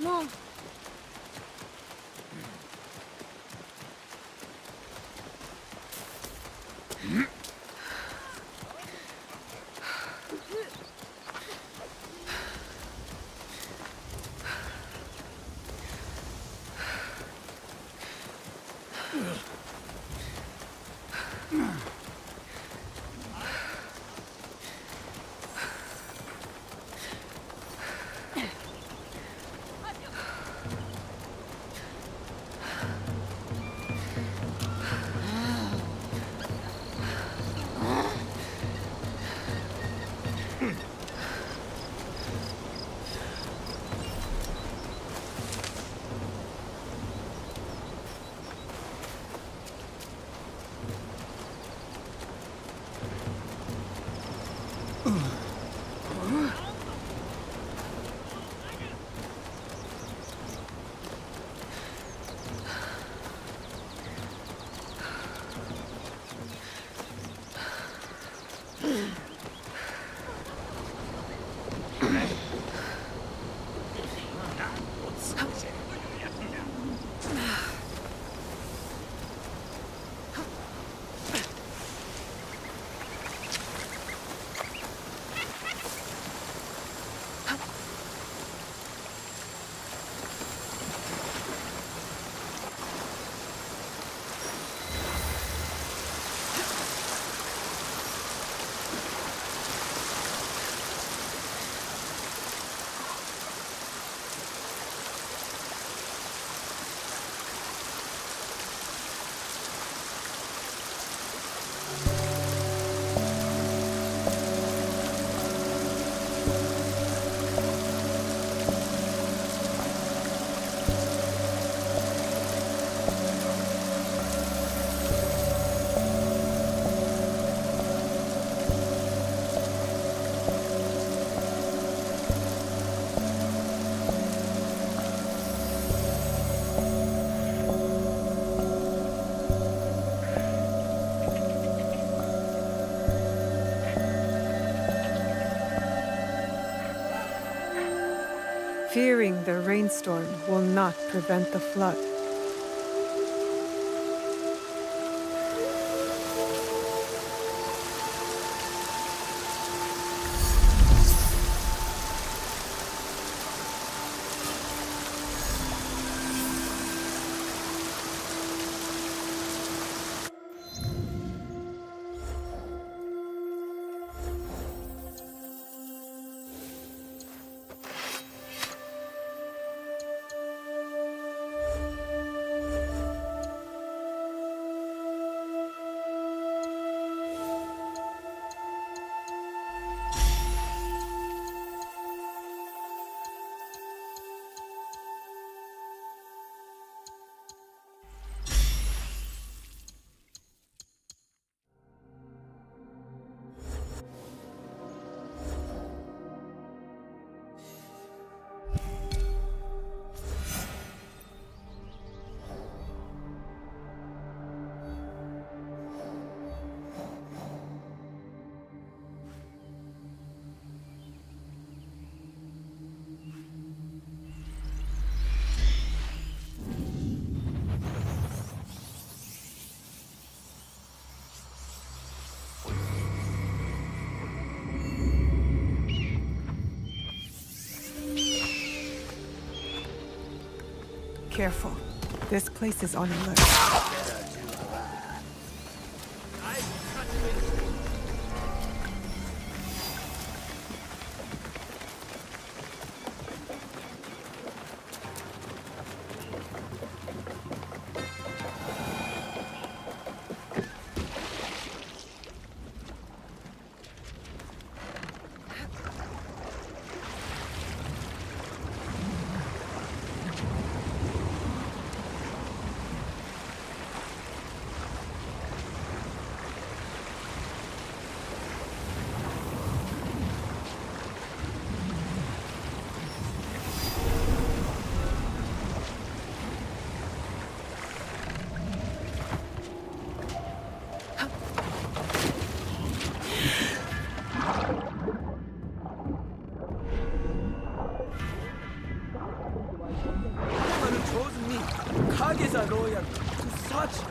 No. Fearing the rainstorm will not prevent the flood. Careful. This place is on alert.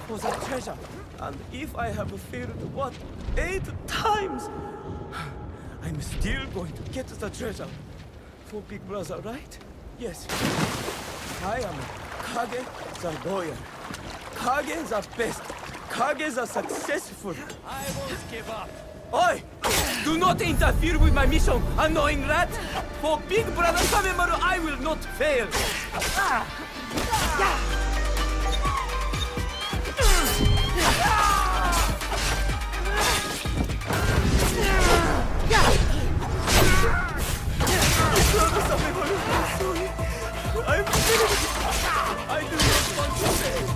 For the treasure, and if I have failed, what, 8 times? I'm still going to get the treasure. For Big Brother, right? Yes. I am Kage the loyal. Kage the best. Kage the successful. I won't give up. Oi! Do not interfere with my mission, annoying rat! For Big Brother Samemaru, I will not fail! I'm sorry. I do not want to fail.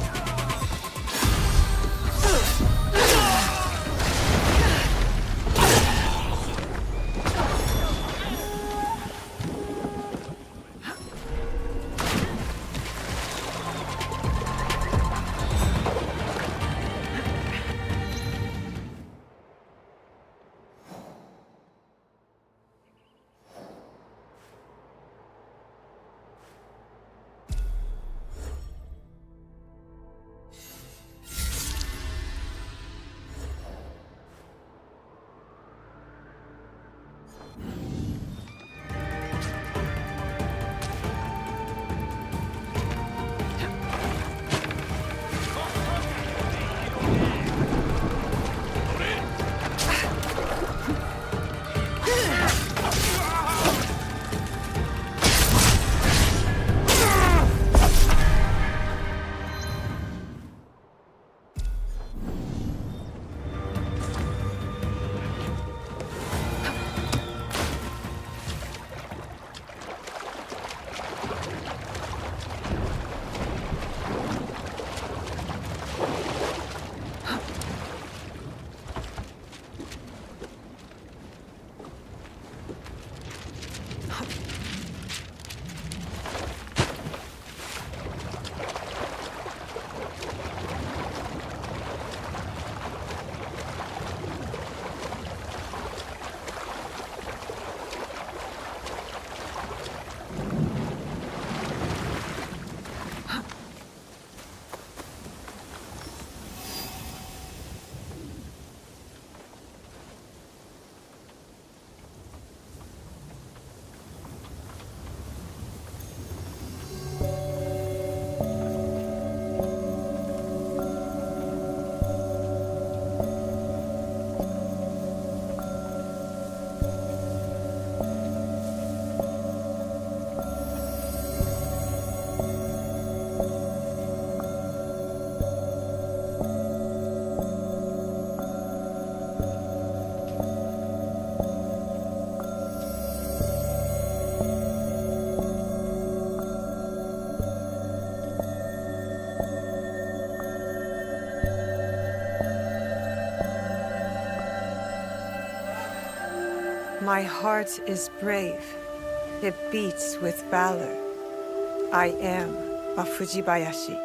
My heart is brave. It beats with valor. I am a Fujibayashi.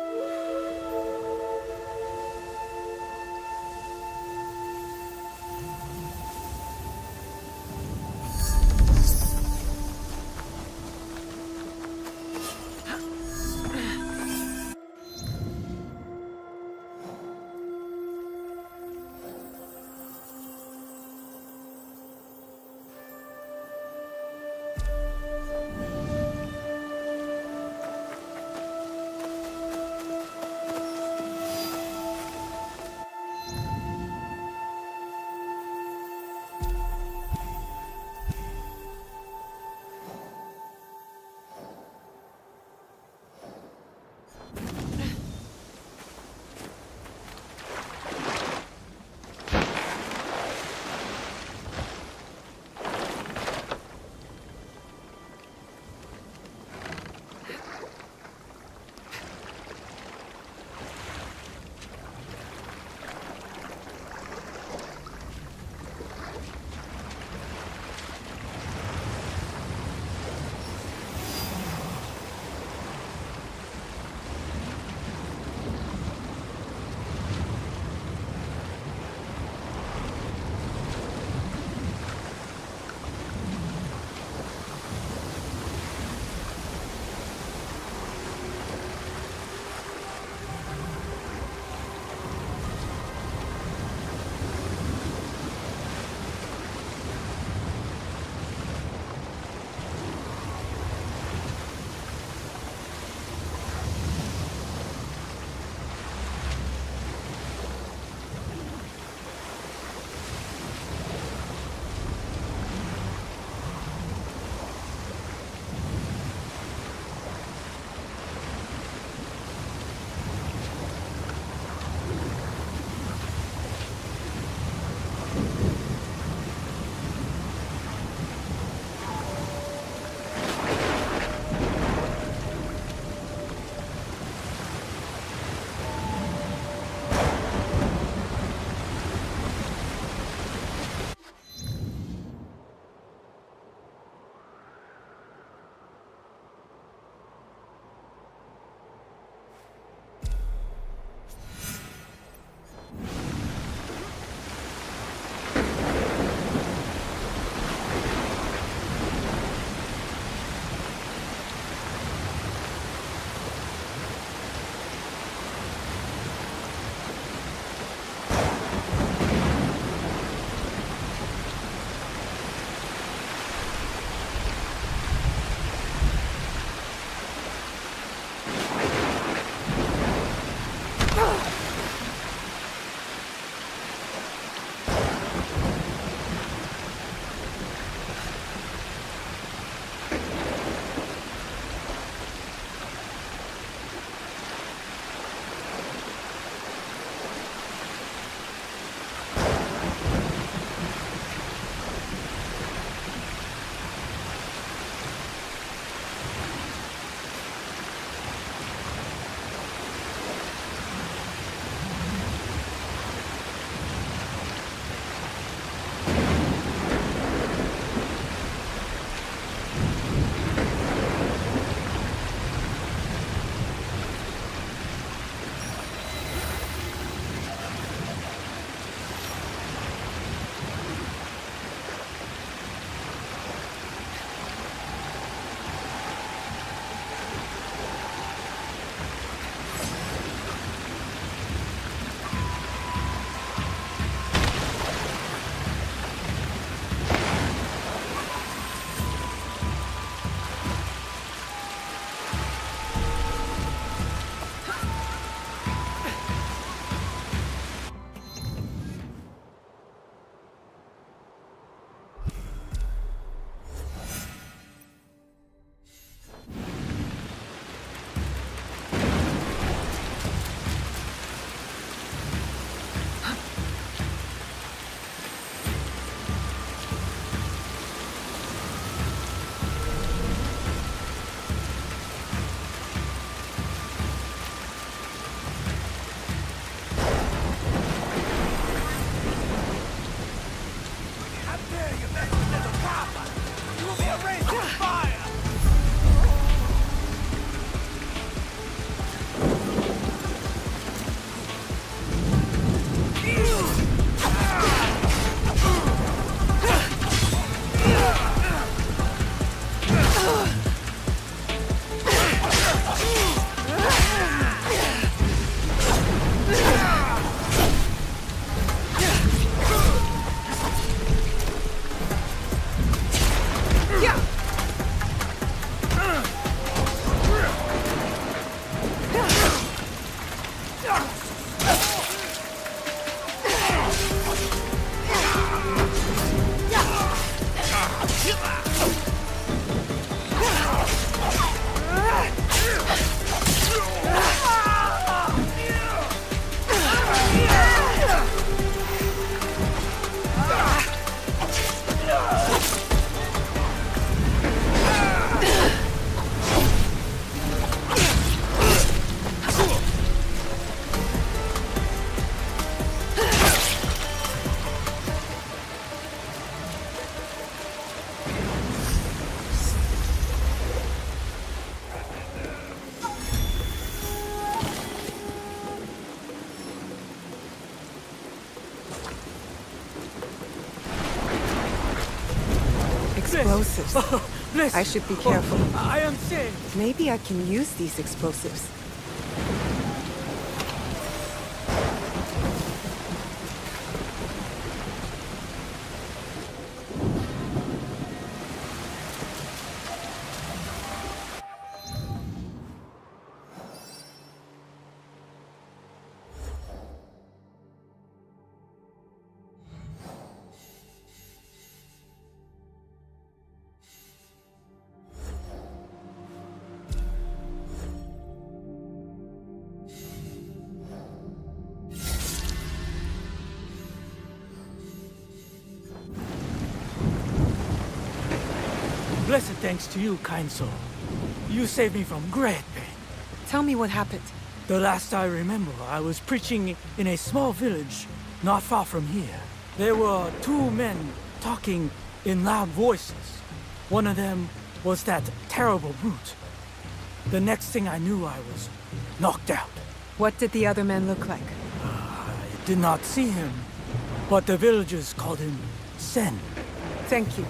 Explosives. Bless I you. should be careful. I am saved. Maybe I can use these explosives. Blessed thanks to you, kind soul. You saved me from great pain. Tell me what happened. The last I remember, I was preaching in a small village not far from here. There were two men talking in loud voices. One of them was that terrible brute. The next thing I knew, I was knocked out. What did the other men look like? I did not see him, but the villagers called him Sen. Thank you.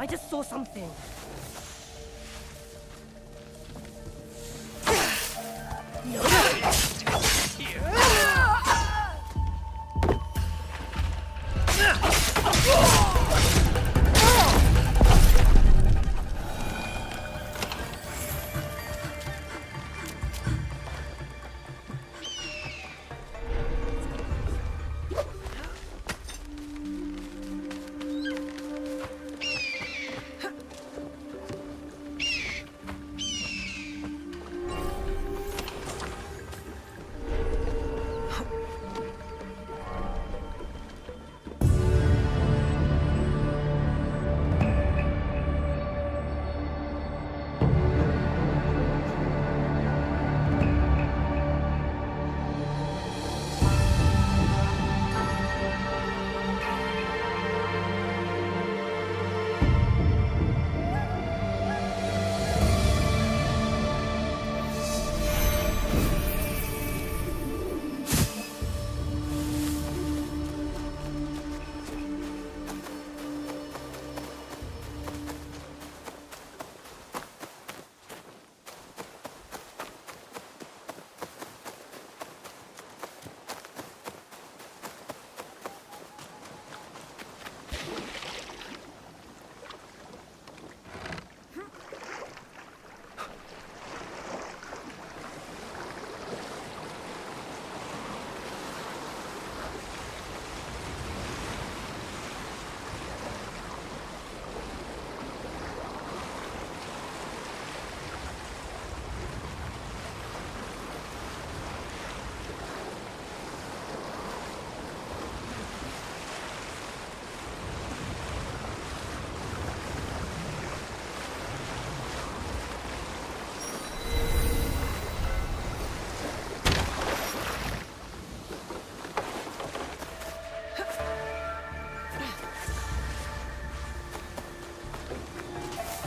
I just saw something.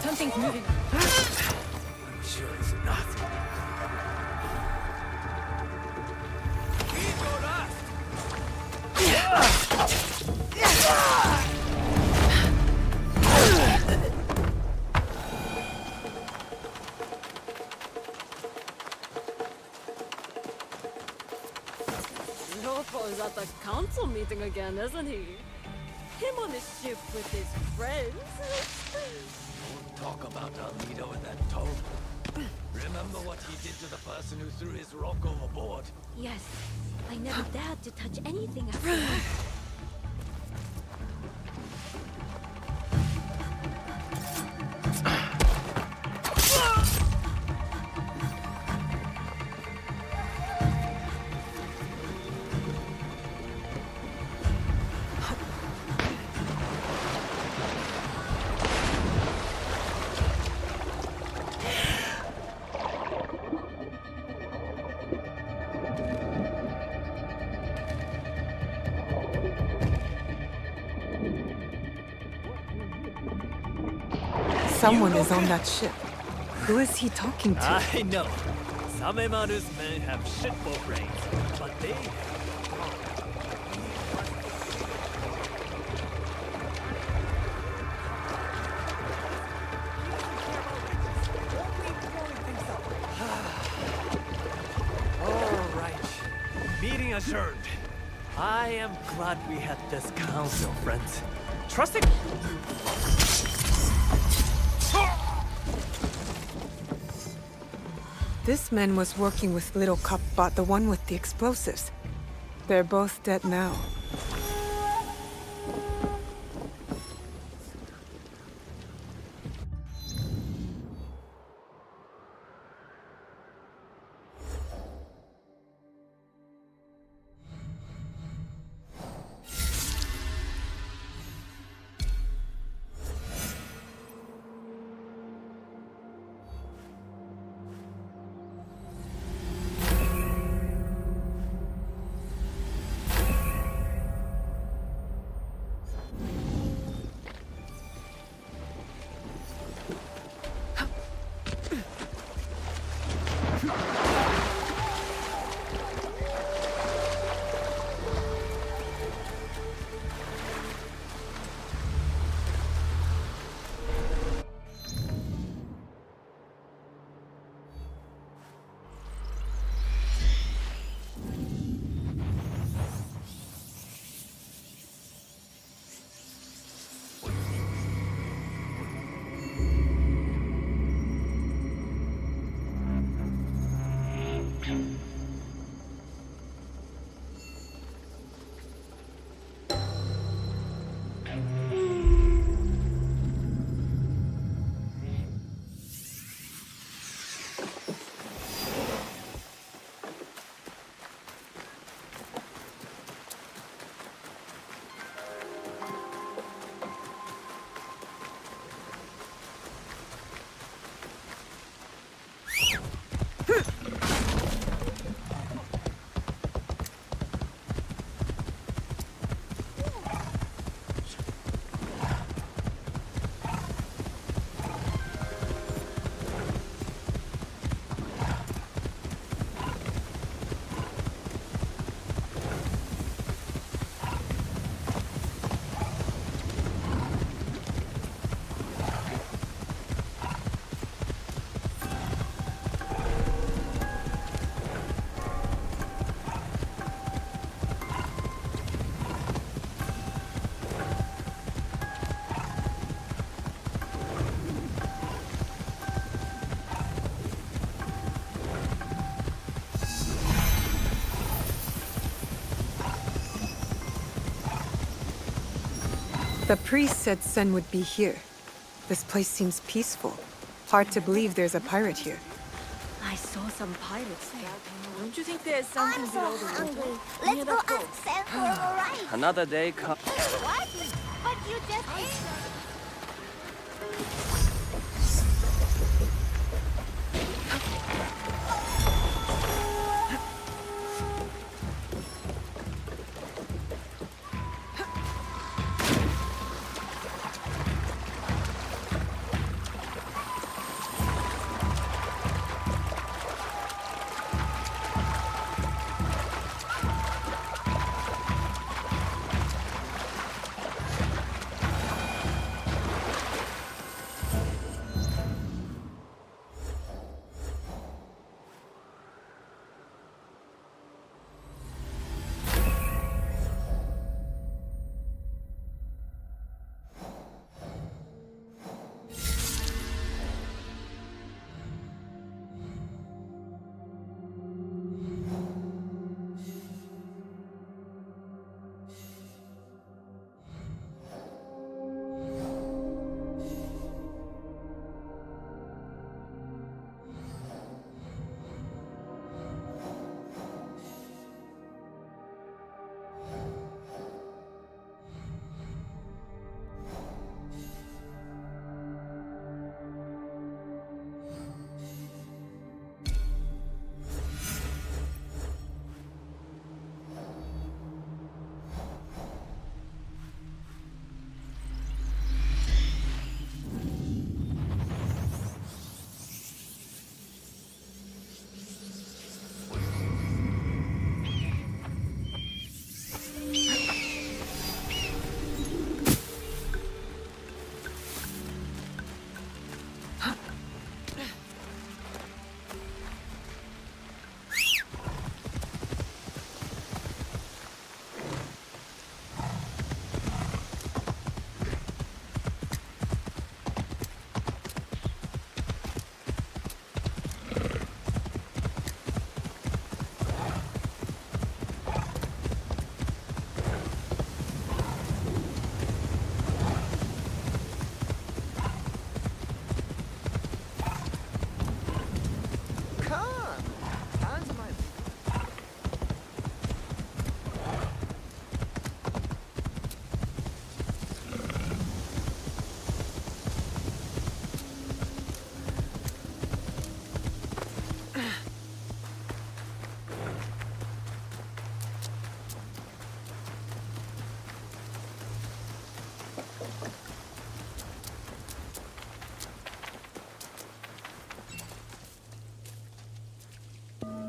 Something's moving. I'm sure it's not. Eat your dust! Lopo's at the council meeting again, isn't he? Him on his ship with his friends. Talk about our leader with that toad. Remember what he did to the person who threw his rock overboard? Yes, I never dared to touch anything after that. Someone is on that ship. Who is he talking to? I know. Samemaru's men have shitball brains, but they All right. Meeting adjourned. I am glad we had this council, friends. Trusting. This man was working with Little Cup-Bot, the one with the explosives. They're both dead now. The priest said Sen would be here. This place seems peaceful. Hard to believe there's a pirate here. I saw some pirates there. Don't you think there's something below the water? Let's go ask Sam for a ride. Another day comes. What? But you just ate.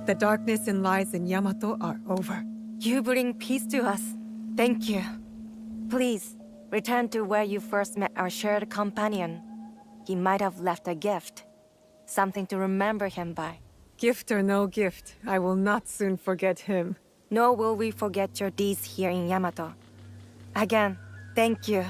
The darkness and lies in Yamato are over. You bring peace to us. Thank you. Please, return to where you first met our shared companion. He might have left a gift. Something to remember him by. Gift or no gift, I will not soon forget him. Nor will we forget your deeds here in Yamato. Again, thank you.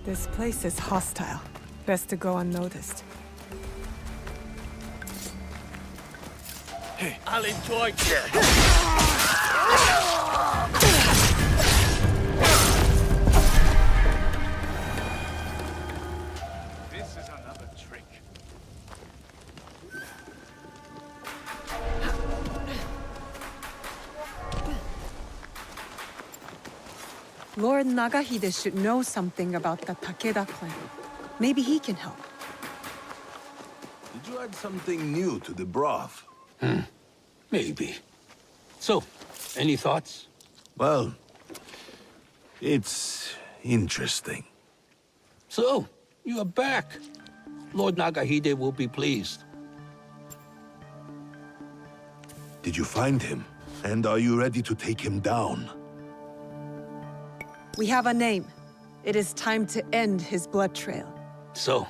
This place is hostile. Best to go unnoticed. Hey, I'll enjoy This is another trick. Lord Nagahide should know something about the Takeda clan. Maybe he can help. Did you add something new to the broth? Maybe. So, any thoughts? Well, it's interesting. So, you are back. Lord Nagahide will be pleased. Did you find him? And are you ready to take him down? We have a name. It is time to end his blood trail. So,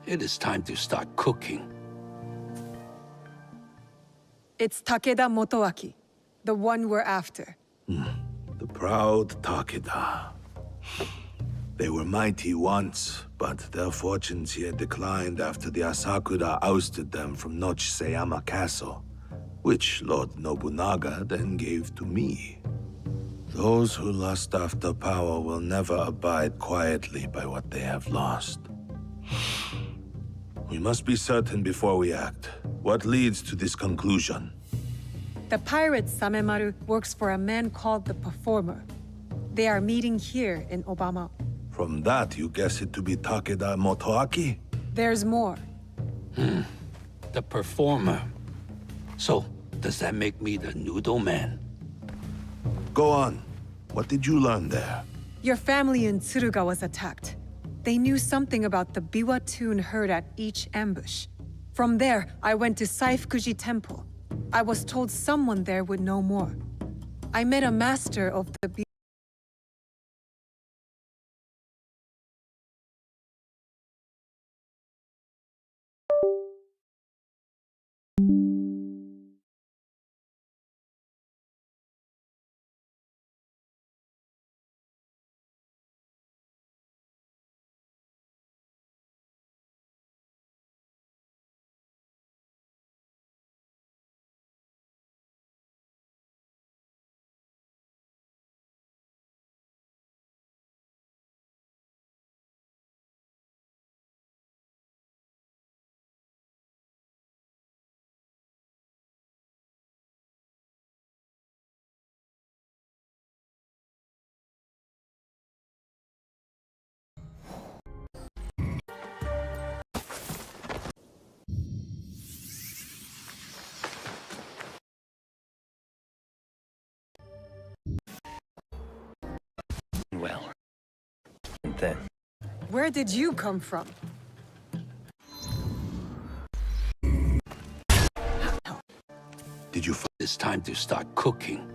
it is time to start cooking. It's Takeda Motoaki, the one we're after. The proud Takeda. They were mighty once, but their fortunes here declined after the Asakura ousted them from Nochiseyama Castle, which Lord Nobunaga then gave to me. Those who lust after power will never abide quietly by what they have lost. We must be certain before we act. What leads to this conclusion? The pirate Samemaru works for a man called the Performer. They are meeting here in Obama. From that, you guess it to be Takeda Motoaki? There's more. The Performer. So, does that make me the Noodle Man? Go on. What did you learn there? Your family in Tsuruga was attacked. They knew something about the biwa tune heard at each ambush. From there, I went to Saifukuji Temple. I was told someone there would know more. I met a master of the biwa. well. And then... Where did you come from? Did you It's time to start cooking.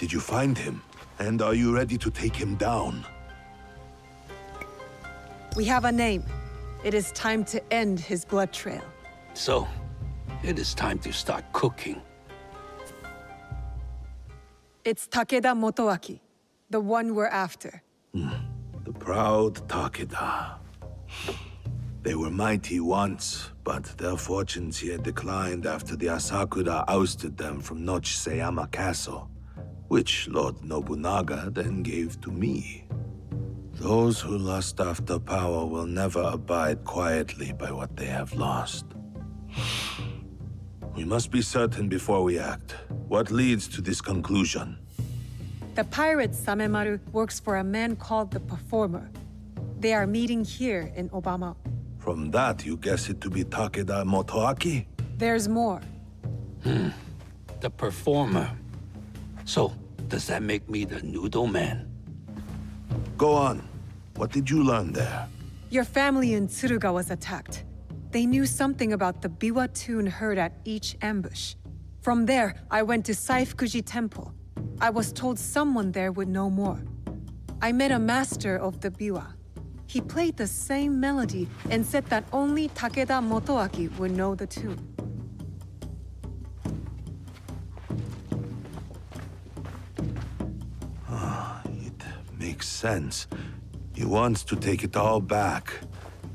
Did you find him? And are you ready to take him down? We have a name. It is time to end his blood trail. So, It is time to start cooking. It's Takeda Motoaki, the one we're after. The proud Takeda. They were mighty once, but their fortunes here declined after the Asakura ousted them from Nochiseyama Castle, which Lord Nobunaga then gave to me. Those who lust after power will never abide quietly by what they have lost. We must be certain before we act. What leads to this conclusion? The pirate Samemaru works for a man called the Performer. They are meeting here in Obama. From that, you guess it to be Takeda Motoaki? There's more. The Performer. So, does that make me the Noodle Man? Go on. What did you learn there? Your family in Tsuruga was attacked. They knew something about the biwa tune heard at each ambush. From there, I went to Saifukuji Temple. I was told someone there would know more. I met a master of the biwa. He played the same melody and said that only Takeda Motoaki would know the tune. It makes sense. He wants to take it all back.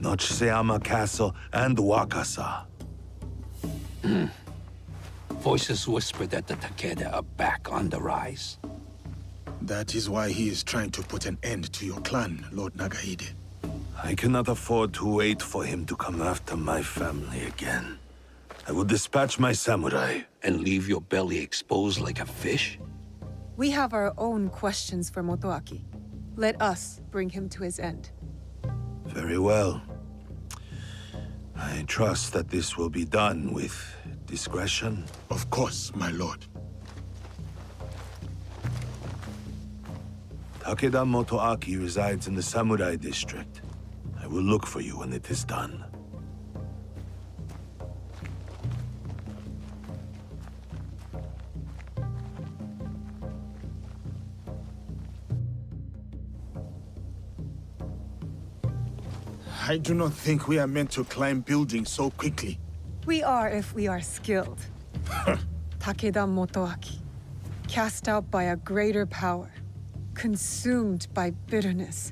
Nochiseyama Castle and Wakasa. Voices whisper that the Takeda are back on the rise. That is why he is trying to put an end to your clan, Lord Nagahide. I cannot afford to wait for him to come after my family again. I will dispatch my samurai. And leave your belly exposed like a fish? We have our own questions for Motoaki. Let us bring him to his end. Very well. I trust that this will be done with discretion. Of course, my lord. Takeda Motoaki resides in the Samurai District. I will look for you when it is done. I do not think we are meant to climb buildings so quickly. We are if we are skilled. Takeda Motoaki, cast out by a greater power, consumed by bitterness,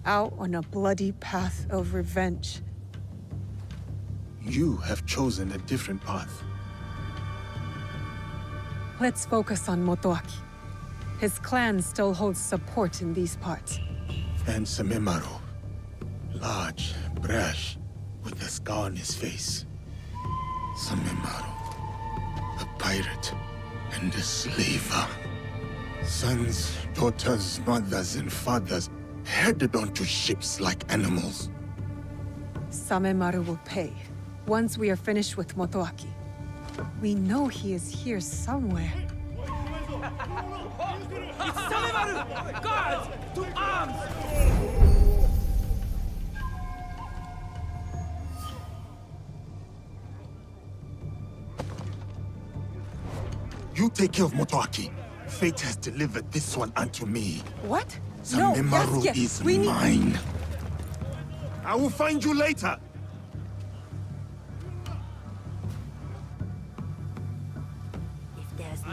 out on a bloody path of revenge. You have chosen a different path. Let's focus on Motoaki. His clan still holds support in these parts. And Samemaru. Large, brash, with a scar on his face. Samemaru. A pirate and a slaver. Sons, daughters, mothers, and fathers headed onto ships like animals. Samemaru will pay, once we are finished with Motoaki. We know he is here somewhere. It's Samemaru! Guards! To arms! You take care of Motoaki. Fate has delivered this one unto me. What? Samemaru Yasuke, is we need- mine. I will find you later.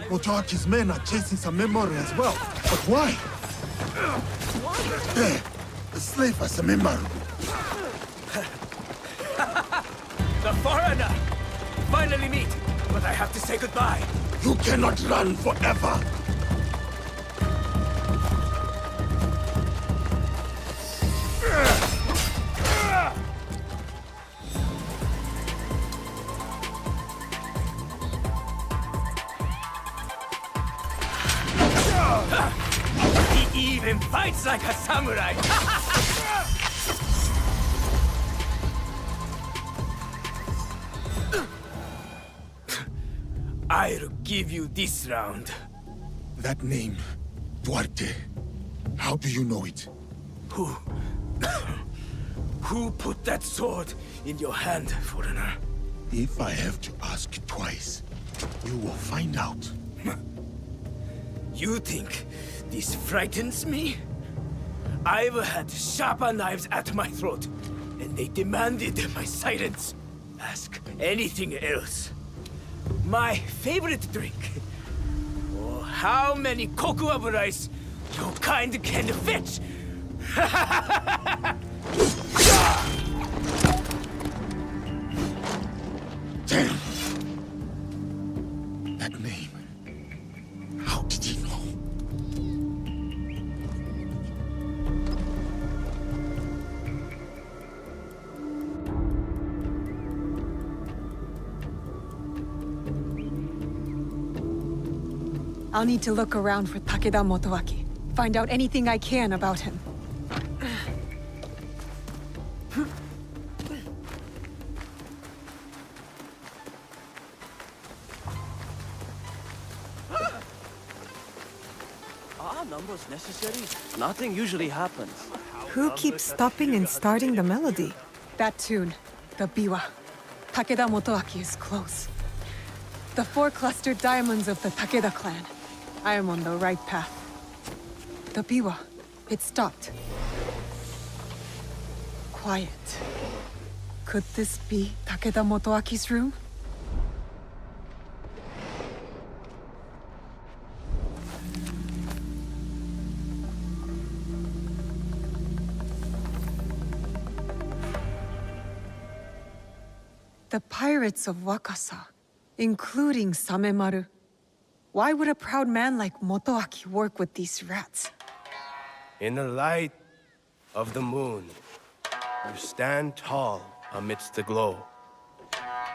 Motoaki's men are chasing Samemaru as well. But why? There, the slaver Samemaru. The foreigner! Finally meet, but I have to say goodbye. You cannot run forever. He even fights like a samurai! I'll give you this round. That name, Duarte. How do you know it? Who put that sword in your hand, foreigner? If I have to ask twice, you will find out. You think this frightens me? I've had sharper knives at my throat, and they demanded my silence. Ask anything else. my favorite drink. Oh, how many cocoa rice your kind can fetch? Damn! That name. How did he know? I'll need to look around for Takeda Motoaki. Find out anything I can about him. Are numbers necessary? Nothing usually happens. Who keeps stopping and starting the melody? That tune, the biwa. Takeda Motoaki is close. The 4 clustered diamonds of the Takeda clan. I am on the right path. The biwa, it stopped. Quiet. Could this be Takeda Motoaki's room? The pirates of Wakasa, including Samemaru. Why would a proud man like Motoaki work with these rats? In the light of the moon, you stand tall amidst the glow.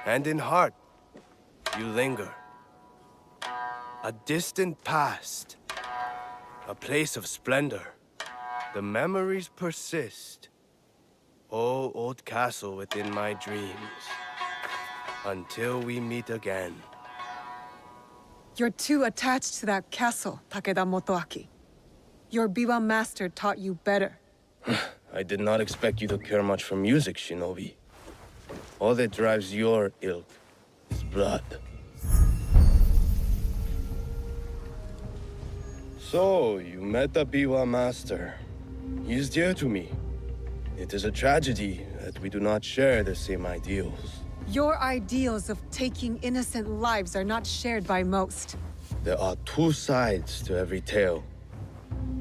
And in heart, you linger. A distant past, a place of splendor. The memories persist. Oh, old castle within my dreams. Until we meet again. You're too attached to that castle, Takeda Motoaki. Your biwa master taught you better. I did not expect you to care much for music, Shinobi. All that drives your ilk is blood. So, you met the biwa master. He is dear to me. It is a tragedy that we do not share the same ideals. Your ideals of taking innocent lives are not shared by most. There are 2 sides to every tale.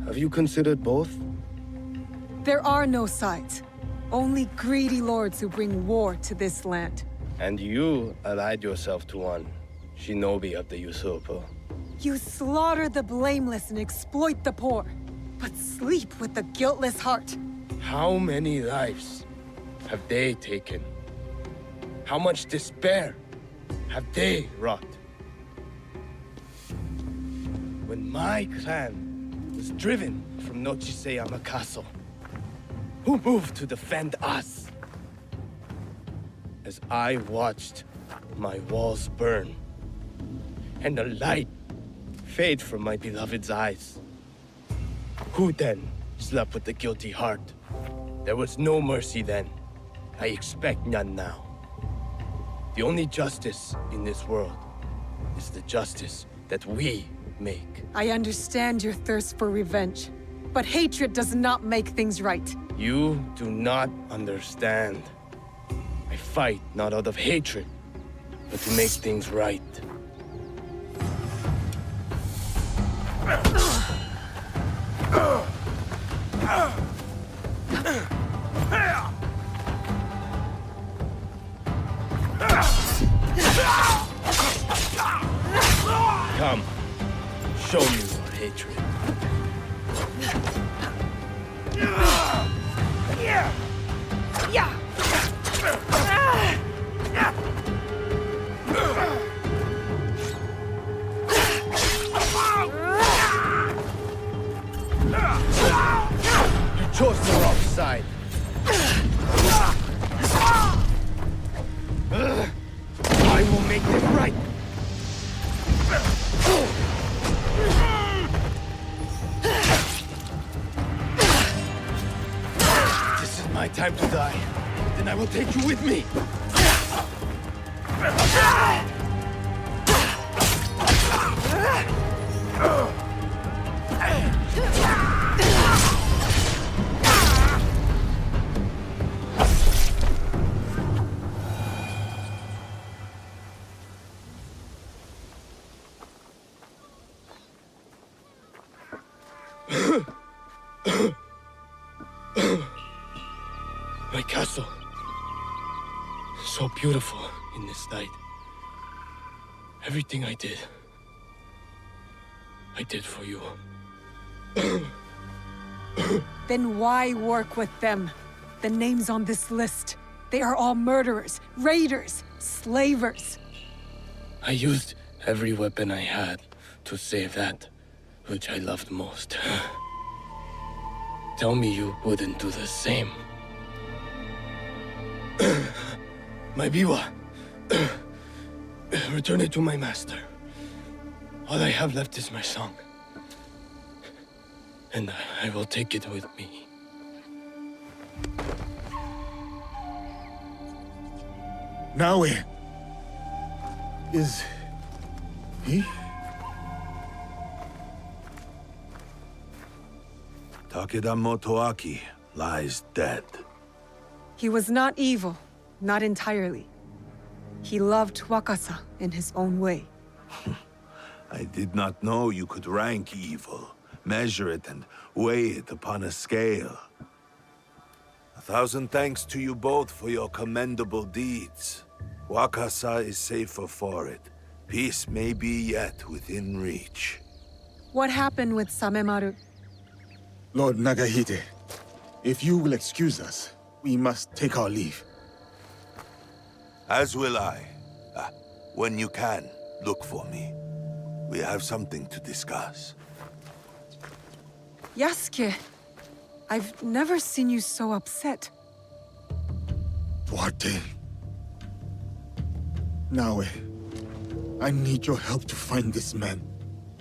Have you considered both? There are no sides. Only greedy lords who bring war to this land. And you allied yourself to one, Shinobi of the usurper. You slaughter the blameless and exploit the poor, but sleep with the guiltless heart. How many lives have they taken? How much despair have they wrought? When my clan was driven from Nochiseyama Castle, who moved to defend us? As I watched my walls burn, and the light fade from my beloved's eyes, who then slept with the guilty heart? There was no mercy then. I expect none now. The only justice in this world is the justice that we make. I understand your thirst for revenge, but hatred does not make things right. You do not understand. I fight not out of hatred, but to make things right. Come, show me your hatred. You chose the wrong side. I will make it right. This is my time to die. Then I will take you with me. My castle. So beautiful in this night. Everything I did for you. Then why work with them? The names on this list. They are all murderers, raiders, slavers. I used every weapon I had to save that which I loved most. Tell me you wouldn't do the same. My biwa. Return it to my master. All I have left is my song. And I will take it with me. Naue. Is he? Takeda Motoaki lies dead. He was not evil, not entirely. He loved Wakasa in his own way. I did not know you could rank evil, measure it, and weigh it upon a scale. 1,000 thanks to you both for your commendable deeds. Wakasa is safer for it. Peace may be yet within reach. What happened with Samemaru? Lord Nagahide, if you will excuse us, we must take our leave. As will I. When you can, look for me. We have something to discuss. Yasuke, I've never seen you so upset. Duarte. Naue, I need your help to find this man.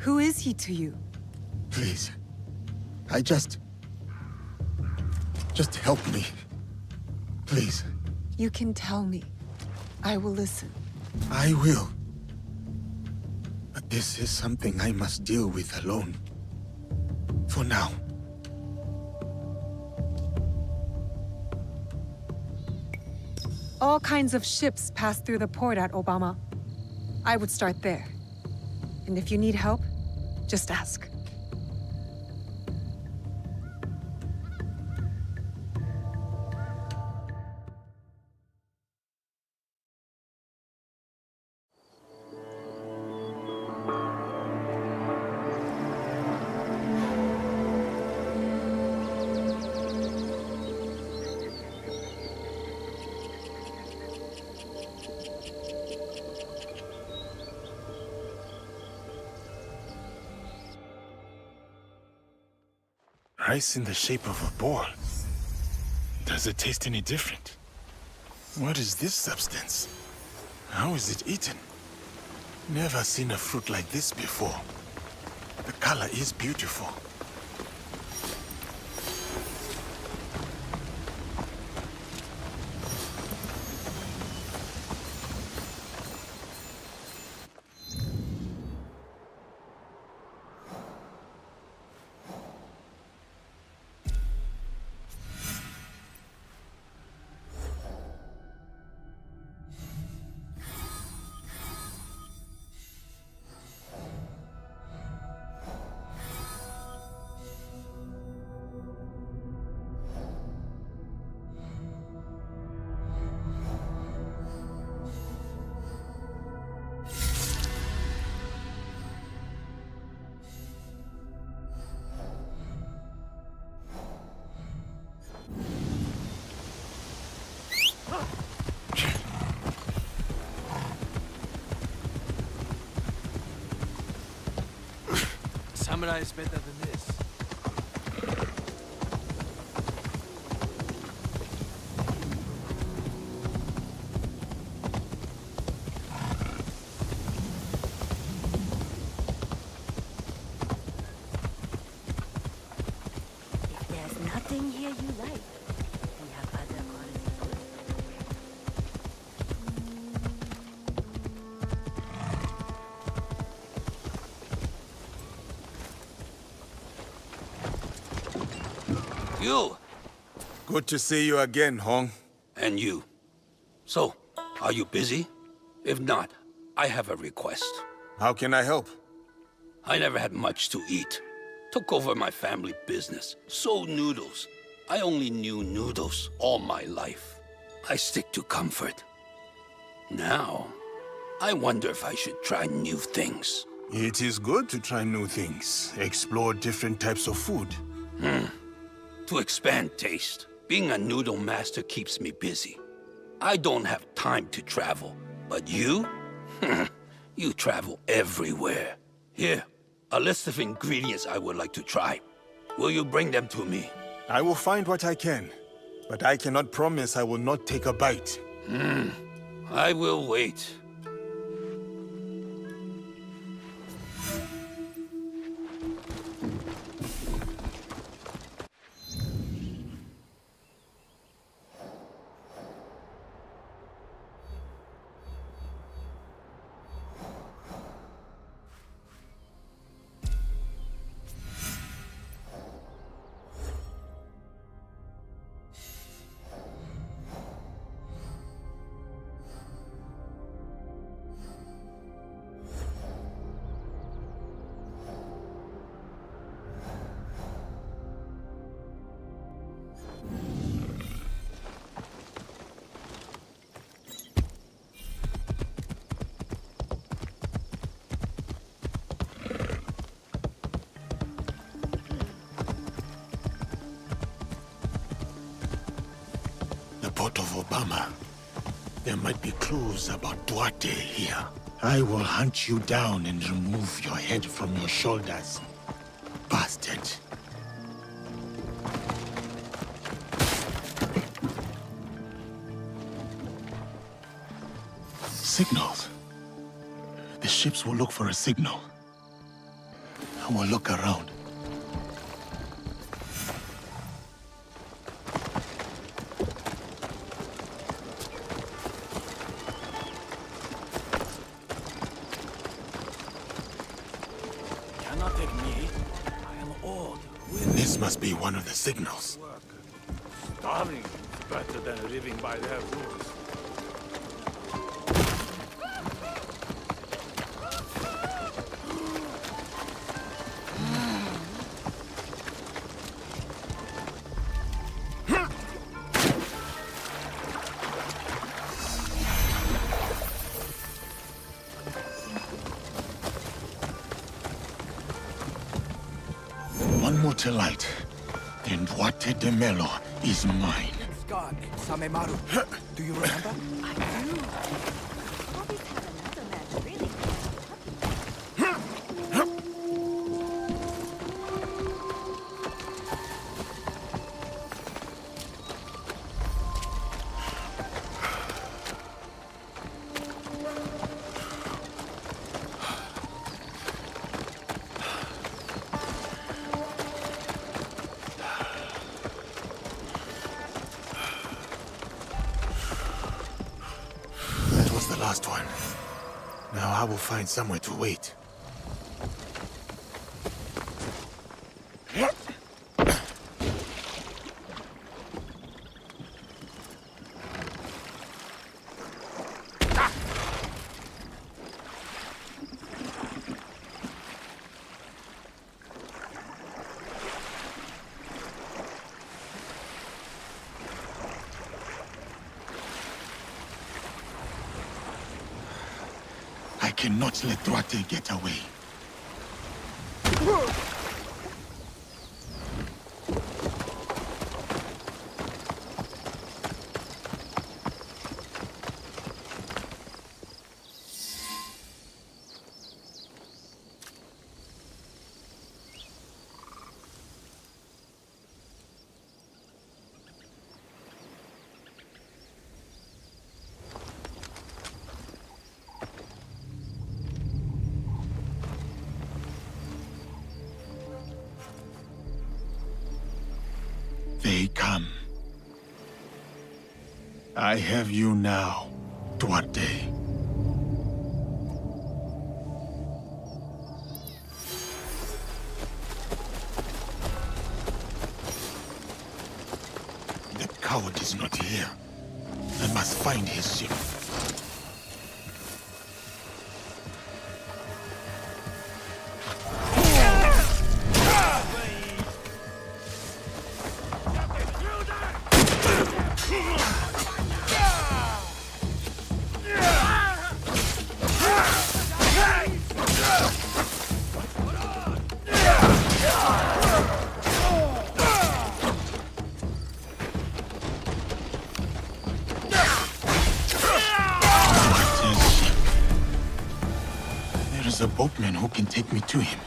Who is he to you? Please. Just help me. Please. You can tell me. I will listen. I will. But this is something I must deal with alone. For now. All kinds of ships pass through the port at Obama. I would start there. And if you need help, just ask. Rice in the shape of a boar. Does it taste any different? What is this substance? How is it eaten? Never seen a fruit like this before. The color is beautiful. Samurai is better than this. If there's nothing here you like, we have other qualities. You! Good to see you again, Hong. And you. So, are you busy? If not, I have a request. How can I help? I never had much to eat. Took over my family business. Sold noodles. I only knew noodles all my life. I stick to comfort. Now, I wonder if I should try new things. It is good to try new things, explore different types of food. To expand taste. Being a noodle master keeps me busy. I don't have time to travel, but you? You travel everywhere. Here, a list of ingredients I would like to try. Will you bring them to me? I will find what I can, but I cannot promise I will not take a bite. I will wait. Port of Obama. There might be clues about Duarte here. I will hunt you down and remove your head from your shoulders. Bastard. Signals. The ships will look for a signal. I will look around. This must be one of the signals. Starving is better than living by their rules. One more to light, and Duarte de Melo is mine. Scott, Samemaru. Do you remember? I do. Bobby's had another match, really. Last one. Now I will find somewhere to wait. I cannot let Duarte get away. They come. I have you now, Duarte. The coward is not here. I must find his ship. a boatman who can take me to him.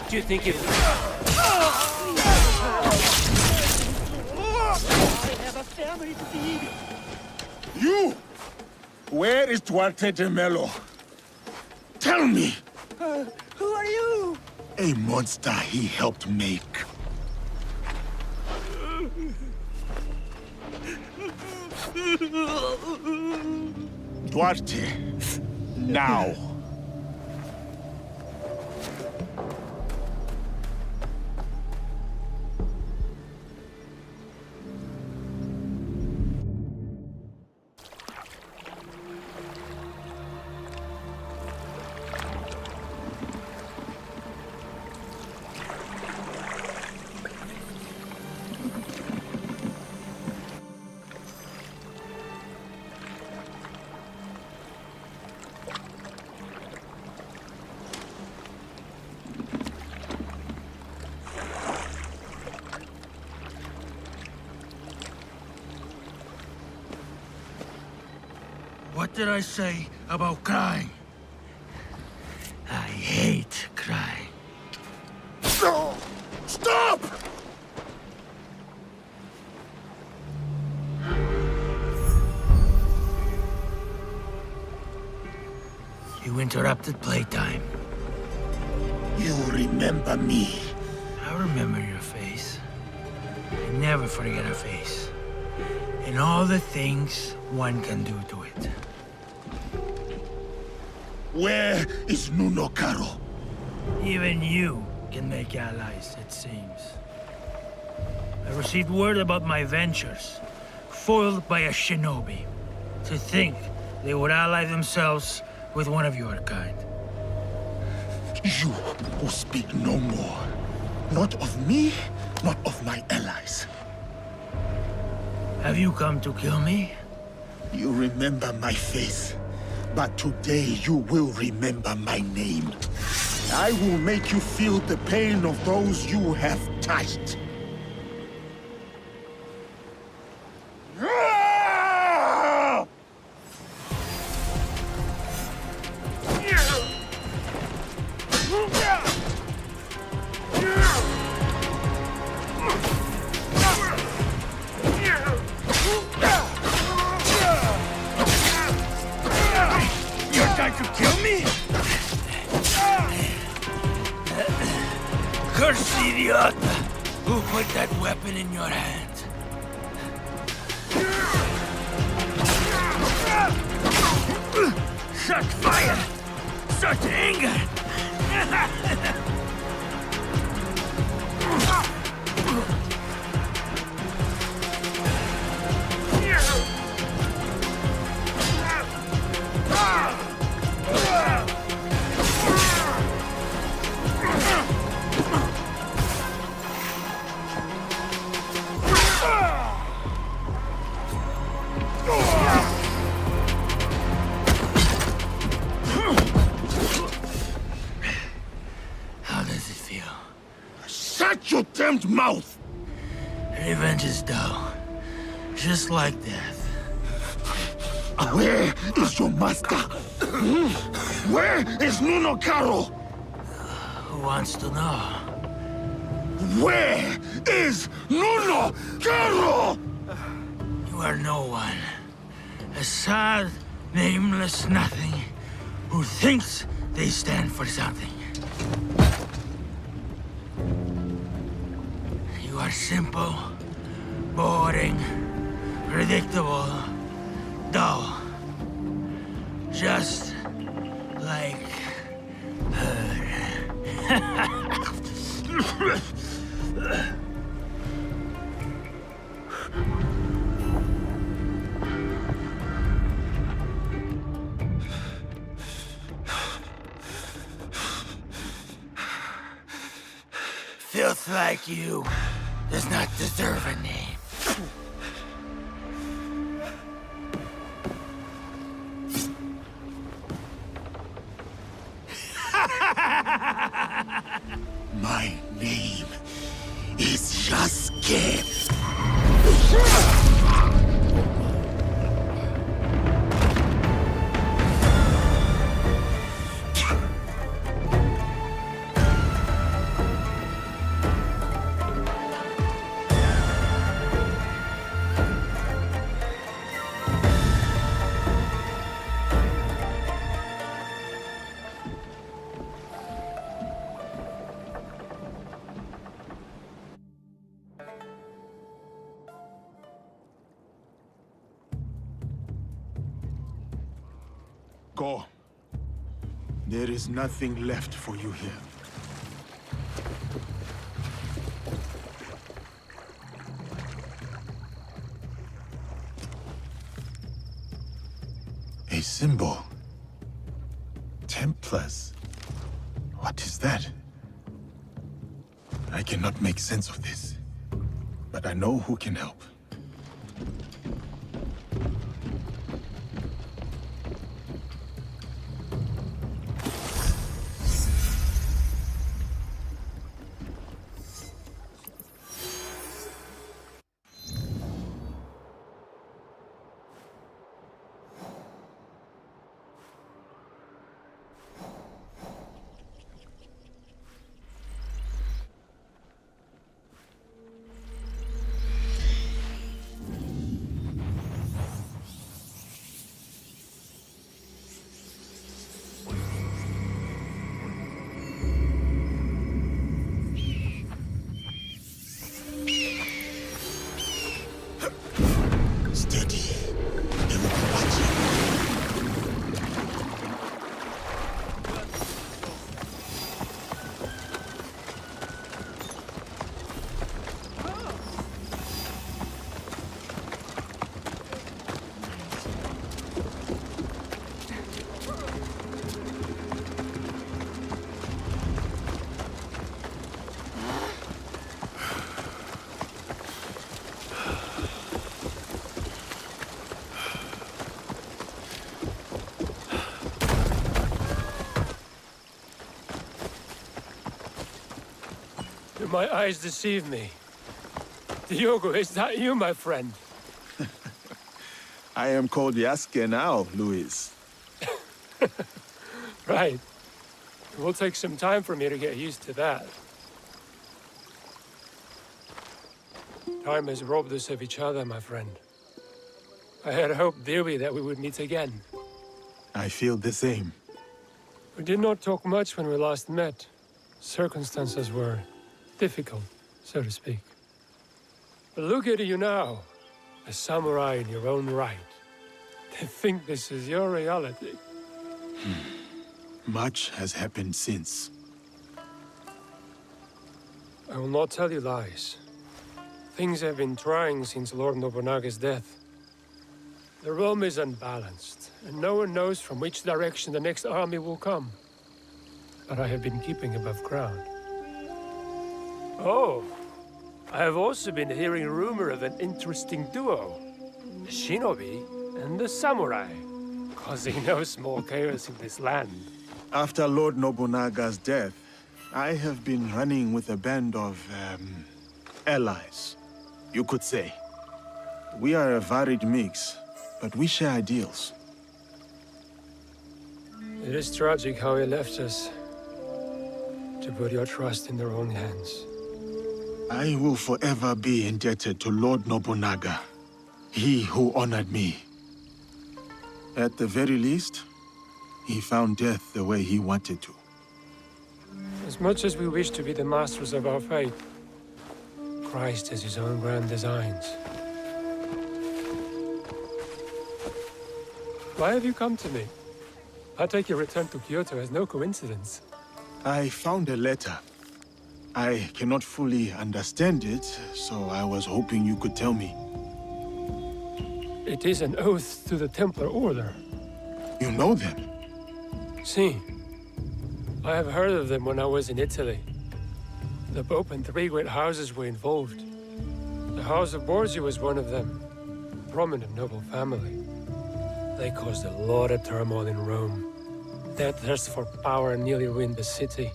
Do you think it... I have a family to feed. You! Where is Duarte de Mello? Tell me! Who are you? A monster he helped make. Duarte, now. What did I say about crying? I hate crying. No! Stop! You interrupted playtime. You remember me. I remember your face. I never forget a face. And all the things one can do to it. Where is Nuno Caro? Even you can make allies, it seems. I received word about my ventures, foiled by a shinobi. To think they would ally themselves with one of your kind. You will speak no more. Not of me, not of my allies. Have you come to kill me? You remember my face, but today you will remember my name. I will make you feel the pain of those you have touched. You're trying to kill me? Curse the idiot! Who put that weapon in your hand? Such fire! Such anger! How does it feel? Shut your damned mouth! Revenge is dull. Just like death. Where is your master? Where is Nuno Caro? Who wants to know? Where is Nuno Caro? You are no one. A sad, nameless nothing who thinks they stand for something. You are simple, boring, predictable, dull. Just like her. filth like you does not deserve a name. My name is Yasuke. Go. There is nothing left for you here. A symbol. Templars. What is that? I cannot make sense of this, but I know who can help. My eyes deceive me. Diogo, is that you, my friend? I am called Yasuke now, Luis. Right. It will take some time for me to get used to that. Time has robbed us of each other, my friend. I had hoped dearly that we would meet again. I feel the same. We did not talk much when we last met. Circumstances were difficult, so to speak. But look at you now, a samurai in your own right. To think this is your reality. Much has happened since. I will not tell you lies. Things have been trying since Lord Nobunaga's death. The realm is unbalanced, and no one knows from which direction the next army will come. But I have been keeping above ground. Oh, I have also been hearing rumor of an interesting duo. The Shinobi and the Samurai, causing no small chaos in this land. After Lord Nobunaga's death, I have been running with a band of, allies, you could say. We are a varied mix, but we share ideals. It is tragic how he left us, to put your trust in their own hands. I will forever be indebted to Lord Nobunaga, he who honored me. At the very least, he found death the way he wanted to. As much as we wish to be the masters of our fate, Christ has his own grand designs. Why have you come to me? I take your return to Kyoto as no coincidence. I found a letter. I cannot fully understand it, so I was hoping you could tell me. It is an oath to the Templar Order. You know them? Si. I have heard of them when I was in Italy. The Pope and 3 great houses were involved. The House of Borgia was one of them. A prominent noble family. They caused a lot of turmoil in Rome. Their thirst for power nearly ruined the city.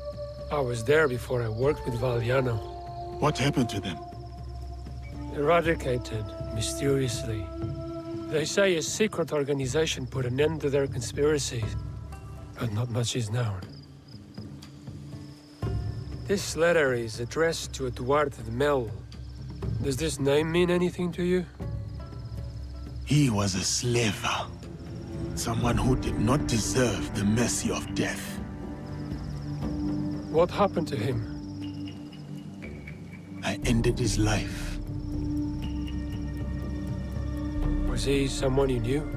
I was there before I worked with Valliano. What happened to them? Eradicated, mysteriously. They say a secret organization put an end to their conspiracies, but not much is known. This letter is addressed to Duarte de Mel. Does this name mean anything to you? He was a slaver. Someone who did not deserve the mercy of death. What happened to him? I ended his life. Was he someone you knew?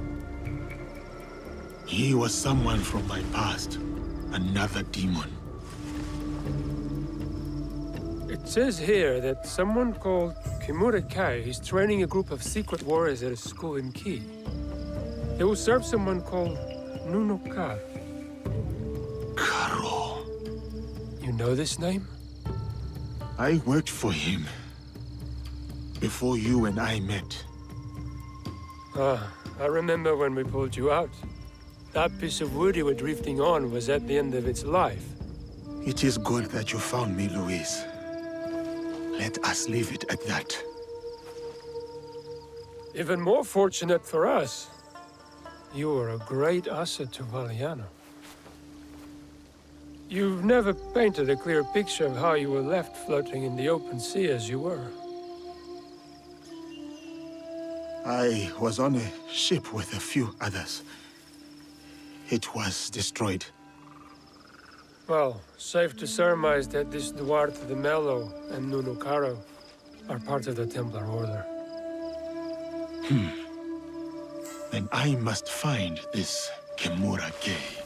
He was someone from my past. Another demon. It says here that someone called Kimura Kai is training a group of secret warriors at a school in Ki. They will serve someone called Nuno Kar. Karo. You know this name? I worked for him before you and I met. Ah, I remember when we pulled you out. That piece of wood you were drifting on was at the end of its life. It is good that you found me, Luis. Let us leave it at that. Even more fortunate for us. You were a great asset to Valliano. You've never painted a clear picture of how you were left floating in the open sea as you were. I was on a ship with a few others. It was destroyed. Well, safe to surmise that this Duarte de Melo and Nuno Caro are part of the Templar Order. Then I must find this Kimura Kei.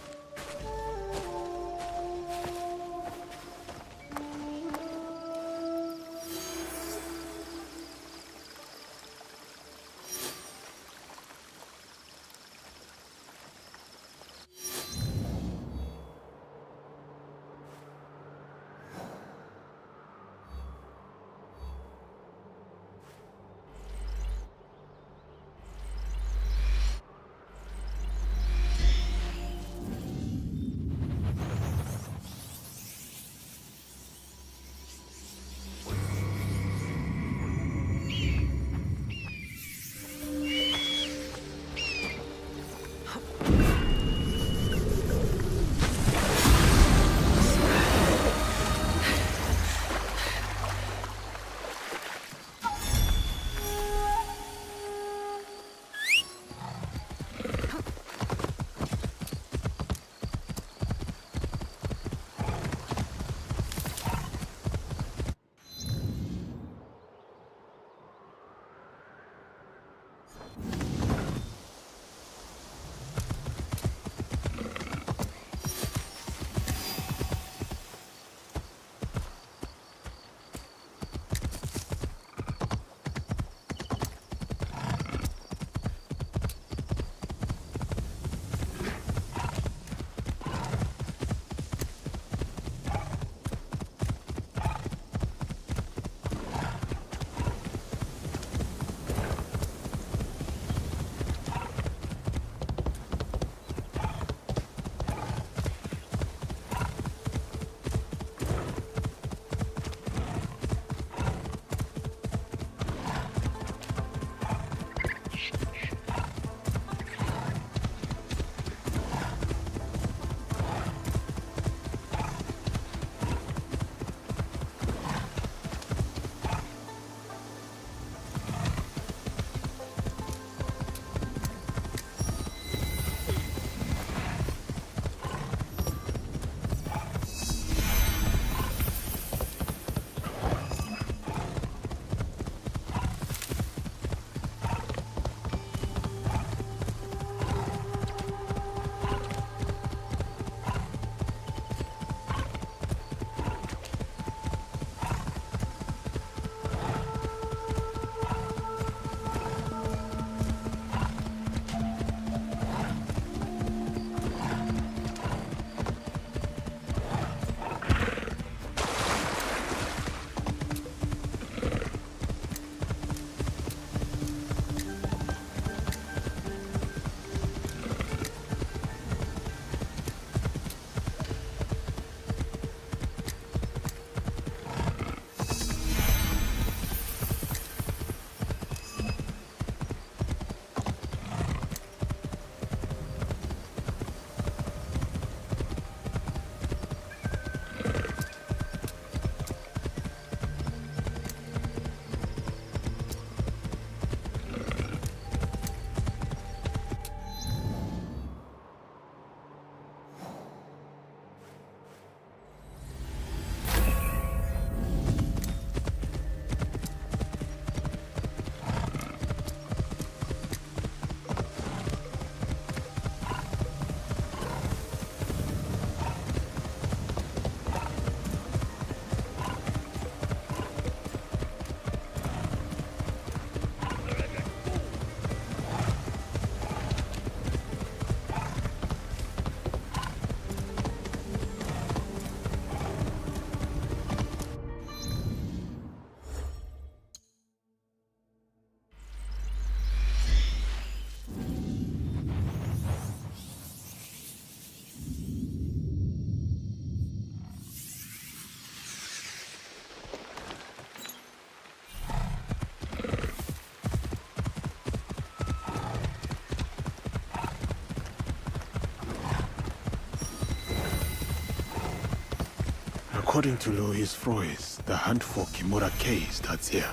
According to Louis Froys, the hunt for Kimura K starts here.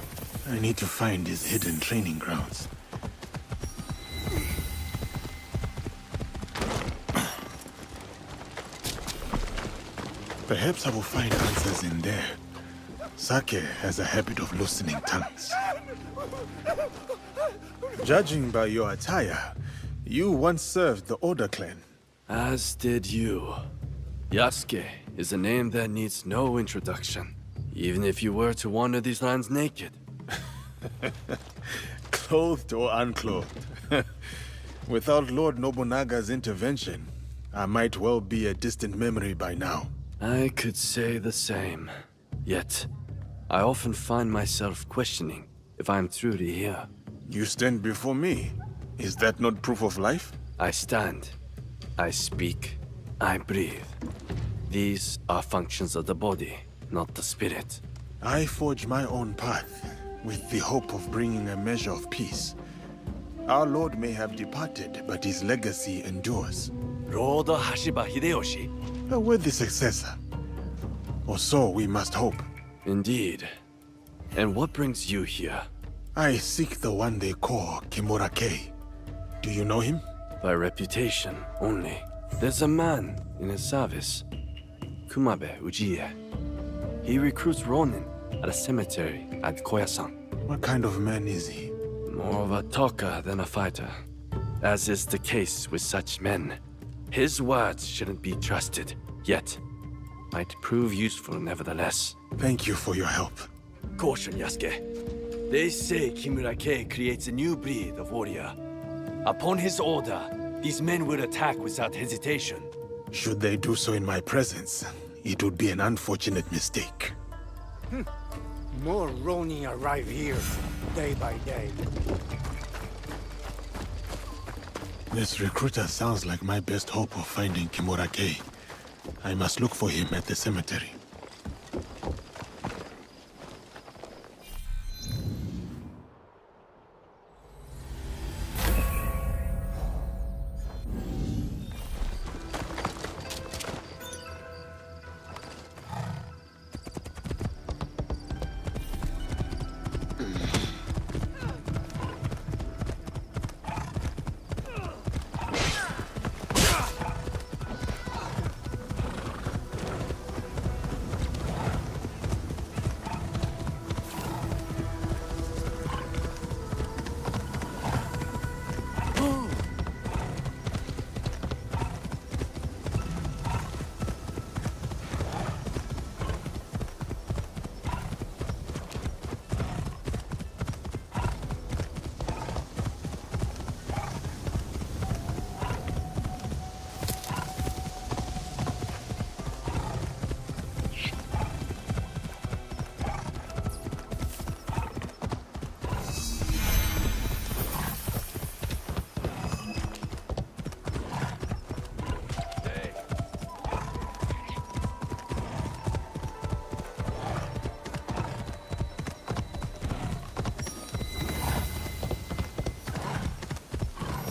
I need to find his hidden training grounds. Perhaps I will find answers in there. Sake has a habit of loosening tongues. Judging by your attire, you once served the Oda clan. As did you. Yasuke is a name that needs no introduction, even if you were to wander these lands naked. Clothed or unclothed. Without Lord Nobunaga's intervention, I might well be a distant memory by now. I could say the same. Yet, I often find myself questioning if I'm truly here. You stand before me. Is that not proof of life? I stand. I speak. I breathe. These are functions of the body, not the spirit. I forge my own path, with the hope of bringing a measure of peace. Our Lord may have departed, but his legacy endures. Lord Hashiba Hideyoshi. A worthy successor. Or so we must hope. Indeed. And what brings you here? I seek the one they call Kimura K. Do you know him? By reputation only. There's a man in his service, Kumabe Ujiie. He recruits Ronin at a cemetery at Koyasan. What kind of man is he? More of a talker than a fighter. As is the case with such men. His words shouldn't be trusted, yet might prove useful nevertheless. Thank you for your help. Caution, Yasuke. They say Kimura K creates a new breed of warrior. Upon his order, these men will attack without hesitation. Should they do so in my presence, it would be an unfortunate mistake. More Ronin arrive here, day by day. This recruiter sounds like my best hope of finding Kimura K. I must look for him at the cemetery.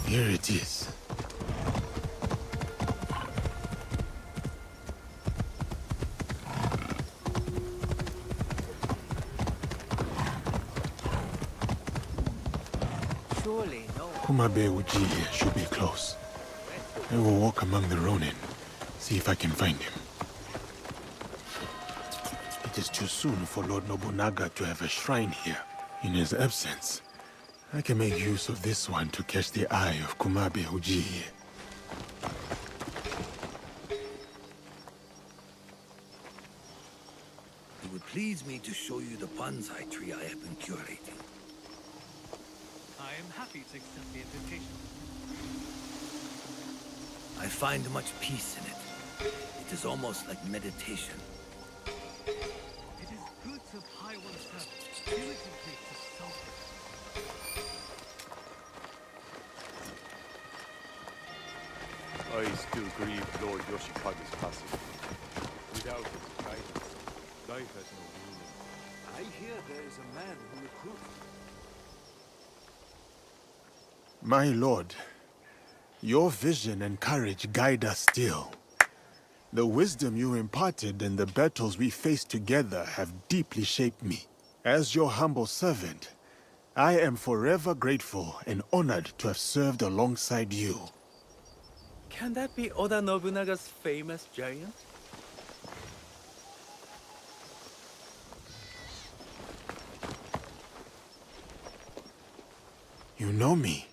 Here it is. Surely no. Kumabe Ujiie should be close. I will walk among the Ronin, see if I can find him. It is too soon for Lord Nobunaga to have a shrine here. In his absence, I can make use of this one to catch the eye of Kumabe Ujiie. It would please me to show you the bonsai tree I have been curating. I am happy to accept the invitation. I find much peace in it. It is almost like meditation. It is good to apply oneself diligently to something. I still grieve Lord Yoshikage's passing. Without his guidance, life has no meaning. I hear there is a man who recruits. My lord, your vision and courage guide us still. The wisdom you imparted and the battles we faced together have deeply shaped me. As your humble servant, I am forever grateful and honored to have served alongside you. Can that be Oda Nobunaga's famous giant? You know me,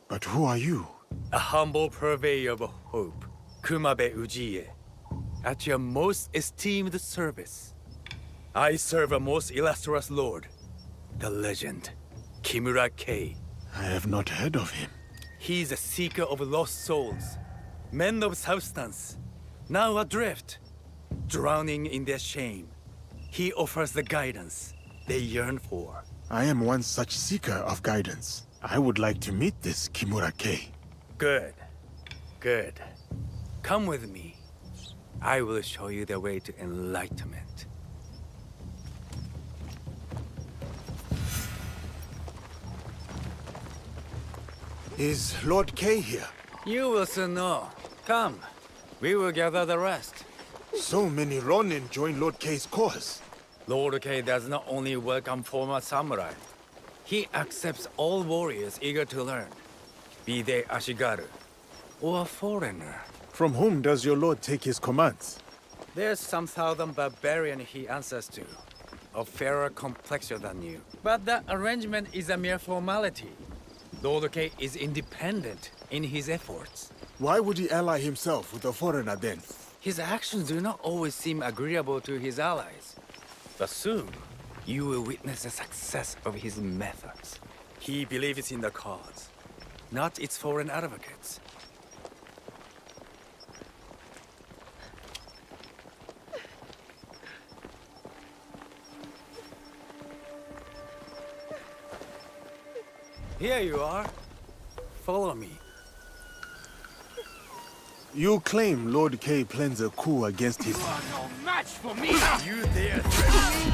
but who are you? A humble purveyor of hope, Kumabe Ujiie. At your most esteemed service. I serve a most illustrious lord, the legend, Kimura Kei. I have not heard of him. He is a seeker of lost souls, men of substance, now adrift, drowning in their shame. He offers the guidance they yearn for. I am one such seeker of guidance. I would like to meet this Kimura Kei. Good. Good. Come with me. I will show you the way to enlightenment. Is Lord Kei here? You will soon know. Come. We will gather the rest. So many Ronin join Lord Kei's cause. Lord Kei does not only welcome former samurai. He accepts all warriors eager to learn, be they Ashigaru or a foreigner. From whom does your lord take his commands? There's some thousand barbarian he answers to, of fairer complexion than you. But that arrangement is a mere formality. Lord Kei is independent in his efforts. Why would he ally himself with a foreigner then? His actions do not always seem agreeable to his allies. But soon, you will witness the success of his methods. He believes in the cause, not its foreign advocates. Here you are. Follow me. You claim Lord Kei plans a coup against his... You are no match for me! You dare threaten me?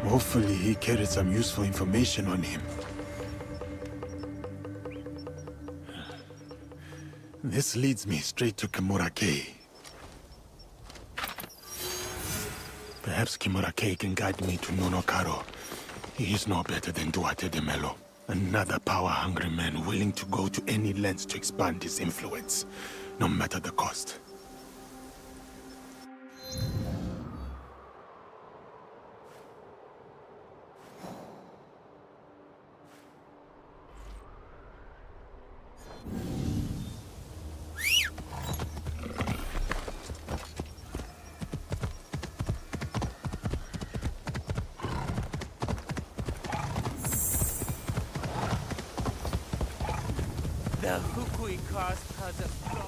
Hopefully he carried some useful information on him. This leads me straight to Kimura Kei. Perhaps Kimura Kei can guide me to Nonokaro. He is no better than Duarte de Melo. Another power-hungry man willing to go to any lengths to expand his influence, no matter the cost. The Hukui cast has a strong...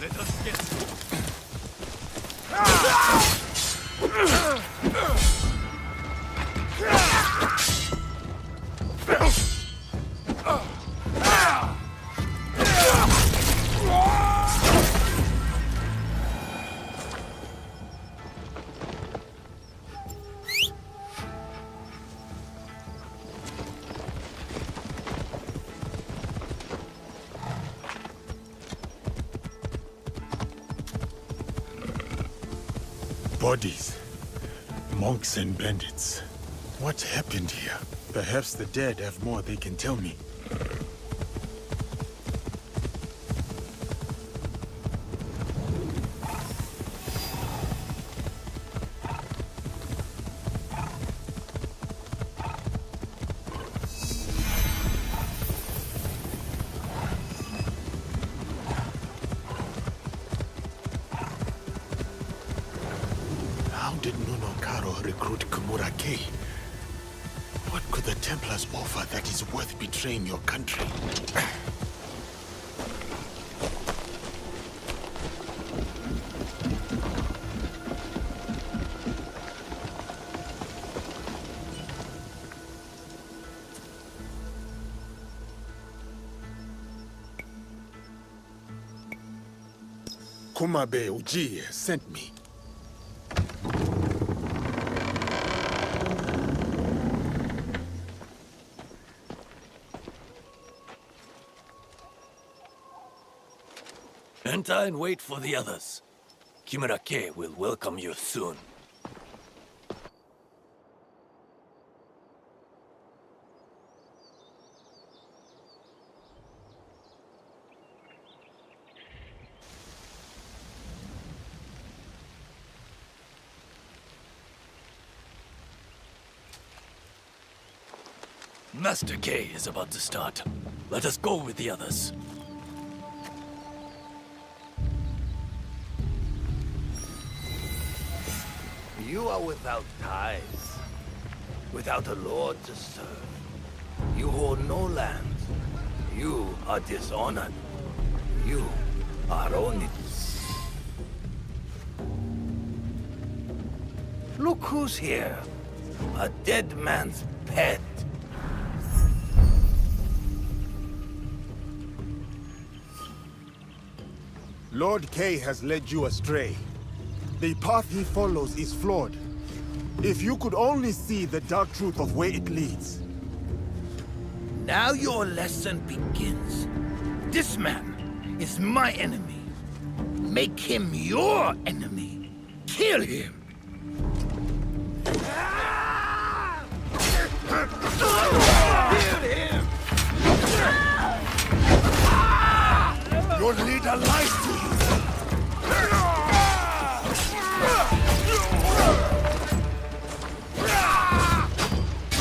Let us get Bodies. Monks and bandits. What happened here? Perhaps the dead have more they can tell me. How did Nunokaro recruit Kumura-kei? What could the Templars offer that is worth betraying your country? Kumabe Ujiye sent me. enter and wait for the others. Kimura-kei will welcome you soon. Master Kei is about to start. Let us go with the others. You are without ties, without a lord to serve. You hold no land. You are dishonored. You are only... Look who's here. A dead man's pet. Lord Kei has led you astray. The path he follows is flawed. If you could only see the dark truth of where it leads. Now your lesson begins. This man is my enemy. Make him your enemy. Kill him. Kill him. Your leader lies to you.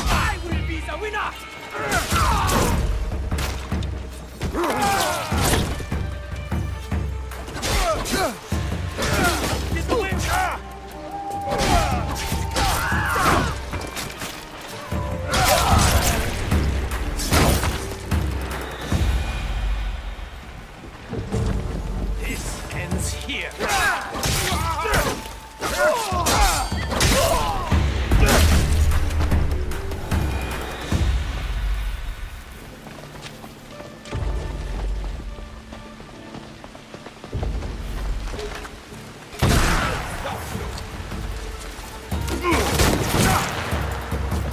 I will be the winner! This way! This ends here.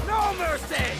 No mercy!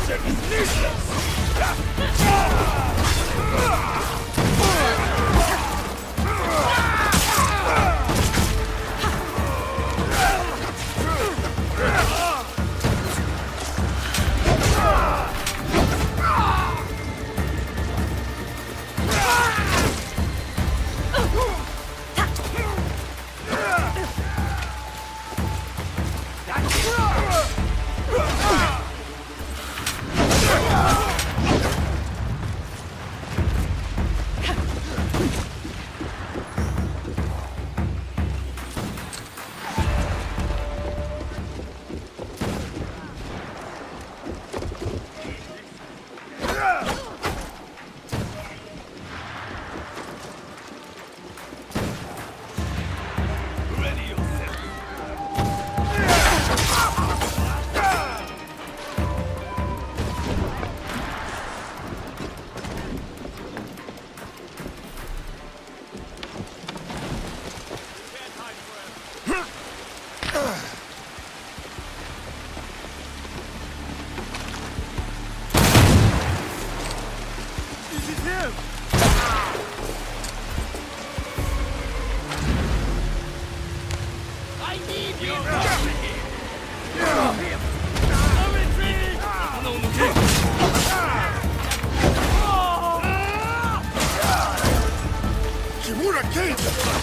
bloodshed is needless!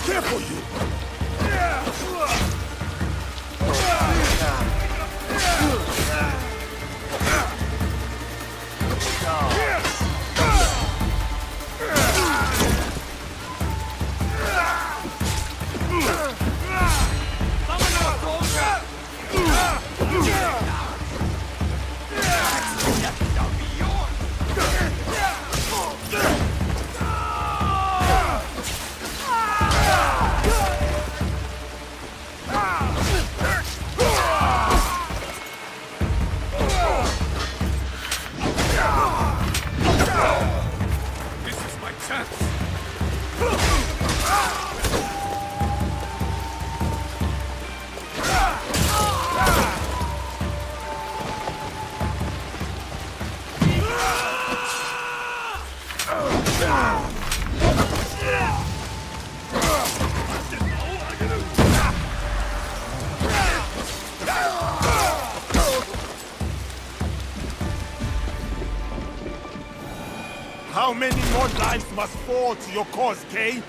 Careful, you! How many more lives must fall to your cause, Kay?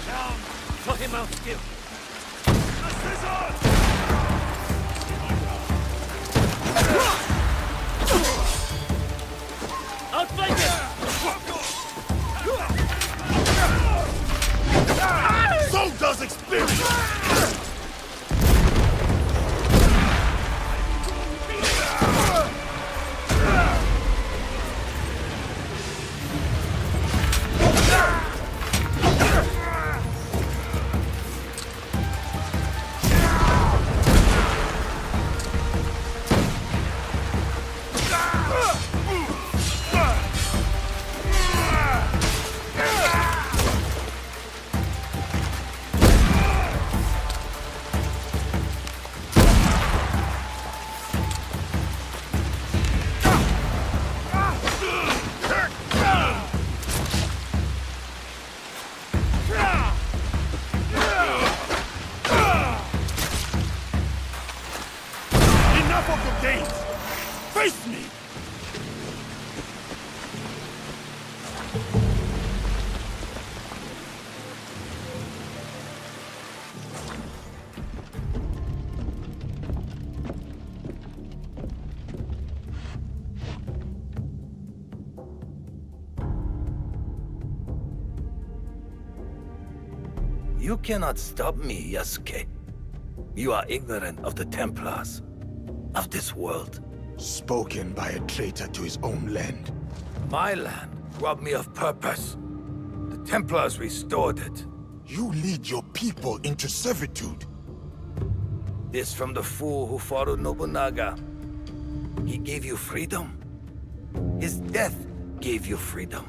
Down! Cut him out still! Outflank him! Soldiers experience! You cannot stop me, Yasuke. You are ignorant of the Templars, of this world. Spoken by a traitor to his own land. My land robbed me of purpose. The Templars restored it. You lead your people into servitude. This from the fool who followed Nobunaga. He gave you freedom. His death gave you freedom.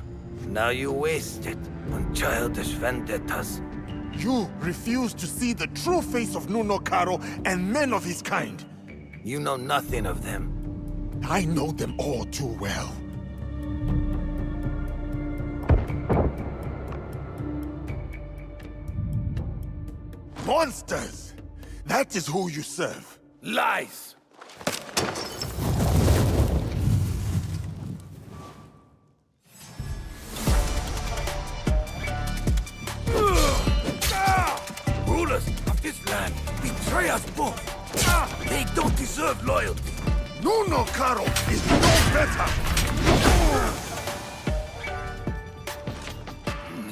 Now you waste it on childish vendettas. You refuse to see the true face of Nuno Karo and men of his kind. You know nothing of them. I know them all too well. Monsters! That is who you serve. Lies! Rulers of this land betray us both. They don't deserve loyalty. Nuno Karo is no better!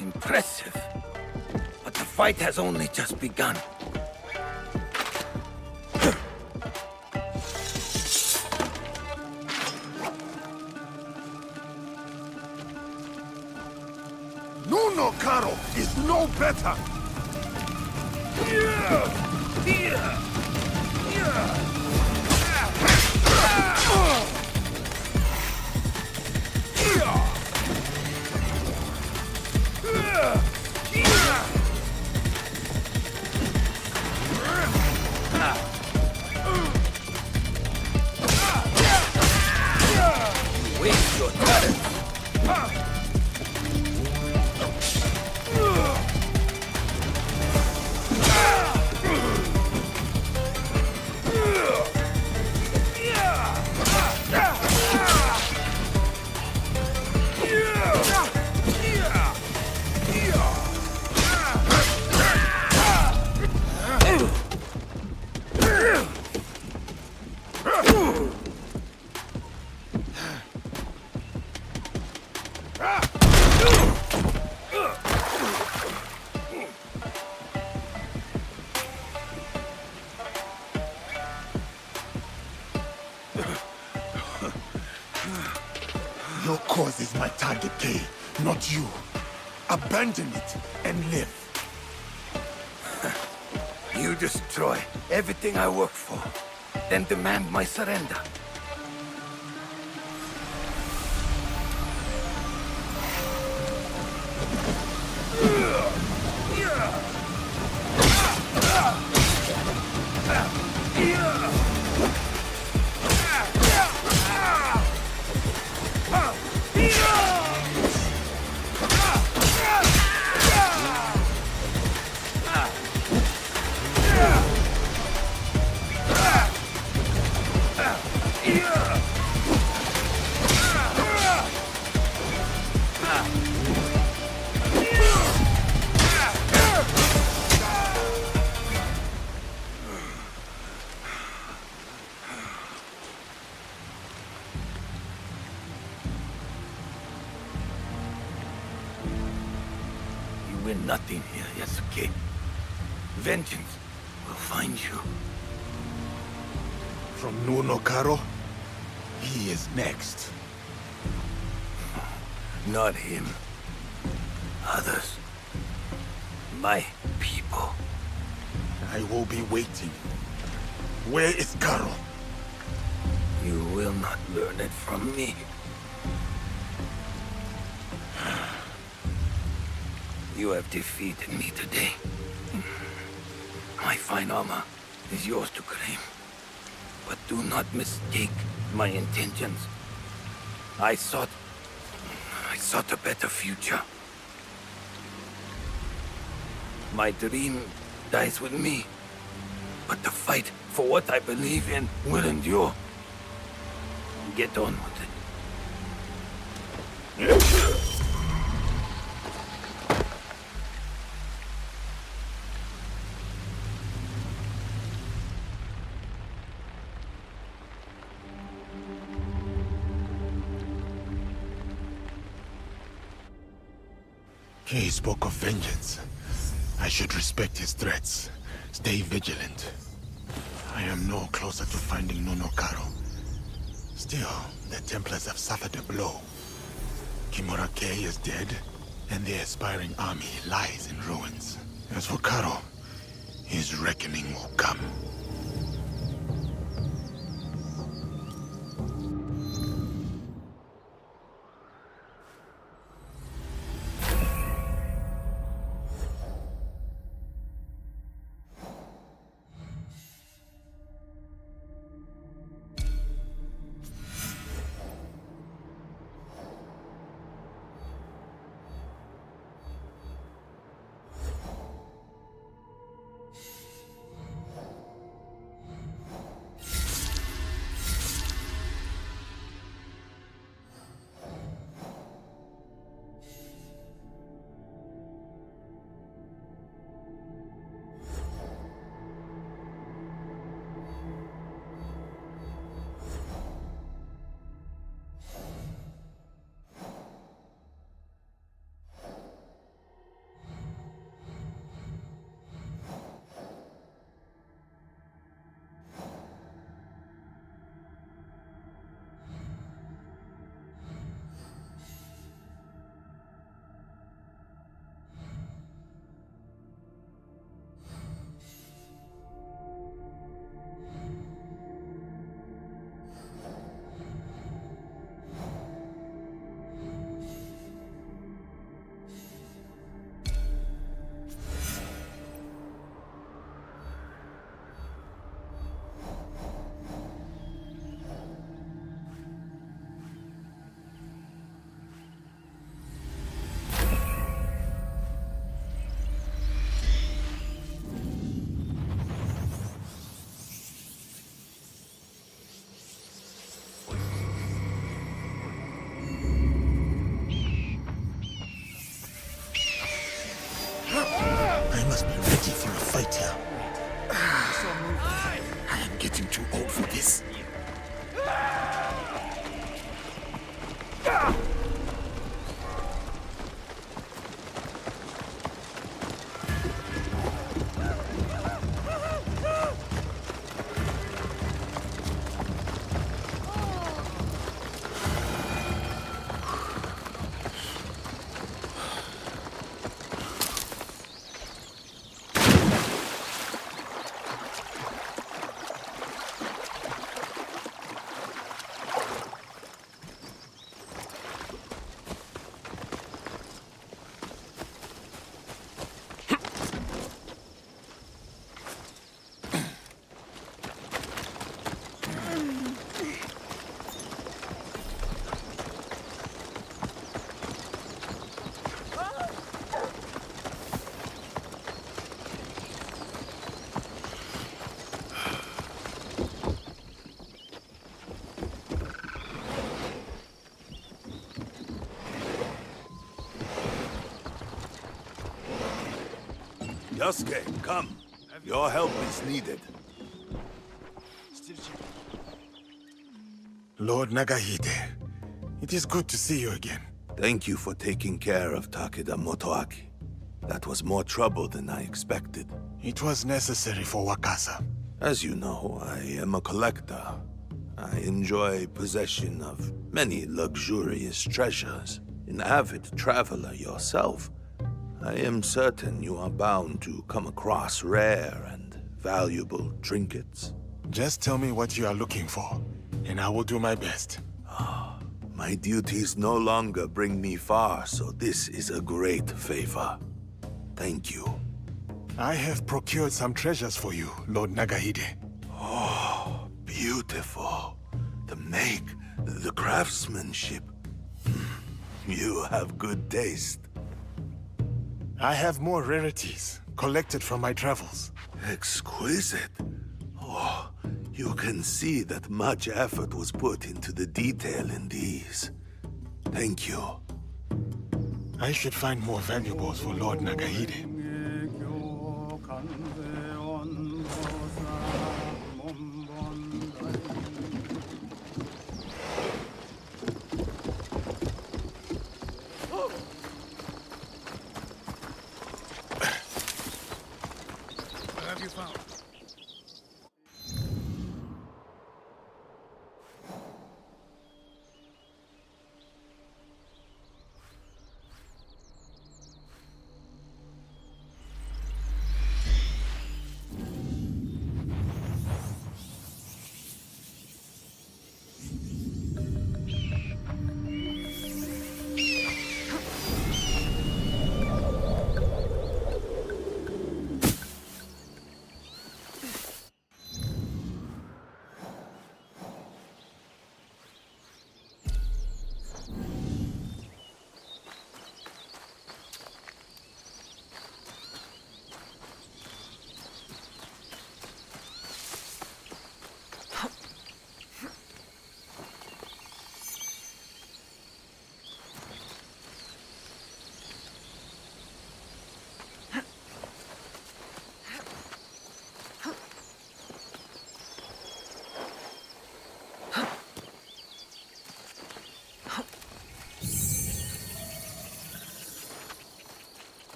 Impressive. But the fight has only just begun. Nuno Karo is no better! Waste your talent. Your cause is my target, Kay, not you. Abandon it and live. You destroy everything I work for, then demand my surrender. You win nothing here, Yasuke. Vengeance will find you. From Nuno Karo, he is next. Not him. Others. My people. I will be waiting. Where is Karo? You will not learn it from me. You have defeated me today. My fine armor is yours to claim. But do not mistake my intentions. I sought a better future. My dream dies with me. But the fight for what I believe in will endure. Get on with it. Kay spoke of vengeance. I should respect his threats. Stay vigilant. I am no closer to finding Nonokaro. Still, the Templars have suffered a blow. Kimura-kei is dead, and the aspiring army lies in ruins. As for Karo, his reckoning will come. I must be ready for a fight here. I am getting too old for this. Yasuke, come. Your help is needed. Lord Nagahide, it is good to see you again. Thank you for taking care of Takeda Motoaki. That was more trouble than I expected. It was necessary for Wakasa. As you know, I am a collector. I enjoy possession of many luxurious treasures. An avid traveler yourself, I am certain you are bound to come across rare and valuable trinkets. Just tell me what you are looking for, and I will do my best. My duties no longer bring me far, so this is a great favor. Thank you. I have procured some treasures for you, Lord Nagahide. Oh, beautiful. The make, the craftsmanship. You have good taste. I have more rarities, collected from my travels. Exquisite. Oh, you can see that much effort was put into the detail in these. Thank you. I should find more valuables for Lord Nagahide.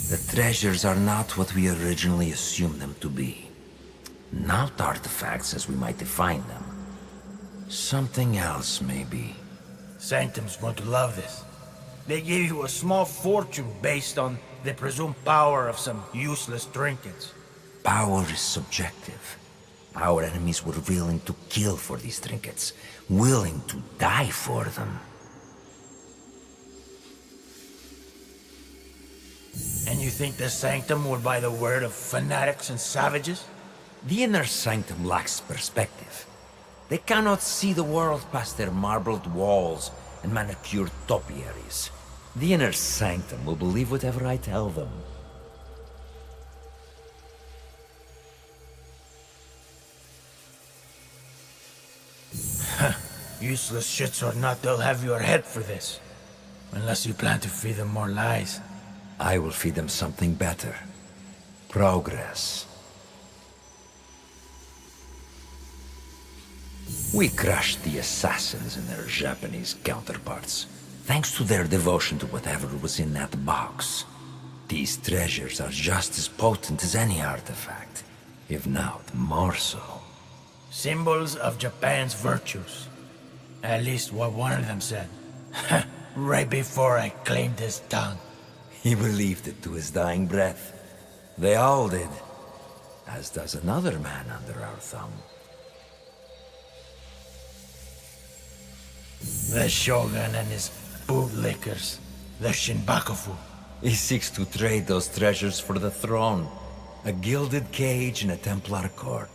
The treasures are not what we originally assumed them to be. Not artifacts as we might define them. Something else, maybe. Sanctum's going to love this. They gave you a small fortune based on the presumed power of some useless trinkets. Power is subjective. Our enemies were willing to kill for these trinkets, willing to die for them. And you think the Sanctum will buy the word of fanatics and savages? The inner sanctum lacks perspective. They cannot see the world past their marbled walls and manicured topiaries. The inner sanctum will believe whatever I tell them. Useless shits or not, they'll have your head for this. Unless you plan to feed them more lies. I will feed them something better. Progress. We crushed the assassins and their Japanese counterparts, thanks to their devotion to whatever was in that box. These treasures are just as potent as any artifact, if not more so. Symbols of Japan's virtues. At least what one of them said. Right before I claimed his tongue. He believed it to his dying breath. They all did. As does another man under our thumb. The Shogun and his bootlickers. The Shinbakufu. He seeks to trade those treasures for the throne. A gilded cage in a Templar court.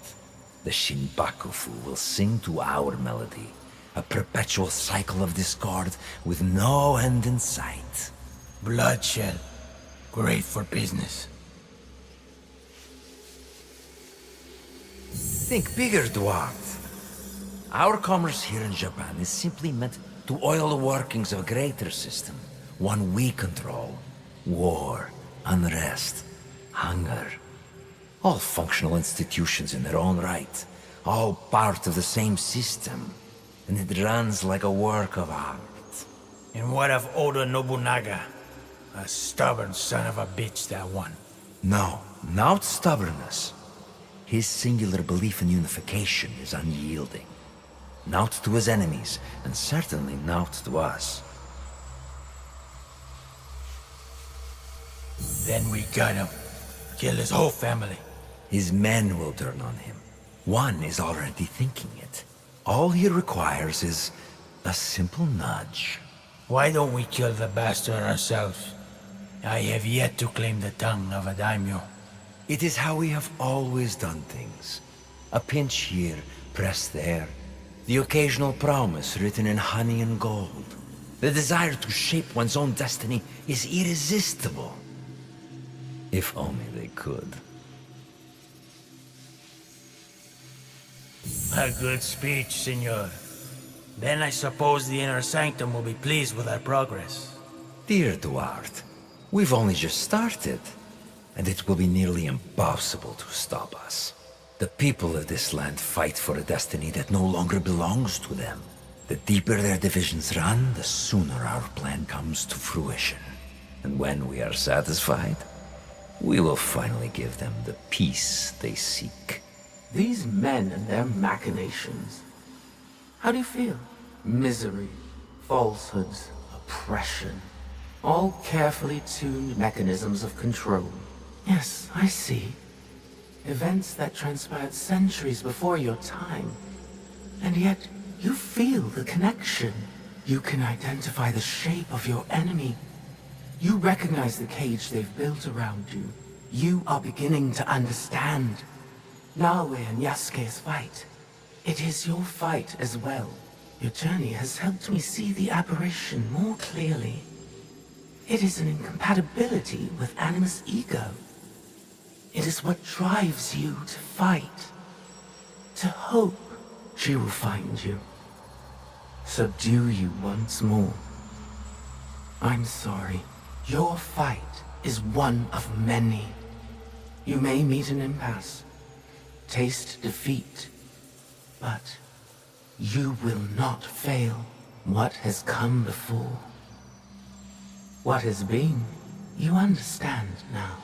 The Shinbakufu will sing to our melody. A perpetual cycle of discord with no end in sight. Bloodshed. Great for business. Think bigger, Dwarf. Our commerce here in Japan is simply meant to oil the workings of a greater system. One we control. War, unrest, hunger. All functional institutions in their own right. All part of the same system. And it runs like a work of art. And what of Oda Nobunaga? A stubborn son of a bitch, that one. No, not stubbornness. His singular belief in unification is unyielding. Not to his enemies, and certainly not to us. Then we got him. Kill his whole family. His men will turn on him. One is already thinking it. All he requires is a simple nudge. Why don't we kill the bastard ourselves? I have yet to claim the tongue of a daimyo. It is how we have always done things. A pinch here, press there. The occasional promise written in honey and gold. The desire to shape one's own destiny is irresistible. If only they could. A good speech, senor. Then I suppose the inner sanctum will be pleased with our progress. Dear Duarte, we've only just started, and it will be nearly impossible to stop us. The people of this land fight for a destiny that no longer belongs to them. The deeper their divisions run, the sooner our plan comes to fruition. And when we are satisfied, we will finally give them the peace they seek. These men and their machinations. How do you feel? Misery, falsehoods, oppression. All carefully tuned mechanisms of control. Yes, I see. Events that transpired centuries before your time. And yet, you feel the connection. You can identify the shape of your enemy. You recognize the cage they've built around you. You are beginning to understand. Naoe and Yasuke's fight. It is your fight as well. Your journey has helped me see the aberration more clearly. It is an incompatibility with Animus' ego. It is what drives you to fight. To hope she will find you. Subdue you once more. I'm sorry. Your fight is one of many. You may meet an impasse. Taste defeat. But you will not fail what has come before. What has been You understand now.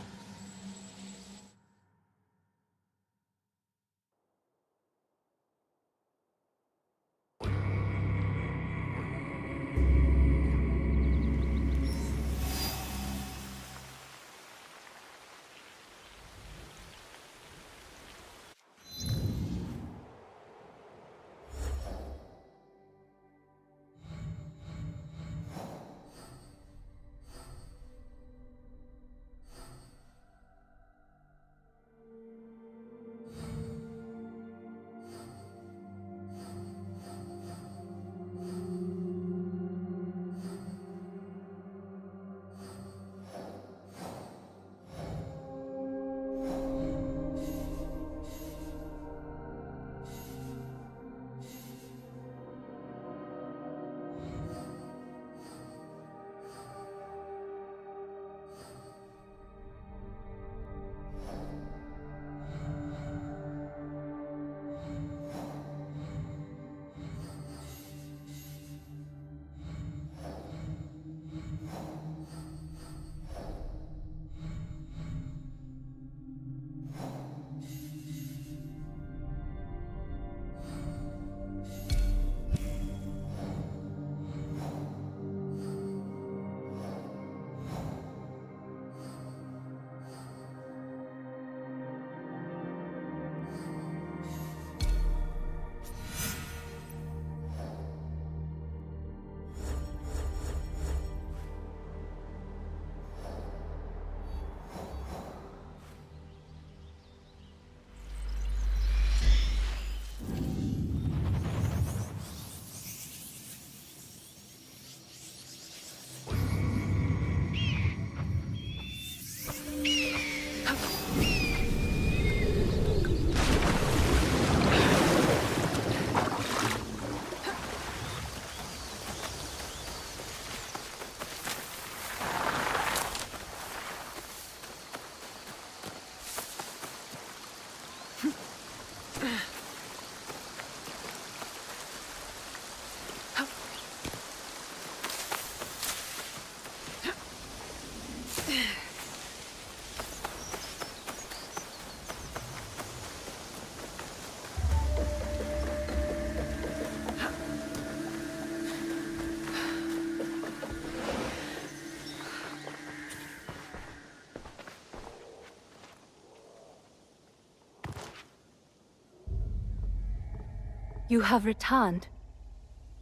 You have returned.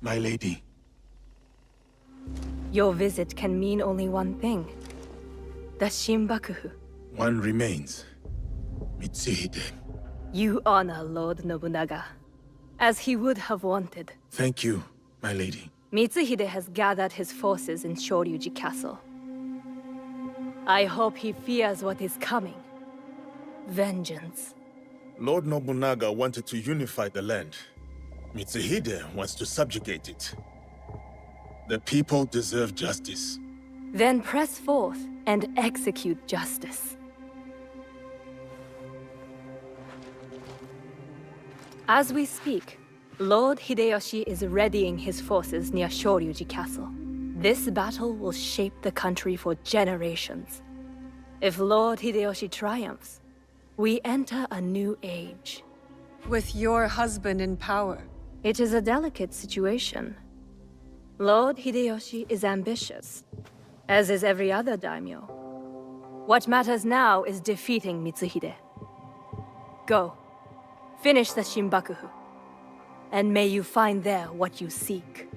My lady. Your visit can mean only one thing. The Shinbakufu. One remains. Mitsuhide. You honor Lord Nobunaga, as he would have wanted. Thank you, my lady. Mitsuhide has gathered his forces in Shoryuji Castle. I hope he fears what is coming. Vengeance. Lord Nobunaga wanted to unify the land. Mitsuhide wants to subjugate it. The people deserve justice. Then press forth and execute justice. As we speak, Lord Hideyoshi is readying his forces near Shoryuji Castle. This battle will shape the country for generations. If Lord Hideyoshi triumphs, we enter a new age. With your husband in power. It is a delicate situation. Lord Hideyoshi is ambitious, as is every other daimyo. What matters now is defeating Mitsuhide. Go, finish the Shinbakufu, and may you find there what you seek.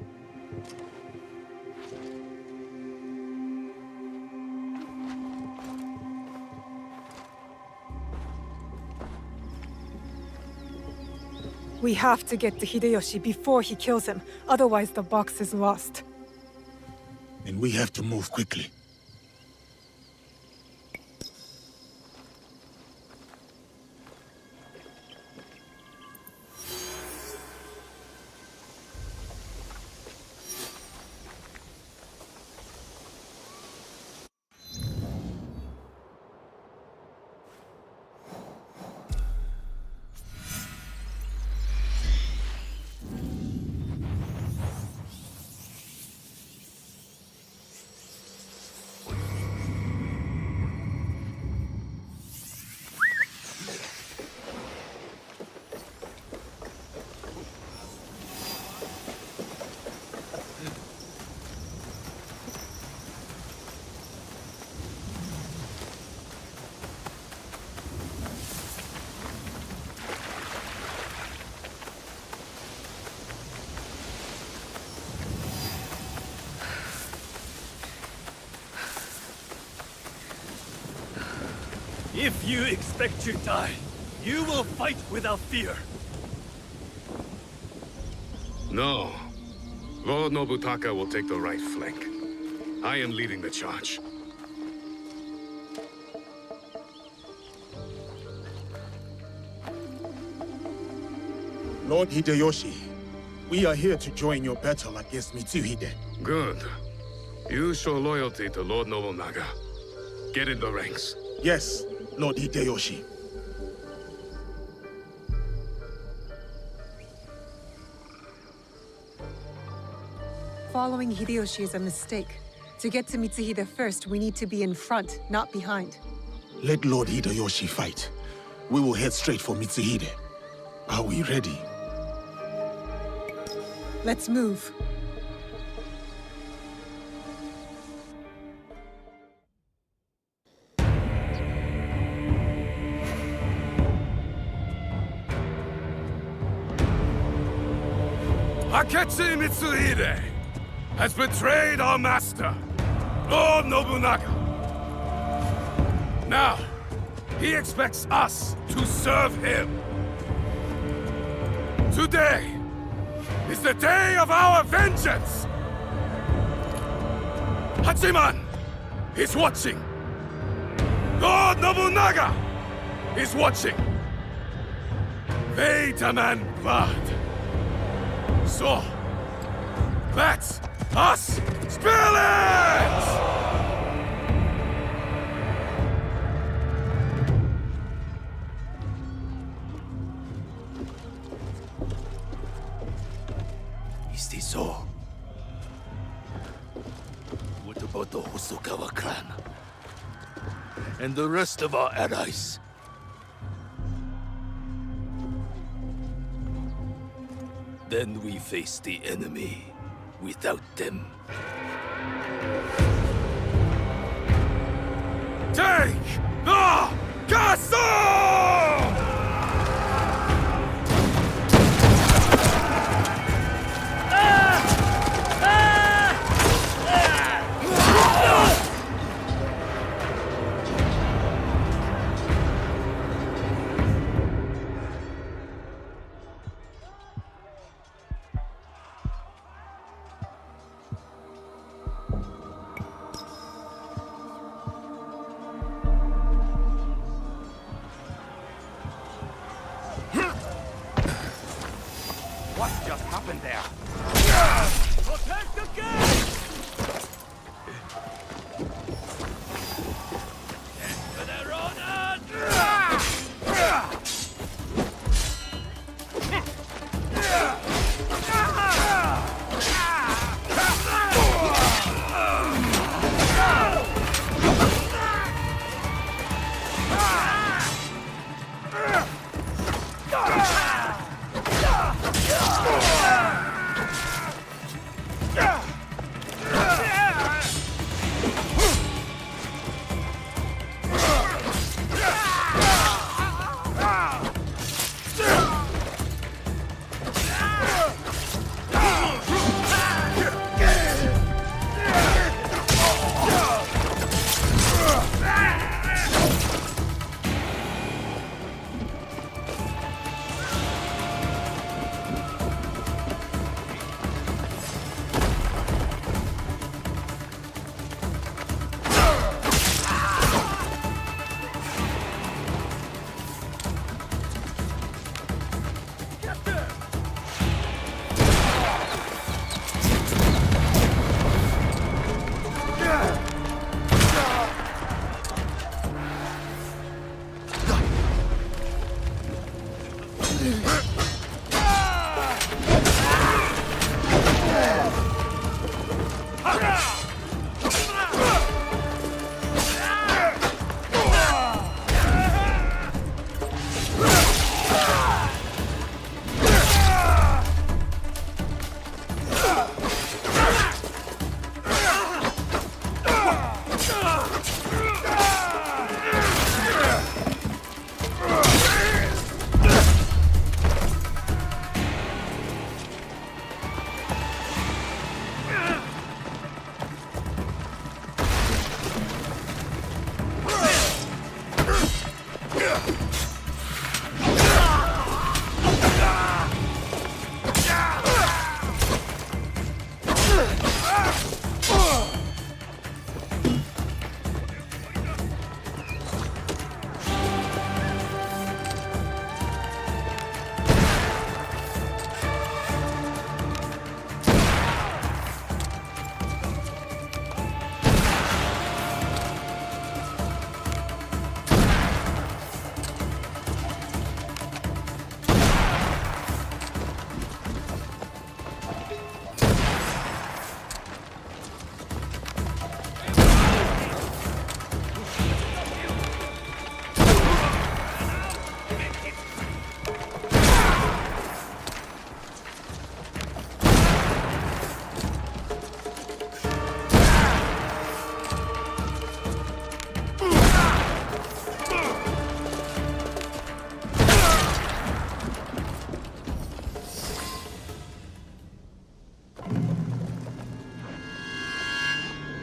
We have to get to Hideyoshi before he kills him, otherwise the box is lost. And we have to move quickly. If you expect to die, you will fight without fear. No. Lord Nobutaka will take the right flank. I am leading the charge. Lord Hideyoshi, we are here to join your battle against Mitsuhide. Good. You show loyalty to Lord Nobunaga. Get in the ranks. Yes, Lord Hideyoshi. Following Hideyoshi is a mistake. To get to Mitsuhide first, we need to be in front, not behind. Let Lord Hideyoshi fight. We will head straight for Mitsuhide. Are we ready? Let's move. Akechi Mitsuhide has betrayed our master, Lord Nobunaga. Now, he expects us to serve him. Today is the day of our vengeance! Hachiman is watching. Lord Nobunaga is watching. They demand blood. So, let us spill it! Is this all? What about the Hosokawa clan? And the rest of our allies? Then we face the enemy without them. Take the castle! What just happened there? Protect the gate! To the Ronin!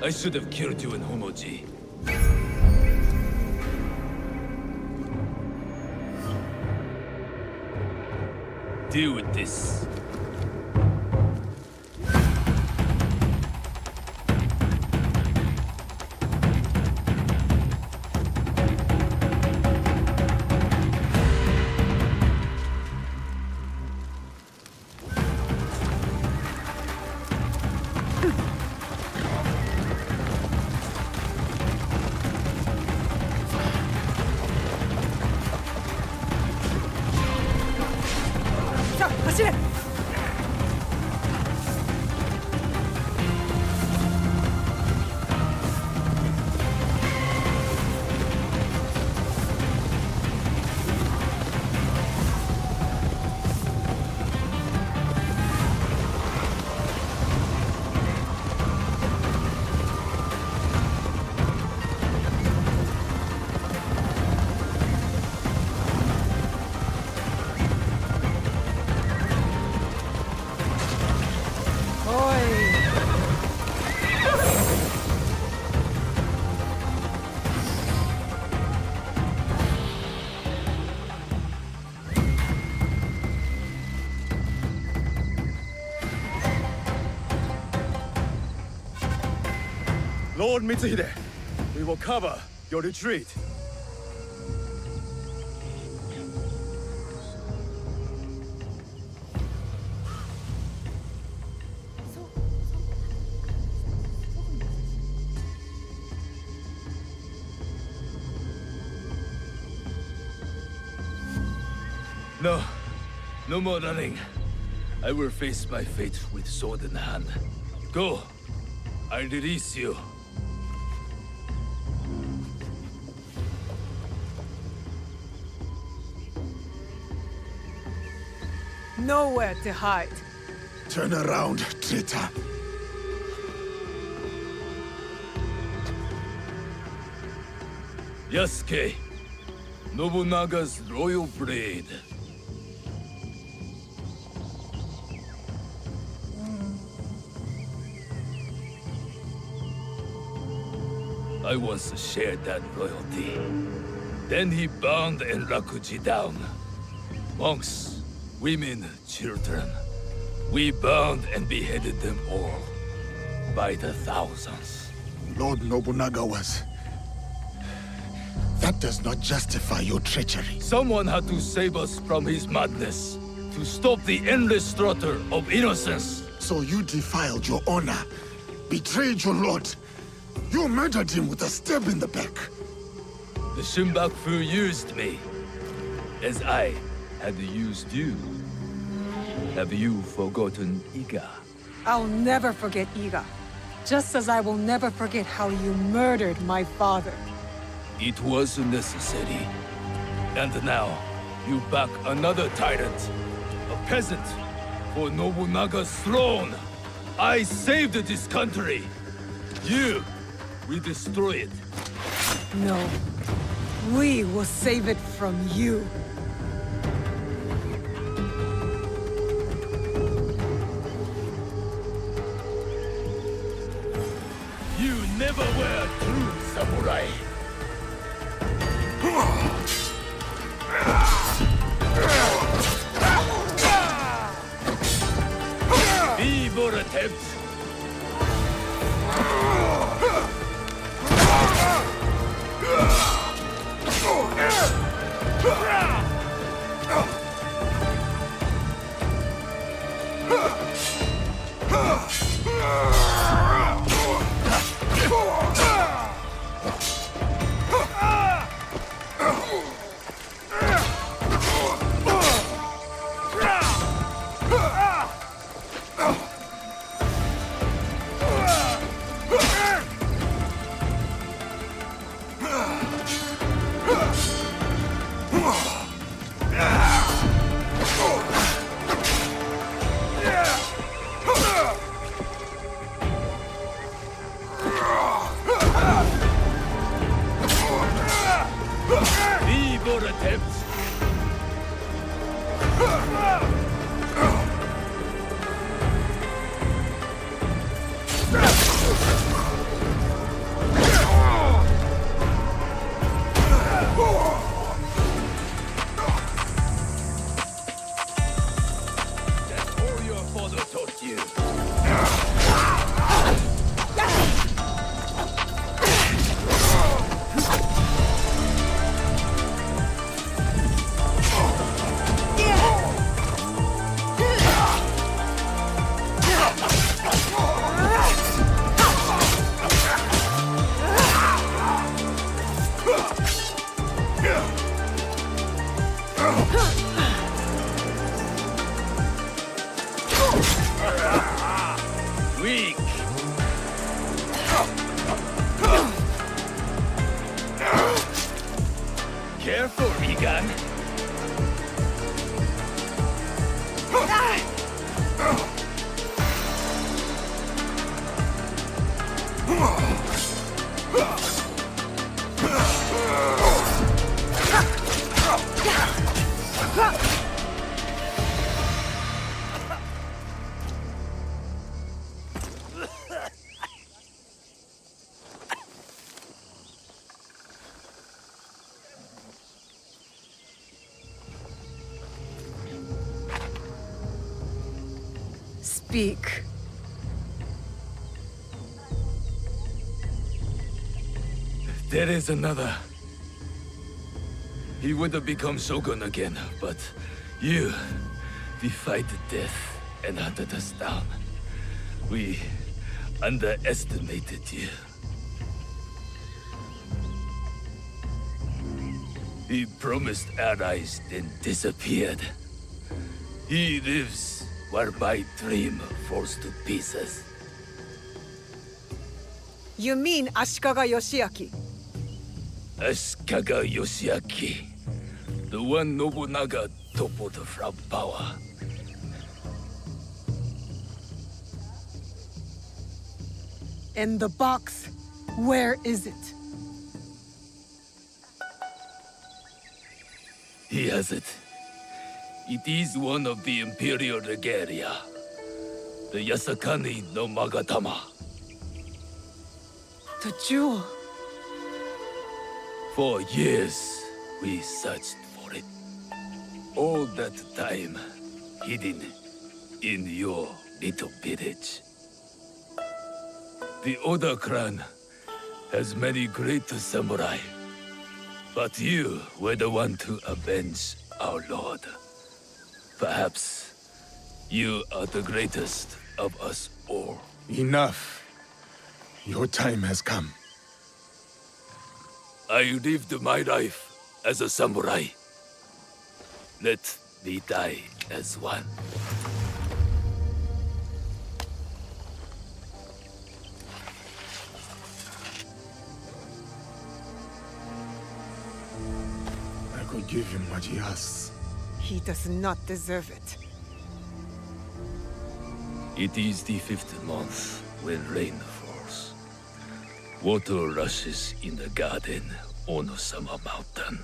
I should have killed you in Homoji. Deal with this. 자, 다시! Lord Mitsuhide, we will cover your retreat. No. No more running. I will face my fate with sword in hand. Go. I release you. Nowhere to hide. Turn around, traitor. Yasuke, Nobunaga's royal blade. I once shared that royalty. Then he bound Enrakuji down. Monks, women, children. We bound and beheaded them all. By the thousands. Lord Nobunaga was... That does not justify your treachery. Someone had to save us from his madness. To stop the endless slaughter of innocents. So you defiled your honor, betrayed your lord. You murdered him with a stab in the back. The Shinbaku used me, as I had used you. Have you forgotten Iga? I'll never forget Iga. Just as I will never forget how you murdered my father. It was necessary. And now, you back another tyrant. A peasant. For Nobunaga's throne. I saved this country. You will destroy it. No. We will save it from you. You never were a true samurai. Feeble attempt. Feeble attempt. Careful, Regan. Speak. There is another. He would have become Shogun again, but you defied death and hunted us down. We underestimated you. He promised allies, then disappeared. He lives while my dream falls to pieces. You mean Ashikaga Yoshiaki? Ashikaga Yoshiaki, the one Nobunaga toppled from power. And the box, where is it? He has it. It is one of the Imperial Regalia. The Yasakani no Magatama. The jewel. For years, we searched for it. All that time, hidden in your little village. The Oda clan has many great samurai. But you were the one to avenge our lord. Perhaps you are the greatest of us all. Enough. Your time has come. I lived my life as a samurai. Let me die as one. I could give him what he asks. He does not deserve it. It is the 5th month when rain falls. Water rushes in the garden on Summer Mountain.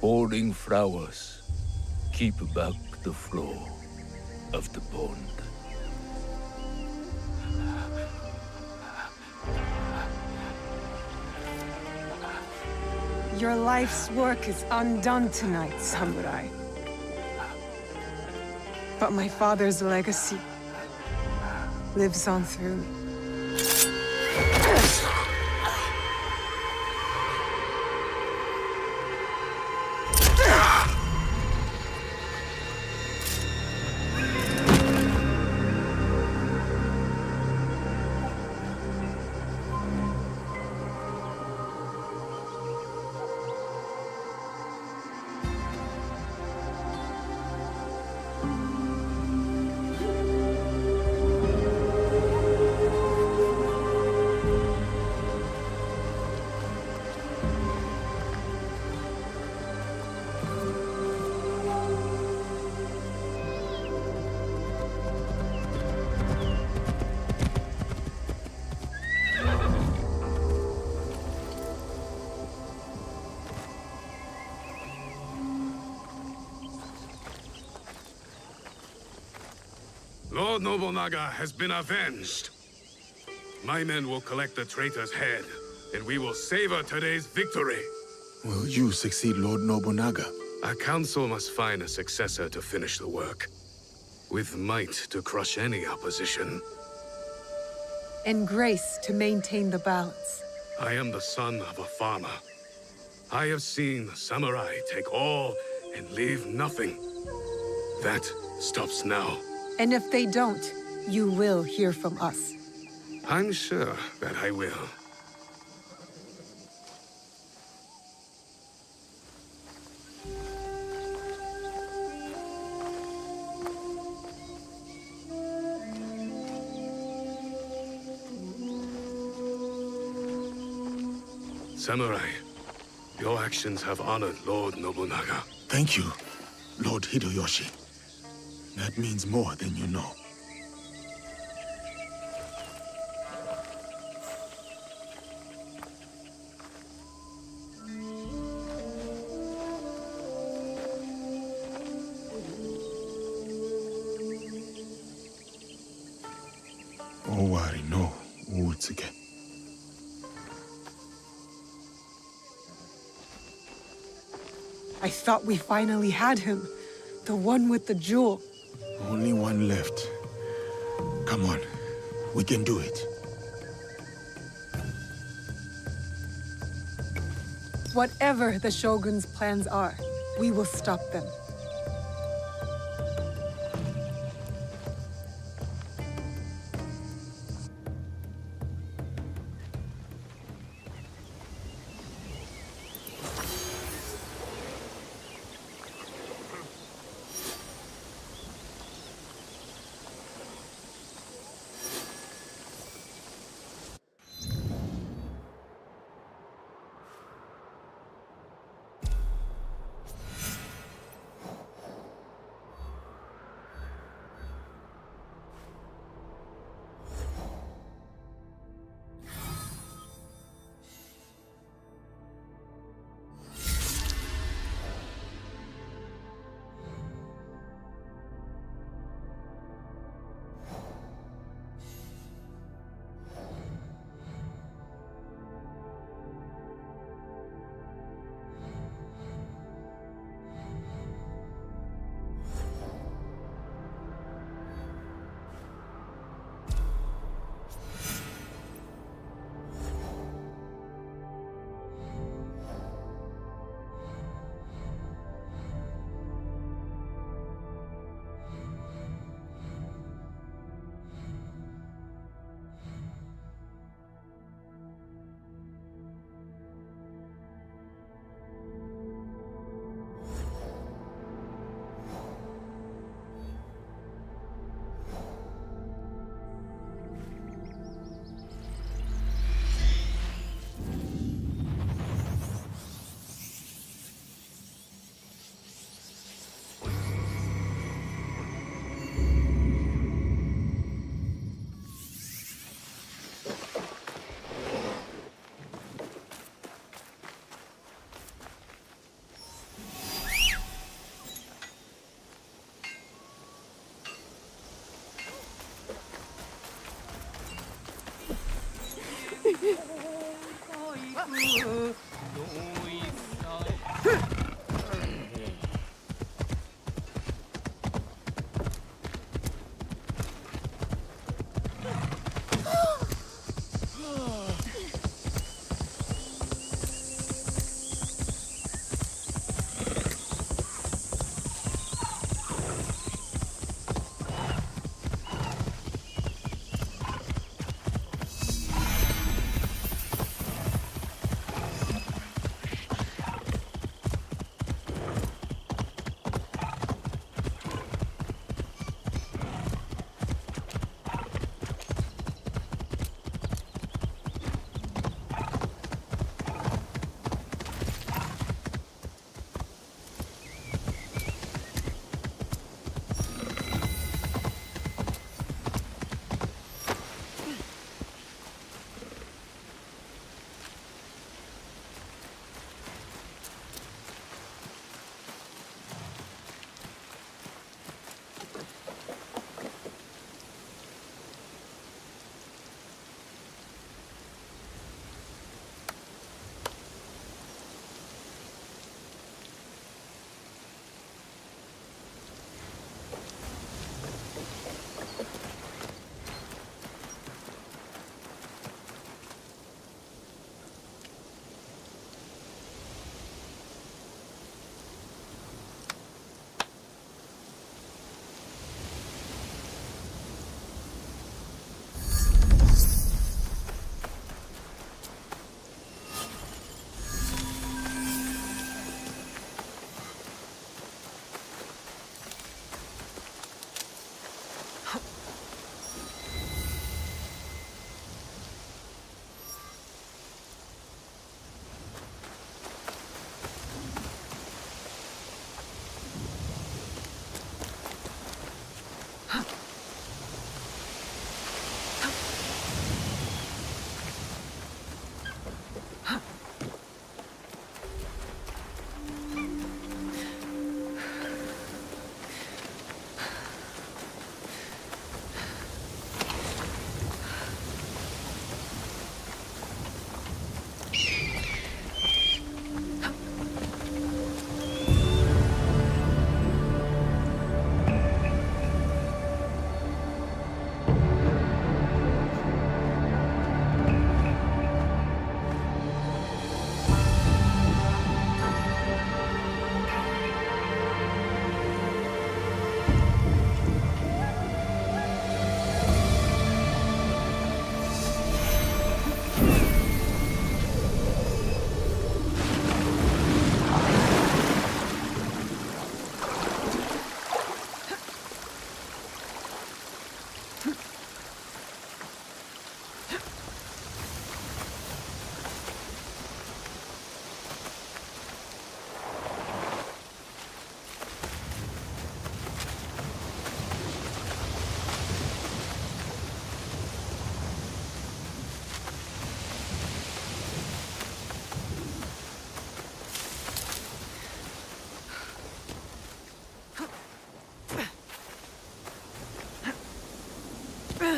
Falling flowers keep back the flow of the pond. Your life's work is undone tonight, samurai. But my father's legacy lives on through me. Lord Nobunaga has been avenged. My men will collect the traitor's head, and we will savor today's victory. Will you succeed Lord Nobunaga? Our council must find a successor to finish the work, with might to crush any opposition. And grace to maintain the balance. I am the son of a farmer. I have seen samurai take all and leave nothing. That stops now. And if they don't, you will hear from us. I'm sure that I will. Samurai, Your actions have honored Lord Nobunaga. Thank you, Lord Hideyoshi. That means more than you know. Owari no Uutsuke. I thought we finally had him. The one with the jewel. Only one left. Come on, we can do it. Whatever the Shogun's plans are, we will stop them.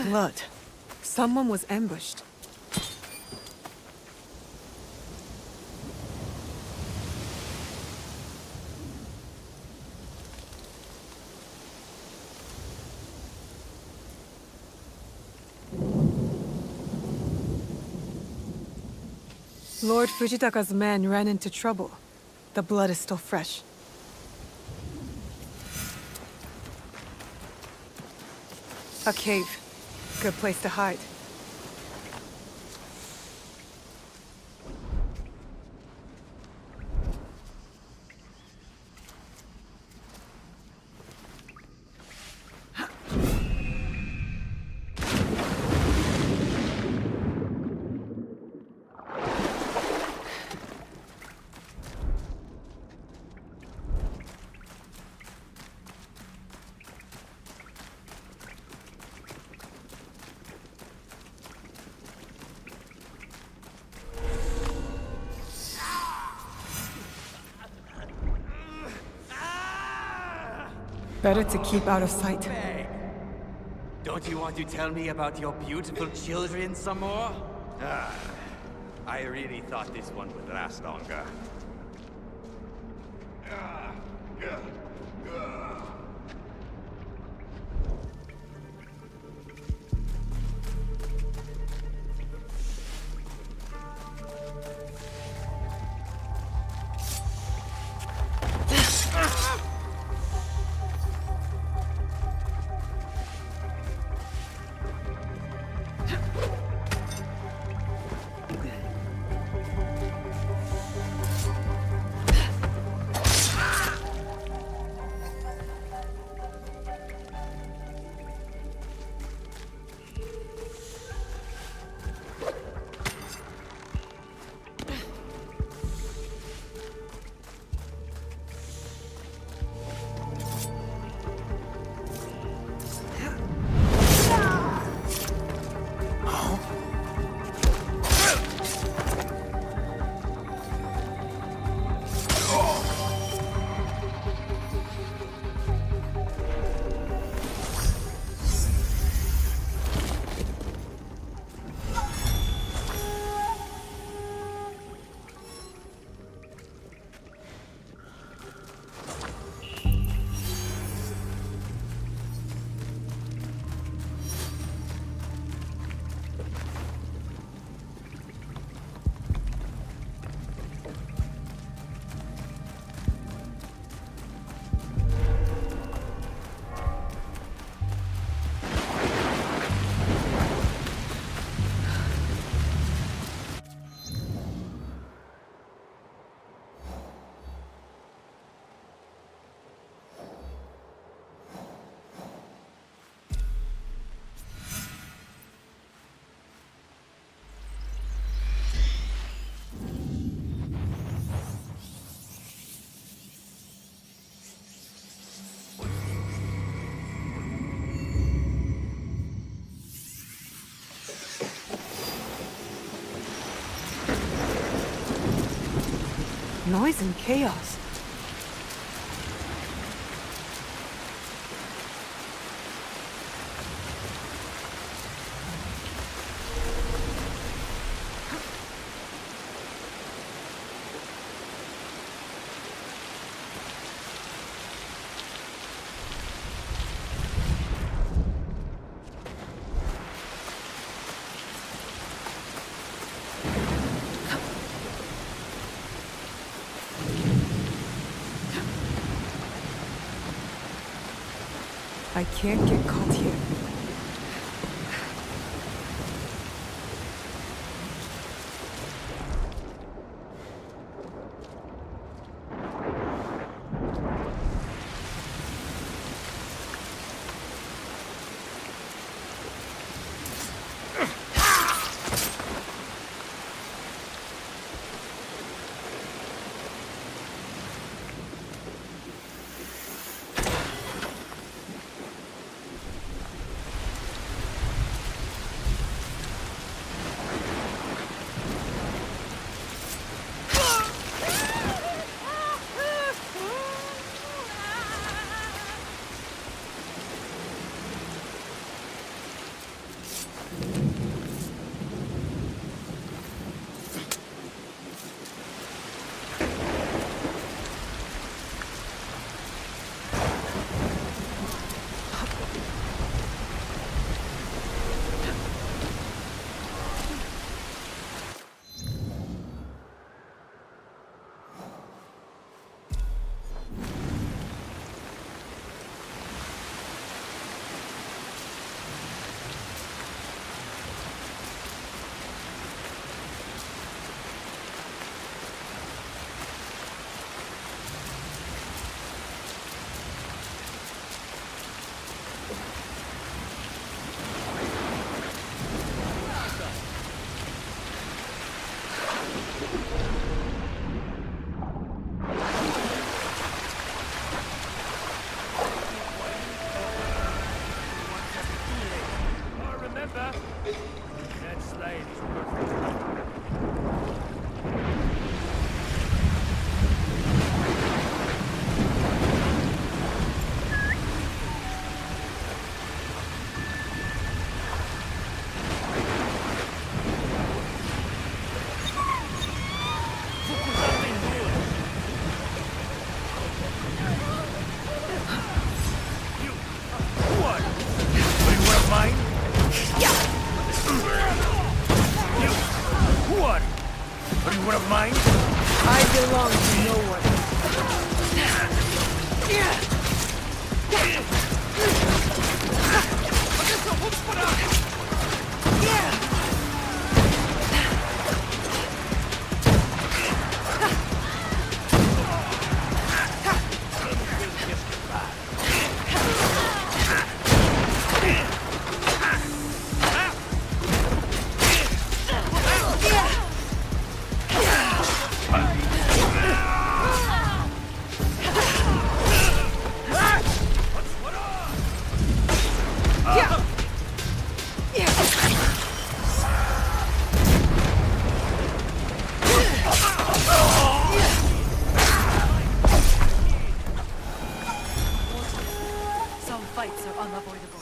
blood. Someone was ambushed. Lord Fujitaka's men ran into trouble. The blood is still fresh. A cave. Good place to hide. Better to keep out of sight. Don't you want to tell me about your beautiful children some more? I really thought this one would last longer. Noise and chaos. I can't get caught here. No one. Some fights are unavoidable.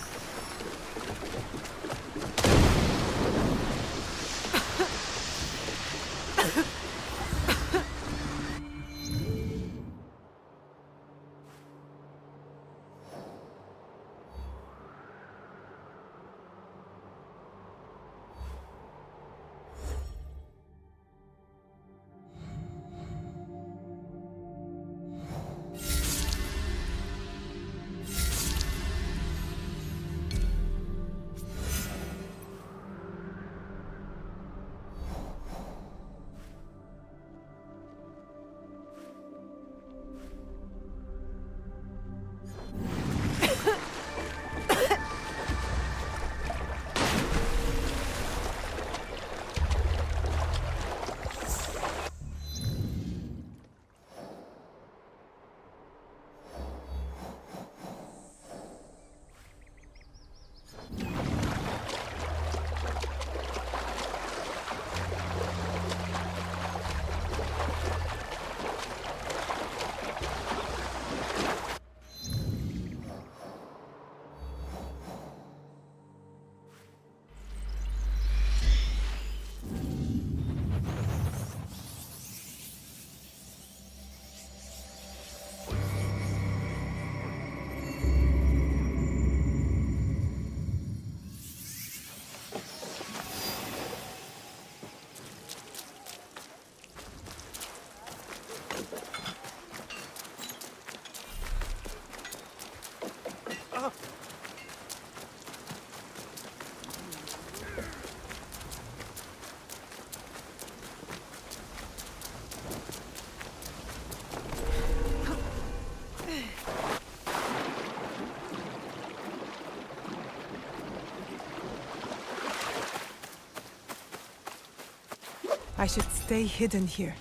I should stay hidden here.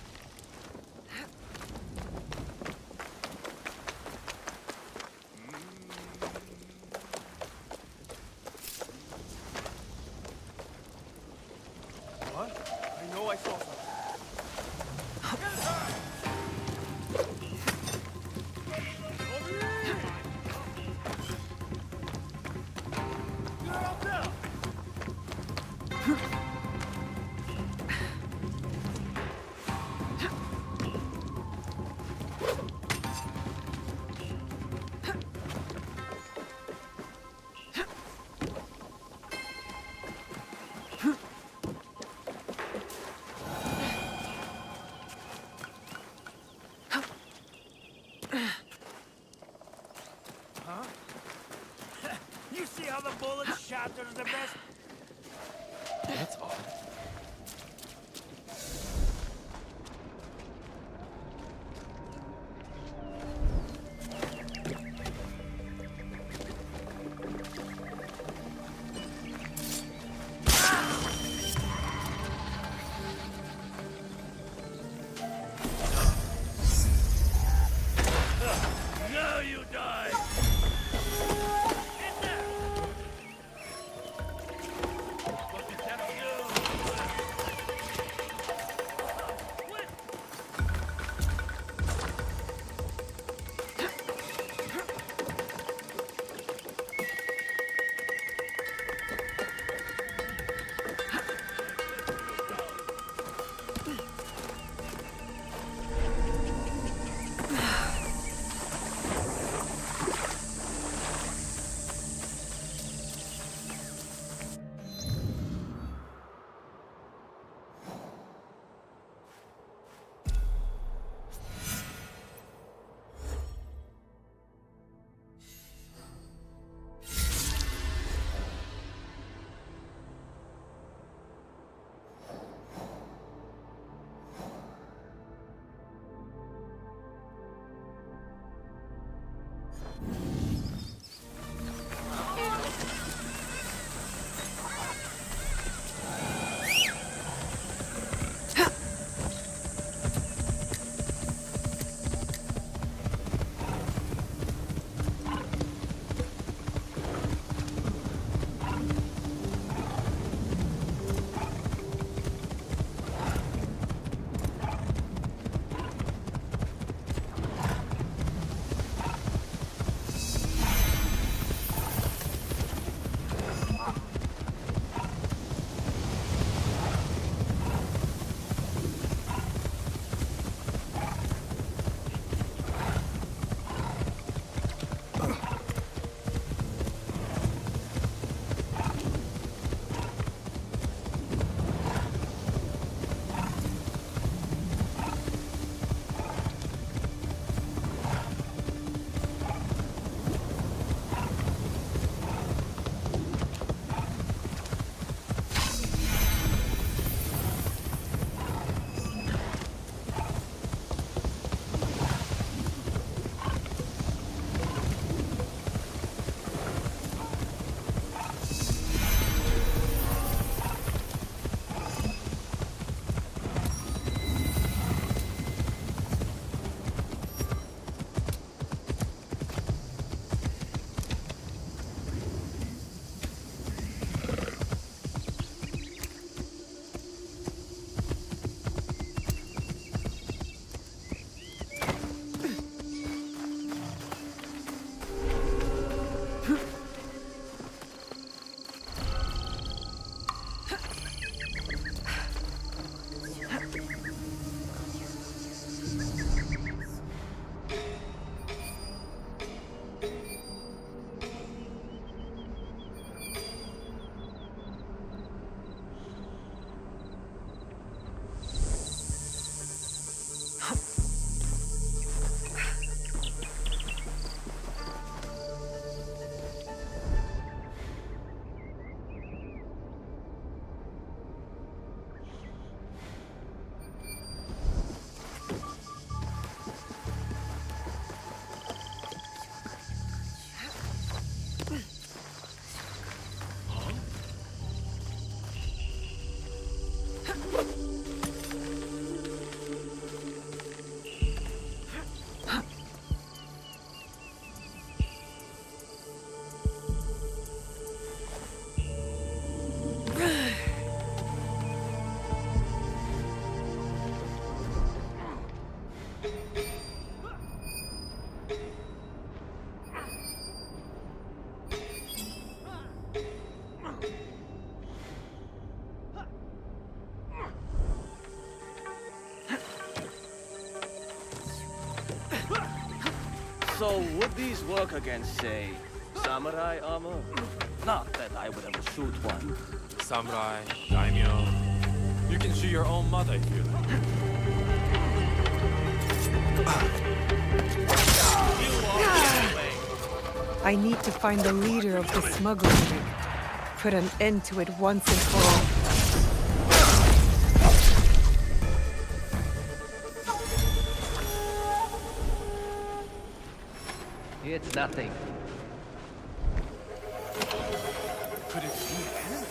What? I know I saw something. You see how the bullet shatters the best? That's odd. Now you die! In there! Must be kept soon. So would these work against, say, samurai armor? Not that I would ever shoot one. Samurai, daimyo. You can shoot your own mother if you like. I need to find the leader of the smuggling ring. Put an end to it once and for all. It's nothing. Could it be an enemy?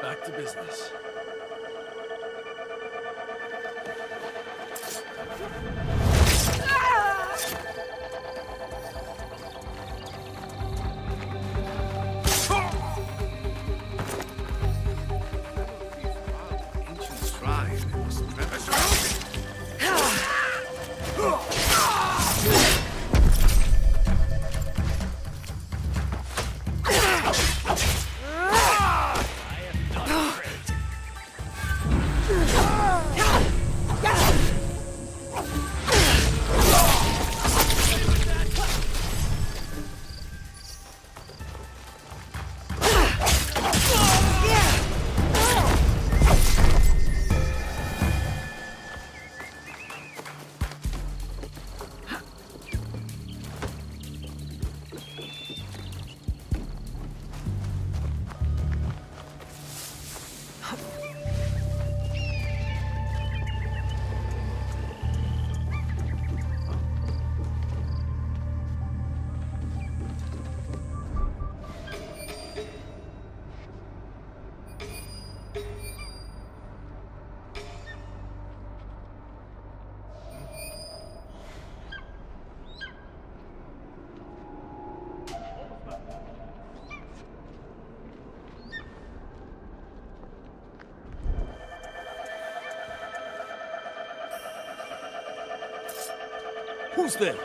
Back to business. Ancient shrine. It was Who's there?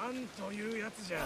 なんというやつじゃ。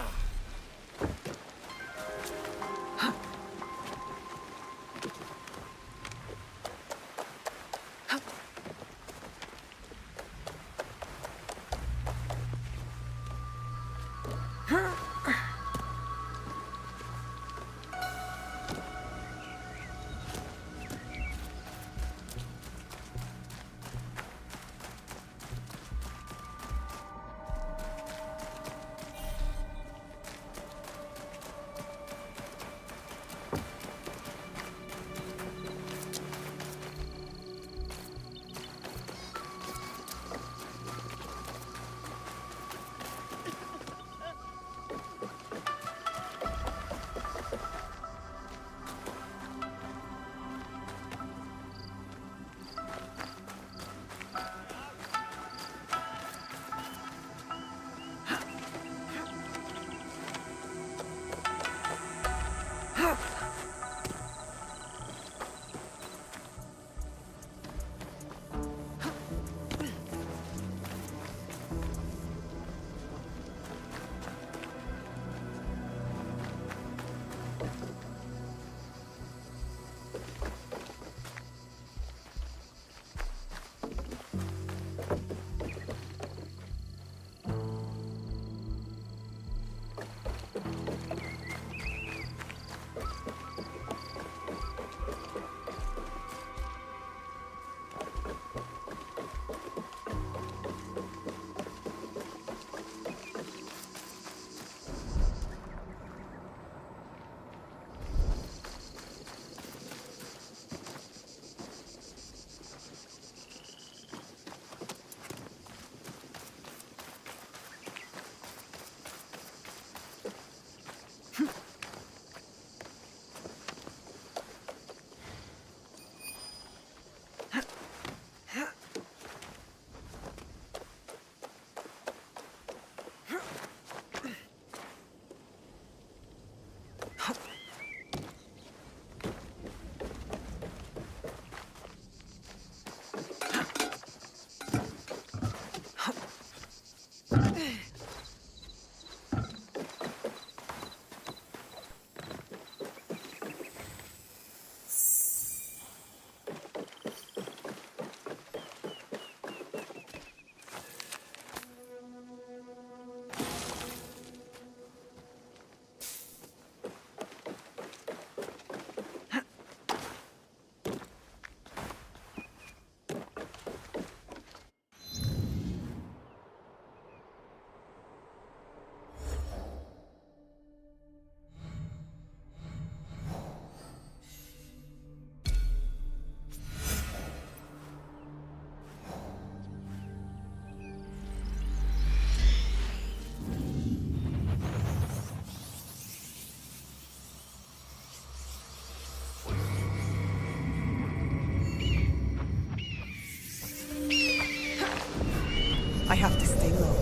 I have to stay low.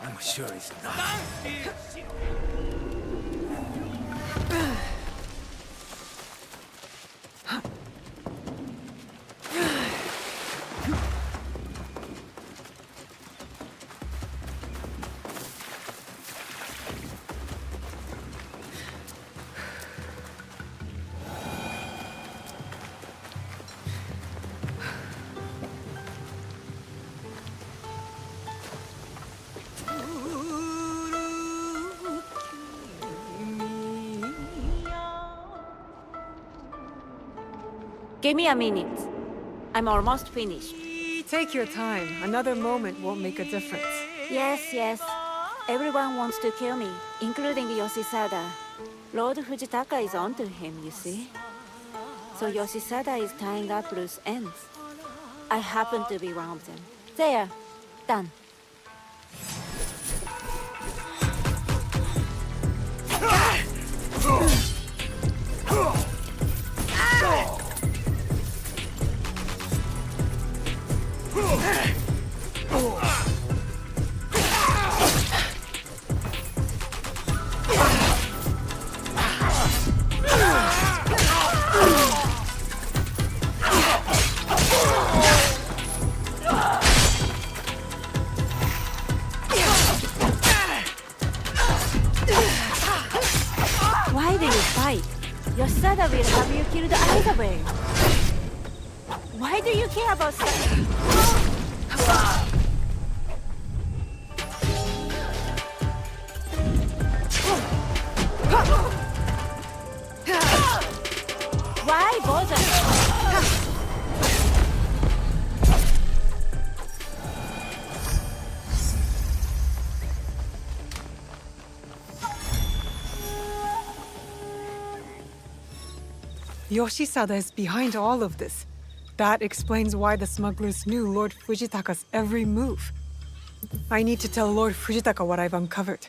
I'm sure it's not. Give me a minute. I'm almost finished. Take your time. Another moment won't make a difference. Yes. Everyone wants to kill me, including Yoshisada. Lord Fujitaka is onto him, you see. So Yoshisada is tying up loose ends. I happen to be one of them. There. Done. night, Yoshitsada will have you killed either way. Why do you care about Why bother? Yoshitsada is behind all of this. That explains why the smugglers knew Lord Fujitaka's every move. I need to tell Lord Fujitaka what I've uncovered.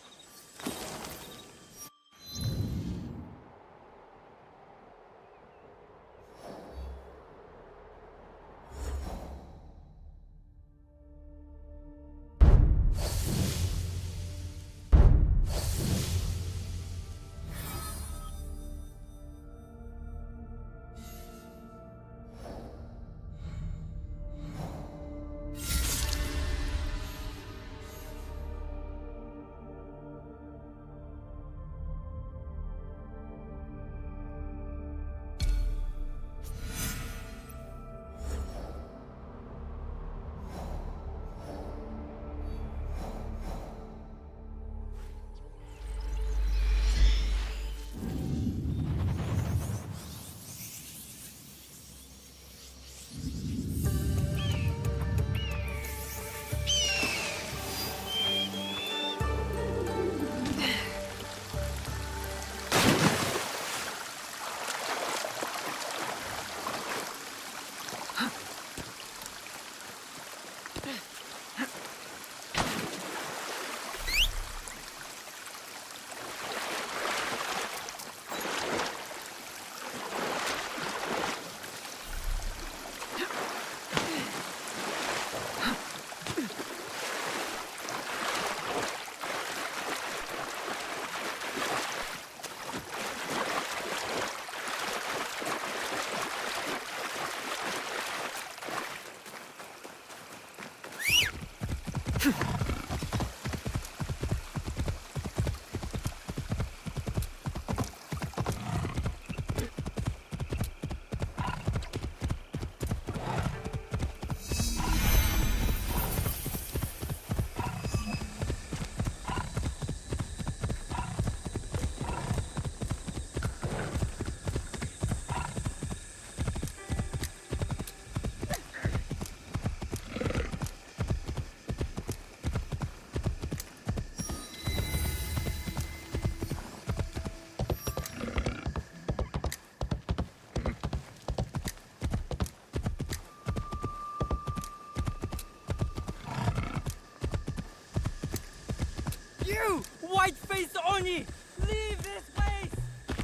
You, white-faced Oni! Leave this place!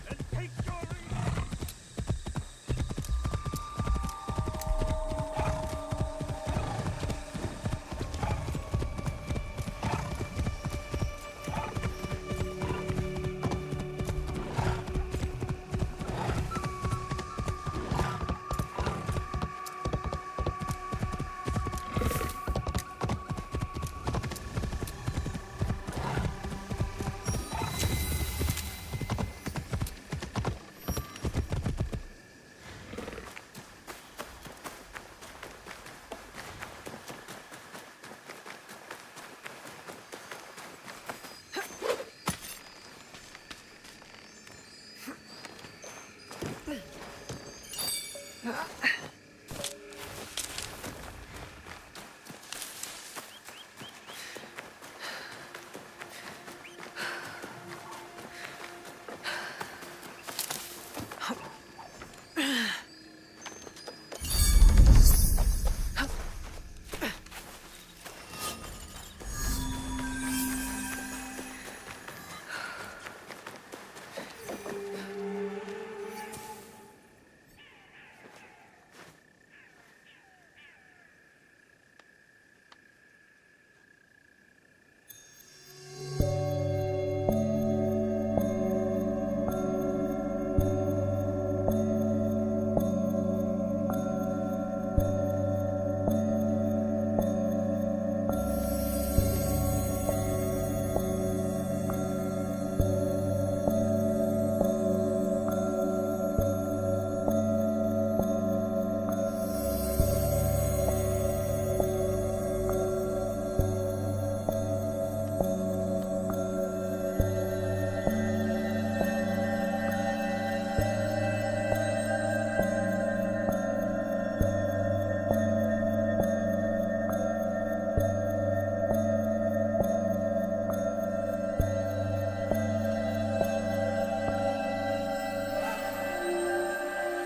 And take your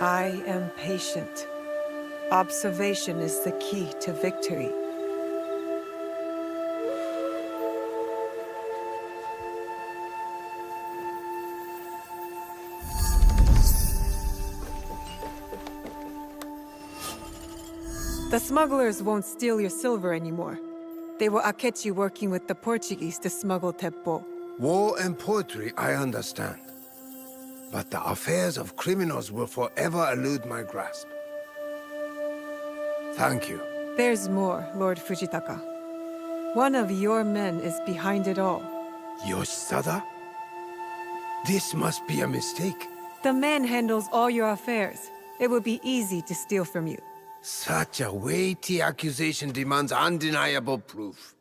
I am patient. Observation is the key to victory. The smugglers won't steal your silver anymore. They will catch you working with the Portuguese to smuggle teppo. War and poetry, I understand. But the affairs of criminals will forever elude my grasp. Thank you. There's more, Lord Fujitaka. One of your men is behind it all. Yoshisada? This must be a mistake. The man handles all your affairs. It would be easy to steal from you. Such a weighty accusation demands undeniable proof.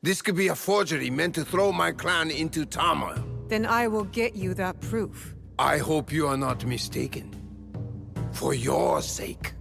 This could be a forgery meant to throw my clan into turmoil. Then I will get you that proof. I hope you are not mistaken. For your sake.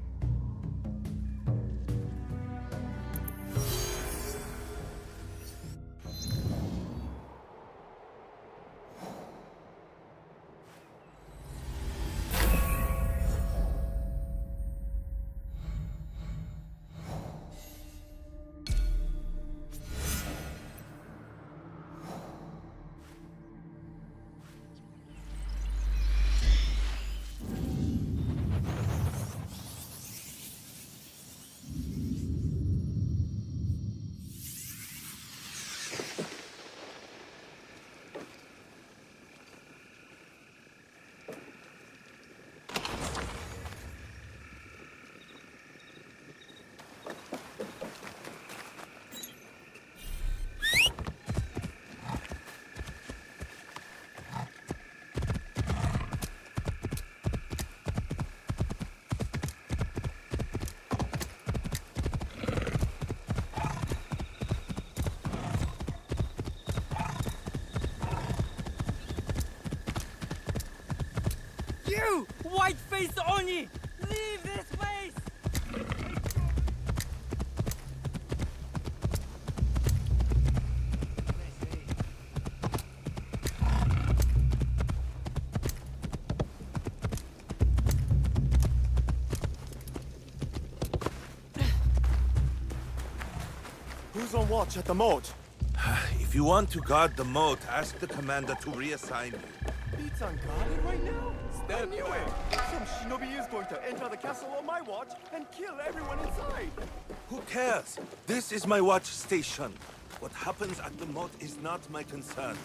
You! White-faced Oni! Leave this place! Who's on watch at the moat? If you want to guard the moat, ask the commander to reassign you. Beats unguarded right now? I knew it! Some Shinobi is going to enter the castle on my watch and kill everyone inside! Who cares? This is my watch station. What happens at the moat is not my concern.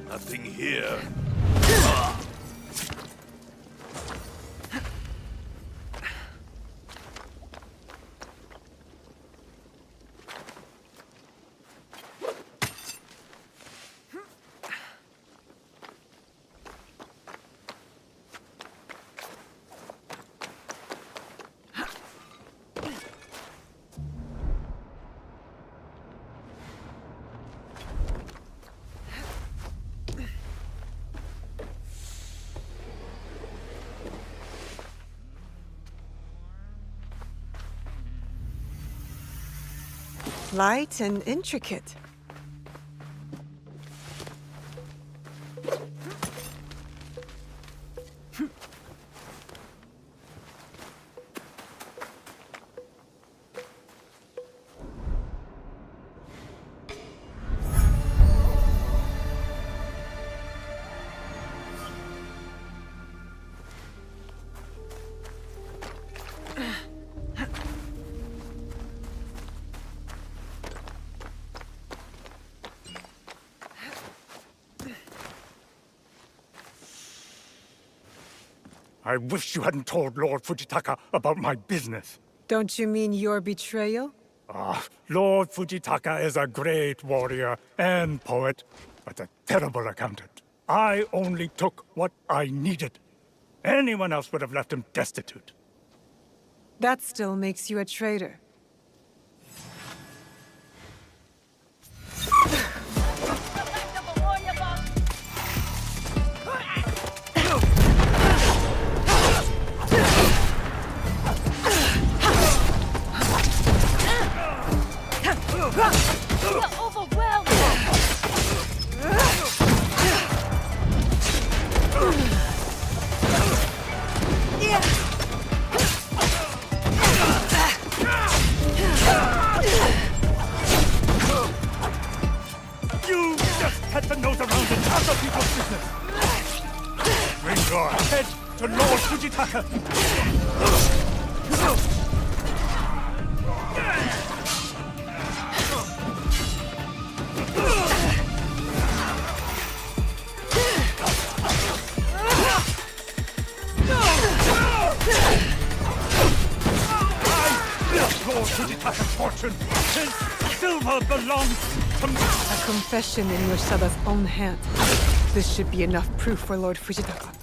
Nothing here. Light and intricate. I wish you hadn't told Lord Fujitaka about my business. Don't you mean your betrayal? Lord Fujitaka is a great warrior and poet, but a terrible accountant. I only took what I needed. Anyone else would have left him destitute. That still makes you a traitor. You're overwhelmed! You just had to nose around in other people's business! Bring your head to Lord Fujitaka! Lord Fujitaka's fortune! His silver belongs to me! A confession in Yoshisada's own hand. This should be enough proof for Lord Fujitaka.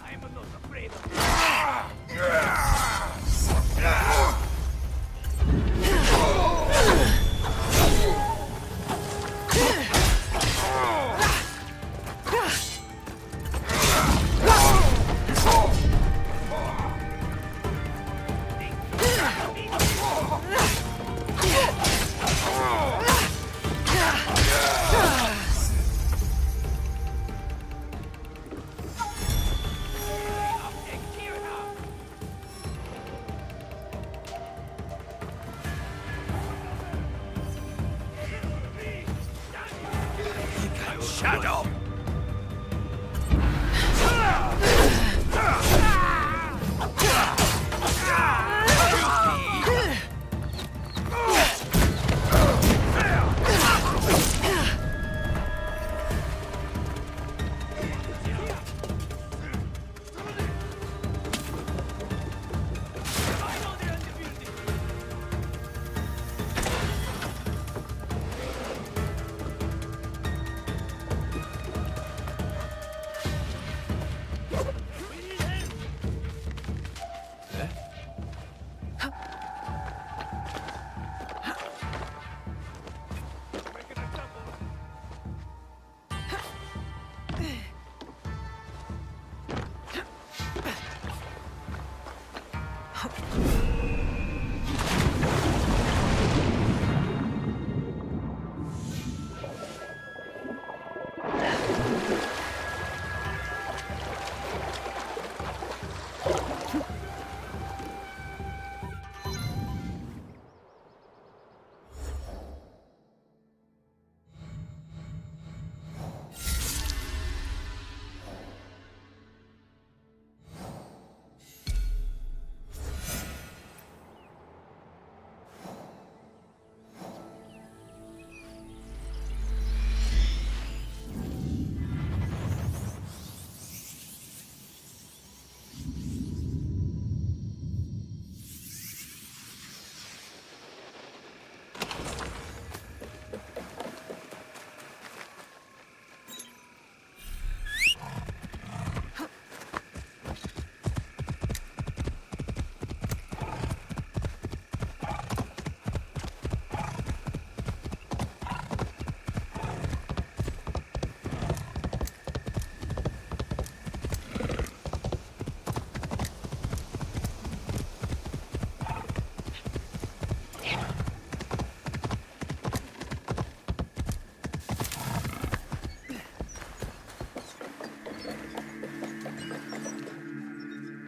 Shadow!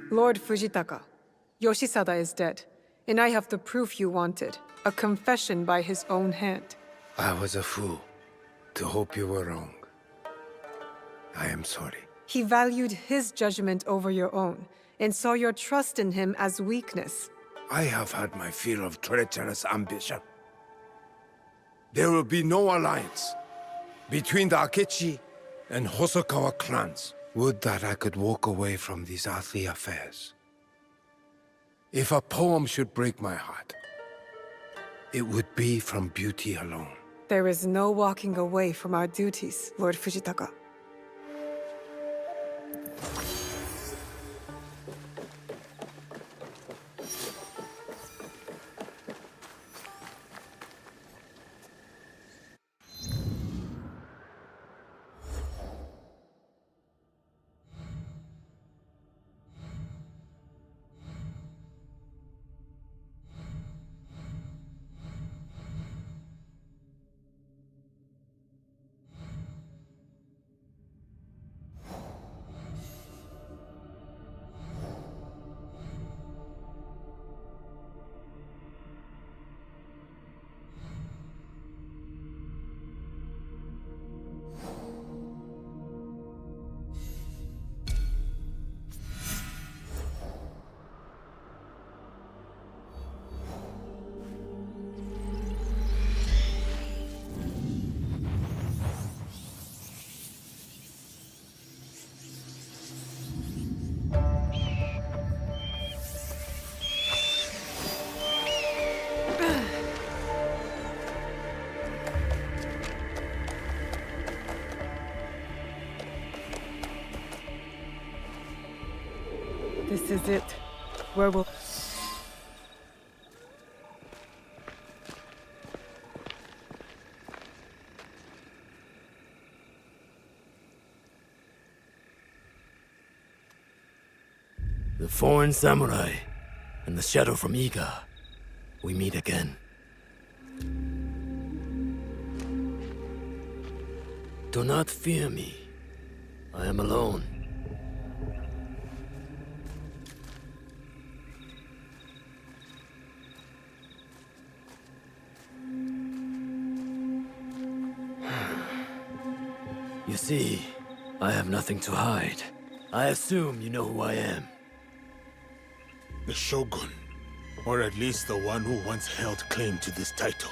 Lord Fujitaka, Yoshisada is dead, and I have the proof you wanted. A confession by his own hand. I was a fool to hope you were wrong. I am sorry. He valued his judgment over your own, and saw your trust in him as weakness. I have had my fill of treacherous ambition. There will be no alliance between the Akechi and Hosokawa clans. Would that I could walk away from these earthly affairs If a poem should break my heart, it would be from beauty alone. There is no walking away from our duties, Lord Fujitaka. This is it. Where will... The foreign samurai and the shadow from Iga. We meet again. Do not fear me. I am alone. You see, I have nothing to hide. I assume you know who I am. The Shogun, or at least the one who once held claim to this title.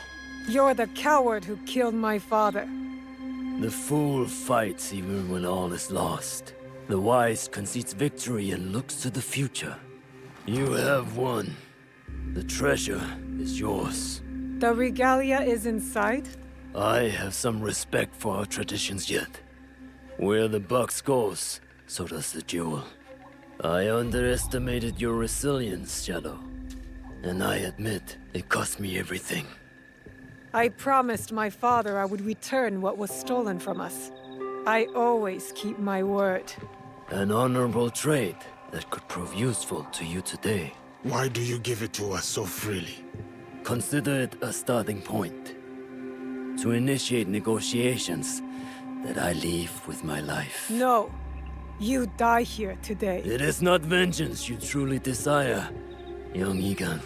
You're the coward who killed my father. The fool fights even when all is lost. The wise concedes victory and looks to the future. You have won. The treasure is yours. The regalia is inside? I have some respect for our traditions yet. Where the box goes, so does the jewel. I underestimated your resilience, Shadow. And I admit, it cost me everything. I promised my father I would return what was stolen from us. I always keep my word. An honorable trait that could prove useful to you today. Why do you give it to us so freely? Consider it a starting point. To initiate negotiations that I leave with my life. No. You die here today. It is not vengeance you truly desire, young Egan.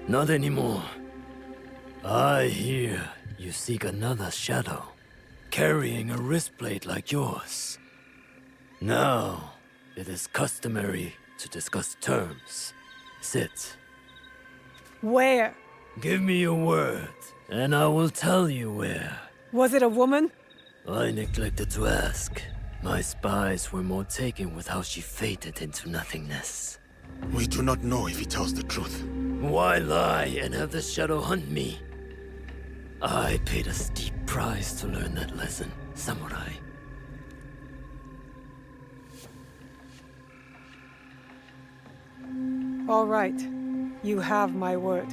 Not anymore. I hear you seek another shadow, carrying a wristplate like yours. Now, it is customary to discuss terms. Sit. Where? Give me your word, and I will tell you where. Was it a woman? I neglected to ask. My spies were more taken with how she faded into nothingness. We do not know if he tells the truth. Why lie and have the shadow hunt me? I paid a steep price to learn that lesson, samurai. All right. You have my word.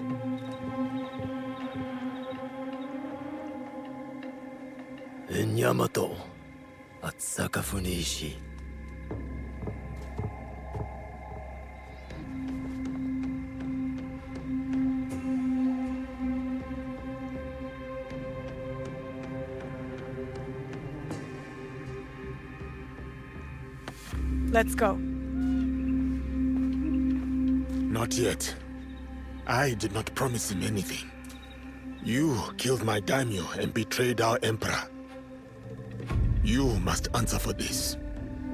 In Yamato, at Sakafuniishi. Let's go. Not yet. I did not promise him anything. You killed my daimyo and betrayed our emperor. You must answer for this.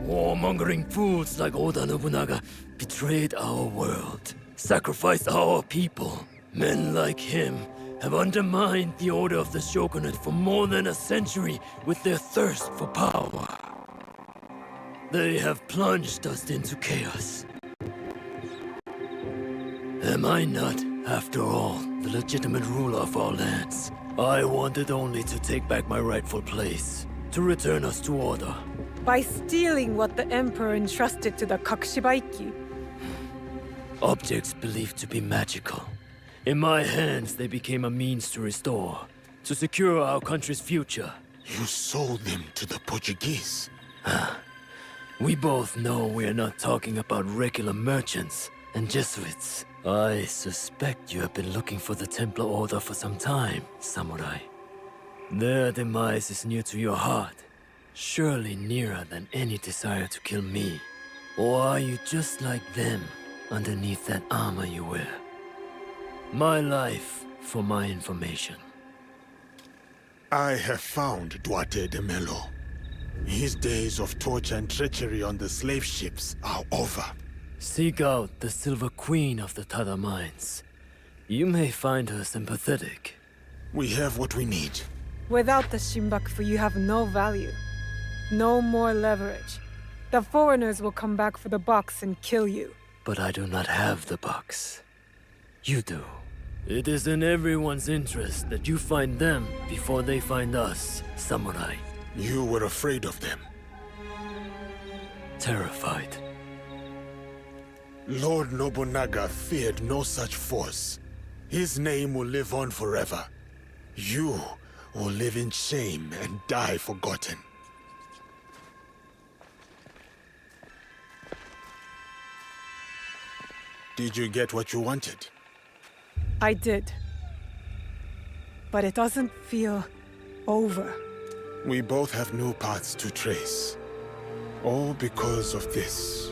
Warmongering fools like Oda Nobunaga betrayed our world, sacrificed our people. Men like him have undermined the order of the shogunate for more than a century with their thirst for power. They have plunged us into chaos. Am I not, after all, the legitimate ruler of our lands? I wanted only to take back my rightful place, to return us to order. By stealing what the Emperor entrusted to the Kakushibaiki. Objects believed to be magical. In my hands, they became a means to restore, to secure our country's future. You sold them to the Portuguese. We both know we're not talking about regular merchants and Jesuits. I suspect you have been looking for the Templar Order for some time, Samurai. Their demise is near to your heart, surely nearer than any desire to kill me. Or are you just like them, underneath that armor you wear? My life for my information. I have found Duarte de Melo. His days of torture and treachery on the slave ships are over. Seek out the Silver Queen of the Tada Mines. You may find her sympathetic. We have what we need. Without the Shinbaku, you have no value. No more leverage. The foreigners will come back for the box and kill you. But I do not have the box. You do. It is in everyone's interest that you find them before they find us, Samurai. You were afraid of them. Terrified. Lord Nobunaga feared no such force. His name will live on forever. You will live in shame and die forgotten. Did you get what you wanted? I did. But it doesn't feel over. We both have new paths to trace. All because of this.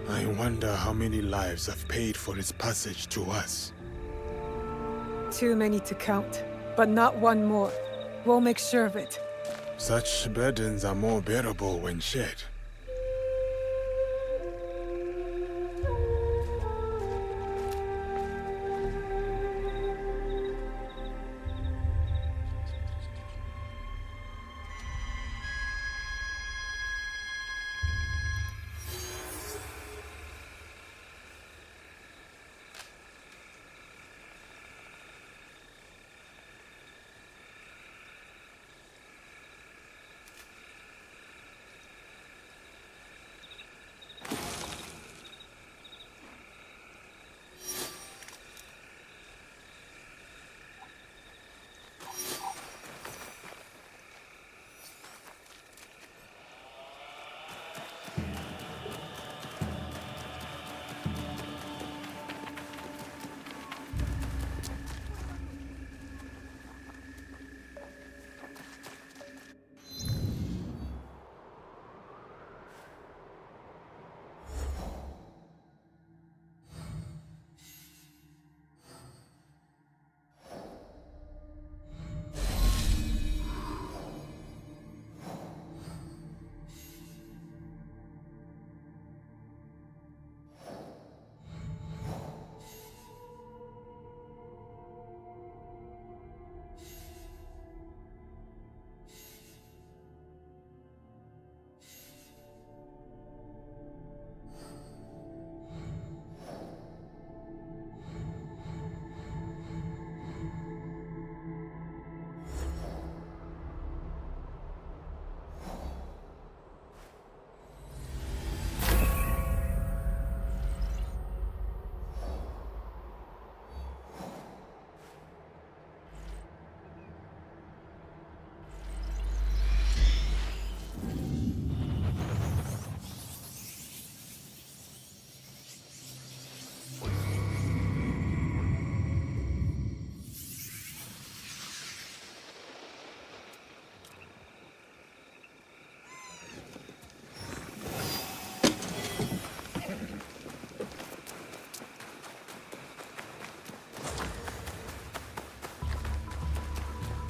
I wonder how many lives I've paid for its passage to us. Too many to count, but not one more. We'll make sure of it. Such burdens are more bearable when shared.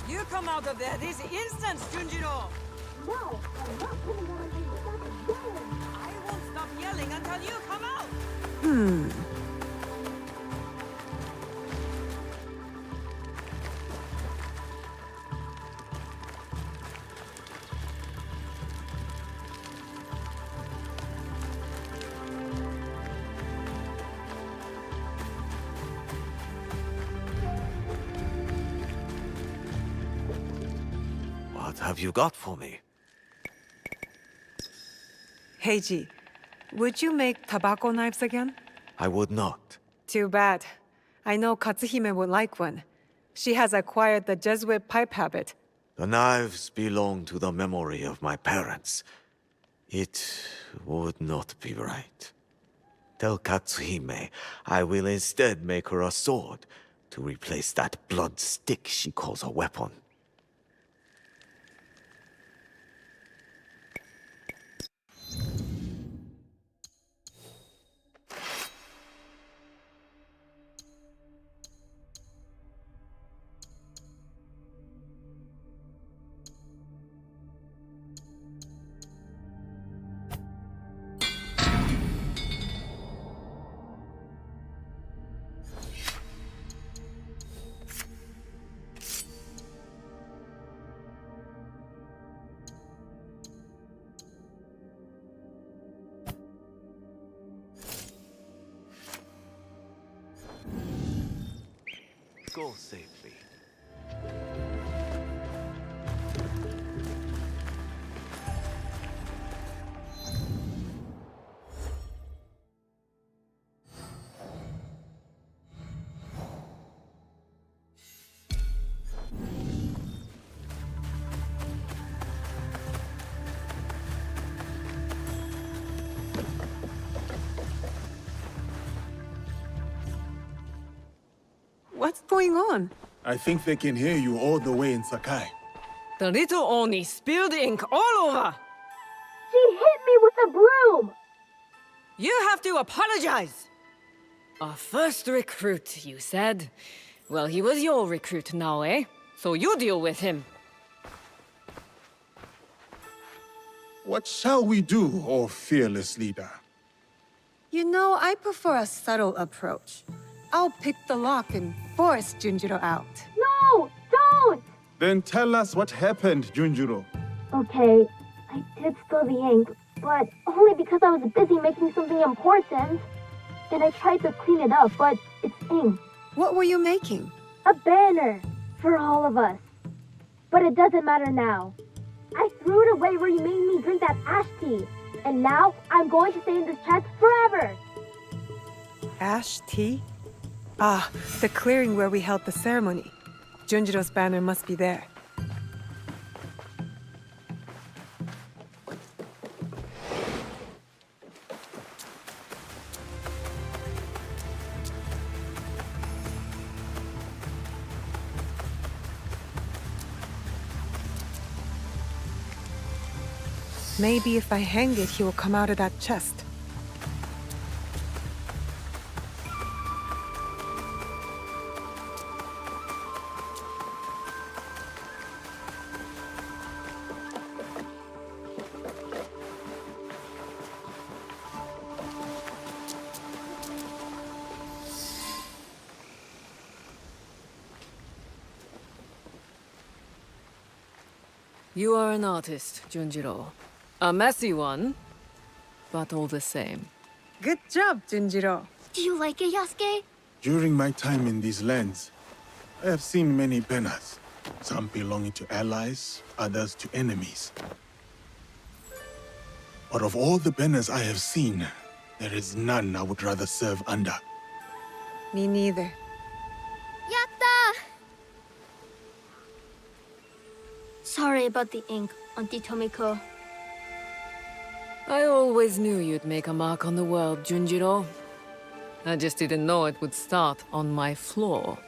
You come out of there this instant, Junjiro! No, I'm not coming out of here. I won't stop yelling until you come out! What have you got for me? Heiji, would you make tobacco knives again? I would not. Too bad. I know Katsuhime would like one. She has acquired the Jesuit pipe habit. The knives belong to the memory of my parents. It would not be right. Tell Katsuhime I will instead make her a sword to replace that blood stick she calls a weapon. Go safely. What's going on? I think they can hear you all the way in Sakai. The little Oni spilled ink all over! She hit me with a broom! You have to apologize! Our first recruit, you said? Well, he was your recruit now, eh? So you deal with him. What shall we do, O fearless leader? You know, I prefer a subtle approach. I'll pick the lock and force Junjiro out. No! Don't! Then tell us what happened, Junjiro. Okay, I did spill the ink, but only because I was busy making something important. And I tried to clean it up, but it's ink. What were you making? A banner for all of us. But it doesn't matter now. I threw it away where you made me drink that ash tea. And now I'm going to stay in this chest forever. Ash tea? Ah, the clearing where we held the ceremony. Junjiro's banner must be there. Maybe if I hang it, he will come out of that chest. You are an artist, Junjiro. A messy one, but all the same. Good job, Junjiro. Do you like it, Yasuke? During my time in these lands, I have seen many banners. Some belonging to allies, others to enemies. But of all the banners I have seen, there is none I would rather serve under. Me neither. Yatta! Sorry about the ink, Auntie Tomiko. I always knew you'd make a mark on the world, Junjiro. I just didn't know it would start on my floor.